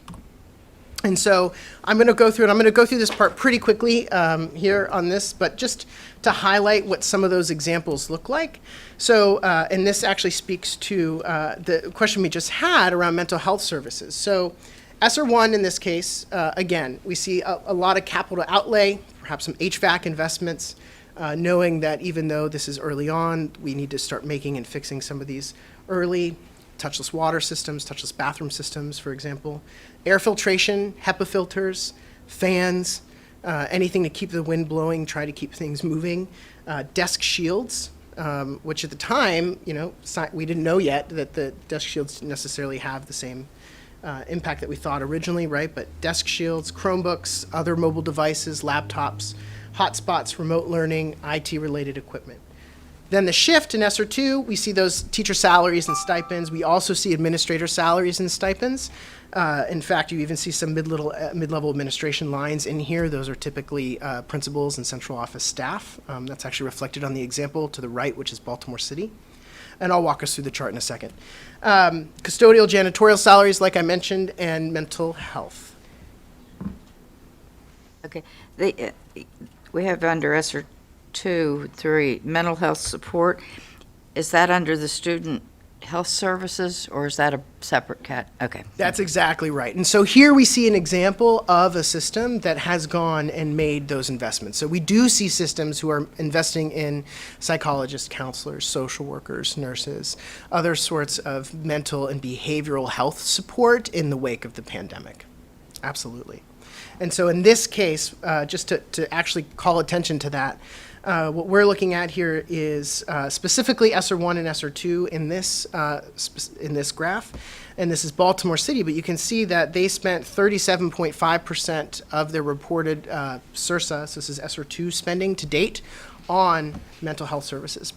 And so I'm going to go through it. I'm going to go through this part pretty quickly here on this, but just to highlight what some of those examples look like. So, and this actually speaks to the question we just had around mental health services. So ESSER 1 in this case, again, we see a lot of capital outlay, perhaps some HVAC investments, knowing that even though this is early on, we need to start making and fixing some of these early. Touchless water systems, touchless bathroom systems, for example. Air filtration, HEPA filters, fans, anything to keep the wind blowing, try to keep things moving. Desk shields, which at the time, you know, we didn't know yet that the desk shields didn't necessarily have the same impact that we thought originally, right? But desk shields, Chromebooks, other mobile devices, laptops, hotspots, remote learning, IT-related equipment. Then the shift in ESSER 2, we see those teacher salaries and stipends. We also see administrator salaries and stipends. In fact, you even see some mid-level administration lines in here. Those are typically principals and central office staff. That's actually reflected on the example to the right, which is Baltimore City. And I'll walk us through the chart in a second. Custodial, janitorial salaries, like I mentioned, and mental health.
Okay. We have under ESSER 2, 3, mental health support. Is that under the student health services, or is that a separate cat? Okay.
That's exactly right. And so here we see an example of a system that has gone and made those investments. So we do see systems who are investing in psychologists, counselors, social workers, nurses, other sorts of mental and behavioral health support in the wake of the pandemic. Absolutely. And so in this case, just to actually call attention to that, what we're looking at here is specifically ESSER 1 and ESSER 2 in this graph, and this is Baltimore City, but you can see that they spent 37.5% of their reported SRSA, so this is ESSER 2 spending to date, on mental health services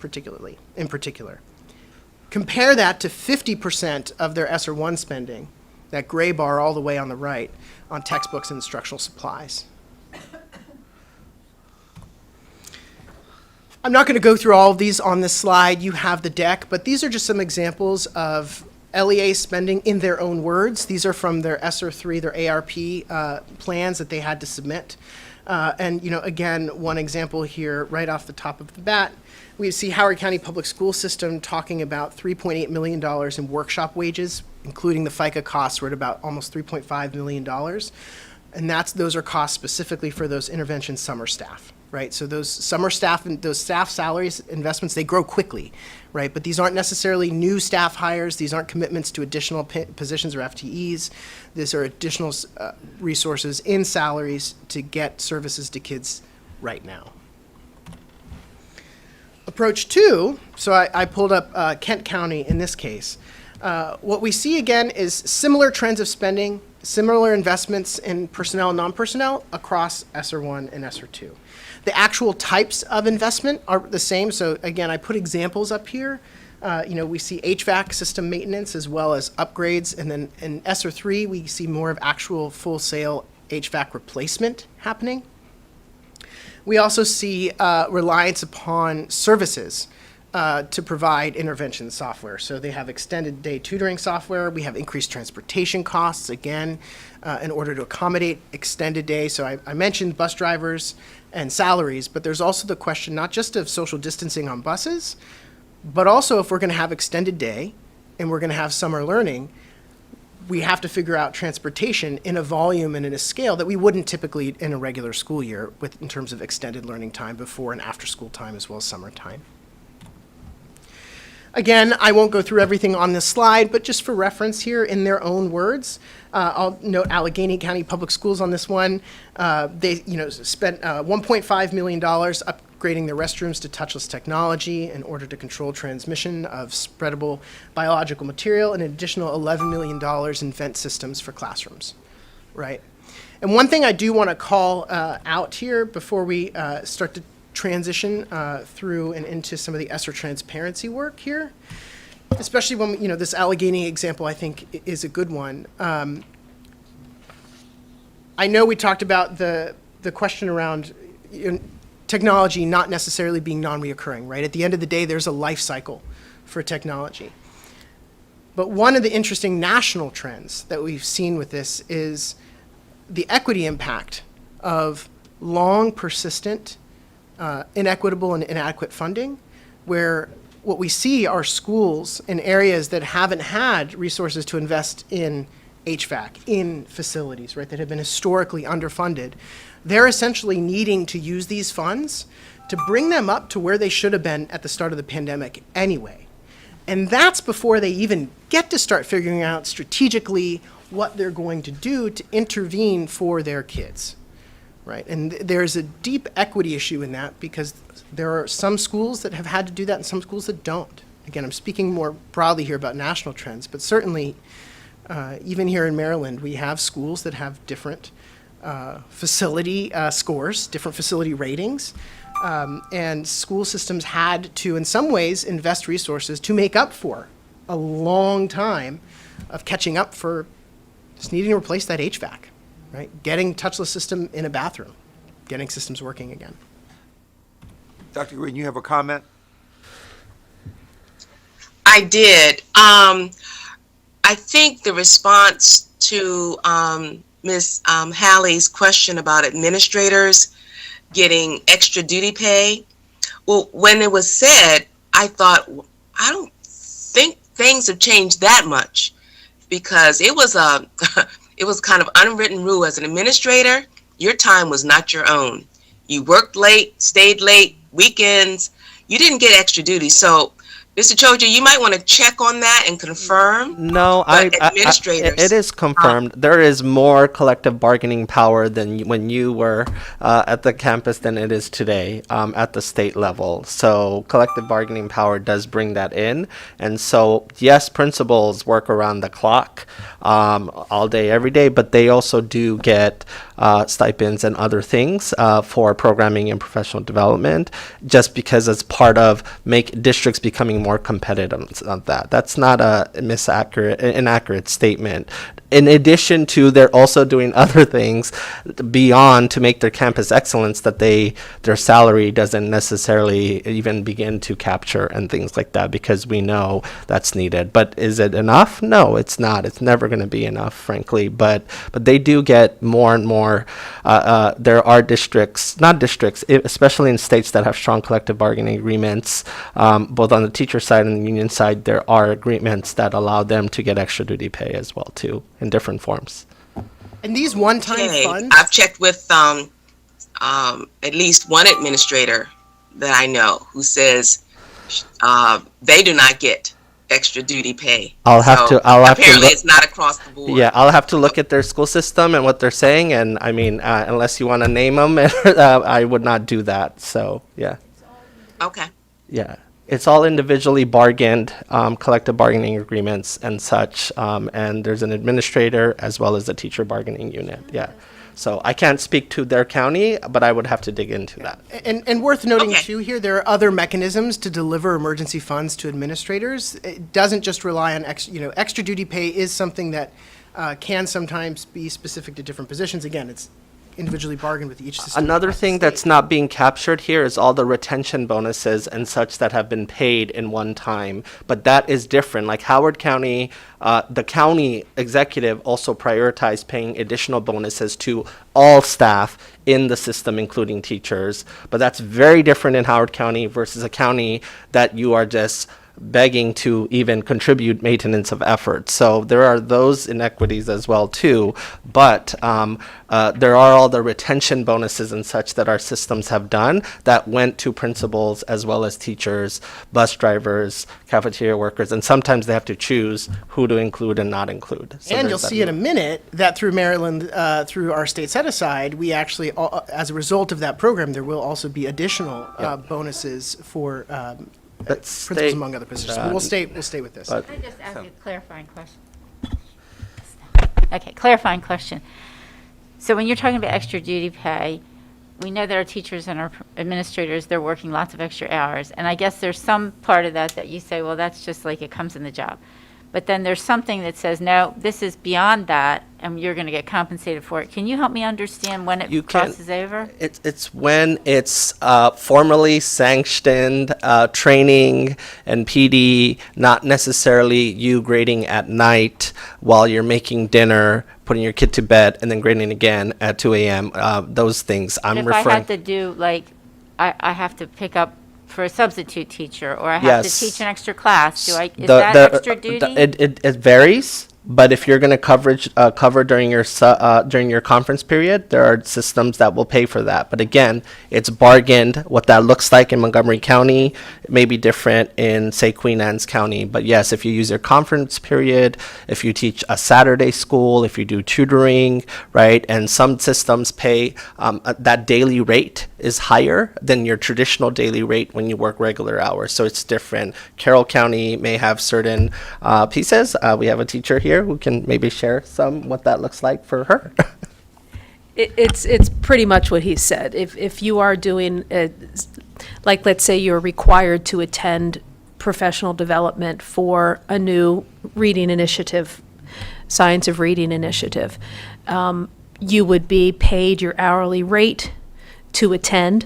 in particular. Compare that to 50% of their ESSER 1 spending, that gray bar all the way on the right, on textbooks and instructional supplies. I'm not going to go through all of these on this slide. You have the deck, but these are just some examples of LEA spending in their own words. These are from their ESSER 3, their ARP plans that they had to submit. And, again, one example here right off the top of the bat, we see Howard County Public School System talking about $3.8 million in workshop wages, including the FICA costs. We're at about almost $3.5 million. And those are costs specifically for those intervention summer staff, right? So those summer staff and those staff salaries investments, they grow quickly, right? But these aren't necessarily new staff hires. These aren't commitments to additional positions or FTEs. These are additional resources in salaries to get services to kids right now. Approach 2, so I pulled up Kent County in this case. What we see again is similar trends of spending, similar investments in personnel and non-personnel across ESSER 1 and ESSER 2. The actual types of investment are the same. So again, I put examples up here. We see HVAC system maintenance as well as upgrades. And then in ESSER 3, we see more of actual full-sale HVAC replacement happening. We also see reliance upon services to provide intervention software. So they have extended day tutoring software. We have increased transportation costs, again, in order to accommodate extended day. So I mentioned bus drivers and salaries, but there's also the question not just of social distancing on buses, but also if we're going to have extended day and we're going to have summer learning, we have to figure out transportation in a volume and in a scale that we wouldn't typically in a regular school year in terms of extended learning time before and after school time as well as summertime. Again, I won't go through everything on this slide, but just for reference here in their own words, I'll note Allegheny County Public Schools on this one. They spent $1.5 million upgrading their restrooms to touchless technology in order to control transmission of spreadable biological material, and an additional $11 million in vent systems for classrooms, right? And one thing I do want to call out here before we start to transition through and into some of the ESSER transparency work here, especially when, this Allegheny example I think is a good one. I know we talked about the question around technology not necessarily being non-reoccurring, right? At the end of the day, there's a life cycle for technology. But one of the interesting national trends that we've seen with this is the equity impact of long, persistent, inequitable and inadequate funding, where what we see are schools in areas that haven't had resources to invest in HVAC, in facilities, right, that have been historically underfunded. They're essentially needing to use these funds to bring them up to where they should have been at the start of the pandemic anyway. And that's before they even get to start figuring out strategically what they're going to do to intervene for their kids. Right, and there's a deep equity issue in that because there are some schools that have had to do that and some schools that don't. Again, I'm speaking more broadly here about national trends, but certainly even here in Maryland, we have schools that have different facility scores, different facility ratings. And school systems had to, in some ways, invest resources to make up for a long time of catching up for just needing to replace that HVAC, right? Getting touchless system in a bathroom, getting systems working again.
Dr. Green, you have a comment?
I did. I think the response to Ms. Halley's question about administrators getting extra duty pay, well, when it was said, I thought, I don't think things have changed that much, because it was it was kind of unwritten rule as an administrator. Your time was not your own. You worked late, stayed late, weekends. You didn't get extra duty. So, Mr. Choja, you might want to check on that and confirm.
No,
administrators.
it is confirmed. There is more collective bargaining power than when you were at the campus than it is today at the state level. So collective bargaining power does bring that in. And so, yes, principals work around the clock all day, every day, but they also do get stipends and other things for programming and professional development, just because it's part of districts becoming more competitive on that. That's not inaccurate statement. In addition to, they're also doing other things beyond to make their campus excellence that their salary doesn't necessarily even begin to capture and things like that, because we know that's needed. But is it enough? No, it's not. It's never going to be enough, frankly. But they do get more and more. There are especially in states that have strong collective bargaining agreements, both on the teacher side and the union side, there are agreements that allow them to get extra duty pay as well, too, in different forms.
And these one-time funds?
I've checked with at least one administrator that I know who says they do not get extra duty pay. Apparently it's not across the board.
Yeah, I'll have to look at their school system and what they're saying, and I mean, unless you want to name them, I would not do that. So, yeah.
Okay.
Yeah. It's all individually bargained, collective bargaining agreements and such, and there's an administrator as well as a teacher bargaining unit, yeah. So I can't speak to their county, but I would have to dig into that.
And worth noting too here, there are other mechanisms to deliver emergency funds to administrators. It doesn't just rely on extra duty pay is something that can sometimes be specific to different positions. Again, it's individually bargained with each system.
Another thing that's not being captured here is all the retention bonuses and such that have been paid in one time, but that is different. Like Howard County, the county executive also prioritized paying additional bonuses to all staff in the system, including teachers, but that's very different in Howard County versus a county that you are just begging to even contribute maintenance of effort. So there are those inequities as well too, but there are all the retention bonuses and such that our systems have done that went to principals as well as teachers, bus drivers, cafeteria workers, and sometimes they have to choose who to include and not include. So
and you'll see in a minute that through Maryland, through our state set-aside, we actually, as a result of that program, there will also be additional bonuses for principals among other positions. We'll stay with this.
Can I just ask you a clarifying question? Okay, clarifying question. So when you're talking about extra duty pay, we know that our teachers and our administrators, they're working lots of extra hours. And I guess there's some part of that you say, well, that's just like it comes in the job. But then there's something that says, no, this is beyond that, and you're going to get compensated for it. Can you help me understand when it crosses over?
It's when it's formally sanctioned training and PD, not necessarily you grading at night while you're making dinner, putting your kid to bed, and then grading again at 2 a.m. Those things I'm
if
referring.
I had to do, like, I have to pick up for a substitute teacher, or I have to teach an extra class, is that extra duty?
It varies. But if you're going to cover during your conference period, there are systems that will pay for that. But again, it's bargained. What that looks like in Montgomery County, it may be different in, say, Queen Anne's County. But yes, if you use your conference period, if you teach a Saturday school, if you do tutoring, right, and some systems pay that daily rate is higher than your traditional daily rate when you work regular hours. So it's different. Carroll County may have certain pieces. We have a teacher here who can maybe share what that looks like for her.
It's pretty much what he said. If you are doing, like, let's say you're required to attend professional development for a new reading initiative, Science of Reading initiative, you would be paid your hourly rate to attend.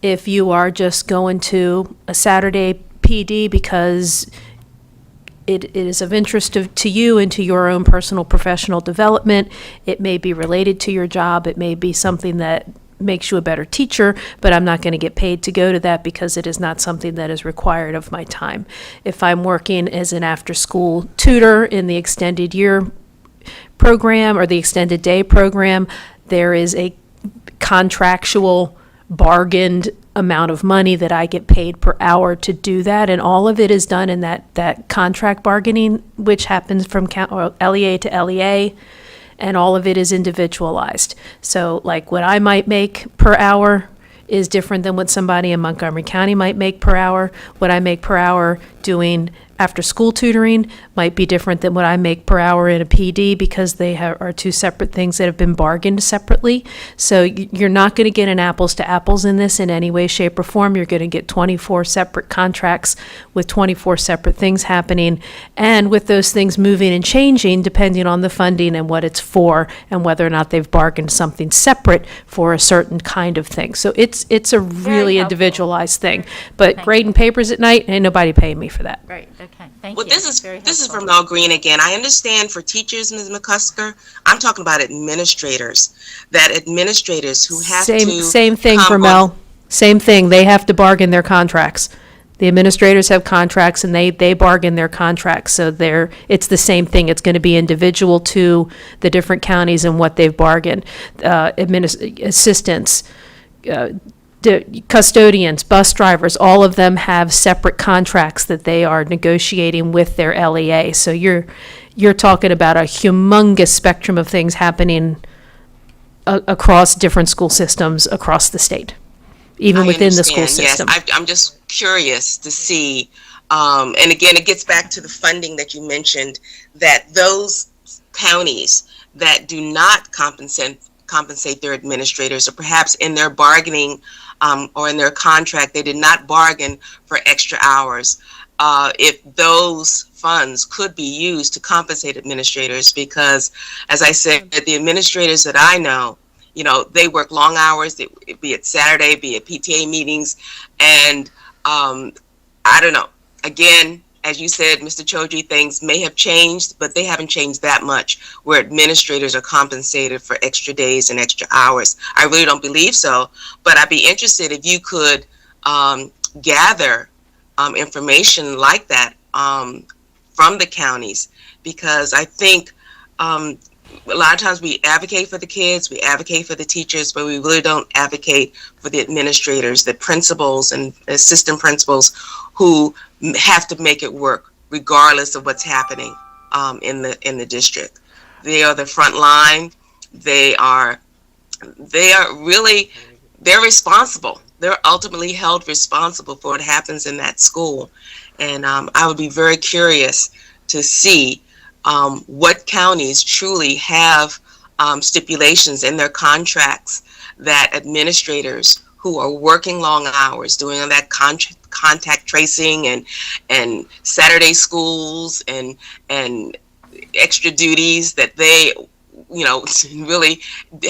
If you are just going to a Saturday PD because it is of interest to you and to your own personal professional development, it may be related to your job, it may be something that makes you a better teacher, but I'm not going to get paid to go to that because it is not something that is required of my time. If I'm working as an after-school tutor in the extended year program or the extended day program, there is a contractual bargained amount of money that I get paid per hour to do that, and all of it is done in that contract bargaining, which happens from LEA to LEA, and all of it is individualized. So like what I might make per hour is different than what somebody in Montgomery County might make per hour. What I make per hour doing after-school tutoring might be different than what I make per hour in a PD because they are two separate things that have been bargained separately. So you're not going to get an apples to apples in this in any way, shape, or form. You're going to get 24 separate contracts with 24 separate things happening, and with those things moving and changing depending on the funding and what it's for and whether or not they've bargained something separate for a certain kind of thing. So it's a really individualized thing. But grading papers at night, ain't nobody paying me for that.
Right, okay, thank
Well,
you.
this is from Mel Green again. I understand for teachers, Ms. McCusker. I'm talking about administrators. That administrators who have to
Same thing for
come
Mel. Same thing. They have to bargain their contracts. The administrators have contracts and they bargain their contracts. So it's the same thing. It's going to be individual to the different counties and what they've bargained. Assistants, custodians, bus drivers, all of them have separate contracts that they are negotiating with their LEA. So you're talking about a humongous spectrum of things happening across different school systems across the state, even within the school system.
Yes, I'm just curious to see, and again, it gets back to the funding that you mentioned, that those counties that do not compensate their administrators, or perhaps in their bargaining or in their contract, they did not bargain for extra hours. If those funds could be used to compensate administrators, because as I said, the administrators that I know, they work long hours, be it Saturday, be it PTA meetings, and I don't know. Again, as you said, Mr. Chodri, things may have changed, but they haven't changed that much, where administrators are compensated for extra days and extra hours. I really don't believe so, but I'd be interested if you could gather information like that from the counties, because I think a lot of times we advocate for the kids, we advocate for the teachers, but we really don't advocate for the administrators, the principals and assistant principals who have to make it work regardless of what's happening in the district. They are the front line. They are really, they're responsible. They're ultimately held responsible for what happens in that school. And I would be very curious to see what counties truly have stipulations in their contracts that administrators who are working long hours, doing all that contact tracing and Saturday schools and extra duties that they really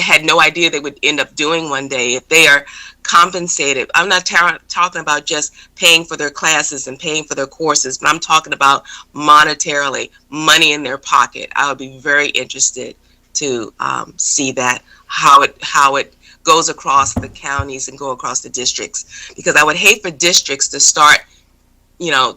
had no idea they would end up doing one day, if they are compensated. I'm not talking about just paying for their classes and paying for their courses, but I'm talking about monetarily, money in their pocket. I would be very interested to see that, how it goes across the counties and go across the districts, because I would hate for districts to start,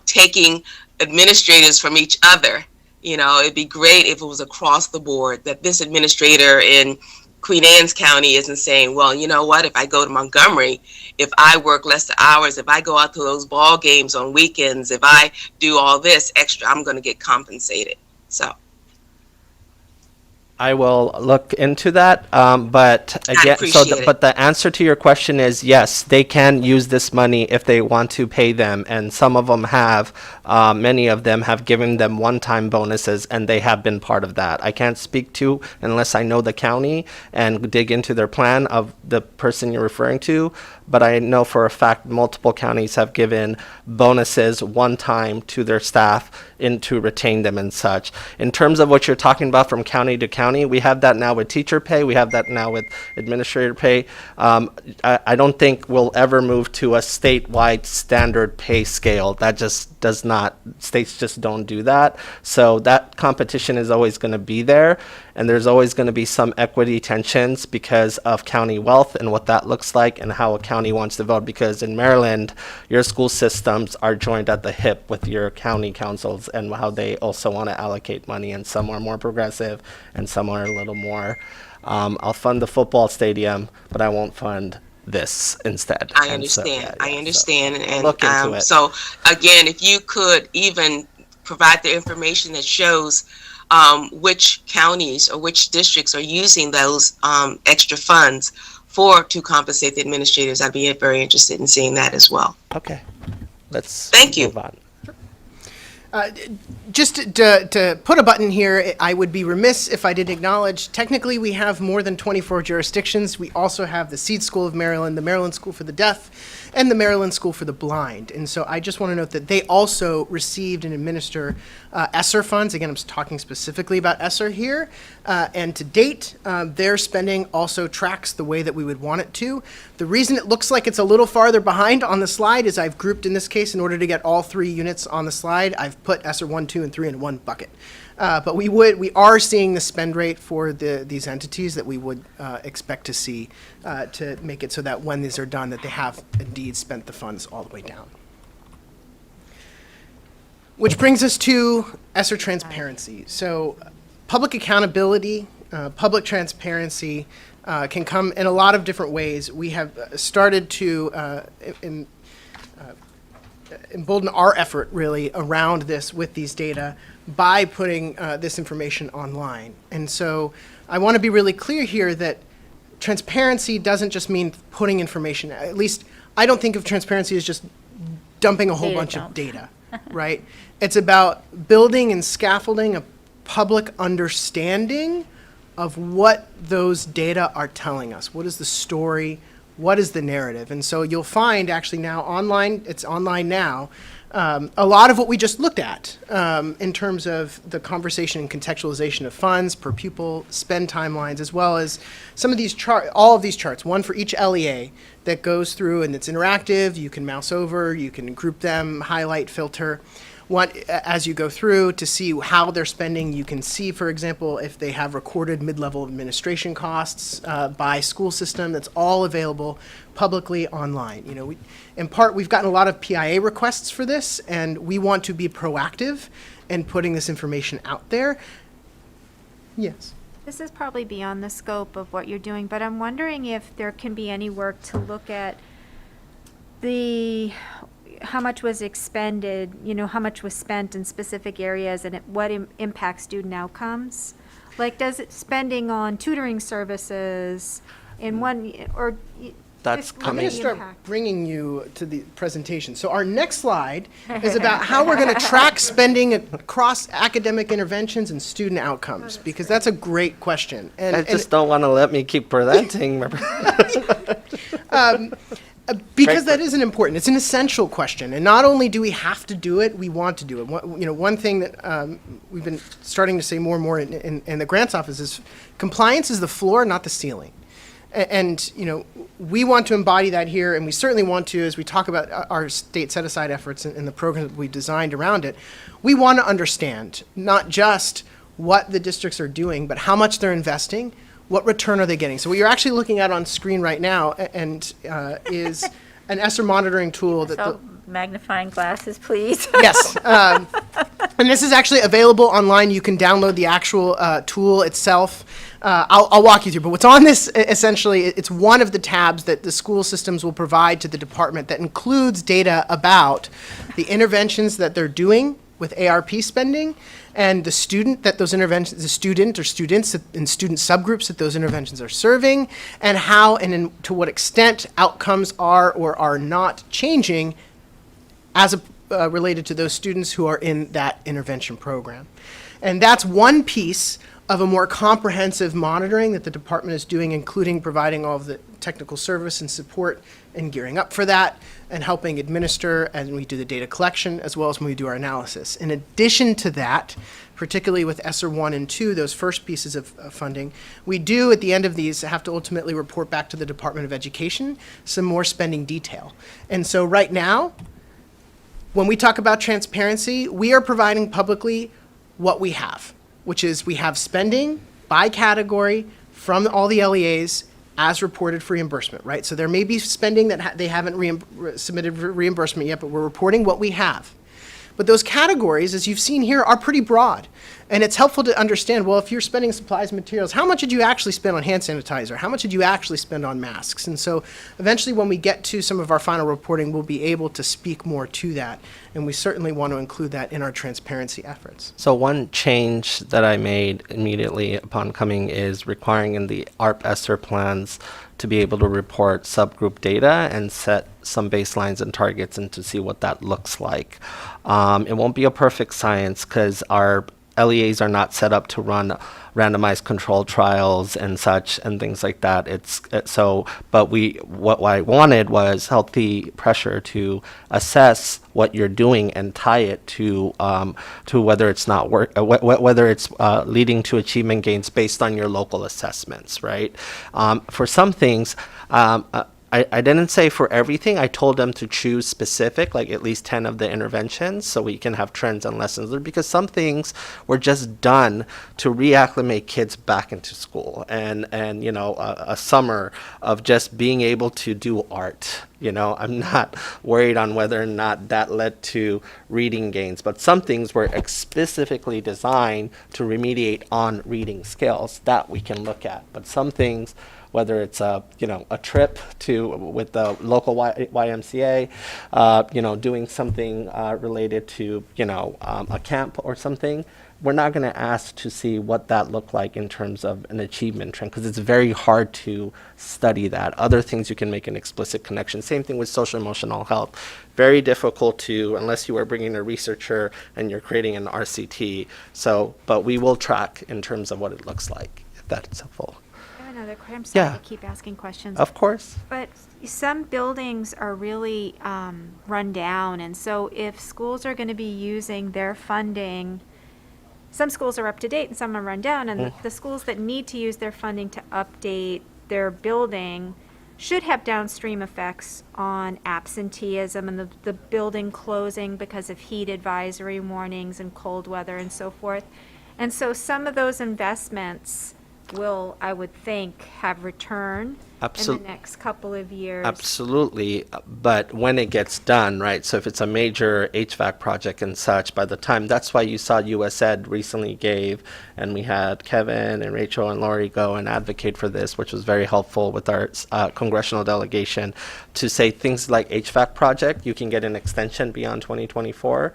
taking administrators from each other. It'd be great if it was across the board, that this administrator in Queen Anne's County isn't saying, well, you know what, if I go to Montgomery, if I work less hours, if I go out to those ball games on weekends, if I do all this extra, I'm going to get compensated. So
I will look into that, but again,
appreciate it.
but the answer to your question is yes, they can use this money if they want to pay them, and some of them have, many of them have given them one-time bonuses, and they have been part of that. I can't speak to unless I know the county and dig into their plan of the person you're referring to, but I know for a fact multiple counties have given bonuses one time to their staff to retain them and such. In terms of what you're talking about from county to county, we have that now with teacher pay. We have that now with administrator pay. I don't think we'll ever move to a statewide standard pay scale. That just does not, states just don't do that. So that competition is always going to be there. And there's always going to be some equity tensions because of county wealth and what that looks like and how a county wants to vote. Because in Maryland, your school systems are joined at the hip with your county councils and how they also want to allocate money. And some are more progressive and some are a little more, I'll fund the football stadium, but I won't fund this instead.
I
And
understand.
so,
I understand. And
look into it.
so, again, if you could even provide the information that shows which counties or which districts are using those extra funds to compensate the administrators, I'd be very interested in seeing that as well.
Okay. Let's
Thank you.
move on.
Just to put a button here, I would be remiss if I didn't acknowledge, technically we have more than 24 jurisdictions. We also have the Seed School of Maryland, the Maryland School for the Deaf, and the Maryland School for the Blind. And so I just want to note that they also received and administer ESSER funds. Again, I'm talking specifically about ESSER here. And to date, their spending also tracks the way that we would want it to. The reason it looks like it's a little farther behind on the slide is I've grouped in this case, in order to get all three units on the slide, I've put ESSER 1, 2, and 3 in one bucket. But we are seeing the spend rate for these entities that we would expect to see to make it so that when these are done, that they have indeed spent the funds all the way down. Which brings us to ESSER transparency. So public accountability, public transparency can come in a lot of different ways. We have started to embolden our effort really around this with these data by putting this information online. And so I want to be really clear here that transparency doesn't just mean putting information, at least I don't think of transparency as just dumping a whole bunch of data, right? It's about building and scaffolding a public understanding of what those data are telling us. What is the story? What is the narrative? And so you'll find actually now online, it's online now, a lot of what we just looked at in terms of the conversation and contextualization of funds per pupil, spend timelines, as well as some of these all of these charts, one for each LEA that goes through and it's interactive. You can mouse over, you can group them, highlight, filter. As you go through to see how they're spending, you can see, for example, if they have recorded mid-level administration costs by school system. That's all available publicly online. You know, in part, we've gotten a lot of PIA requests for this, and we want to be proactive in putting this information out there. Yes.
This is probably beyond the scope of what you're doing, but I'm wondering if there can be any work to look at how much was expended, you know, how much was spent in specific areas and what impacts student outcomes? Like, does it spending on tutoring services in one, or
That's
I'm going to start bringing you to the presentation. So our next slide is about how we're going to track spending across academic interventions and student outcomes, because that's a great question.
I just don't want to let me keep presenting.
Because that isn't important. It's an essential question. And not only do we have to do it, we want to do it. One thing that we've been starting to say more and more in the grants office is compliance is the floor, not the ceiling. And, you know, we want to embody that here, and we certainly want to, as we talk about our state set-aside efforts and the programs that we designed around it, we want to understand not just what the districts are doing, but how much they're investing, what return are they getting. So what you're actually looking at on screen right now and is an ESSER monitoring tool that
magnifying glasses, please.
Yes. And this is actually available online. You can download the actual tool itself. I'll walk you through. But what's on this, essentially, it's one of the tabs that the school systems will provide to the department that includes data about the interventions that they're doing with ARP spending and the student that those interventions, the student or students and student subgroups that those interventions are serving, and how and to what extent outcomes are or are not changing as related to those students who are in that intervention program. And that's one piece of a more comprehensive monitoring that the department is doing, including providing all of the technical service and support and gearing up for that, and helping administer as we do the data collection, as well as when we do our analysis. In addition to that, particularly with ESSER 1 and 2, those first pieces of funding, we do, at the end of these, have to ultimately report back to the Department of Education some more spending detail. And so right now, when we talk about transparency, we are providing publicly what we have, which is we have spending by category from all the LEAs as reported for reimbursement, right? So there may be spending that they haven't submitted for reimbursement yet, but we're reporting what we have. But those categories, as you've seen here, are pretty broad. And it's helpful to understand, well, if you're spending supplies and materials, how much did you actually spend on hand sanitizer? How much did you actually spend on masks? And so eventually when we get to some of our final reporting, we'll be able to speak more to that. And we certainly want to include that in our transparency efforts.
So one change that I made immediately upon coming is requiring in the ARP ESSER plans to be able to report subgroup data and set some baselines and targets and to see what that looks like. It won't be a perfect science because our LEAs are not set up to run randomized control trials and such and things like that. But what I wanted was healthy pressure to assess what you're doing and tie it to whether it's not whether it's leading to achievement gains based on your local assessments, right? For some things, I didn't say for everything. I told them to choose specific, like at least 10 of the interventions, so we can have trends and lessons learned, because some things were just done to reacclimate kids back into school. And a summer of just being able to do art. I'm not worried on whether or not that led to reading gains, but some things were specifically designed to remediate on reading skills that we can look at. But some things, whether it's a trip with the local YMCA, doing something related to a camp or something, we're not going to ask to see what that looked like in terms of an achievement trend, because it's very hard to study that. Other things you can make an explicit connection. Same thing with social emotional health. Very difficult to, unless you are bringing a researcher and you're creating an RCT. But we will track in terms of what it looks like, if that's helpful.
Another question. I'm sorry
Yeah.
to keep asking questions.
Of course.
But some buildings are really run down, and so if schools are going to be using their funding, some schools are up to date and some are run down, and the schools that need to use their funding to update their building should have downstream effects on absenteeism and the building closing because of heat advisory warnings and cold weather and so forth. And so some of those investments will, I would think, have return in the next couple of years.
Absolutely, but when it gets done, right? So if it's a major HVAC project and such, by the time, that's why you saw US Ed recently gave, and we had Kevin and Rachel and Lori go and advocate for this, which was very helpful with our congressional delegation, to say things like HVAC project, you can get an extension beyond 2024,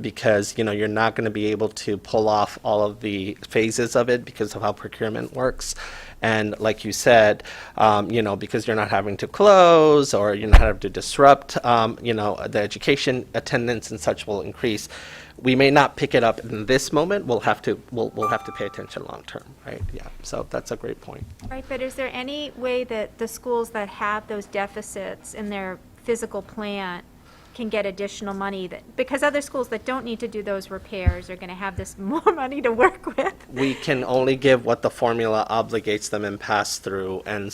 because you're not going to be able to pull off all of the phases of it because of how procurement works. And like you said, because you're not having to close or you're not having to disrupt, the education attendance and such will increase. We may not pick it up in this moment. We'll have to pay attention long term, right? Yeah. So that's a great point.
Right, but is there any way that the schools that have those deficits in their physical plant can get additional money, because other schools that don't need to do those repairs are going to have this more money to work with?
We can only give what the formula obligates them and pass through, and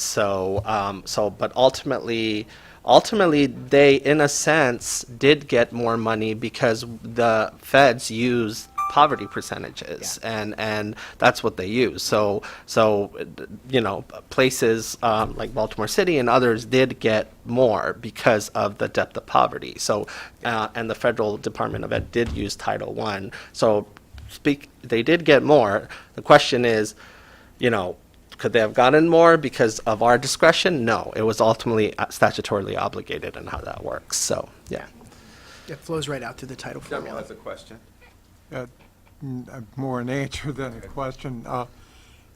but ultimately they, in a sense, did get more money because the feds use poverty percentages, and that's what they use. So places like Baltimore City and others did get more because of the depth of poverty. So and the federal Department of Ed did use Title I. So they did get more. The question is, could they have gotten more because of our discretion? No, it was ultimately statutorily obligated and how that works. So yeah.
It flows right out to the title formula.
Has a question.
more an answer than a question.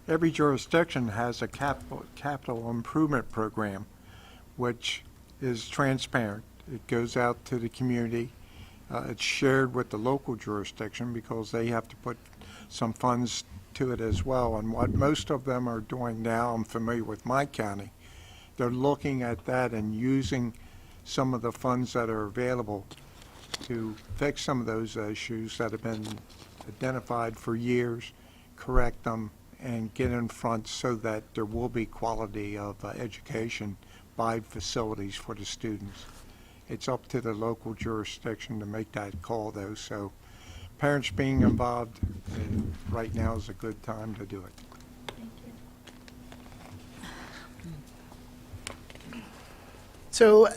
Every jurisdiction has a capital improvement program, which is transparent. It goes out to the community. It's shared with the local jurisdiction because they have to put some funds to it as well. And what most of them are doing now, I'm familiar with my county, they're looking at that and using some of the funds that are available to fix some of those issues that have been identified for years, correct them, and get in front so that there will be quality of education by facilities for the students. It's up to the local jurisdiction to make that call, though, so parents being involved, right now is a good time to do it.
So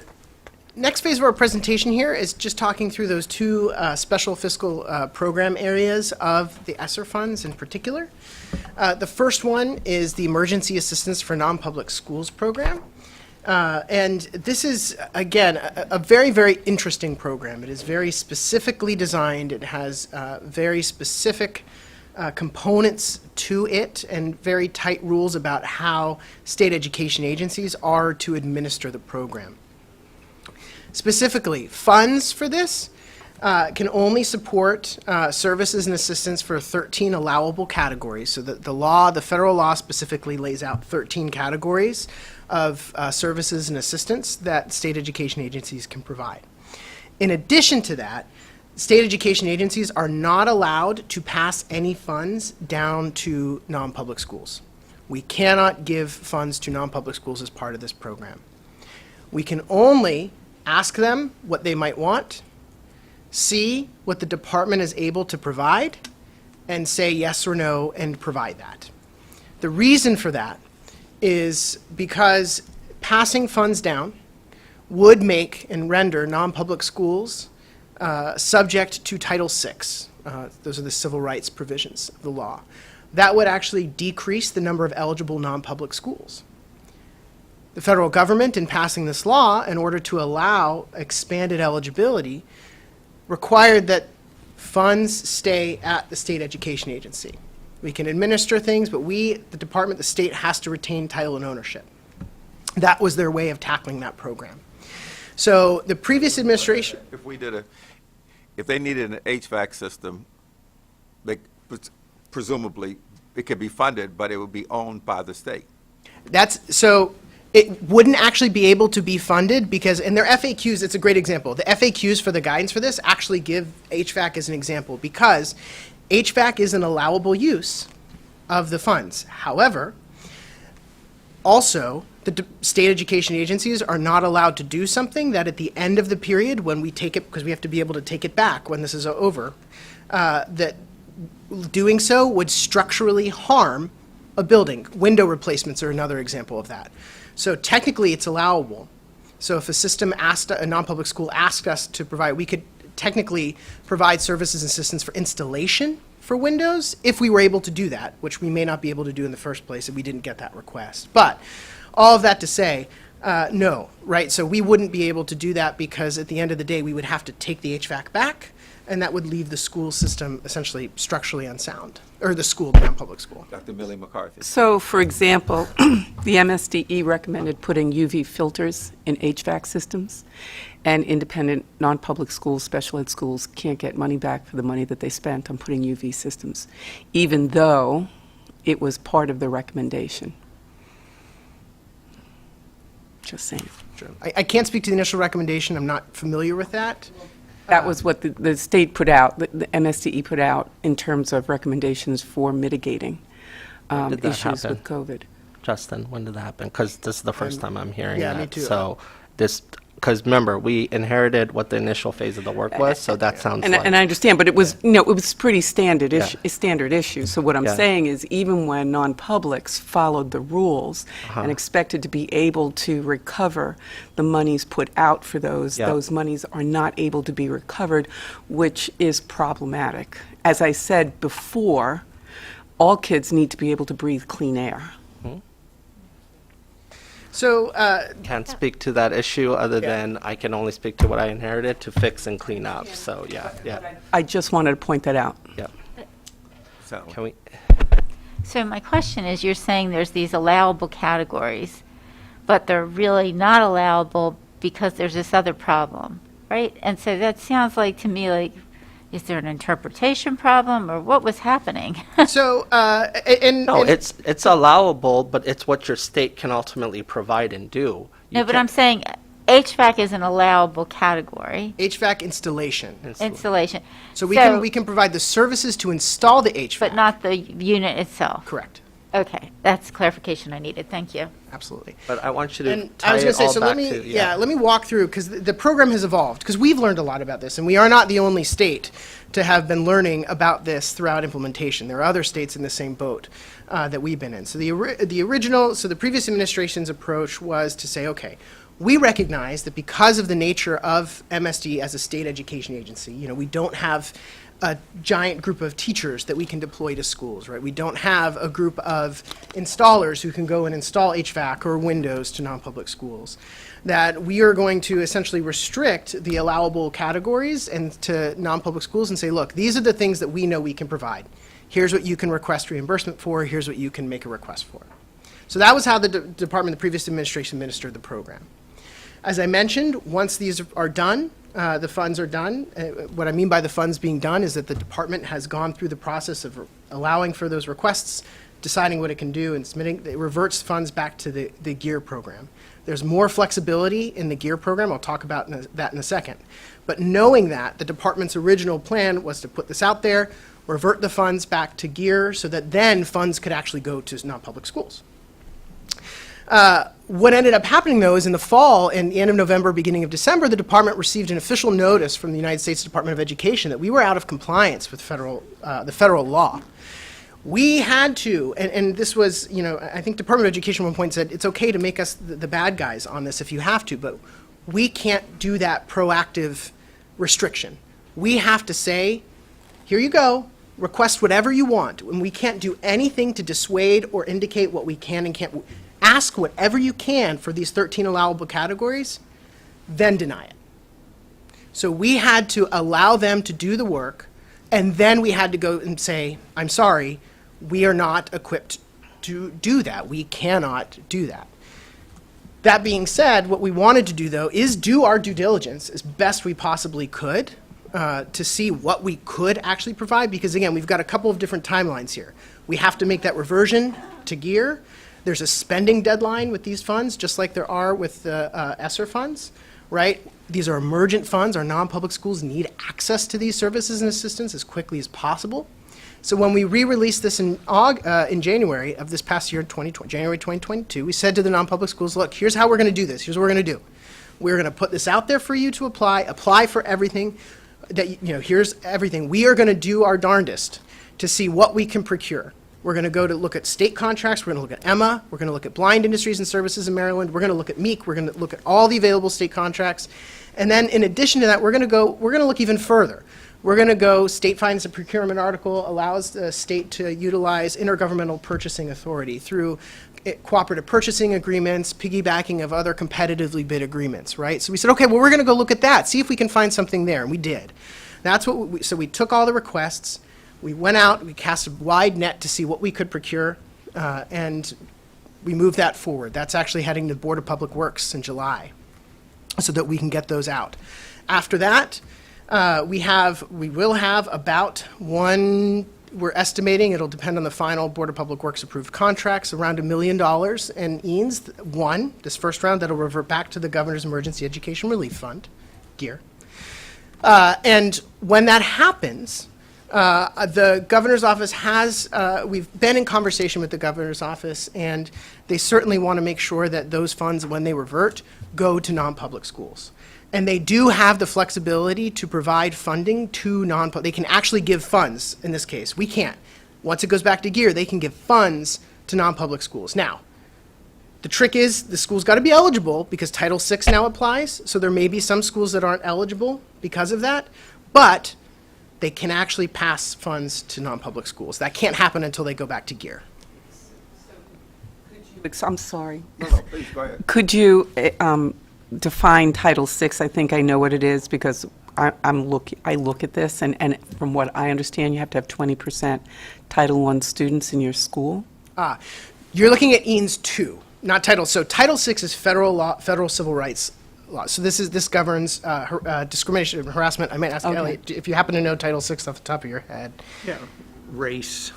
next phase of our presentation here is just talking through those two special fiscal program areas of the ESSER funds in particular. The first one is the Emergency Assistance for Non-Public Schools program. And this is, again, a very, very interesting program. It is very specifically designed. It has very specific components to it and very tight rules about how state education agencies are to administer the program. Specifically, funds for this can only support services and assistance for 13 allowable categories. So the federal law specifically lays out 13 categories of services and assistance that state education agencies can provide. In addition to that, state education agencies are not allowed to pass any funds down to non-public schools. We cannot give funds to non-public schools as part of this program. We can only ask them what they might want, see what the department is able to provide, and say yes or no and provide that. The reason for that is because passing funds down would make and render non-public schools subject to Title VI. Those are the civil rights provisions of the law. That would actually decrease the number of eligible non-public schools. The federal government, in passing this law, in order to allow expanded eligibility, required that funds stay at the state education agency. We can administer things, but the department, the state, has to retain title and ownership. That was their way of tackling that program. So the previous administration...
If they needed an HVAC system, presumably it could be funded, but it would be owned by the state.
So it wouldn't actually be able to be funded because in their FAQs, it's a great example. The FAQs for the guidance for this actually give HVAC as an example because HVAC is an allowable use of the funds. However, also, the state education agencies are not allowed to do something that at the end of the period when we take it, because we have to be able to take it back when this is over, that doing so would structurally harm a building. Window replacements are another example of that. So technically it's allowable. So if a non-public school asked us to provide, we could technically provide services and assistance for installation for windows if we were able to do that, which we may not be able to do in the first place if we didn't get that request. But all of that to say, no, right? So we wouldn't be able to do that because at the end of the day, we would have to take the HVAC back, and that would leave the school system essentially structurally unsound, or the school, the non-public school.
Dr. Millie McCarthy.
So, for example, the MSDE recommended putting UV filters in HVAC systems, and independent non-public schools, special ed schools, can't get money back for the money that they spent on putting UV systems, even though it was part of the recommendation. Just saying.
Sure. I can't speak to the initial recommendation. I'm not familiar with that.
That was what the state put out, the MSDE put out in terms of recommendations for mitigating
Did that
issues
happen?
with COVID.
Justin, when did that happen? Because this is the first time I'm hearing
yeah,
that.
me too.
So because remember, we inherited what the initial phase of the work was, so that sounds
And,
like...
and I understand, but it was, it was pretty standard
Yeah.
issue. So what I'm
Yeah.
saying is, even when non-publics followed the rules and expected to be able to recover the monies put out for those,
Yeah.
those monies are not able to be recovered, which is problematic. As I said before, all kids need to be able to breathe clean air.
So,
Can't speak to that issue other than I can only speak to what I inherited to fix and clean up. So yeah.
I just wanted to point that out.
Yeah. So can we?
So my question is, you're saying there's these allowable categories, but they're really not allowable because there's this other problem, right? And so that sounds like to me like, is there an interpretation problem or what was happening?
So,
No, it's allowable, but it's what your state can ultimately provide and do.
No, but I'm saying HVAC is an allowable category.
HVAC installation.
Installation.
So we can provide the services to install the HVAC.
But not the unit itself.
Correct.
Okay, that's clarification I needed. Thank you.
Absolutely.
But I want you to
And
tie
I was
it
going to say,
all
so
back
let me,
to
let me walk through, because the program has evolved, because we've learned a lot about this, and we are not the only state to have been learning about this throughout implementation. There are other states in the same boat that we've been in. So the previous administration's approach was to say, okay, we recognize that because of the nature of MSD as a state education agency, we don't have a giant group of teachers that we can deploy to schools, right? We don't have a group of installers who can go and install HVAC or windows to non-public schools. That we are going to essentially restrict the allowable categories and to non-public schools and say, look, these are the things that we know we can provide. Here's what you can request reimbursement for. Here's what you can make a request for. So that was how the the previous administration administered the program. As I mentioned, once these are done, the funds are done. What I mean by the funds being done is that the department has gone through the process of allowing for those requests, deciding what it can do, and submitting. It reverts funds back to the GEAR program. There's more flexibility in the GEAR program. I'll talk about that in a second. But knowing that, the department's original plan was to put this out there, revert the funds back to GEAR, so that then funds could actually go to non-public schools. What ended up happening, though, is in the fall, in the end of November, beginning of December, the department received an official notice from the United States Department of Education that we were out of compliance with the federal law. We had to, and this was, I think Department of Education at one point said, it's okay to make us the bad guys on this if you have to, but we can't do that proactive restriction. We have to say, here you go, request whatever you want, and we can't do anything to dissuade or indicate what we can and can't. Ask whatever you can for these 13 allowable categories, then deny it. So we had to allow them to do the work, and then we had to go and say, I'm sorry, we are not equipped to do that. We cannot do that. That being said, what we wanted to do, though, is do our due diligence as best we possibly could to see what we could actually provide, because, again, we've got a couple of different timelines here. We have to make that reversion to GEAR. There's a spending deadline with these funds, just like there are with the ESSER funds, right? These are emergent funds. Our non-public schools need access to these services and assistance as quickly as possible. So when we re-released this in January of this past year, January 2022, we said to the non-public schools, look, here's how we're going to do this. Here's what we're going to do. We're going to put this out there for you to apply for everything. Here's everything. We are going to do our darndest to see what we can procure. We're going to go to look at state contracts. We're going to look at EMA. We're going to look at Blind Industries and Services in Maryland. We're going to look at MEEC. We're going to look at all the available state contracts. And then in addition to that, we're going to look even further. We're going to go, state finance and procurement article allows the state to utilize intergovernmental purchasing authority through cooperative purchasing agreements, piggybacking of other competitively bid agreements, right? So we said, okay, well, we're going to go look at that, see if we can find something there, and we did. That's what so we took all the requests. We went out, we cast a wide net to see what we could procure, and we moved that forward. That's actually heading to the Board of Public Works in July so that we can get those out. After that, we will have about we're estimating, it'll depend on the final Board of Public Works approved contracts, around $1 million in EANS, this first round, that'll revert back to the Governor's Emergency Education Relief Fund, GEAR. And when that happens, the governor's office we've been in conversation with the governor's office, and they certainly want to make sure that those funds, when they revert, go to non-public schools. And they do have the flexibility to provide funding to non-public. They can actually give funds in this case. We can't. Once it goes back to GEAR, they can give funds to non-public schools. Now, the trick is the school's got to be eligible because Title VI now applies, so there may be some schools that aren't eligible because of that, but they can actually pass funds to non-public schools. That can't happen until they go back to GEAR.
So could
I'm sorry.
No, please, go ahead.
Could you define Title VI? I think I know what it is because I look at this, and from what I understand, you have to have 20% Title I students in your school.
You're looking at EANS 2, not Title. So Title VI is federal law, federal civil rights law. So this governs discrimination and harassment. I might ask Elliot if you happen to know Title VI off the top of your head.
Yeah, race,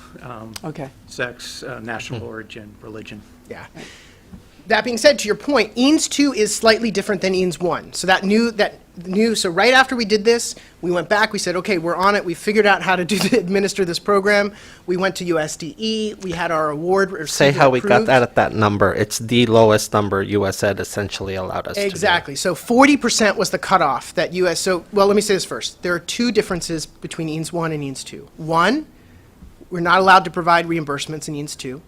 sex, national origin, religion.
Yeah. That being said, to your point, EANS 2 is slightly different than EANS 1. So so right after we did this, we went back, we said, okay, we're on it, we figured out how to administer this program. We went to USDE, we had our award.
Say how we got that at that number. It's the lowest number USAID essentially allowed us to do.
Exactly. So 40% was the cutoff that well, let me say this first. There are two differences between EANS 1 and EANS 2. One, we're not allowed to provide reimbursements in EANS 2.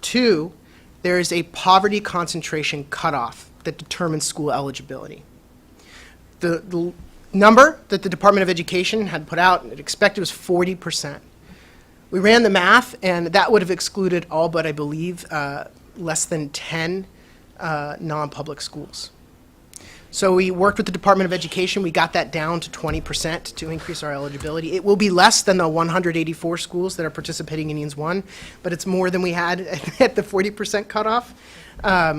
Two, there is a poverty concentration cutoff that determines school eligibility. The number that the Department of Education had put out and expected was 40%. We ran the math, and that would have excluded all but, I believe, less than 10 non-public schools. So we worked with the Department of Education. We got that down to 20% to increase our eligibility. It will be less than the 184 schools that are participating in EANS 1, but it's more than we had at the 40% cutoff.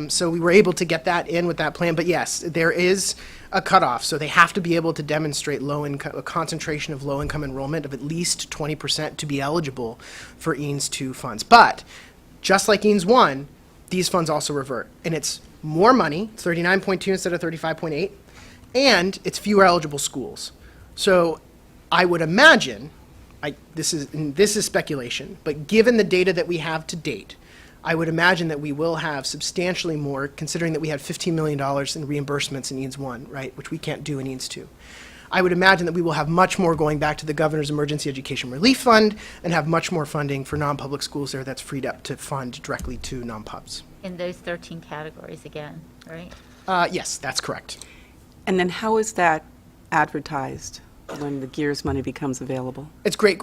So we were able to get that in with that plan. But yes, there is a cutoff. So they have to be able to demonstrate a concentration of low-income enrollment of at least 20% to be eligible for EANS 2 funds. But just like EANS 1, these funds also revert. And it's more money, 39.2 instead of 35.8, and it's fewer eligible schools. So I would imagine, this is speculation, but given the data that we have to date, I would imagine that we will have substantially more, considering that we had $15 million in reimbursements in EANS 1, right, which we can't do in EANS 2. I would imagine that we will have much more going back to the Governor's Emergency Education Relief Fund and have much more funding for non-public schools there that's freed up to fund directly to non-pubs.
In those 13 categories again, right?
Yes, that's correct.
And then how is that advertised when the GEARS money becomes available?
It's great.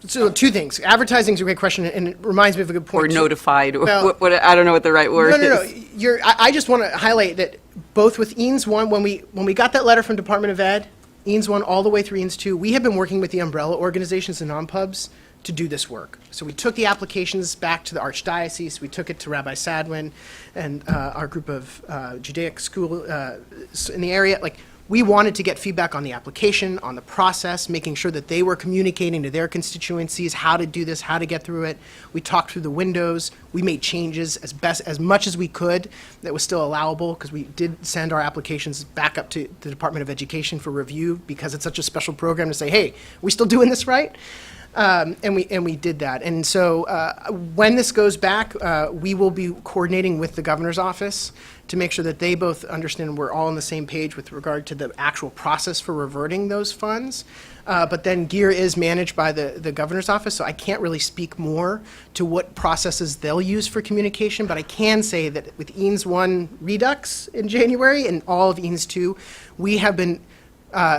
So two things. Advertising is a great question, and it reminds me of a good point.
Or notified, or what, I don't know what the right word is.
No. I just want to highlight that both with EANS 1, when we got that letter from Department of Ed, EANS 1 all the way through EANS 2, we have been working with the umbrella organizations and non-pubs to do this work. So we took the applications back to the Archdiocese, we took it to Rabbi Sadwin and our group of Judaic school in the area. We wanted to get feedback on the application, on the process, making sure that they were communicating to their constituencies how to do this, how to get through it. We talked through the windows. We made changes as much as we could that was still allowable, because we did send our applications back up to the Department of Education for review, because it's such a special program, to say, hey, are we still doing this right? And we did that. And so when this goes back, we will be coordinating with the governor's office to make sure that they both understand we're all on the same page with regard to the actual process for reverting those funds. But then GEAR is managed by the governor's office, so I can't really speak more to what processes they'll use for communication, but I can say that with EANS 1 Redux in January and all of EANS 2, we have been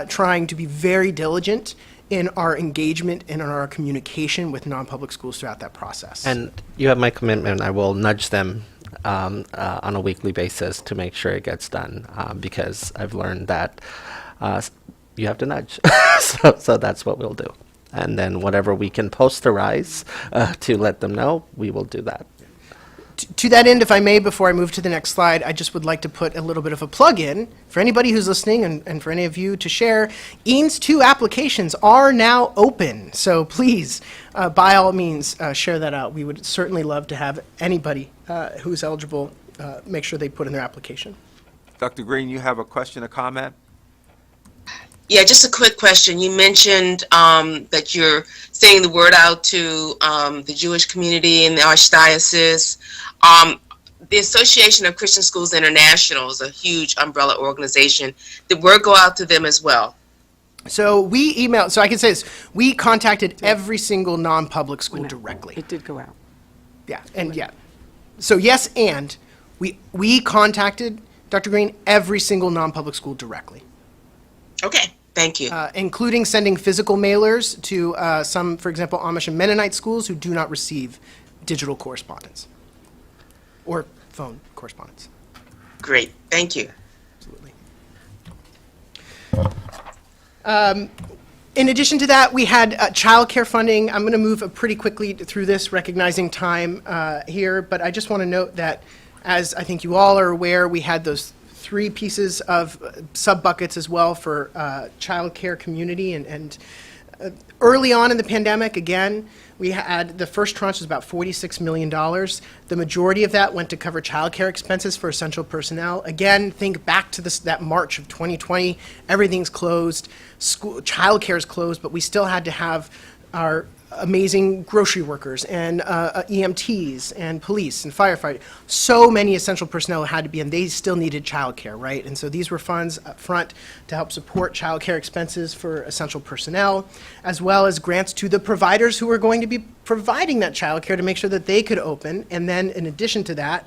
trying to be very diligent in our engagement and in our communication with non-public schools throughout that process.
And you have my commitment. I will nudge them on a weekly basis to make sure it gets done, because I've learned that you have to nudge. So that's what we'll do. And then whatever we can posterize to let them know, we will do that.
To that end, if I may, before I move to the next slide, I just would like to put a little bit of a plug in for anybody who's listening and for any of you to share. EANS 2 applications are now open, so please, by all means, share that out. We would certainly love to have anybody who's eligible make sure they put in their application.
Dr. Green, you have a question or comment?
Yeah, just a quick question. You mentioned that you're sending the word out to the Jewish community in the Archdiocese. The Association of Christian Schools International is a huge umbrella organization. Did word go out to them as well?
So we emailed, so I can say this, we contacted every single non-public school directly.
It did go out.
Yeah, and yeah. So yes, and we contacted, Dr. Green, every single non-public school directly.
Okay. Thank you.
Including sending physical mailers to some, for example, Amish and Mennonite schools who do not receive digital correspondence. or phone correspondence.
Great, thank you.
Absolutely. In addition to that, we had childcare funding. I'm going to move pretty quickly through this, recognizing time here, but I just want to note that, as I think you all are aware, we had those 3 pieces of sub-buckets as well for childcare community, and early on in the pandemic, again, we had the first tranche was about $46 million. The majority of that went to cover childcare expenses for essential personnel. Again, think back to that March of 2020. Everything's closed. Childcare is closed, but we still had to have our amazing grocery workers and EMTs and police and firefighters. So many essential personnel had to be, and they still needed childcare, right? And so these were funds up front to help support childcare expenses for essential personnel, as well as grants to the providers who were going to be providing that childcare to make sure that they could open. And then in addition to that,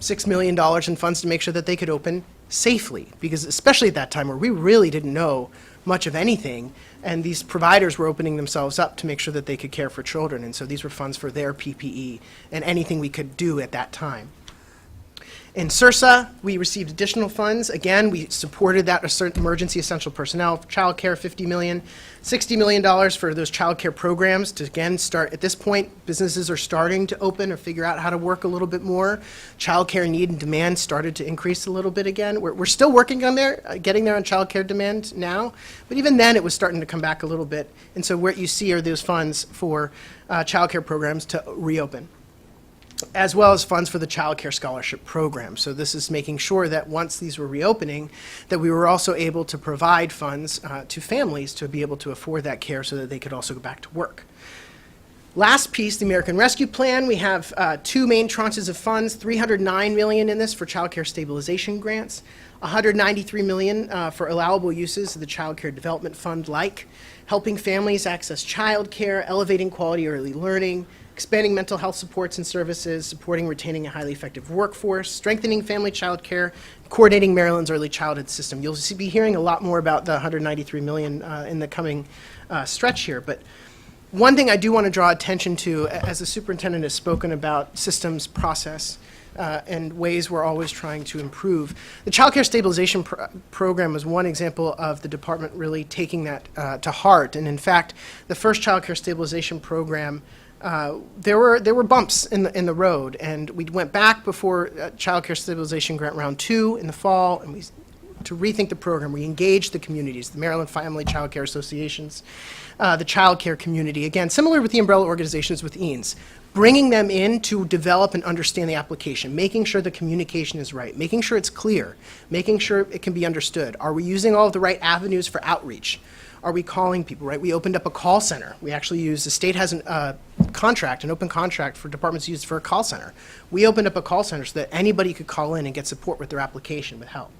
$6 million in funds to make sure that they could open safely, because especially at that time where we really didn't know much of anything, and these providers were opening themselves up to make sure that they could care for children, and so these were funds for their PPE and anything we could do at that time. In SERSA, we received additional funds. Again, we supported that emergency essential personnel, child care, $50 million, $60 million for those child care programs to, again, start. At this point, businesses are starting to open or figure out how to work a little bit more. Child care need and demand started to increase a little bit again. We're still working on getting there on child care demand now, but even then it was starting to come back a little bit. And so what you see are those funds for child care programs to reopen, as well as funds for the Child Care Scholarship Program. So this is making sure that once these were reopening, that we were also able to provide funds to families to be able to afford that care so that they could also go back to work. Last piece, the American Rescue Plan. We have 2 main tranches of funds, $309 million in this for child care stabilization grants, $193 million for allowable uses of the Child Care Development Fund, like helping families access child care, elevating quality early learning, expanding mental health supports and services, supporting retaining a highly effective workforce, strengthening family child care, coordinating Maryland's early childhood system. You'll be hearing a lot more about the $193 million in the coming stretch here. But one thing I do want to draw attention to, as the superintendent has spoken about systems, process, and ways we're always trying to improve. The Child Care Stabilization Program was one example of the department really taking that to heart. And in fact, the first Child Care Stabilization Program, there were bumps in the road, and we went back before Child Care Stabilization Grant Round 2 in the fall, and to rethink the program. We engaged the communities, the Maryland Family Child Care Associations, the child care community, again, similar with the umbrella organizations with EANS, bringing them in to develop and understand the application, making sure the communication is right, making sure it's clear, making sure it can be understood. Are we using all of the right avenues for outreach? Are we calling people, right? We opened up a call center. We actually used, the state has an contract, an open contract for departments used for a call center. We opened up a call center so that anybody could call in and get support with their application with help.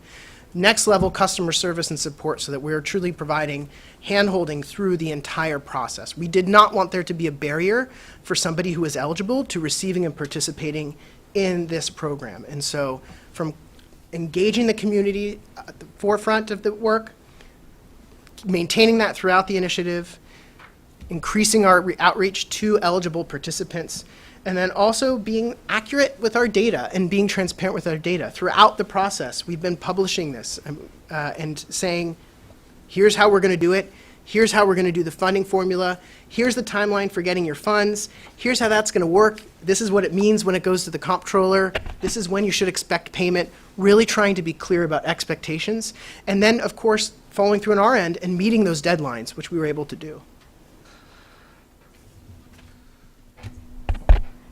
Next level customer service and support so that we're truly providing hand-holding through the entire process. We did not want there to be a barrier for somebody who is eligible to receiving and participating in this program. And so from engaging the community at the forefront of the work, maintaining that throughout the initiative, increasing our outreach to eligible participants, and then also being accurate with our data and being transparent with our data. Throughout the process, we've been publishing this and saying, here's how we're going to do it, here's how we're going to do the funding formula, here's the timeline for getting your funds, here's how that's going to work, this is what it means when it goes to the comptroller, this is when you should expect payment, really trying to be clear about expectations, and then, of course, following through on our end and meeting those deadlines, which we were able to do.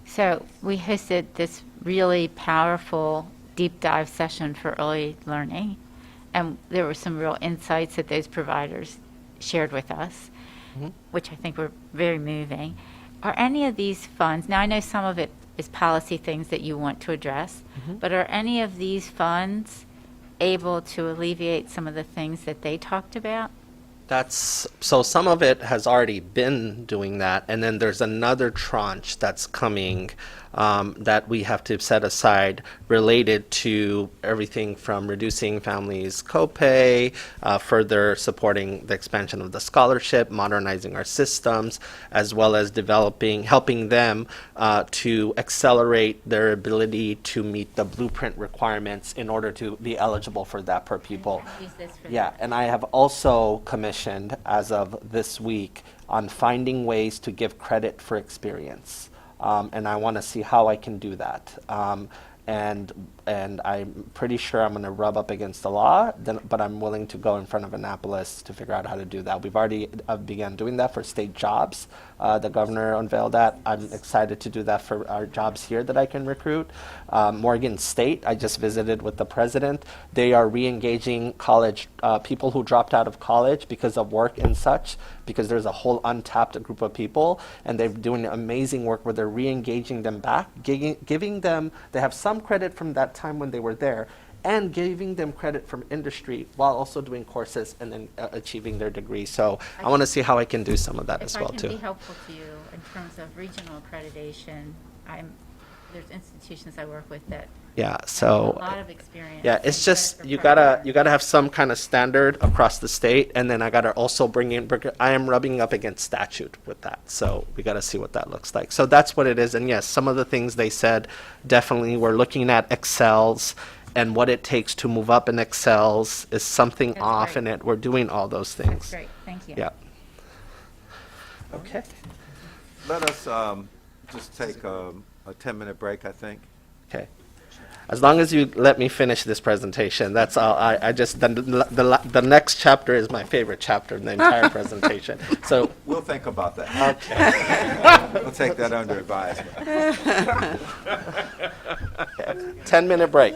So we hosted this really powerful deep dive session for early learning, and there were some real insights that those providers shared with us, which I think were very moving. Are any of these funds, now I know some of it is policy things that you want to address, but are any of these funds able to alleviate some of the things that they talked about?
So some of it has already been doing that, and then there's another tranche that's coming that we have to set aside related to everything from reducing families' copay, further supporting the expansion of the scholarship, modernizing our systems, as well as helping them to accelerate their ability to meet the blueprint requirements in order to be eligible for that per pupil. Yeah, and I have also commissioned, as of this week, on finding ways to give credit for experience. And I want to see how I can do that. And I'm pretty sure I'm going to rub up against the law, but I'm willing to go in front of Annapolis to figure out how to do that. We've already began doing that for state jobs. The governor unveiled that. I'm excited to do that for our jobs here that I can recruit. Morgan State, I just visited with the president. They are re-engaging college people who dropped out of college because of work and such, because there's a whole untapped group of people, and they're doing amazing work where they're re-engaging them back, giving them, they have some credit from that time when they were there, and giving them credit from industry while also doing courses and then achieving their degree. So I want to see how I can do some of that as well
If I
too.
can be helpful to you in terms of regional accreditation, there's institutions I work with that
Yeah,
have
so
a lot of experience.
yeah, it's
and
just
credit
you
for
gotta have some kind of standard across the state, and then I gotta also bring in. I am rubbing up against statute with that, so we gotta see what that looks like. So that's what it is, and yes, some of the things they said, definitely we're looking at Excels and what it takes to move up in Excels is something
That's
off
great.
in it. We're doing all those things.
That's great, thank you.
Yeah. Okay.
Let us just take a 10-minute break, I think.
Okay. As long as you let me finish this presentation, that's all. I just the next chapter is my favorite chapter in the entire presentation. So
We'll think about that. Okay. We'll take that under advisement.
10-minute break.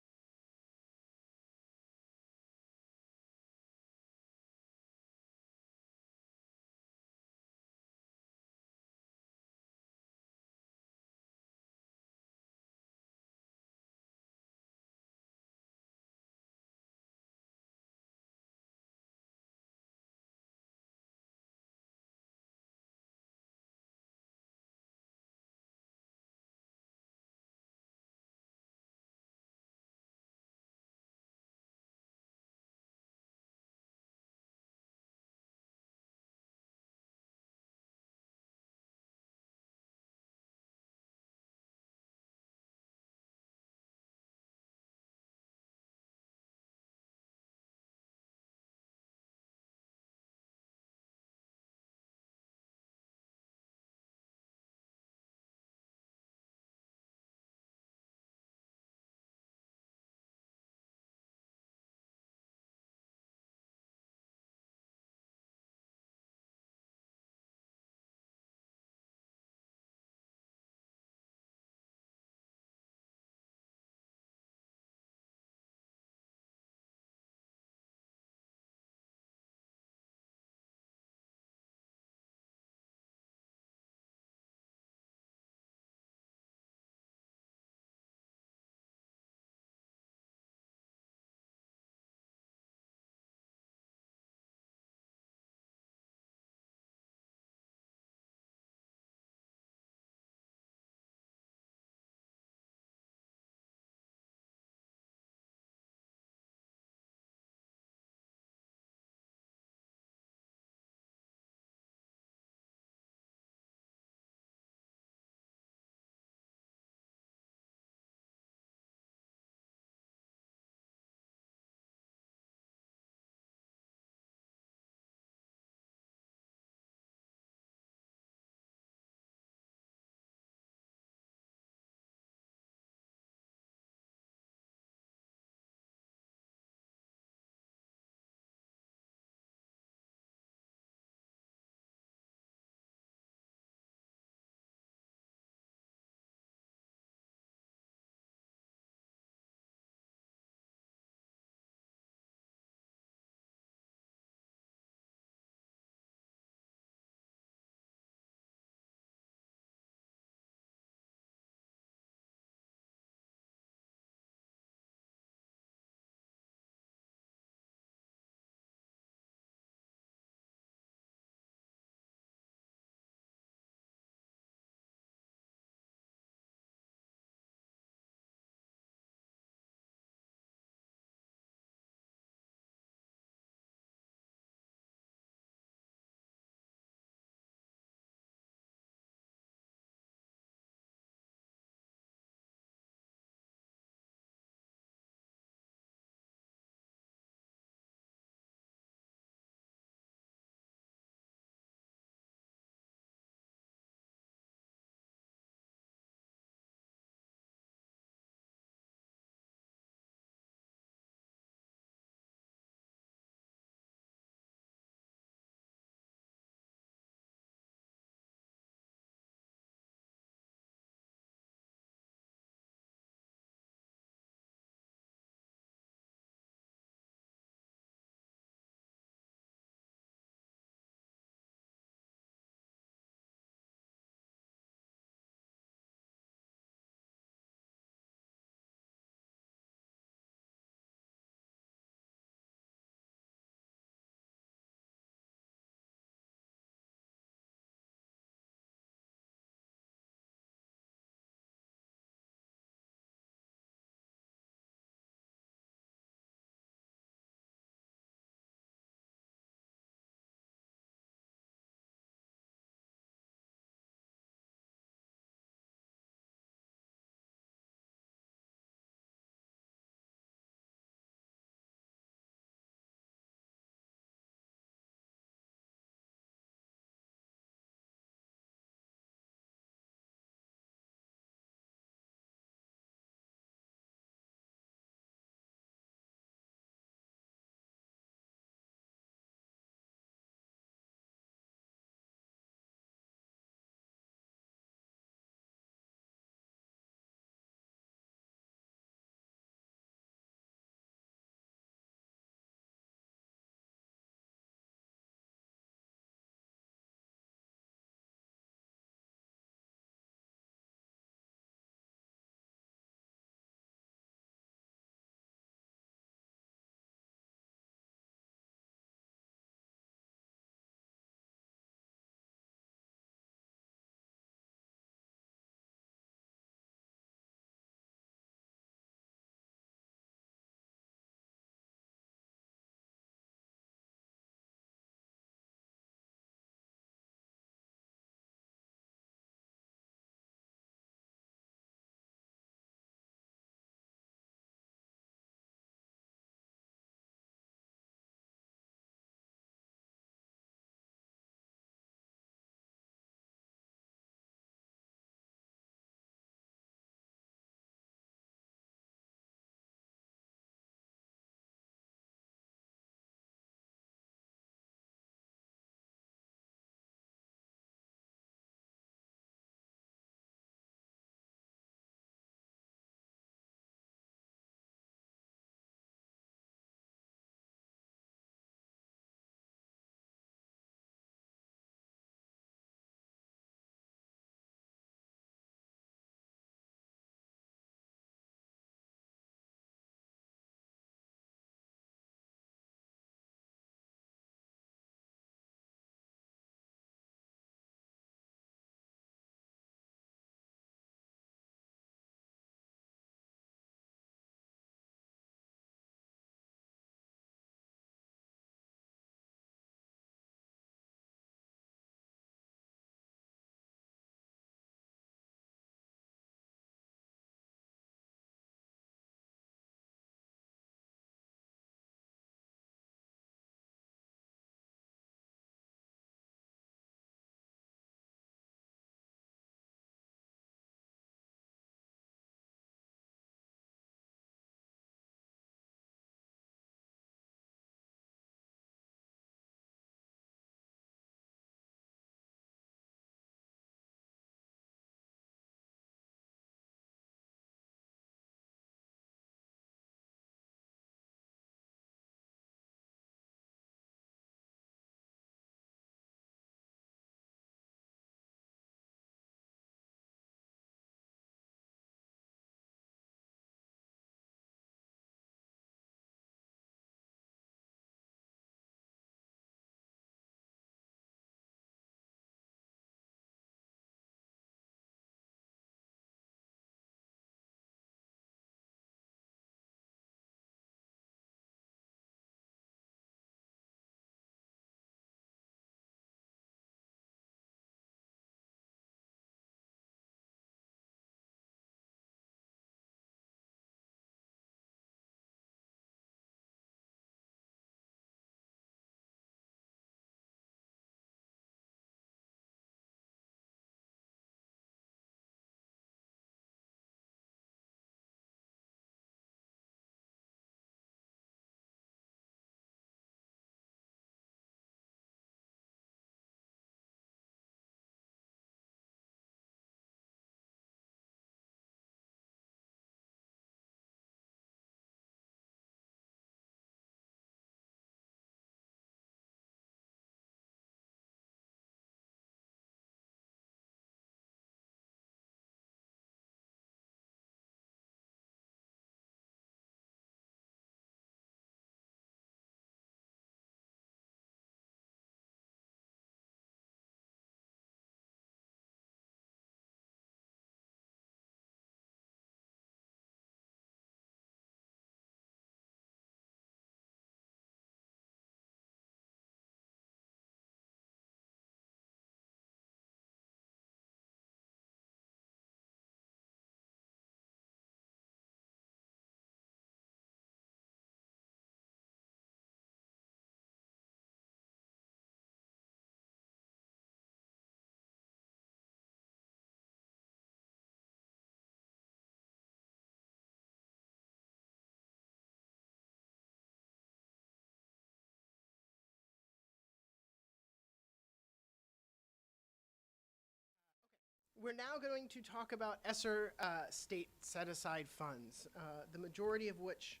we're now going to talk about ESSER state set-aside funds, the majority of which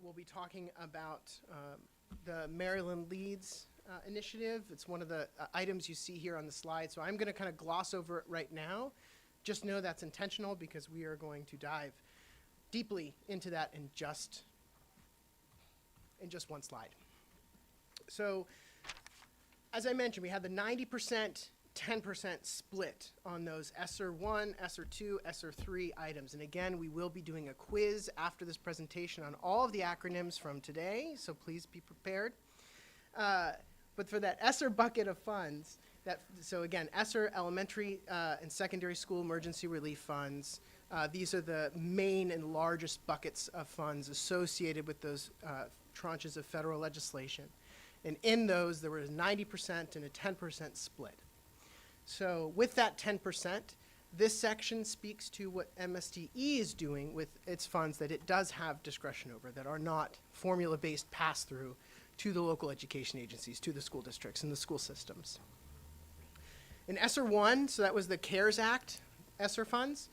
we'll be talking about the Maryland Leads initiative. It's one of the items you see here on the slide, so I'm going to kind of gloss over it right now. Just know that's intentional because we are going to dive deeply into that in just one slide. So, as I mentioned, we had the 90%, 10% split on those ESSER 1, ESSER 2, ESSER 3 items. And again, we will be doing a quiz after this presentation on all of the acronyms from today, so please be prepared. But for that ESSER bucket of funds, so again, ESSER elementary and secondary school emergency relief funds, these are the main and largest buckets of funds associated with those tranches of federal legislation. And in those, there was 90% and a 10% split. So with that 10%, this section speaks to what MSDE is doing with its funds that it does have discretion over, that are not formula-based pass-through to the local education agencies, to the school districts and the school systems. In ESSER 1, so that was the CARES Act ESSER funds,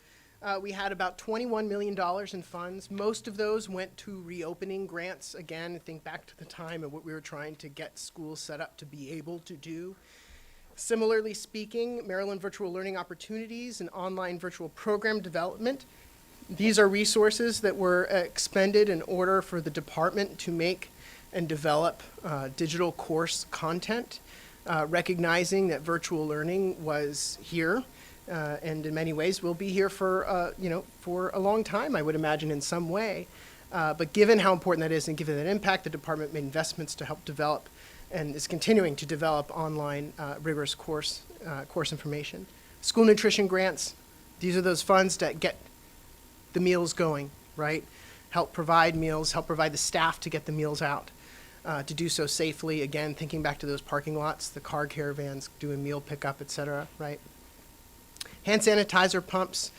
we had about $21 million in funds. Most of those went to reopening grants. Again, think back to the time of what we were trying to get schools set up to be able to do. Similarly speaking, Maryland Virtual Learning Opportunities and online virtual program development. These are resources that were expended in order for the department to make and develop digital course content, recognizing that virtual learning was here and in many ways will be here for, for a long time, I would imagine, in some way. But given how important that is and given that impact, the department made investments to help develop and is continuing to develop online rigorous course information. School nutrition grants, these are those funds that get the meals going, right? Help provide meals, help provide the staff to get the meals out, to do so safely. Again, thinking back to those parking lots, the car caravans doing meal pickup, et cetera, right? Hand sanitizer pumps,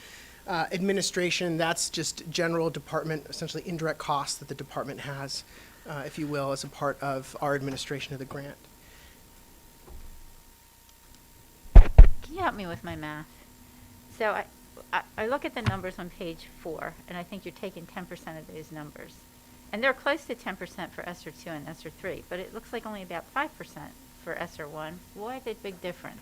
administration, that's just general department, essentially indirect costs that the department has, if you will, as a part of our administration of the grant.
Can you help me with my math? So I look at the numbers on page 4, and I think you're taking 10% of those numbers. And they're close to 10% for ESSER 2 and ESSER 3, but it looks like only about 5% for ESSER 1. Why the big difference?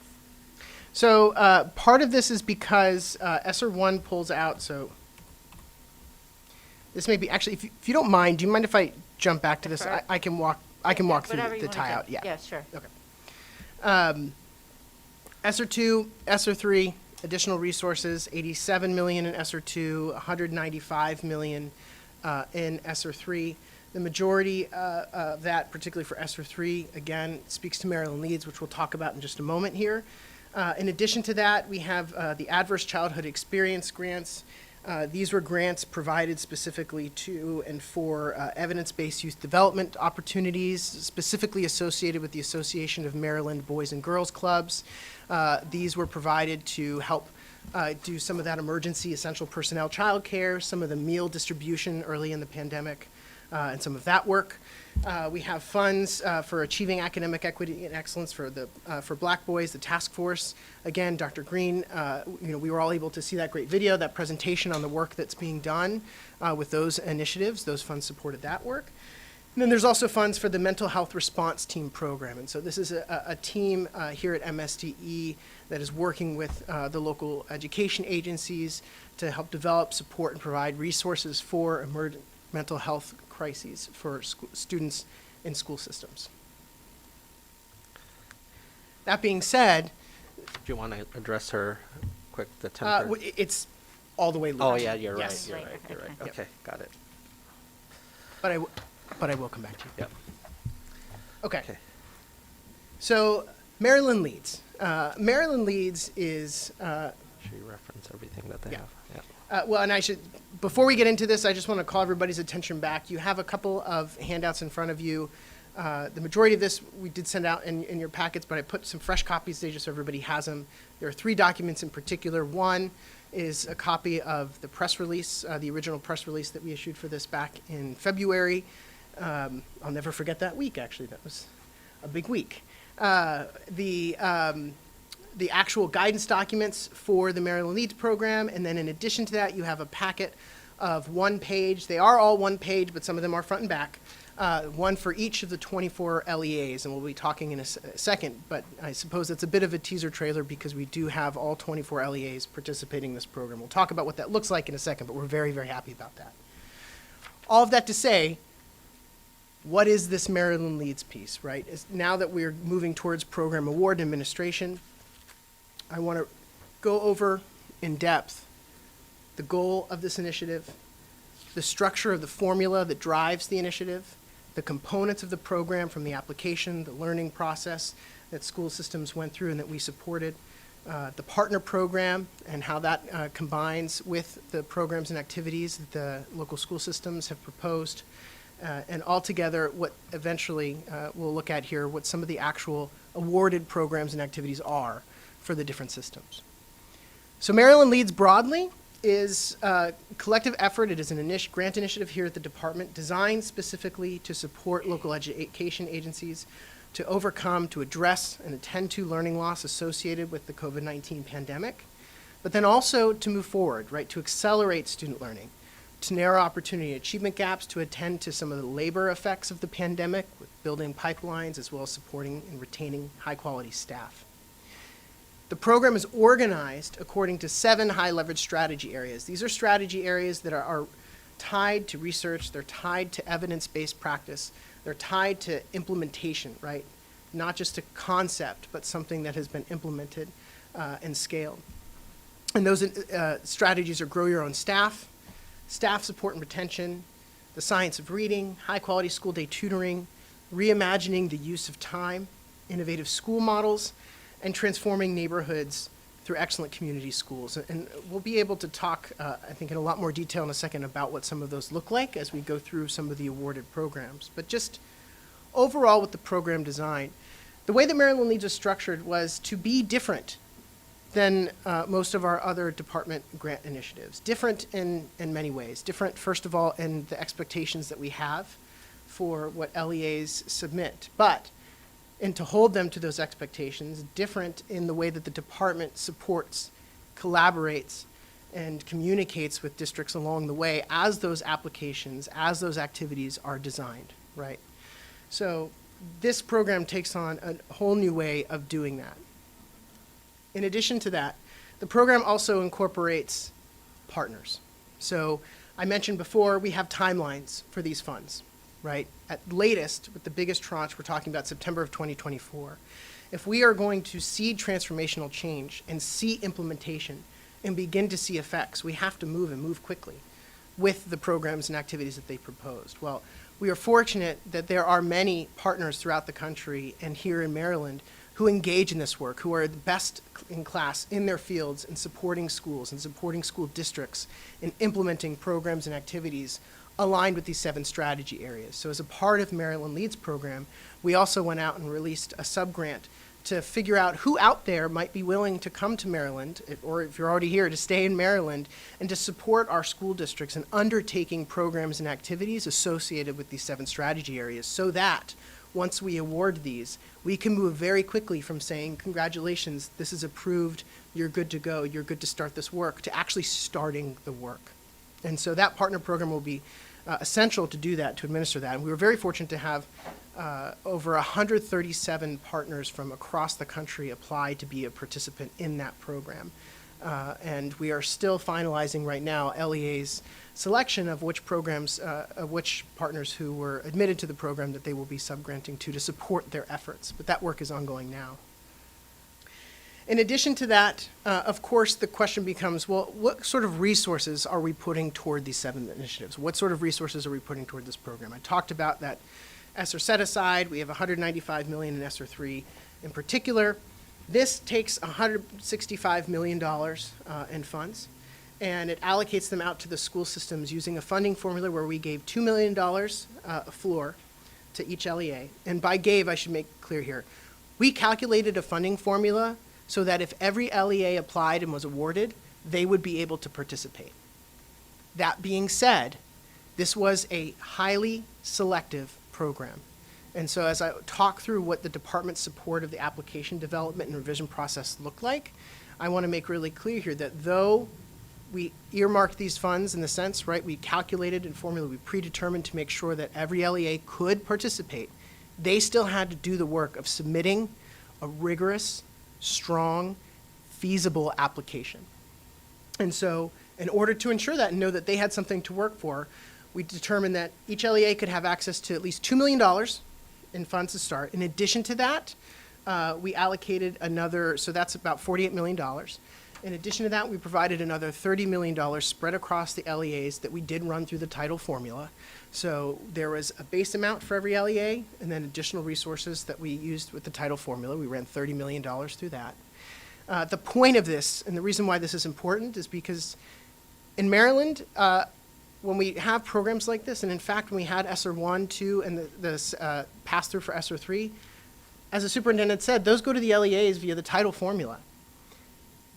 So part of this is because ESSER 1 pulls out, so this may be, actually, if you don't mind, do you mind if I jump back to this? I can walk through the tie out.
Yeah, sure.
Okay. ESSER 2, ESSER 3, additional resources, 87 million in ESSER 2, 195 million in ESSER 3. The majority of that, particularly for ESSER 3, again, speaks to Maryland Leads, which we'll talk about in just a moment here. In addition to that, we have the Adverse Childhood Experience grants. These were grants provided specifically to and for evidence-based youth development opportunities, specifically associated with the Association of Maryland Boys and Girls Clubs. These were provided to help do some of that emergency essential personnel childcare, some of the meal distribution early in the pandemic, and some of that work. We have funds for achieving academic equity and excellence for Black boys, the task force. Again, Dr. Green, we were all able to see that great video, that presentation on the work that's being done with those initiatives. Those funds supported that work. And then there's also funds for the Mental Health Response Team program. And so this is a team here at MSDE that is working with the local education agencies to help develop, support, and provide resources for emergent mental health crises for students in school systems. That being said,
do you want to address her quick, the 10%?
It's all the way low.
Oh yeah, you're
yes.
right. You're right.
Yep.
Okay, got it.
But I will come back to you.
Yep.
Okay. So Maryland Leads. Maryland Leads is.
Should you reference everything that they have? Yeah.
Well, and before we get into this, I just want to call everybody's attention back. You have a couple of handouts in front of you. The majority of this we did send out in your packets, but I put some fresh copies today just so everybody has them. There are 3 documents in particular. One is a copy of the press release, the original press release that we issued for this back in February. I'll never forget that week, actually. That was a big week. the actual guidance documents for the Maryland Leads program, and then in addition to that, you have a packet of one page. They are all one page, but some of them are front and back. One for each of the 24 LEAs, and we'll be talking in a second, but I suppose it's a bit of a teaser trailer because we do have all 24 LEAs participating in this program. We'll talk about what that looks like in a second, but we're very, very happy about that. All of that to say, what is this Maryland Leads piece, right? Now that we're moving towards program award and administration, I want to go over in depth the goal of this initiative, the structure of the formula that drives the initiative, the components of the program from the application, the learning process that school systems went through and that we supported, the partner program and how that combines with the programs and activities that the local school systems have proposed, and altogether what eventually we'll look at here, what some of the actual awarded programs and activities are for the different systems. So Maryland Leads broadly is a collective effort. It is an grant initiative here at the department designed specifically to support local education agencies to overcome, to address, and attend to learning loss associated with the COVID-19 pandemic, but then also to move forward, right, to accelerate student learning, to narrow opportunity achievement gaps, to attend to some of the labor effects of the pandemic with building pipelines as well as supporting and retaining high-quality staff. The program is organized according to 7 high-leverage strategy areas. These are strategy areas that are tied to research, they're tied to evidence-based practice, they're tied to implementation, right? Not just a concept, but something that has been implemented and scaled. And those strategies are grow your own staff, staff support and retention, the science of reading, high-quality school day tutoring, reimagining the use of time, innovative school models, and transforming neighborhoods through excellent community schools. And we'll be able to talk, I think, in a lot more detail in a second about what some of those look like as we go through some of the awarded programs. But just overall with the program design, the way that Maryland Leads was structured was to be different than most of our other department grant initiatives. Different in many ways. Different, first of all, in the expectations that we have for what LEAs submit. And to hold them to those expectations, different in the way that the department supports, collaborates, and communicates with districts along the way as those applications, as those activities are designed, right? So this program takes on a whole new way of doing that. In addition to that, the program also incorporates partners. So I mentioned before, we have timelines for these funds, right? At latest, with the biggest tranche, we're talking about September of 2024. If we are going to see transformational change and see implementation and begin to see effects, we have to move and move quickly with the programs and activities that they proposed. Well, we are fortunate that there are many partners throughout the country and here in Maryland who engage in this work, who are the best in class in their fields in supporting schools and supporting school districts in implementing programs and activities aligned with these 7 strategy areas. So as a part of Maryland Leads program, we also went out and released a sub-grant to figure out who out there might be willing to come to Maryland, or if you're already here, to stay in Maryland, and to support our school districts in undertaking programs and activities associated with these 7 strategy areas, so that once we award these, we can move very quickly from saying, congratulations, this is approved, you're good to go, you're good to start this work, to actually starting the work. And so that partner program will be essential to do that, to administer that. And we were very fortunate to have over 137 partners from across the country apply to be a participant in that program. And we are still finalizing right now LEA's selection of which programs, of which partners who were admitted to the program that they will be subgranting to support their efforts. But that work is ongoing now. In addition to that, of course, the question becomes, well, what sort of resources are we putting toward these 7 initiatives? What sort of resources are we putting toward this program? I talked about that ESSER set aside. We have $195 million in ESSER 3 in particular. This takes $165 million in funds, and it allocates them out to the school systems using a funding formula where we gave $2 million a floor to each LEA. And by gave, I should make clear here, we calculated a funding formula so that if every LEA applied and was awarded, they would be able to participate. That being said, this was a highly selective program. And so as I talk through what the department's support of the application development and revision process looked like, I want to make really clear here that though we earmarked these funds in the sense, right, we calculated and formula, we predetermined to make sure that every LEA could participate, they still had to do the work of submitting a rigorous, strong, feasible application. And so in order to ensure that and know that they had something to work for, we determined that each LEA could have access to at least $2 million in funds to start. In addition to that, we allocated another, so that's about $48 million. In addition to that, we provided another $30 million spread across the LEAs that we did run through the title formula. So there was a base amount for every LEA and then additional resources that we used with the title formula. We ran $30 million through that. The point of this, and the reason why this is important, is because in Maryland, when we have programs like this, and in fact, when we had ESSER 1, 2, and the pass-through for ESSER 3, as the superintendent said, those go to the LEAs via the title formula.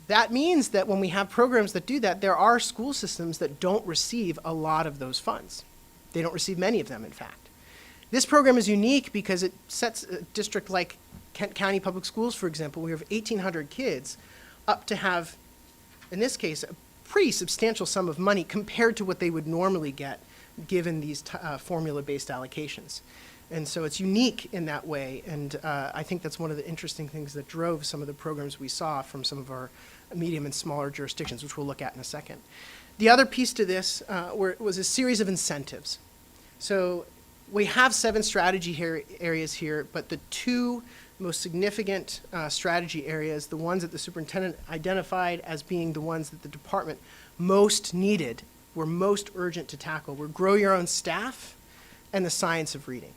That means that when we have programs that do that, there are school systems that don't receive a lot of those funds. They don't receive many of them, in fact. This program is unique because it sets a district like Kent County Public Schools, for example, we have 1,800 kids, up to have, in this case, a pretty substantial sum of money compared to what they would normally get given these formula-based allocations. And so it's unique in that way, and I think that's one of the interesting things that drove some of the programs we saw from some of our medium and smaller jurisdictions, which we'll look at in a second. The other piece to this was a series of incentives. So we have 7 strategy areas here, but the 2 most significant strategy areas, the ones that the superintendent identified as being the ones that the department most needed, were most urgent to tackle, were grow your own staff and the science of reading.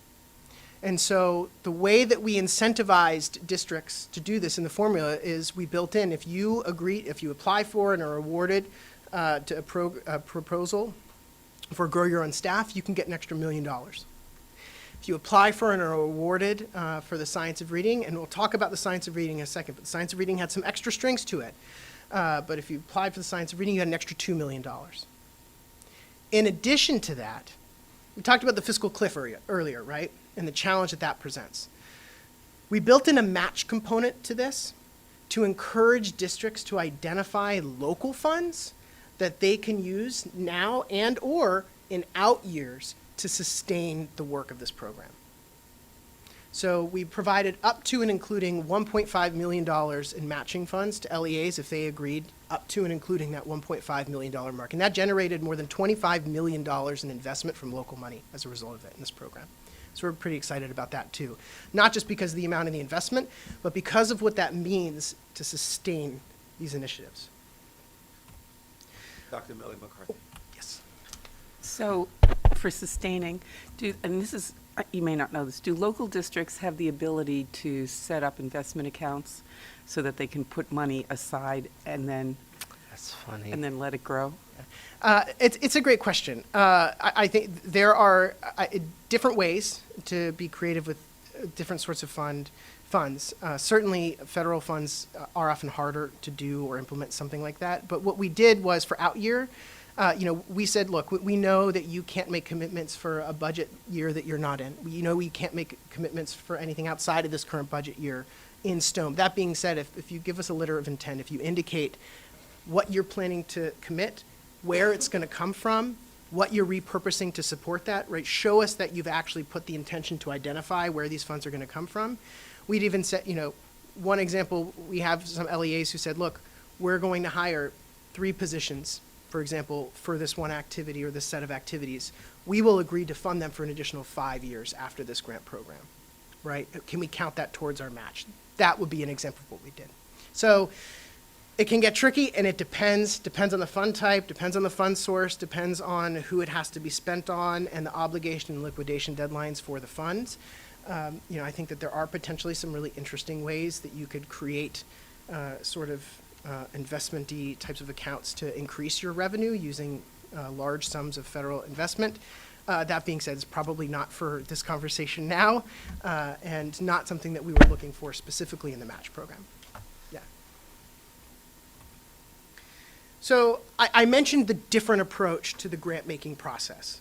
And so the way that we incentivized districts to do this in the formula is we built in, if you apply for and are awarded to a proposal for grow your own staff, you can get an extra $1 million. If you apply for and are awarded for the science of reading, and we'll talk about the science of reading in a second, but the science of reading had some extra strings to it. But if you applied for the science of reading, you had an extra $2 million. In addition to that, we talked about the fiscal cliff earlier, right? And the challenge that that presents. We built in a match component to this to encourage districts to identify local funds that they can use now and or in out years to sustain the work of this program. So we provided up to and including $1.5 million in matching funds to LEAs if they agreed, up to and including that $1.5 million mark. And that generated more than $25 million in investment from local money as a result of it in this program. So we're pretty excited about that too. Not just because of the amount of the investment, but because of what that means to sustain these initiatives.
Dr. Millie McCarthy.
Yes.
So for sustaining, and this is, you may not know this, do local districts have the ability to set up investment accounts so that they can put money aside and then
That's funny.
and then let it grow?
It's a great question. I think there are different ways to be creative with different sorts of funds. Certainly, federal funds are often harder to do or implement something like that. But what we did was for out year, we said, look, we know that you can't make commitments for a budget year that you're not in. We know we can't make commitments for anything outside of this current budget year in stone. That being said, if you give us a letter of intent, if you indicate what you're planning to commit, where it's going to come from, what you're repurposing to support that, right? Show us that you've actually put the intention to identify where these funds are going to come from. We'd even said, one example, we have some LEAs who said, look, we're going to hire 3 positions, for example, for this one activity or this set of activities. We will agree to fund them for an additional 5 years after this grant program, right? Can we count that towards our match? That would be an example of what we did. So it can get tricky, and it depends on the fund type, depends on the fund source, depends on who it has to be spent on, and the obligation and liquidation deadlines for the funds. I think that there are potentially some really interesting ways that you could create investment-y types of accounts to increase your revenue using large sums of federal investment. That being said, it's probably not for this conversation now, and not something that we were looking for specifically in the match program. Yeah. So I mentioned the different approach to the grant-making process.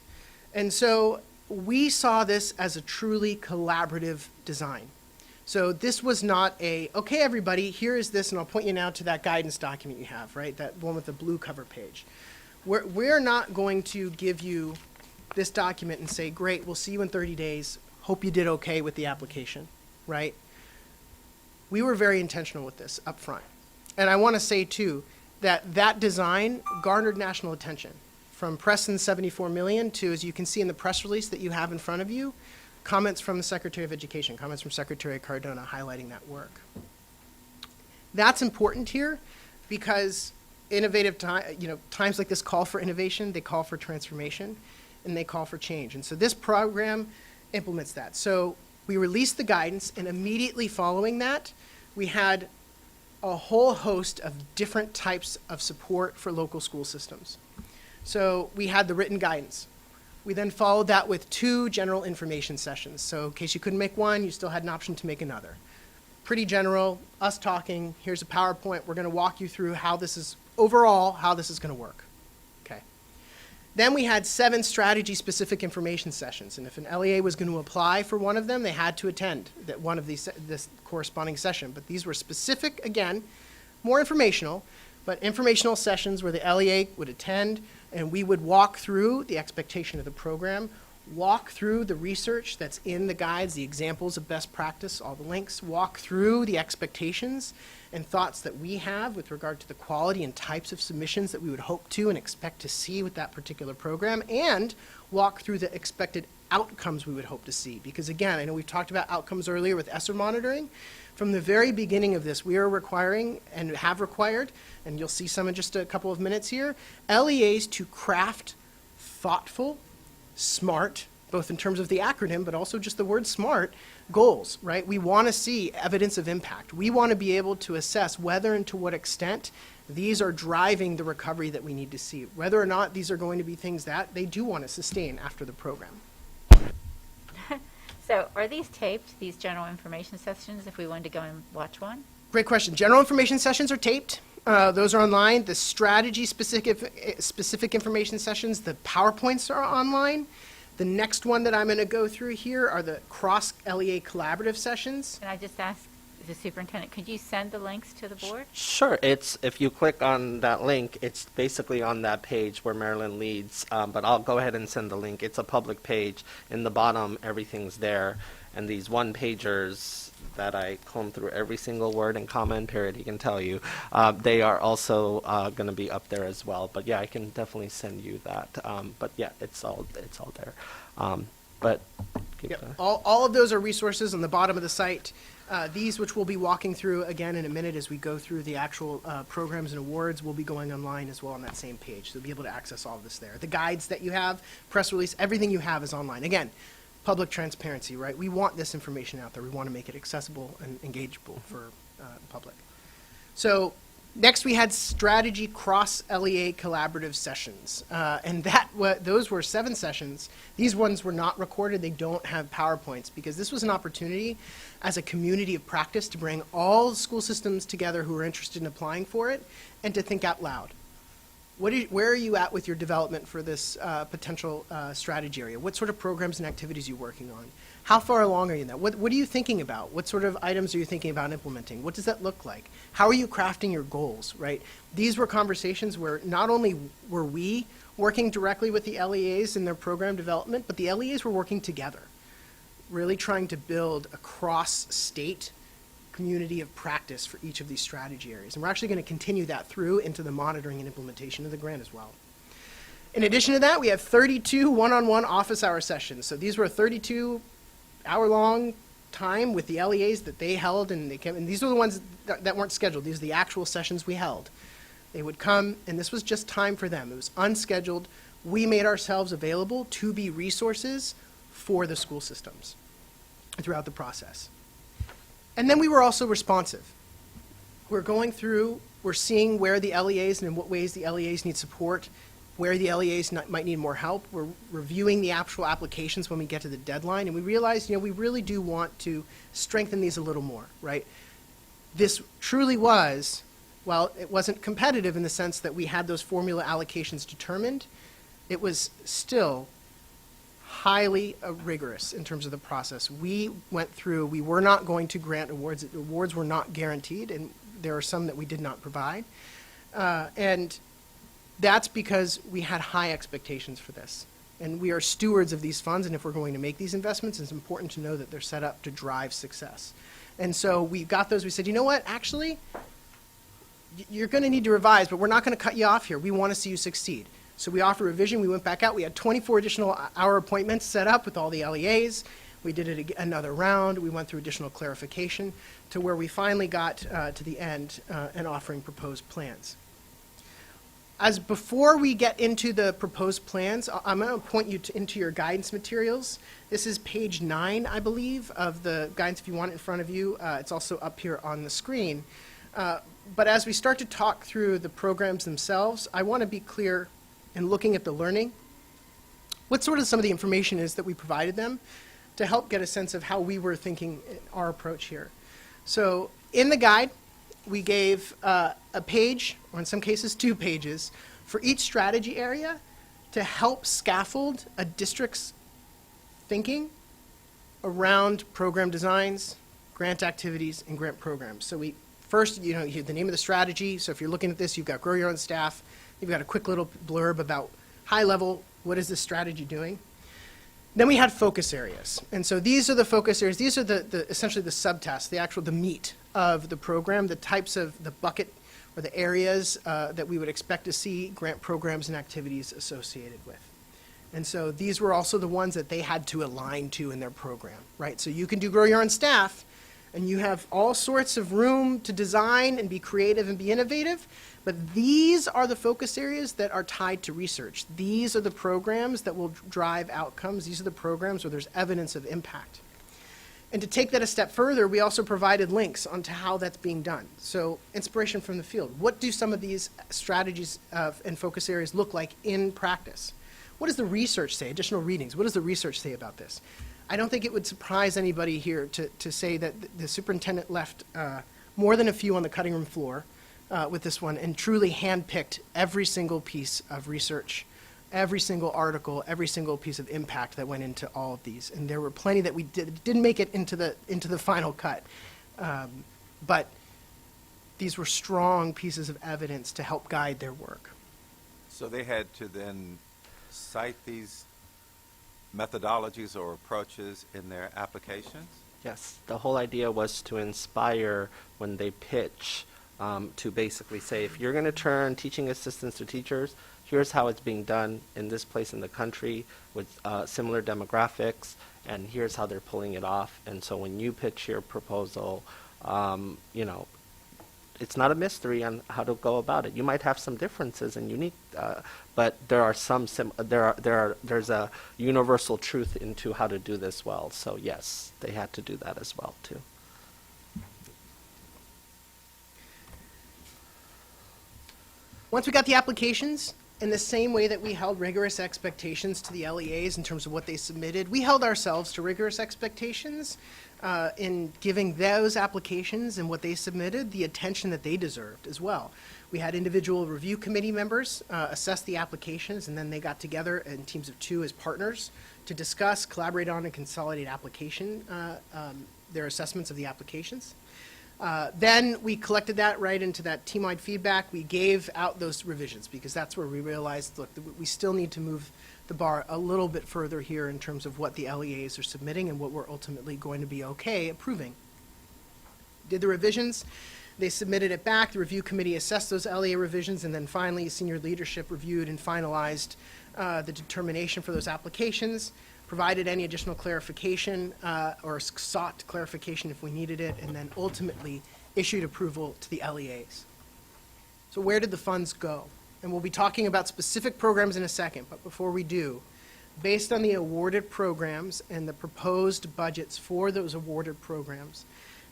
And so we saw this as a truly collaborative design. So this was not a, okay, everybody, here is this, and I'll point you now to that guidance document you have, right? That one with the blue cover page. We're not going to give you this document and say, great, we'll see you in 30 days. Hope you did okay with the application, right? We were very intentional with this up front. And I want to say, too, that design garnered national attention. From Preston's 74 million to, as you can see in the press release that you have in front of you, comments from the Secretary of Education, comments from Secretary Cardona highlighting that work. That's important here because times like this call for innovation, they call for transformation, and they call for change. And so this program implements that. So we released the guidance, and immediately following that, we had a whole host of different types of support for local school systems. So we had the written guidance. We then followed that with 2 general information sessions. So in case you couldn't make one, you still had an option to make another. Pretty general, us talking, here's a PowerPoint, we're going to walk you through how this is, overall, how this is going to work. Okay. Then we had 7 strategy-specific information sessions, and if an LEA was going to apply for one of them, they had to attend one of this corresponding session. But these were specific, again, more informational, but informational sessions where the LEA would attend, and we would walk through the expectation of the program, walk through the research that's in the guides, the examples of best practice, all the links, walk through the expectations and thoughts that we have with regard to the quality and types of submissions that we would hope to and expect to see with that particular program, and walk through the expected outcomes we would hope to see. Because again, I know we've talked about outcomes earlier with ESSER monitoring. From the very beginning of this, we are requiring and have required, and you'll see some in just a couple of minutes here, LEAs to craft thoughtful, smart, both in terms of the acronym, but also just the word smart, goals, right? We want to see evidence of impact. We want to be able to assess whether and to what extent these are driving the recovery that we need to see, whether or not these are going to be things that they do want to sustain after the program.
So are these taped, these general information sessions, if we wanted to go and watch one?
Great question. General information sessions are taped. Those are online. The strategy-specific information sessions, the PowerPoints are online. The next one that I'm going to go through here are the cross-LEA collaborative sessions.
Can I just ask the superintendent, could you send the links to the board?
Sure. It's, if you click on that link, it's basically on that page where Maryland leads, but I'll go ahead and send the link. It's a public page. In the bottom, everything's there. And these one-pagers that I comb through every single word and comma and period, he can tell you, they are also going to be up there as well. But yeah, I can definitely send you that. But yeah, it's all there. But keep
Yep.
going.
All of those are resources on the bottom of the site. These, which we'll be walking through again in a minute as we go through the actual programs and awards, will be going online as well on that same page. So you'll be able to access all of this there. The guides that you have, press release, everything you have is online. Again, public transparency, right? We want this information out there. We want to make it accessible and engageable for the public. So next we had strategy cross-LEA collaborative sessions. And those were 7 sessions. These ones were not recorded. They don't have PowerPoints because this was an opportunity as a community of practice to bring all school systems together who are interested in applying for it and to think out loud. Where are you at with your development for this potential strategy area? What sort of programs and activities are you working on? How far along are you in that? What are you thinking about? What sort of items are you thinking about implementing? What does that look like? How are you crafting your goals, right? These were conversations where not only were we working directly with the LEAs in their program development, but the LEAs were working together, really trying to build a cross-state community of practice for each of these strategy areas. And we're actually going to continue that through into the monitoring and implementation of the grant as well. In addition to that, we have 32 one-on-one office hour sessions. So these were 32-hour-long time with the LEAs that they held, and these are the ones that weren't scheduled. These are the actual sessions we held. They would come, and this was just time for them. It was unscheduled. We made ourselves available to be resources for the school systems throughout the process. And then we were also responsive. We're going through, we're seeing where the LEAs and in what ways the LEAs need support, where the LEAs might need more help. We're reviewing the actual applications when we get to the deadline, and we realized, we really do want to strengthen these a little more, right? This truly was, while it wasn't competitive in the sense that we had those formula allocations determined, it was still highly rigorous in terms of the process. We went through, we were not going to grant awards. Awards were not guaranteed, and there are some that we did not provide. And that's because we had high expectations for this. And we are stewards of these funds, and if we're going to make these investments, it's important to know that they're set up to drive success. And so we got those, we said, you know what, actually, you're going to need to revise, but we're not going to cut you off here. We want to see you succeed. So we offered revision. We went back out. We had 24 additional hour appointments set up with all the LEAs. We did it another round. We went through additional clarification to where we finally got to the end and offering proposed plans. As before we get into the proposed plans, I'm going to point you into your guidance materials. This is page 9, I believe, of the guidance if you want it in front of you. It's also up here on the screen. But as we start to talk through the programs themselves, I want to be clear in looking at the learning, what sort of some of the information is that we provided them to help get a sense of how we were thinking our approach here. So in the guide, we gave a page, or in some cases 2 pages, for each strategy area to help scaffold a district's thinking around program designs, grant activities, and grant programs. So we first, you know, the name of the strategy. So if you're looking at this, you've got Grow Your Own Staff. You've got a quick little blurb about high level, what is this strategy doing? Then we had focus areas. And so these are the focus areas. These are essentially the subtasks, the meat of the program, the types of the bucket or the areas that we would expect to see grant programs and activities associated with. And so these were also the ones that they had to align to in their program, right? So you can do Grow Your Own Staff, and you have all sorts of room to design and be creative and be innovative, but these are the focus areas that are tied to research. These are the programs that will drive outcomes. These are the programs where there's evidence of impact. And to take that a step further, we also provided links onto how that's being done. So inspiration from the field. What do some of these strategies and focus areas look like in practice? What does the research say? Additional readings. What does the research say about this? I don't think it would surprise anybody here to say that the superintendent left more than a few on the cutting room floor with this one and truly handpicked every single piece of research, every single article, every single piece of impact that went into all of these. And there were plenty that we didn't make it into the final cut. But these were strong pieces of evidence to help guide their work.
So they had to then cite these methodologies or approaches in their applications?
Yes, the whole idea was to inspire when they pitch, to basically say, if you're going to turn teaching assistants to teachers, here's how it's being done in this place in the country with similar demographics, and here's how they're pulling it off. And so when you pitch your proposal, you know, it's not a mystery on how to go about it. You might have some differences and unique, but there are there's a universal truth into how to do this well. So yes, they had to do that as well too.
Once we got the applications, in the same way that we held rigorous expectations to the LEAs in terms of what they submitted, we held ourselves to rigorous expectations in giving those applications and what they submitted the attention that they deserved as well. We had individual review committee members assess the applications, and then they got together in teams of 2 as partners to discuss, collaborate on, and consolidate their assessments of the applications. Then we collected that right into that team-wide feedback. We gave out those revisions because that's where we realized, look, we still need to move the bar a little bit further here in terms of what the LEAs are submitting and what we're ultimately going to be okay approving. Did the revisions, they submitted it back, the review committee assessed those LEA revisions, and then finally senior leadership reviewed and finalized the determination for those applications, provided any additional clarification or sought clarification if we needed it, and then ultimately issued approval to the LEAs. So where did the funds go? And we'll be talking about specific programs in a second, but before we do, based on the awarded programs and the proposed budgets for those awarded programs,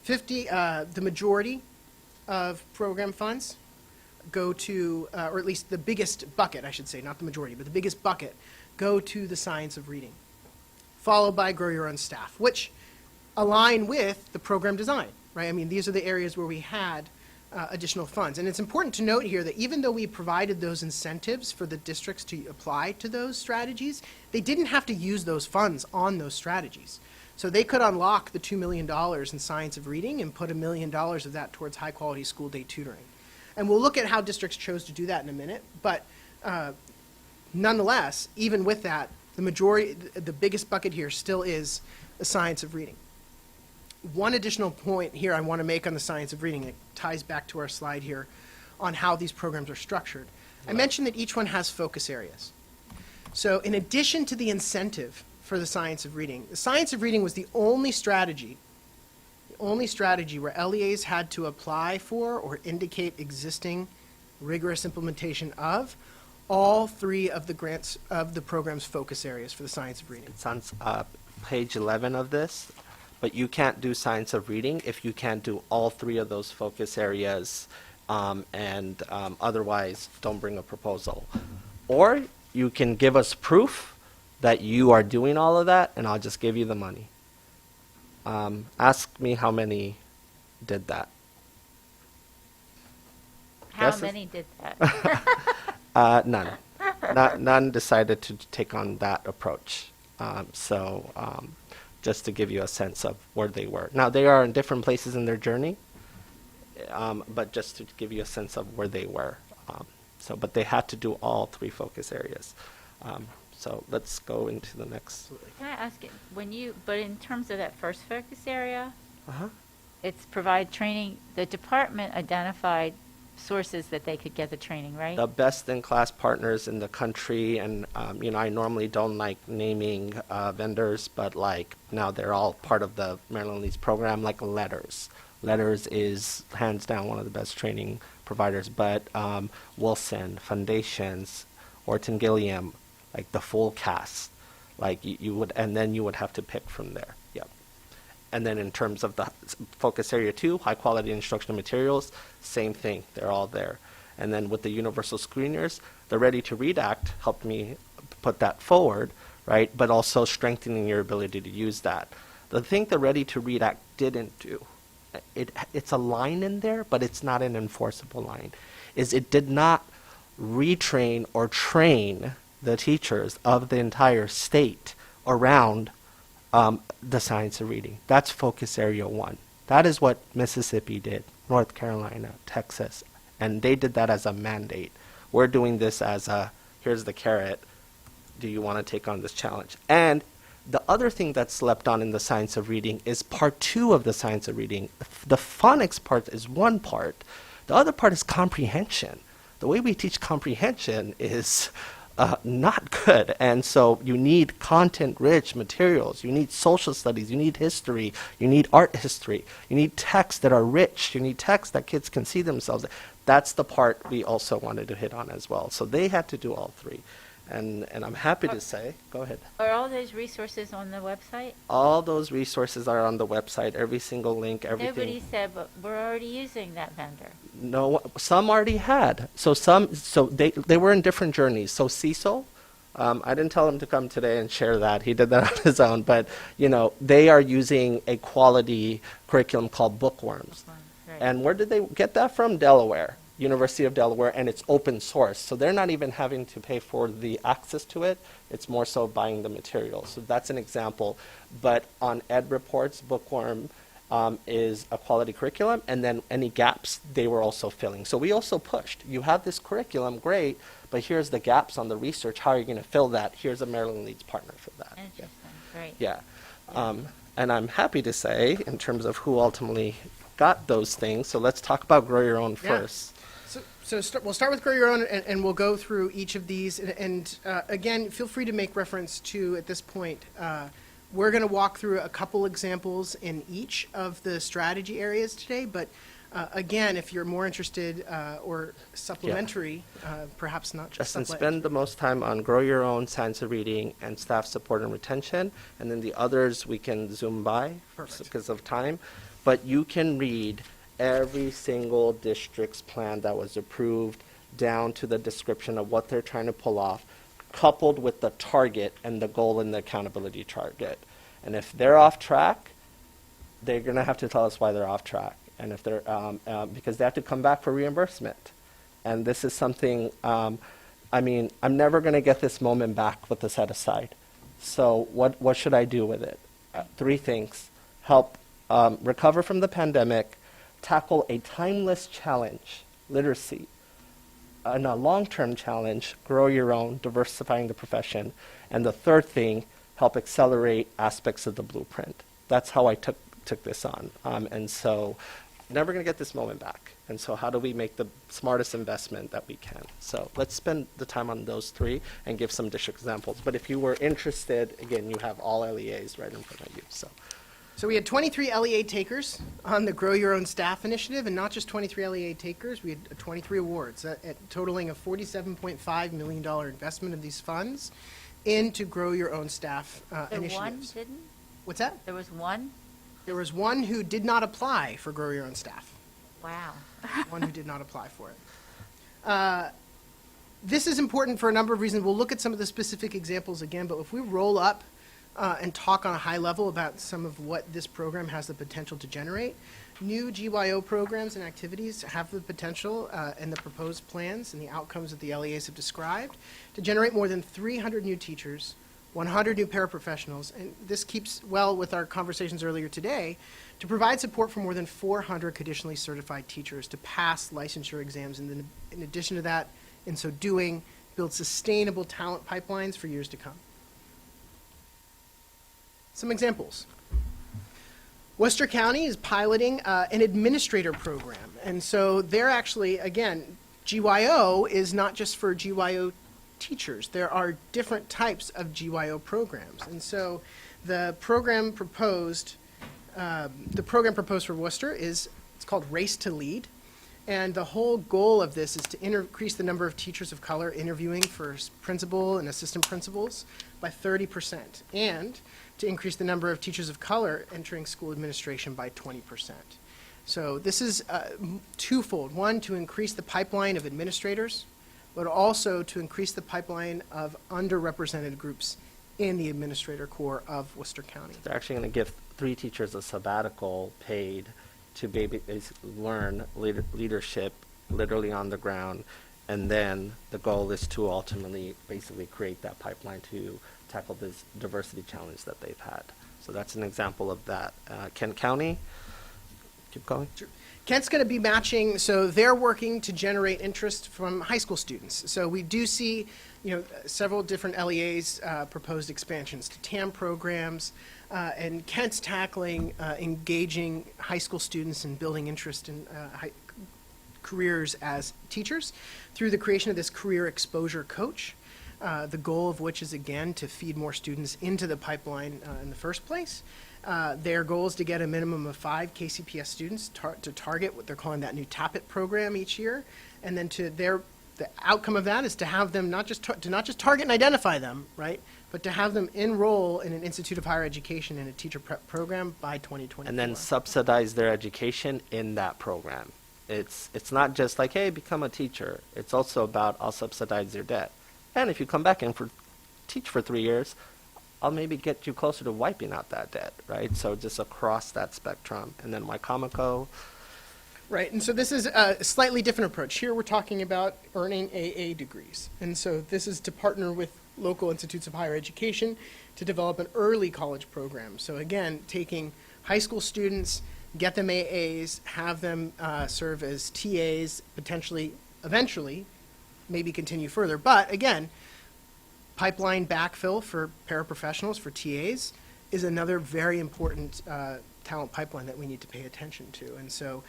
the majority of program funds go to, or at least the biggest bucket, I should say, not the majority, but the biggest bucket, go to the science of reading, followed by Grow Your Own Staff, which align with the program design, right? I mean, these are the areas where we had additional funds. And it's important to note here that even though we provided those incentives for the districts to apply to those strategies, they didn't have to use those funds on those strategies. So they could unlock the $2 million in science of reading and put $1 million of that towards high-quality school day tutoring. And we'll look at how districts chose to do that in a minute, but nonetheless, even with that, the majority, the biggest bucket here still is the science of reading. One additional point here I want to make on the science of reading, it ties back to our slide here on how these programs are structured. I mentioned that each one has focus areas. So in addition to the incentive for the science of reading was the only strategy where LEAs had to apply for or indicate existing rigorous implementation of all 3 of the grants of the program's focus areas for the science of reading.
It's on page 11 of this, but you can't do science of reading if you can't do all 3 of those focus areas, and otherwise don't bring a proposal. Or you can give us proof that you are doing all of that, and I'll just give you the money. Ask me how many did that.
How
Guesses?
many did that?
None. None decided to take on that approach. Just to give you a sense of where they were. Now, they are in different places in their journey, but just to give you a sense of where they were. But they had to do all 3 focus areas. So let's go into the next.
Can I ask you, but in terms of that first focus area,
Uh-huh.
it's provide training, the department identified sources that they could get the training, right?
The best-in-class partners in the country, and I normally don't like naming vendors, but now they're all part of the Maryland Leads program, like Letters. Letters is hands down one of the best training providers, but Wilson, Foundations, Orton Gilliam, like the full cast, you would, and then you would have to pick from there. Yep. And then in terms of the focus area 2, high quality instructional materials, same thing, they're all there. And then with the universal screeners, the Ready to Read Act helped me put that forward, right? But also strengthening your ability to use that. The thing the Ready to Read Act didn't do, it's a line in there, but it's not an enforceable line, is it did not retrain or train the teachers of the entire state around the science of reading. That's focus area 1. That is what Mississippi did, North Carolina, Texas, and they did that as a mandate. We're doing this as here's the carrot. Do you want to take on this challenge? And the other thing that's slept on in the science of reading is part 2 of the science of reading. The phonics part is one part. The other part is comprehension. The way we teach comprehension is not good. And so you need content-rich materials. You need social studies. You need history. You need art history. You need texts that are rich. You need texts that kids can see themselves in. That's the part we also wanted to hit on as well. So they had to do all 3. And I'm happy to say, go ahead.
Are all those resources on the website?
All those resources are on the website, every single link, everything.
Nobody said, but we're already using that vendor.
No, some already had. So they were in different journeys. So Cecil, I didn't tell him to come today and share that. He did that on his own. But, they are using a quality curriculum called Bookworms.
Right.
And where did they get that from? Delaware. University of Delaware, and it's open source. So they're not even having to pay for the access to it. It's more so buying the material. So that's an example. But on Ed Reports, Bookworm is a quality curriculum, and then any gaps they were also filling. So we also pushed. You have this curriculum, great, but here's the gaps on the research. How are you going to fill that? Here's a Maryland Leads partner for that.
Interesting. Great.
Yeah. And I'm happy to say, in terms of who ultimately got those things, so let's talk about Grow Your Own first.
So we'll start with Grow Your Own, and we'll go through each of these. And again, feel free to make reference to, at this point, we're going to walk through a couple examples in each of the strategy areas today. But again, if you're more interested or supplementary, perhaps not just
Justin, spend the most time on Grow Your Own, Science of Reading, and Staff Support and Retention. And then the others we can zoom by because of time. But you can read every single district's plan that was approved down to the description of what they're trying to pull off, coupled with the target and the goal and the accountability target. And if they're off track, they're going to have to tell us why they're off track. and if they're because they have to come back for reimbursement, and this is something. I mean, I'm never going to get this moment back with the set aside. So what should I do with it? 3 things: help recover from the pandemic, tackle a timeless challenge, literacy, and a long-term challenge, grow your own, diversifying the profession, and the 3rd thing, help accelerate aspects of the blueprint. That's how I took this on, and so never going to get this moment back. And so how do we make the smartest investment that we can? So let's spend the time on those 3 and give some district examples. But if you were interested, again, you have all LEAs right in front of you.
So we had 23 LEA takers on the Grow Your Own Staff initiative, and not just 23 LEA takers, we had 23 awards, totaling a $47.5 million investment of these funds into Grow Your Own Staff initiatives.
One didn't?
What's that?
There was one?
There was one who did not apply for Grow Your Own Staff.
Wow.
One who did not apply for it. This is important for a number of reasons. We'll look at some of the specific examples again, but if we roll up and talk on a high level about some of what this program has the potential to generate, new GYO programs and activities have the potential and the proposed plans and the outcomes that the LEAs have described to generate more than 300 new teachers, 100 new paraprofessionals, and this keeps well with our conversations earlier today, to provide support for more than 400 conditionally certified teachers to pass licensure exams, and then in addition to that, in so doing, build sustainable talent pipelines for years to come. Some examples. Worcester County is piloting an administrator program, and so they're actually, again, GYO is not just for GYO teachers. There are different types of GYO programs, and so the program proposed for Worcester it's called Race to Lead, and the whole goal of this is to increase the number of teachers of color interviewing for principal and assistant principals by 30%, and to increase the number of teachers of color entering school administration by 20%. So this is twofold. One, to increase the pipeline of administrators, but also to increase the pipeline of underrepresented groups in the administrator corps of Worcester County.
They're actually going to give 3 teachers a sabbatical paid to learn leadership literally on the ground, and then the goal is to ultimately basically create that pipeline to tackle this diversity challenge that they've had. So that's an example of that. Kent County, keep going.
Sure. Kent's going to be matching, so they're working to generate interest from high school students. So we do see, several different LEAs proposed expansions to TAM programs, and Kent's tackling engaging high school students and building interest in careers as teachers through the creation of this career exposure coach. The goal of which is, again, to feed more students into the pipeline in the first place. Their goal is to get a minimum of 5 KCPS students to target what they're calling that new TAPIT program each year, and then the outcome of that is to have them not just target and identify them, right, but to have them enroll in an Institute of Higher Education in a teacher prep program by 2024.
And then subsidize their education in that program. It's not just like, hey, become a teacher. It's also about, I'll subsidize your debt. And if you come back and teach for 3 years, I'll maybe get you closer to wiping out that debt, right? So just across that spectrum. And then Wicomico.
Right, and so this is a slightly different approach. Here we're talking about earning AA degrees. And so this is to partner with local institutes of higher education to develop an early college program. So again, taking high school students, get them AAs, have them serve as TAs, potentially, eventually, maybe continue further. But again, pipeline backfill for paraprofessionals, for TAs, is another very important talent pipeline that we need to pay attention to. And so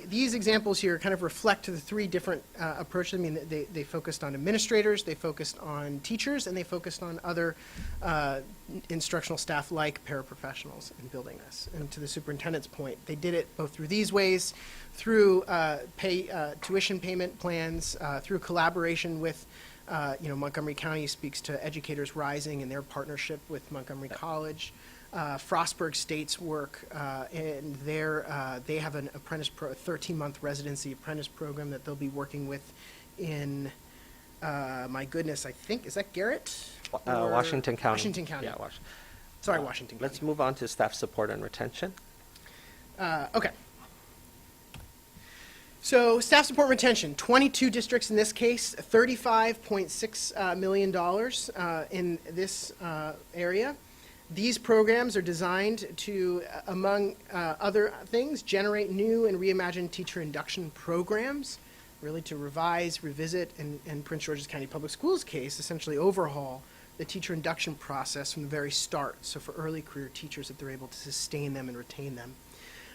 these examples here kind of reflect the 3 different approaches. I mean, they focused on administrators, they focused on teachers, and they focused on other instructional staff like paraprofessionals in building this. And to the superintendent's point, they did it both through these ways, through tuition payment plans, through collaboration with Montgomery County speaks to Educators Rising and their partnership with Montgomery College. Frostburg State's work, and they have an apprentice a 13-month residency apprentice program that they'll be working with in, my goodness, I think, is that Garrett?
Washington County.
Washington County.
Yeah, Washington.
Sorry, Washington County.
Let's move on to staff support and retention.
Okay. So staff support retention, 22 districts in this case, $35.6 million in this area. These programs are designed to, among other things, generate new and reimagined teacher induction programs, really to revise, revisit, and in Prince George's County Public Schools case, essentially overhaul the teacher induction process from the very start, so for early career teachers that they're able to sustain them and retain them.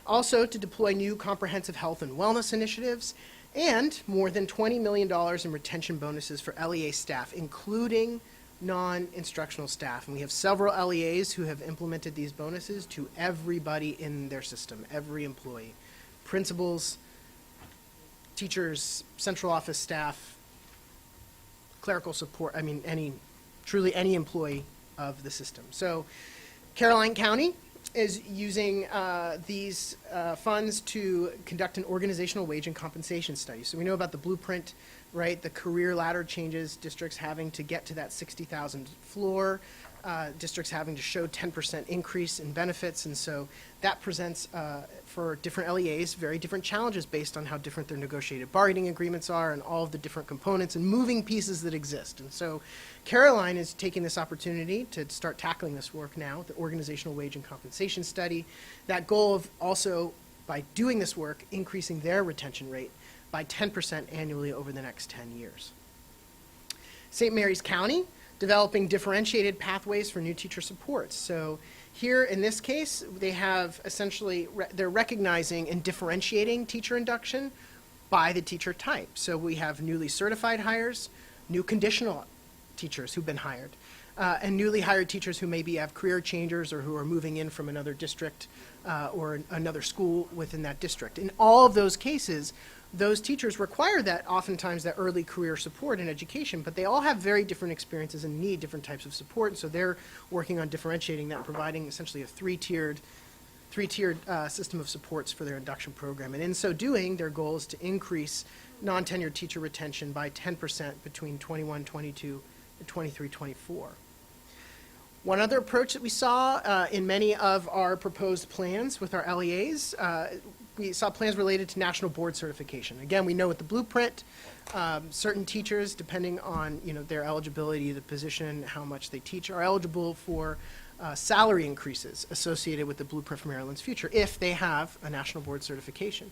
Also, to deploy new comprehensive health and wellness initiatives, and more than $20 million in retention bonuses for LEA staff, including non-instructional staff. And we have several LEAs who have implemented these bonuses to everybody in their system, every employee. Principals, teachers, central office staff, clerical support, I mean, truly any employee of the system. So Caroline County is using these funds to conduct an organizational wage and compensation study. So we know about the blueprint, right? The career ladder changes, districts having to get to that 60,000 floor, districts having to show 10% increase in benefits. And so that presents for different LEAs very different challenges based on how different their negotiated bargaining agreements are and all of the different components and moving pieces that exist. And so Caroline is taking this opportunity to start tackling this work now, the organizational wage and compensation study. That goal of also, by doing this work, increasing their retention rate by 10% annually over the next 10 years. St. Mary's County, developing differentiated pathways for new teacher supports. So here in this case, they have essentially, they're recognizing and differentiating teacher induction by the teacher type. So we have newly certified hires, new conditional teachers who've been hired, and newly hired teachers who maybe have career changers or who are moving in from another district or another school within that district. In all of those cases, those teachers require that oftentimes that early career support and education, but they all have very different experiences and need different types of support. And so they're working on differentiating that and providing essentially a three-tiered system of supports for their induction program. And in so doing, their goal is to increase non-tenured teacher retention by 10% between 21-22 and 23-24. One other approach that we saw in many of our proposed plans with our LEAs, we saw plans related to national board certification. Again, we know with the blueprint, certain teachers, depending on their eligibility, the position, how much they teach, are eligible for salary increases associated with the Blueprint for Maryland's Future if they have a national board certification.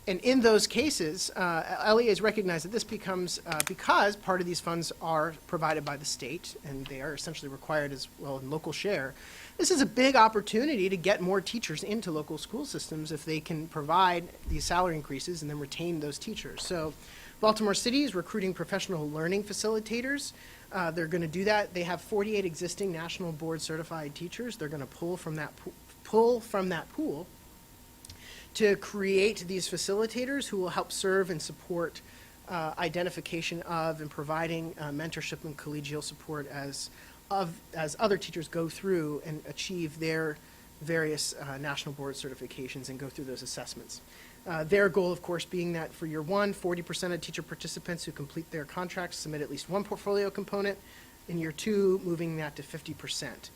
And in those cases, LEAs recognize that this becomes, because part of these funds are provided by the state and they are essentially required as well in local share, this is a big opportunity to get more teachers into local school systems if they can provide these salary increases and then retain those teachers. So Baltimore City is recruiting professional learning facilitators. They're going to do that. They have 48 existing national board certified teachers. They're going to pull from that pool to create these facilitators who will help serve and support identification of and providing mentorship and collegial support as other teachers go through and achieve their various national board certifications and go through those assessments. Their goal, of course, being that for year one, 40% of teacher participants who complete their contracts submit at least one portfolio component. In year two, moving that to 50%.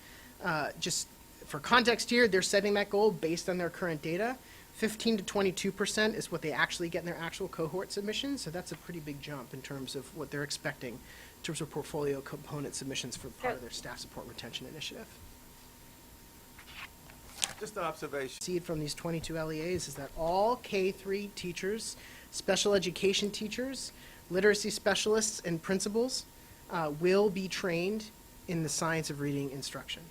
Just for context here, they're setting that goal based on their current data. 15 to 22% is what they actually get in their actual cohort submissions, so that's a pretty big jump in terms of what they're expecting in terms of portfolio component submissions for part of their staff support retention initiative.
Just an observation.
Seed from these 22 LEAs is that all K-3 teachers, special education teachers, literacy specialists, and principals will be trained in the science of reading instruction.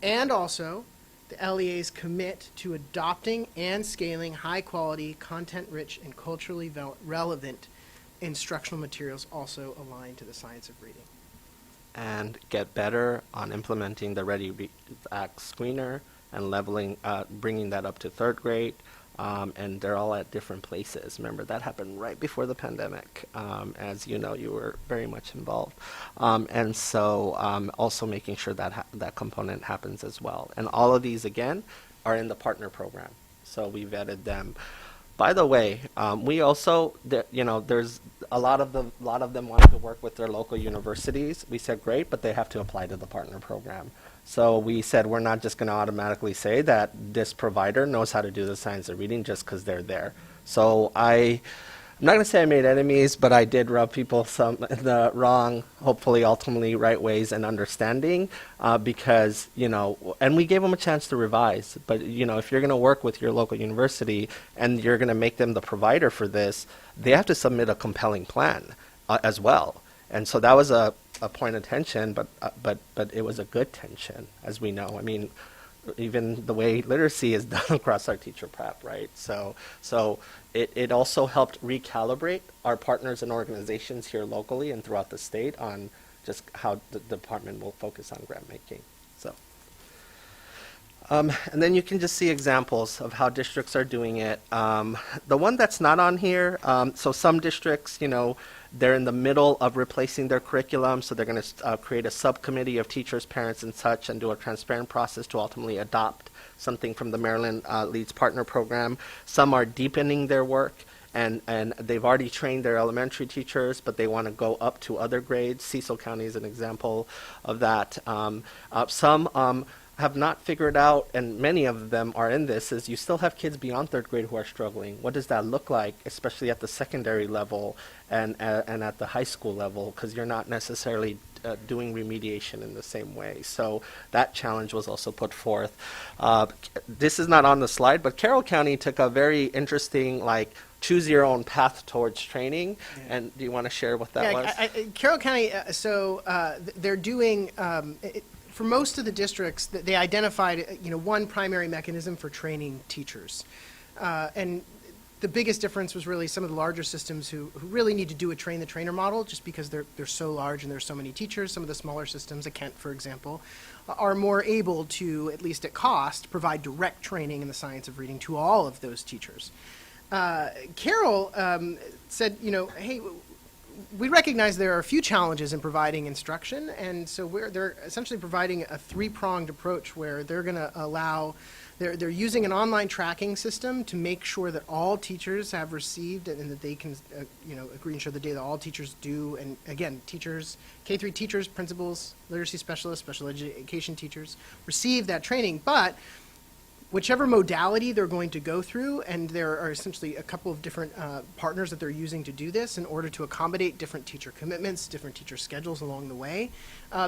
And also, the LEAs commit to adopting and scaling high-quality, content-rich, and culturally relevant instructional materials also aligned to the science of reading.
And get better on implementing the Ready Act screener and leveling, bringing that up to third grade. And they're all at different places. Remember, that happened right before the pandemic. As you know, you were very much involved. And so also making sure that that component happens as well. And all of these, again, are in the partner program. So we vetted them. By the way, we also, there's a lot of them wanted to work with their local universities. We said, great, but they have to apply to the partner program. So we said we're not just going to automatically say that this provider knows how to do the science of reading just because they're there. So I'm not going to say I made enemies, but I did rub people some in the wrong, hopefully ultimately right ways and understanding, because, and we gave them a chance to revise. But, if you're going to work with your local university and you're going to make them the provider for this, they have to submit a compelling plan as well. And so that was a point of tension, but it was a good tension, as we know. I mean, even the way literacy is done across our teacher prep, right? So it also helped recalibrate our partners and organizations here locally and throughout the state on just how the department will focus on grant making. So, and then you can just see examples of how districts are doing it. The one that's not on here, so some districts, they're in the middle of replacing their curriculum, so they're going to create a subcommittee of teachers, parents, and such, and do a transparent process to ultimately adopt something from the Maryland Leads Partner Program. Some are deepening their work, and they've already trained their elementary teachers, but they want to go up to other grades. Cecil County is an example of that. Some have not figured out, and many of them are in this, is you still have kids beyond third grade who are struggling. What does that look like, especially at the secondary level and at the high school level, because you're not necessarily doing remediation in the same way. So that challenge was also put forth. This is not on the slide, but Carroll County took a very interesting, choose your own path towards training. Yeah. And do you want to share what that was?
Carroll County, they're doing, for most of the districts, they identified, one primary mechanism for training teachers. And the biggest difference was really some of the larger systems who really need to do a train-the-trainer model just because they're so large and there's so many teachers. Some of the smaller systems, at Kent, for example, are more able to, at least at cost, provide direct training in the science of reading to all of those teachers. Carroll said, hey, we recognize there are a few challenges in providing instruction, and so they're essentially providing a three-pronged approach where they're going to allow, they're using an online tracking system to make sure that all teachers have received and that they can, agree and show the data that all teachers do. And again, teachers, K-3 teachers, principals, literacy specialists, special education teachers receive that training, but whichever modality they're going to go through, and there are essentially a couple of different partners that they're using to do this in order to accommodate different teacher commitments, different teacher schedules along the way,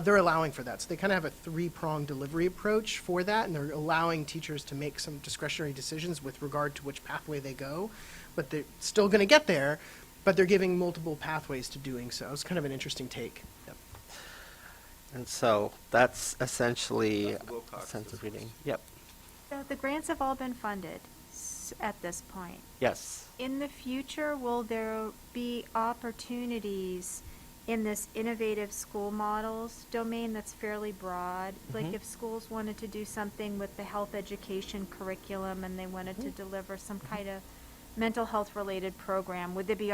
they're allowing for that. So they kind of have a three-pronged delivery approach for that, and they're allowing teachers to make some discretionary decisions with regard to which pathway they go, but they're still going to get there, but they're giving multiple pathways to doing so. It's kind of an interesting take.
Yep. And so that's essentially a sense of reading. Yep.
So the grants have all been funded at this point.
Yes.
In the future, will there be opportunities in this innovative school models domain that's fairly broad? Like if schools wanted to do something with the health education curriculum and they wanted to deliver some kind of mental health related program, would there be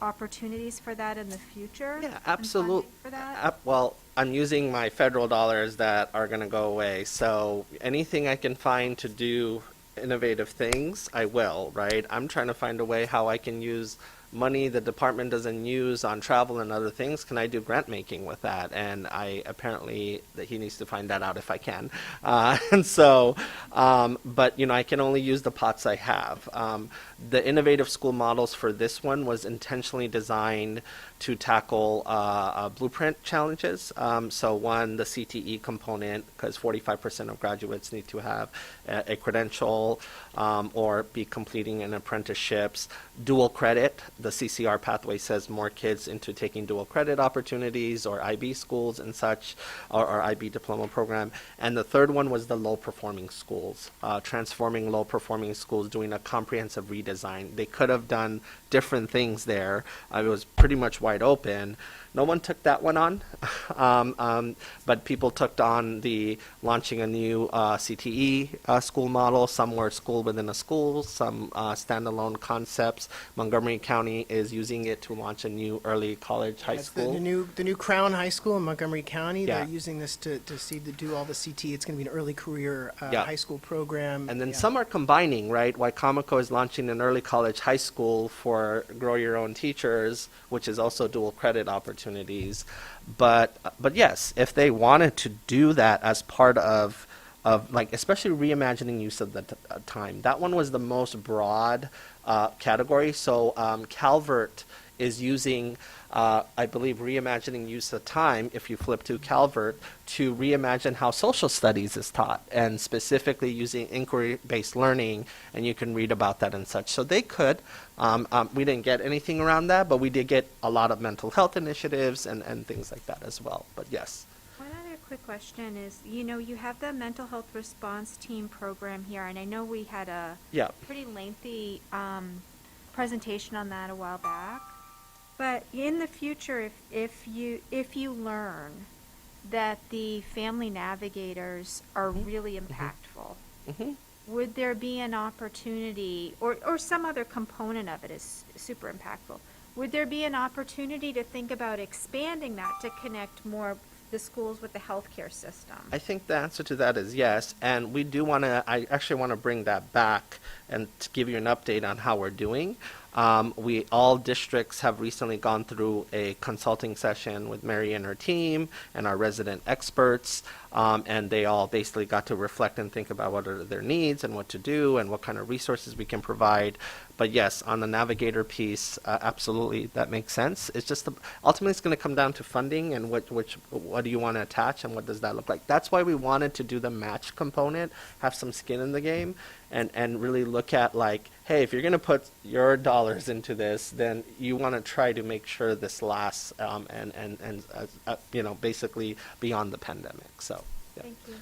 opportunities for that in the future?
Yeah, absolutely.
For that?
Well, I'm using my federal dollars that are going to go away. So anything I can find to do innovative things, I will, right? I'm trying to find a way how I can use money the department doesn't use on travel and other things. Can I do grant making with that? And I apparently that he needs to find that out if I can. And so, but I can only use the pots I have. The innovative school models for this one was intentionally designed to tackle blueprint challenges. So one, the CTE component, because 45% of graduates need to have a credential or be completing an apprenticeships. Dual credit, the CCR pathway says more kids into taking dual credit opportunities or IB schools and such, or IB diploma program. And the third one was the low performing schools, transforming low performing schools, doing a comprehensive redesign. They could have done different things there. It was pretty much wide open. No one took that one on, but people took on the launching a new CTE school model. Some were school within a school, some standalone concepts. Montgomery County is using it to launch a new early college high school.
The new Crown High School in Montgomery County.
Yeah.
They're using this to do all the CTE. It's going to be an early career high school program.
And then some are combining, right? Wycomico is launching an early college high school for grow your own teachers, which is also dual credit opportunities. But yes, if they wanted to do that as part of like especially reimagining use of the time, that one was the most broad category. So Calvert is using, I believe, reimagining use of time, if you flip to Calvert, to reimagine how social studies is taught, and specifically using inquiry-based learning, and you can read about that and such. So they could. We didn't get anything around that, but we did get a lot of mental health initiatives and things like that as well. But yes.
One other quick question is, you have the mental health response team program here, and I know we had a pretty lengthy presentation on that a while back. But in the future, if you learn that the family navigators are really impactful, would there be an opportunity, or some other component of it is super impactful, would there be an opportunity to think about expanding that to connect more the schools with the healthcare system?
I think the answer to that is yes, and we do want to, I actually want to bring that back and to give you an update on how we're doing. All districts have recently gone through a consulting session with Mary and her team and our resident experts, and they all basically got to reflect and think about what are their needs and what to do and what kind of resources we can provide. But yes, on the navigator piece, absolutely, that makes sense. It's just ultimately it's going to come down to funding and what do you want to attach and what does that look like. That's why we wanted to do the match component, have some skin in the game, and really look at like, hey, if you're going to put your dollars into this, then you want to try to make sure this lasts basically beyond the pandemic. So, yeah.
Thank you.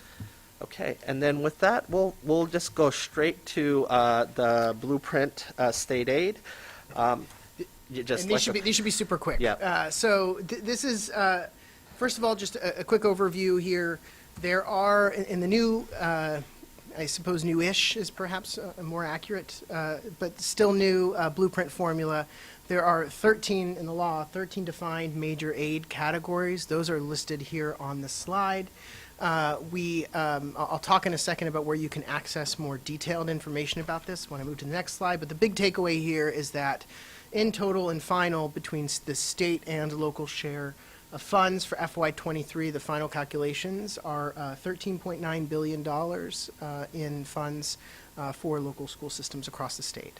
Okay, and then with that, we'll just go straight to the Blueprint state aid.
These should be super quick.
Yeah.
So this is first of all just a quick overview here. There are in the new, I suppose newish is perhaps more accurate, but still new Blueprint formula. There are 13 in the law, 13 defined major aid categories. Those are listed here on the slide. I'll talk in a second about where you can access more detailed information about this when I move to the next slide, but the big takeaway here is that in total and final between the state and local share of funds for FY23, the final calculations are $13.9 billion in funds for local school systems across the state.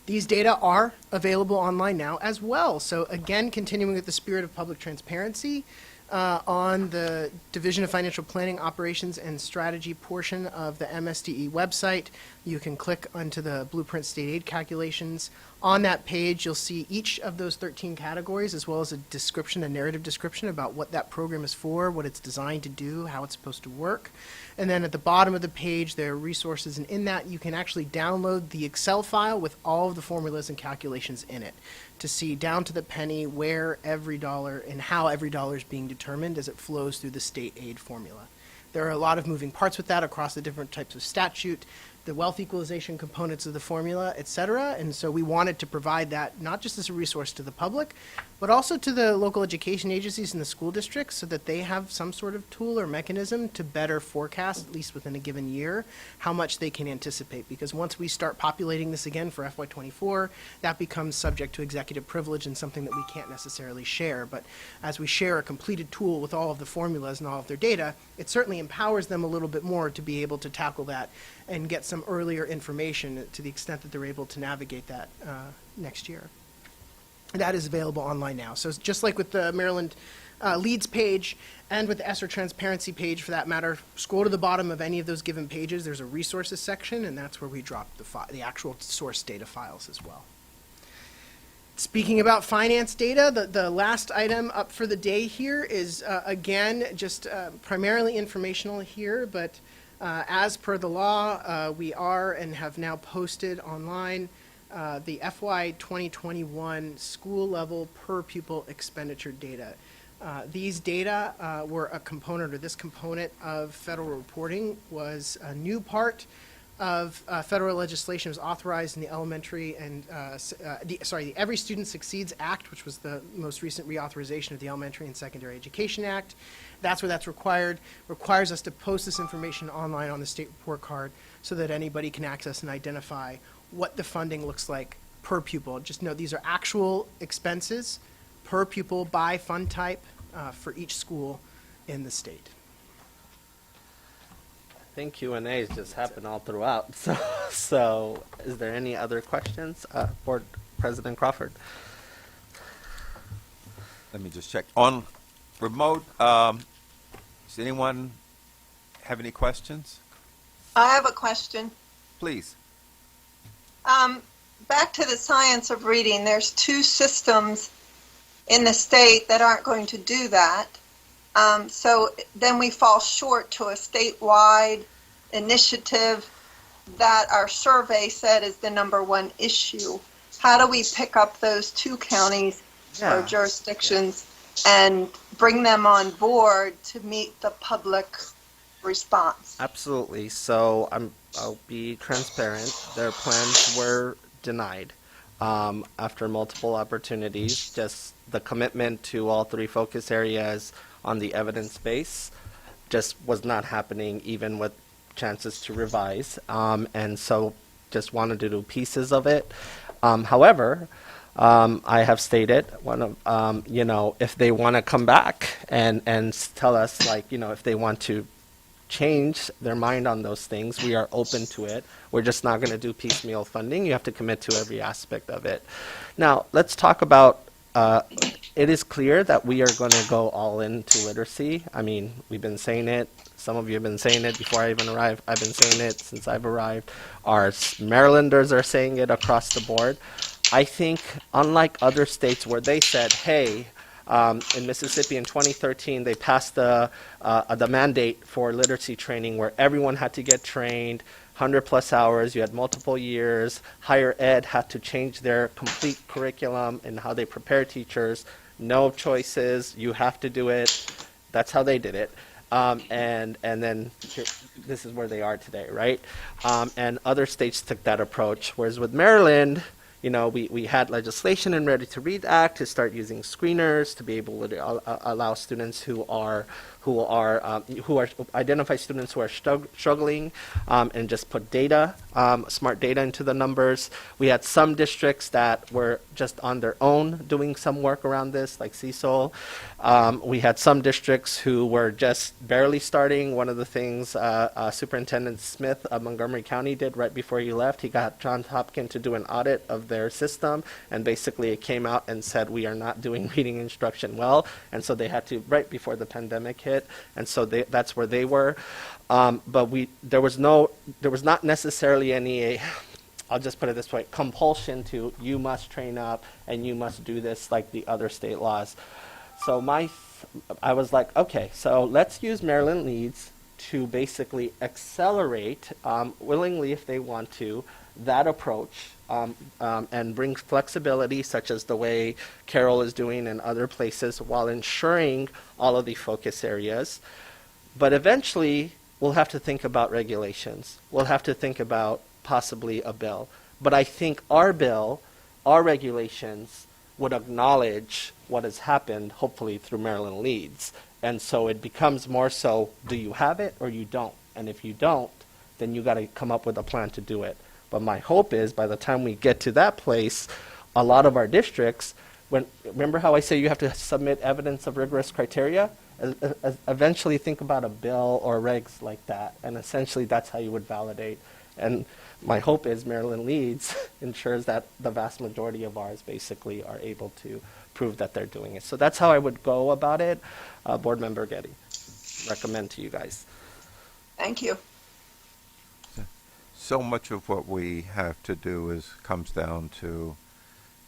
These data are available online now as well. So again, continuing with the spirit of public transparency, on the Division of Financial Planning, Operations, and Strategy portion of the MSDE website, you can click onto the Blueprint State Aid calculations. On that page, you'll see each of those 13 categories, as well as a description, a narrative description about what that program is for, what it's designed to do, how it's supposed to work. And then at the bottom of the page, there are resources, and in that, you can actually download the Excel file with all of the formulas and calculations in it to see down to the penny where every dollar and how every dollar is being determined as it flows through the state aid formula. There are a lot of moving parts with that across the different types of statute, the wealth equalization components of the formula, et cetera. And so we wanted to provide that not just as a resource to the public, but also to the local education agencies and the school districts so that they have some sort of tool or mechanism to better forecast, at least within a given year, how much they can anticipate. Because once we start populating this again for FY24, that becomes subject to executive privilege and something that we can't necessarily share. But as we share a completed tool with all of the formulas and all of their data, it certainly empowers them a little bit more to be able to tackle that and get some earlier information to the extent that they're able to navigate that next year. That is available online now. So just like with the Maryland Leads page and with the ESSER Transparency page for that matter, scroll to the bottom of any of those given pages, there's a resources section, and that's where we drop the actual source data files as well. Speaking about finance data, the last item up for the day here is, again, just primarily informational here, but as per the law, we are and have now posted online the FY 2021 school level per pupil expenditure data. These data were a component, or this component of federal reporting was a new part of federal legislation. It was authorized in the elementary and, the Every Student Succeeds Act, which was the most recent reauthorization of the Elementary and Secondary Education Act. That's where that's requires us to post this information online on the state report card so that anybody can access and identify what the funding looks like per pupil. Just note these are actual expenses per pupil by fund type for each school in the state.
I think Q&As just happen all throughout. So So is there any other questions? Board President Crawford?
Let me just check. On remote, does anyone have any questions?
I have a question.
Please.
Back to the science of reading, there's two systems in the state that aren't going to do that. So then we fall short to a statewide initiative that our survey said is the #1 issue. How do we pick up those two counties or jurisdictions and bring them on board to meet the public response?
Absolutely. So I'll be transparent. Their plans were denied after multiple opportunities. Just the commitment to all three focus areas on the evidence base just was not happening, even with chances to revise. And so just wanted to do pieces of it. However, I have stated if they want to come back and tell us, if they want to change their mind on those things, we are open to it. We're just not going to do piecemeal funding. You have to commit to every aspect of it. Now, let's talk about, it is clear that we are going to go all into literacy. I mean, we've been saying it. Some of you have been saying it before I even arrived. I've been saying it since I've arrived. Our Marylanders are saying it across the board. I think, unlike other states where they said, hey, in Mississippi in 2013, they passed the mandate for literacy training where everyone had to get trained, 100+ hours, you had multiple years. Higher ed had to change their complete curriculum and how they prepare teachers. No choices, you have to do it. That's how they did it. And then this is where they are today, right? And other states took that approach, whereas with Maryland, we had legislation in Ready to Read Act to start using screeners to be able to allow students who identify students who are struggling and just put data, smart data into the numbers. We had some districts that were just on their own doing some work around this, like Cecil. We had some districts who were just barely starting. One of the things Superintendent Smith of Montgomery County did right before he left, he got Johns Hopkins to do an audit of their system, and basically it came out and said we are not doing reading instruction well, and so they had to, right before the pandemic hit, and so that's where they were. But there was not necessarily any, I'll just put it this way, compulsion to you must train up and you must do this like the other state laws. So I was like, okay, so let's use Maryland Leads to basically accelerate, willingly if they want to, that approach and bring flexibility such as the way Carroll is doing in other places while ensuring all of the focus areas. But eventually, we'll have to think about regulations. We'll have to think about possibly a bill. But I think our bill, our regulations, would acknowledge what has happened, hopefully through Maryland Leads. And so it becomes more so, do you have it or you don't? And if you don't, then you got to come up with a plan to do it. But my hope is by the time we get to that place, a lot of our districts, remember how I say you have to submit evidence of rigorous criteria? Eventually think about a bill or regs like that, and essentially that's how you would validate. And my hope is Maryland Leads ensures that the vast majority of ours basically are able to prove that they're doing it. So that's how I would go about it. Board Member Getty, recommend to you guys.
Thank you.
So much of what we have to do comes down to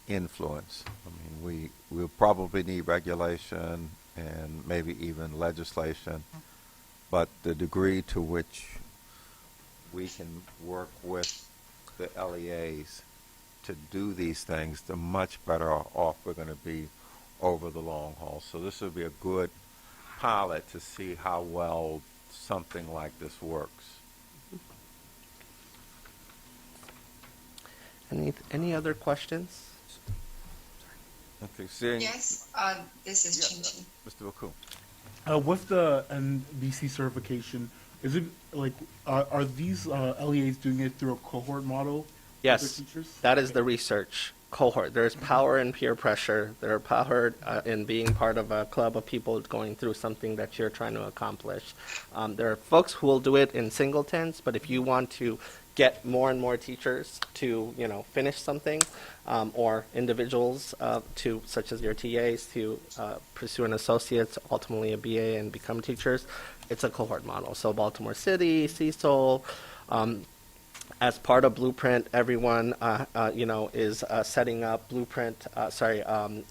influence. I mean, we'll probably need regulation and maybe even legislation, but the degree to which we can work with the LEAs to do these things, the much better off we're going to be over the long haul. So this will be a good pilot to see how well something like this works.
Any other questions?
Okay, seeing.
Yes, this is Chin Chin.
Mr. Wakul.
With the NBC certification, is it like are these LEAs doing it through a cohort model?
Yes, that is the research cohort. There's power in peer pressure. There's power in being part of a club of people going through something that you're trying to accomplish. There are folks who will do it in singletons, but if you want to get more and more teachers to, finish something, or individuals such as your TAs, to pursue an associate's, ultimately a BA, and become teachers. It's a cohort model. So Baltimore City, Cecil, as part of Blueprint, everyone, is setting up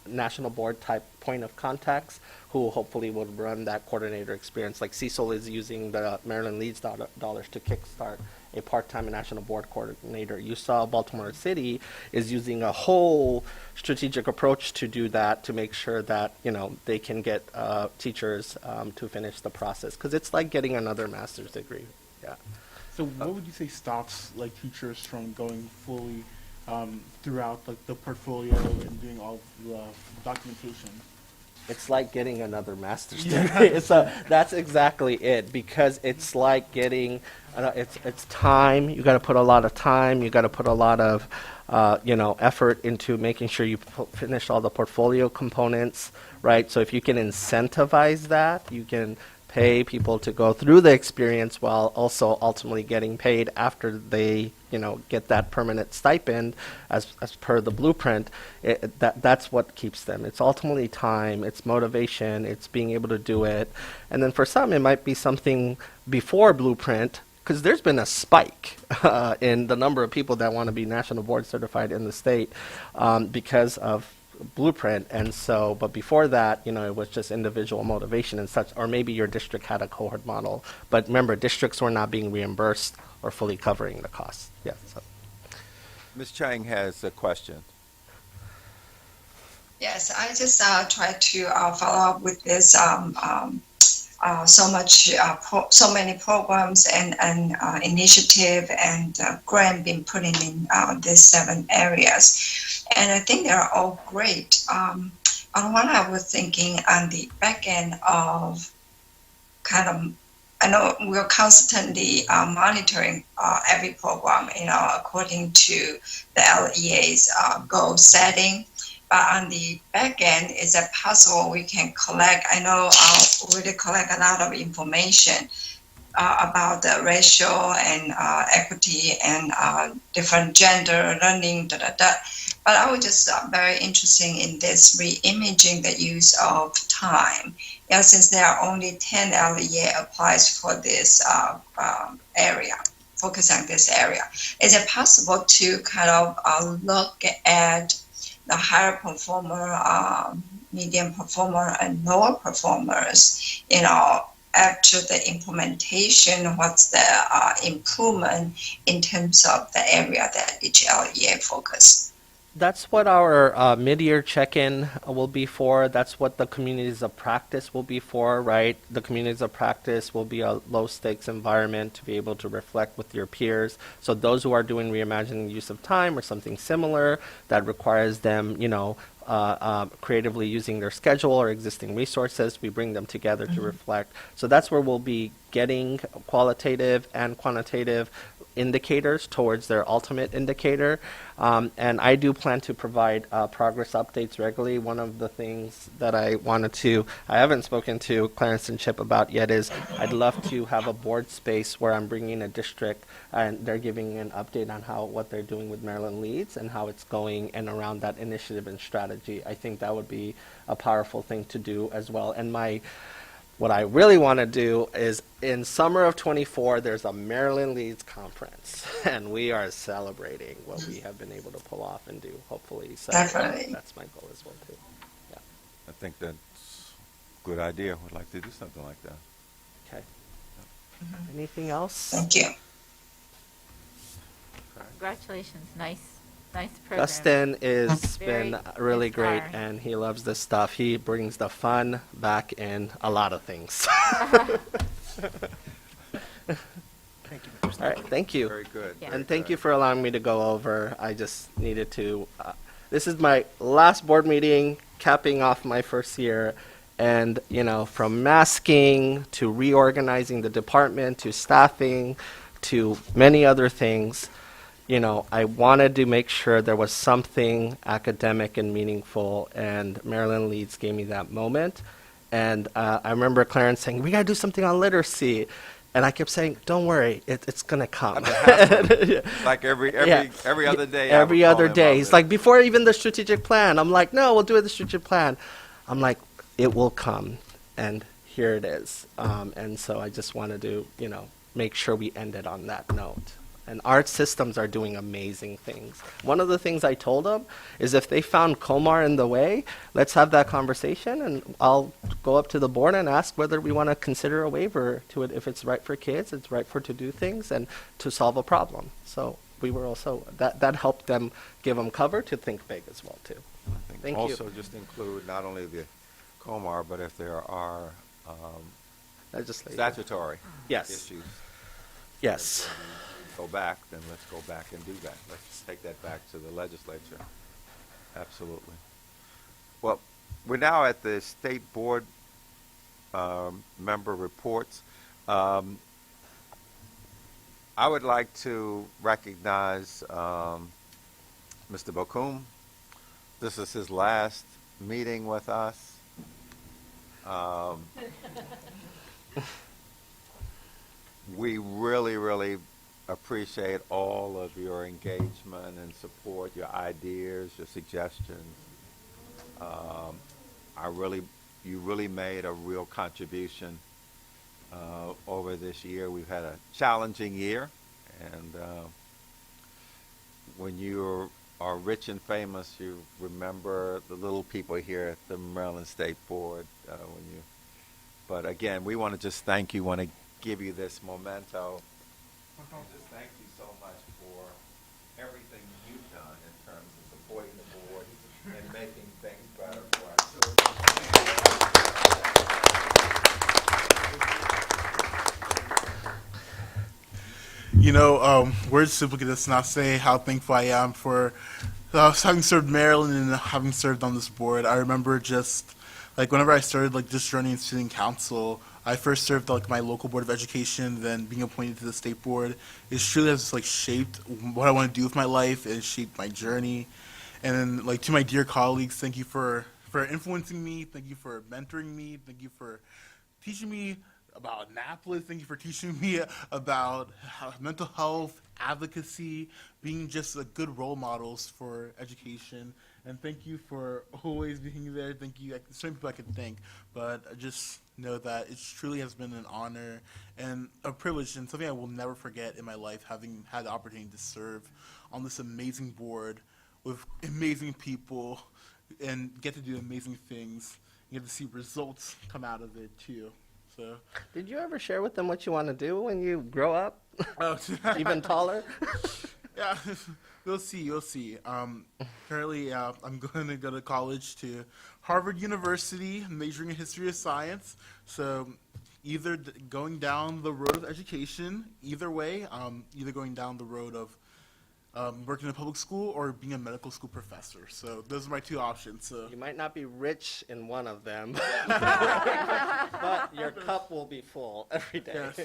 national board type point of contacts who hopefully would run that coordinator experience. Like Cecil is using the Maryland Leads dollars to kickstart a part-time national board coordinator. You saw Baltimore City is using a whole strategic approach to do that, to make sure that, they can get teachers to finish the process. Because it's like getting another master's degree. Yeah.
So what would you say stops like teachers from going fully throughout like the portfolio and doing all the documentation?
It's like getting another master's degree. That's exactly it, because it's like getting, it's time. You got to put a lot of time. You got to put a lot of, effort into making sure you finish all the portfolio components, right? So if you can incentivize that, you can pay people to go through the experience while also ultimately getting paid after they, get that permanent stipend as per the Blueprint. That's what keeps them. It's ultimately time, it's motivation, it's being able to do it. And then for some, it might be something before Blueprint, because there's been a spike in the number of people that want to be national board certified in the state because of Blueprint. And so, but before that, it was just individual motivation and such, or maybe your district had a cohort model. But remember, districts were not being reimbursed or fully covering the costs. Yeah. So.
Ms. Chang has a question.
Yes, I just try to follow up with this. So many programs and initiative and grant being put in these 7 areas, and I think they're all great. On one, I was thinking on the back end of I know we're constantly monitoring every program, according to the LEA's goal setting. But on the back end, is it possible we can collect? I know we really collect a lot of information about the ratio and equity and different gender learning, But I was just very interested in this re-imaging the use of time. Since there are only 10 LEA applies for this area, focus on this area. Is it possible to kind of look at the higher performer, medium performer, and lower performers, after the implementation, what's the improvement in terms of the area that each LEA focus?
That's what our mid-year check-in will be for. That's what the communities of practice will be for, right? The communities of practice will be a low-stakes environment to be able to reflect with your peers. So those who are doing reimagining use of time or something similar that requires them, creatively using their schedule or existing resources, we bring them together to reflect. So that's where we'll be getting qualitative and quantitative indicators towards their ultimate indicator. And I do plan to provide progress updates regularly. One of the things that I haven't spoken to Clarence and Chip about yet is I'd love to have a board space where I'm bringing a district and they're giving an update on what they're doing with Maryland Leads and how it's going and around that initiative and strategy. I think that would be a powerful thing to do as well. And what I really want to do is in summer of 24, there's a Maryland Leads conference, and we are celebrating what we have been able to pull off and do, hopefully. So
Definitely.
That's my goal as well, too. Yeah.
I think that's a good idea. We'd like to do something like that.
Okay. Anything else?
Thank you.
Congratulations. Nice program.
Justin has
Very
been really great,
inspiring.
and he loves this stuff. He brings the fun back in a lot of things.
Thank you.
All right, thank you.
Very good.
Yeah.
And thank you for allowing me to go over. I just needed to. This is my last board meeting, capping off my first year. And, from masking to reorganizing the department to staffing to many other things, I wanted to make sure there was something academic and meaningful, and Maryland Leads gave me that moment. And I remember Clarence saying, we got to do something on literacy. And I kept saying, "Don't worry, it's gonna come."
Like every other day.
Every other day. It's like before even the strategic plan. I'm like, "No, we'll do the strategic plan." I'm like, "It will come," and here it is. And so I just wanted to, make sure we ended on that note. And art systems are doing amazing things. One of the things I told them is if they found Comar in the way, let's have that conversation, and I'll go up to the board and ask whether we want to consider a waiver to it if it's right for kids, it's right for to do things, and to solve a problem. So we were also, that helped them, give them cover to think big as well, too. Thank you.
Also just include not only the Comar, but if there are statutory issues.
Yes.
Go back, then let's go back and do that. Let's take that back to the legislature. Absolutely. Well, we're now at the state board member reports. I would like to recognize Mr. Bokum. This is his last meeting with us. We really appreciate all of your engagement and support, your ideas, your suggestions. You really made a real contribution over this year. We've had a challenging year, and when you are rich and famous, you remember the little people here at the Maryland State Board. But again, we want to just thank you. Want to give you this memento. And just thank you so much for everything you've done in terms of supporting the board and making things better for our
children. Words simply does not say how thankful I am for having served Maryland and having served on this board. I remember just whenever I started just joining student council, I first served my local board of education, then being appointed to the state board. It truly has shaped what I want to do with my life and shaped my journey. And then to my dear colleagues, thank you for influencing me. Thank you for mentoring me. Thank you for teaching me about Annapolis. Thank you for teaching me about mental health, advocacy, being just good role models for education. And thank you for always being there. Thank you. So many people I could thank, but I just know that it truly has been an honor and a privilege and something I will never forget in my life, having had the opportunity to serve on this amazing board with amazing people and get to do amazing things. You get to see results come out of it too. So,
did you ever share with them what you want to do when you grow up? Even taller?
Yeah, you'll see. Currently, I'm going to go to college to Harvard University, majoring in history of science. So either going down the road of education, either way, either going down the road of working in a public school or being a medical school professor. So those are my two options. So
you might not be rich in one of them, but your cup will be full every day.
Yes.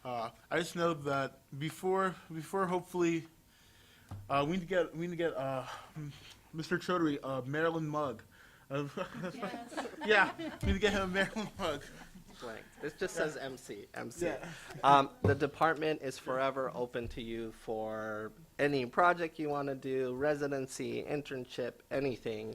I just know that before hopefully we need to get Mr. Chaudhary a Maryland mug. Yeah, we need to get him a Maryland mug.
Blank. This just says MC.
Yeah.
The department is forever open to you for any project you want to do, residency, internship, anything.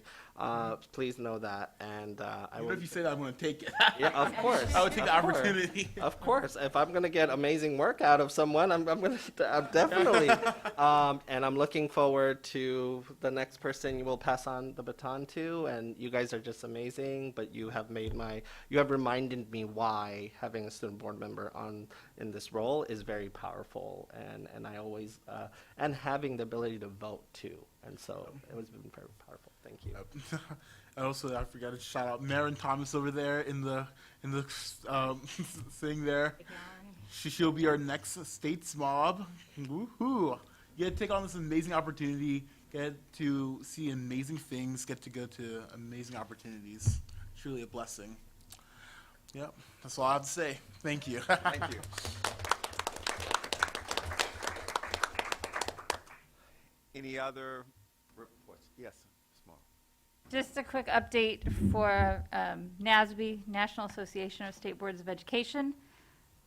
Please know that. And
if you say that, I'm going to take it.
Yeah, of course.
I would take the opportunity.
Of course. If I'm going to get amazing work out of someone, I'm going to definitely. And I'm looking forward to the next person you will pass on the baton to. And you guys are just amazing. But you have reminded me why having a student board member in this role is very powerful. And I always and having the ability to vote too. And so it was been very powerful. Thank you.
And also, I forgot to shout out Maren Thomas over there in the thing there. She'll be our next state's mob. Woohoo! You get to take on this amazing opportunity, get to see amazing things, get to go to amazing opportunities. Truly a blessing. Yep, that's all I have to say. Thank you.
Thank you. Any other reports? Yes, Small.
Just a quick update for NASB, National Association of State Boards of Education.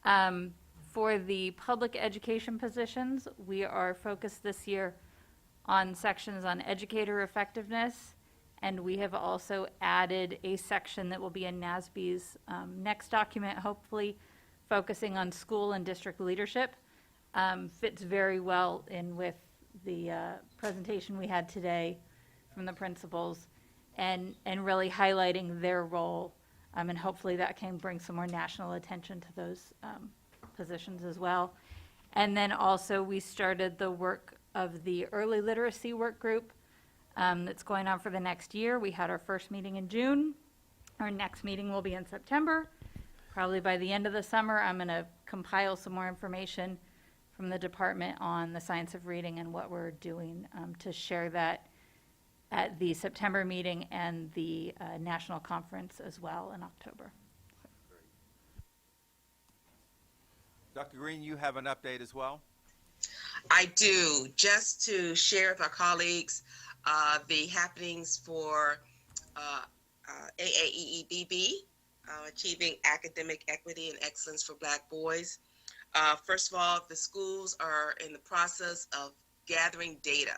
For the public education positions, we are focused this year on sections on educator effectiveness, and we have also added a section that will be in NASB's next document, hopefully focusing on school and district leadership. Fits very well in with the presentation we had today from the principals, and really highlighting their role, and hopefully that can bring some more national attention to those positions as well. And then also we started the work of the early literacy work group that's going on for the next year. We had our first meeting in June. Our next meeting will be in September. Probably by the end of the summer, I'm going to compile some more information from the department on the science of reading and what we're doing to share that at the September meeting and the national conference as well in October.
Dr. Green, you have an update as well?
I do. Just to share with our colleagues the happenings for AAEEBB, Achieving Academic Equity and Excellence for Black Boys. First of all, the schools are in the process of gathering data.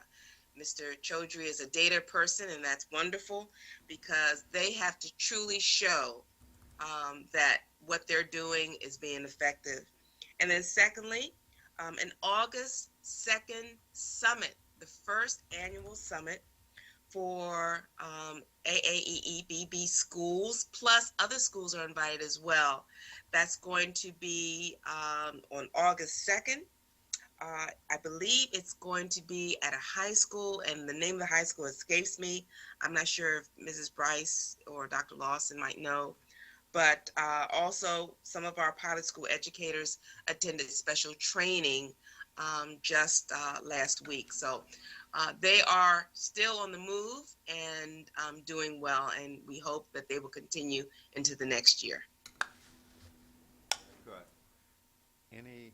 Mr. Chaudhry is a data person, and that's wonderful because they have to truly show that what they're doing is being effective. And then secondly, an August 2nd summit, the first annual summit for AAEEBB schools, plus other schools are invited as well. That's going to be on August 2nd. I believe it's going to be at a high school, and the name of the high school escapes me. I'm not sure if Mrs. Bryce or Dr. Lawson might know. But also, some of our pilot school educators attended special training just last week. So they are still on the move and doing well, and we hope that they will continue into the next year.
Good. Any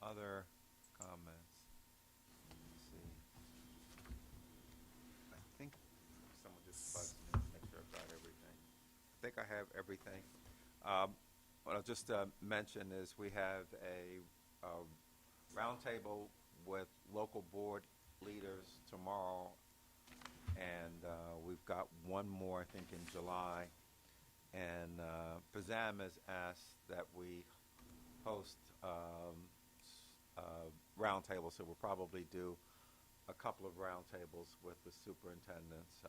other comments? Let's see. I think someone just buzzed me to make sure I've got everything. I think I have everything. What I'll just mention is we have a roundtable with local board leaders tomorrow, and we've got one more, I think, in July. And PZAM has asked that we host roundtables, so we'll probably do a couple of roundtables with the superintendents.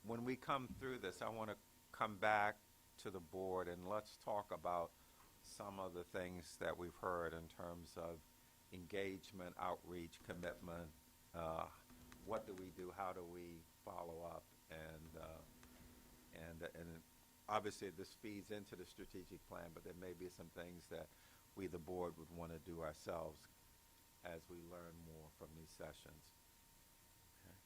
When we come through this, I want to come back to the board and let's talk about some of the things that we've heard in terms of engagement, outreach, commitment. What do we do? How do we follow up? And obviously this feeds into the strategic plan, but there may be some things that we, the board, would want to do ourselves as we learn more from these sessions.
Okay.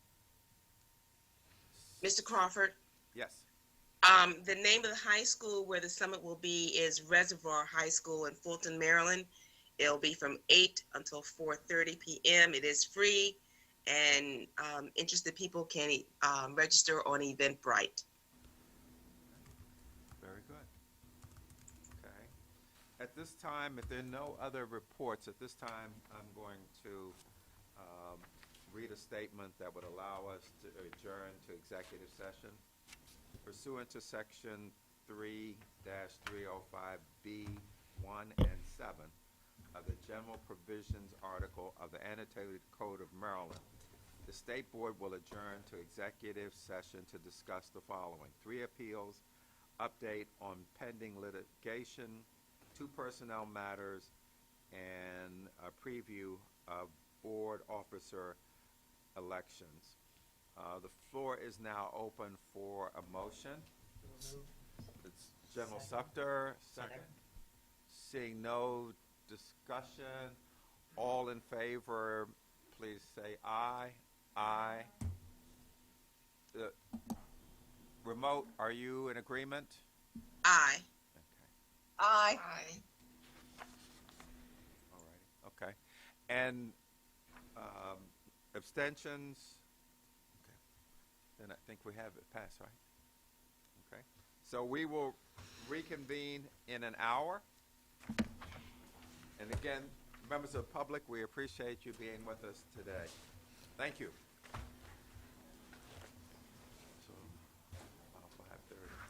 Mr. Crawford?
Yes.
The name of the high school where the summit will be is Reservoir High School in Fulton, Maryland. It'll be from 8 until 4:30 p.m. It is free, and interested people can register on Eventbrite.
Very good. Okay. At this time, if there are no other reports, at this time I'm going to read a statement that would allow us to adjourn to executive session. Pursuant to Section 3-305B1 and 7 of the General Provisions Article of the Annotated Code of Maryland, the State Board will adjourn to executive session to discuss the following: 3 appeals, update on pending litigation, 2 personnel matters, and a preview of board officer elections. The floor is now open for a motion. It's General Sufter, second. Seeing no discussion, all in favor, please say aye. Aye. Remote, are you in agreement?
Aye.
Okay.
Aye.
Aye.
All righty. Okay. And abstentions? Okay. Then I think we have it passed, right? Okay. So we will reconvene in an hour. And again, members of the public, we appreciate you being with us today. Thank you. So, about 5:30.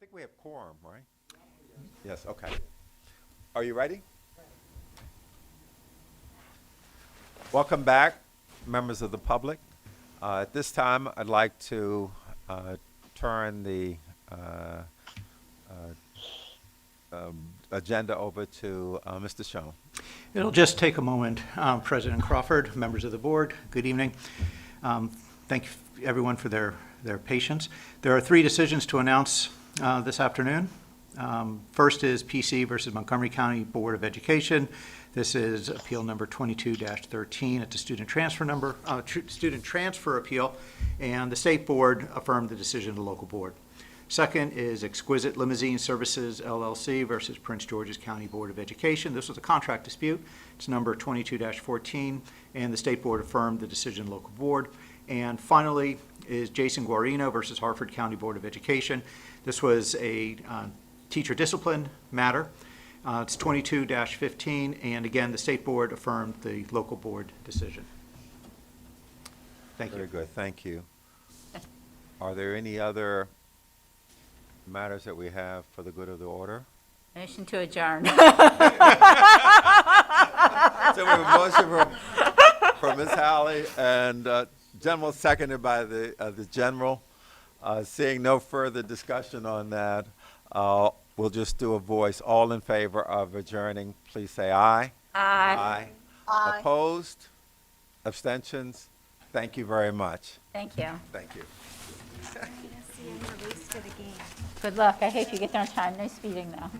think we have quorum, right? Yes, okay. Are you ready? Welcome back, members of the public. At this time, I'd like to turn the agenda over to Mr. Schoen.
It'll just take a moment. President Crawford, members of the board, good evening. Thank you, everyone, for their patience. There are 3 decisions to announce this afternoon. First is PC versus Montgomery County Board of Education. This is appeal number 22-13. It's a student transfer appeal, and the state board affirmed the decision of the local board. Second is Exquisite Limousine Services LLC versus Prince George's County Board of Education. This was a contract dispute. It's number 22-14, and the state board affirmed the decision of the local board. And finally is Jason Guarino versus Harford County Board of Education. This was a teacher discipline matter. It's 22-15, and again, the state board affirmed the local board decision. Thank you.
Very good, thank you. Are there any other matters that we have for the good of the order?
Motion to adjourn.
So we have a motion from Ms. Halley and General seconded by the General. Seeing no further discussion on that, we'll just do a voice. All in favor of adjourning, please say aye.
Aye.
Aye. Opposed? Abstentions? Thank you very much.
Thank you.
Thank you.
Good luck. I hope you get there on time. No speeding, though.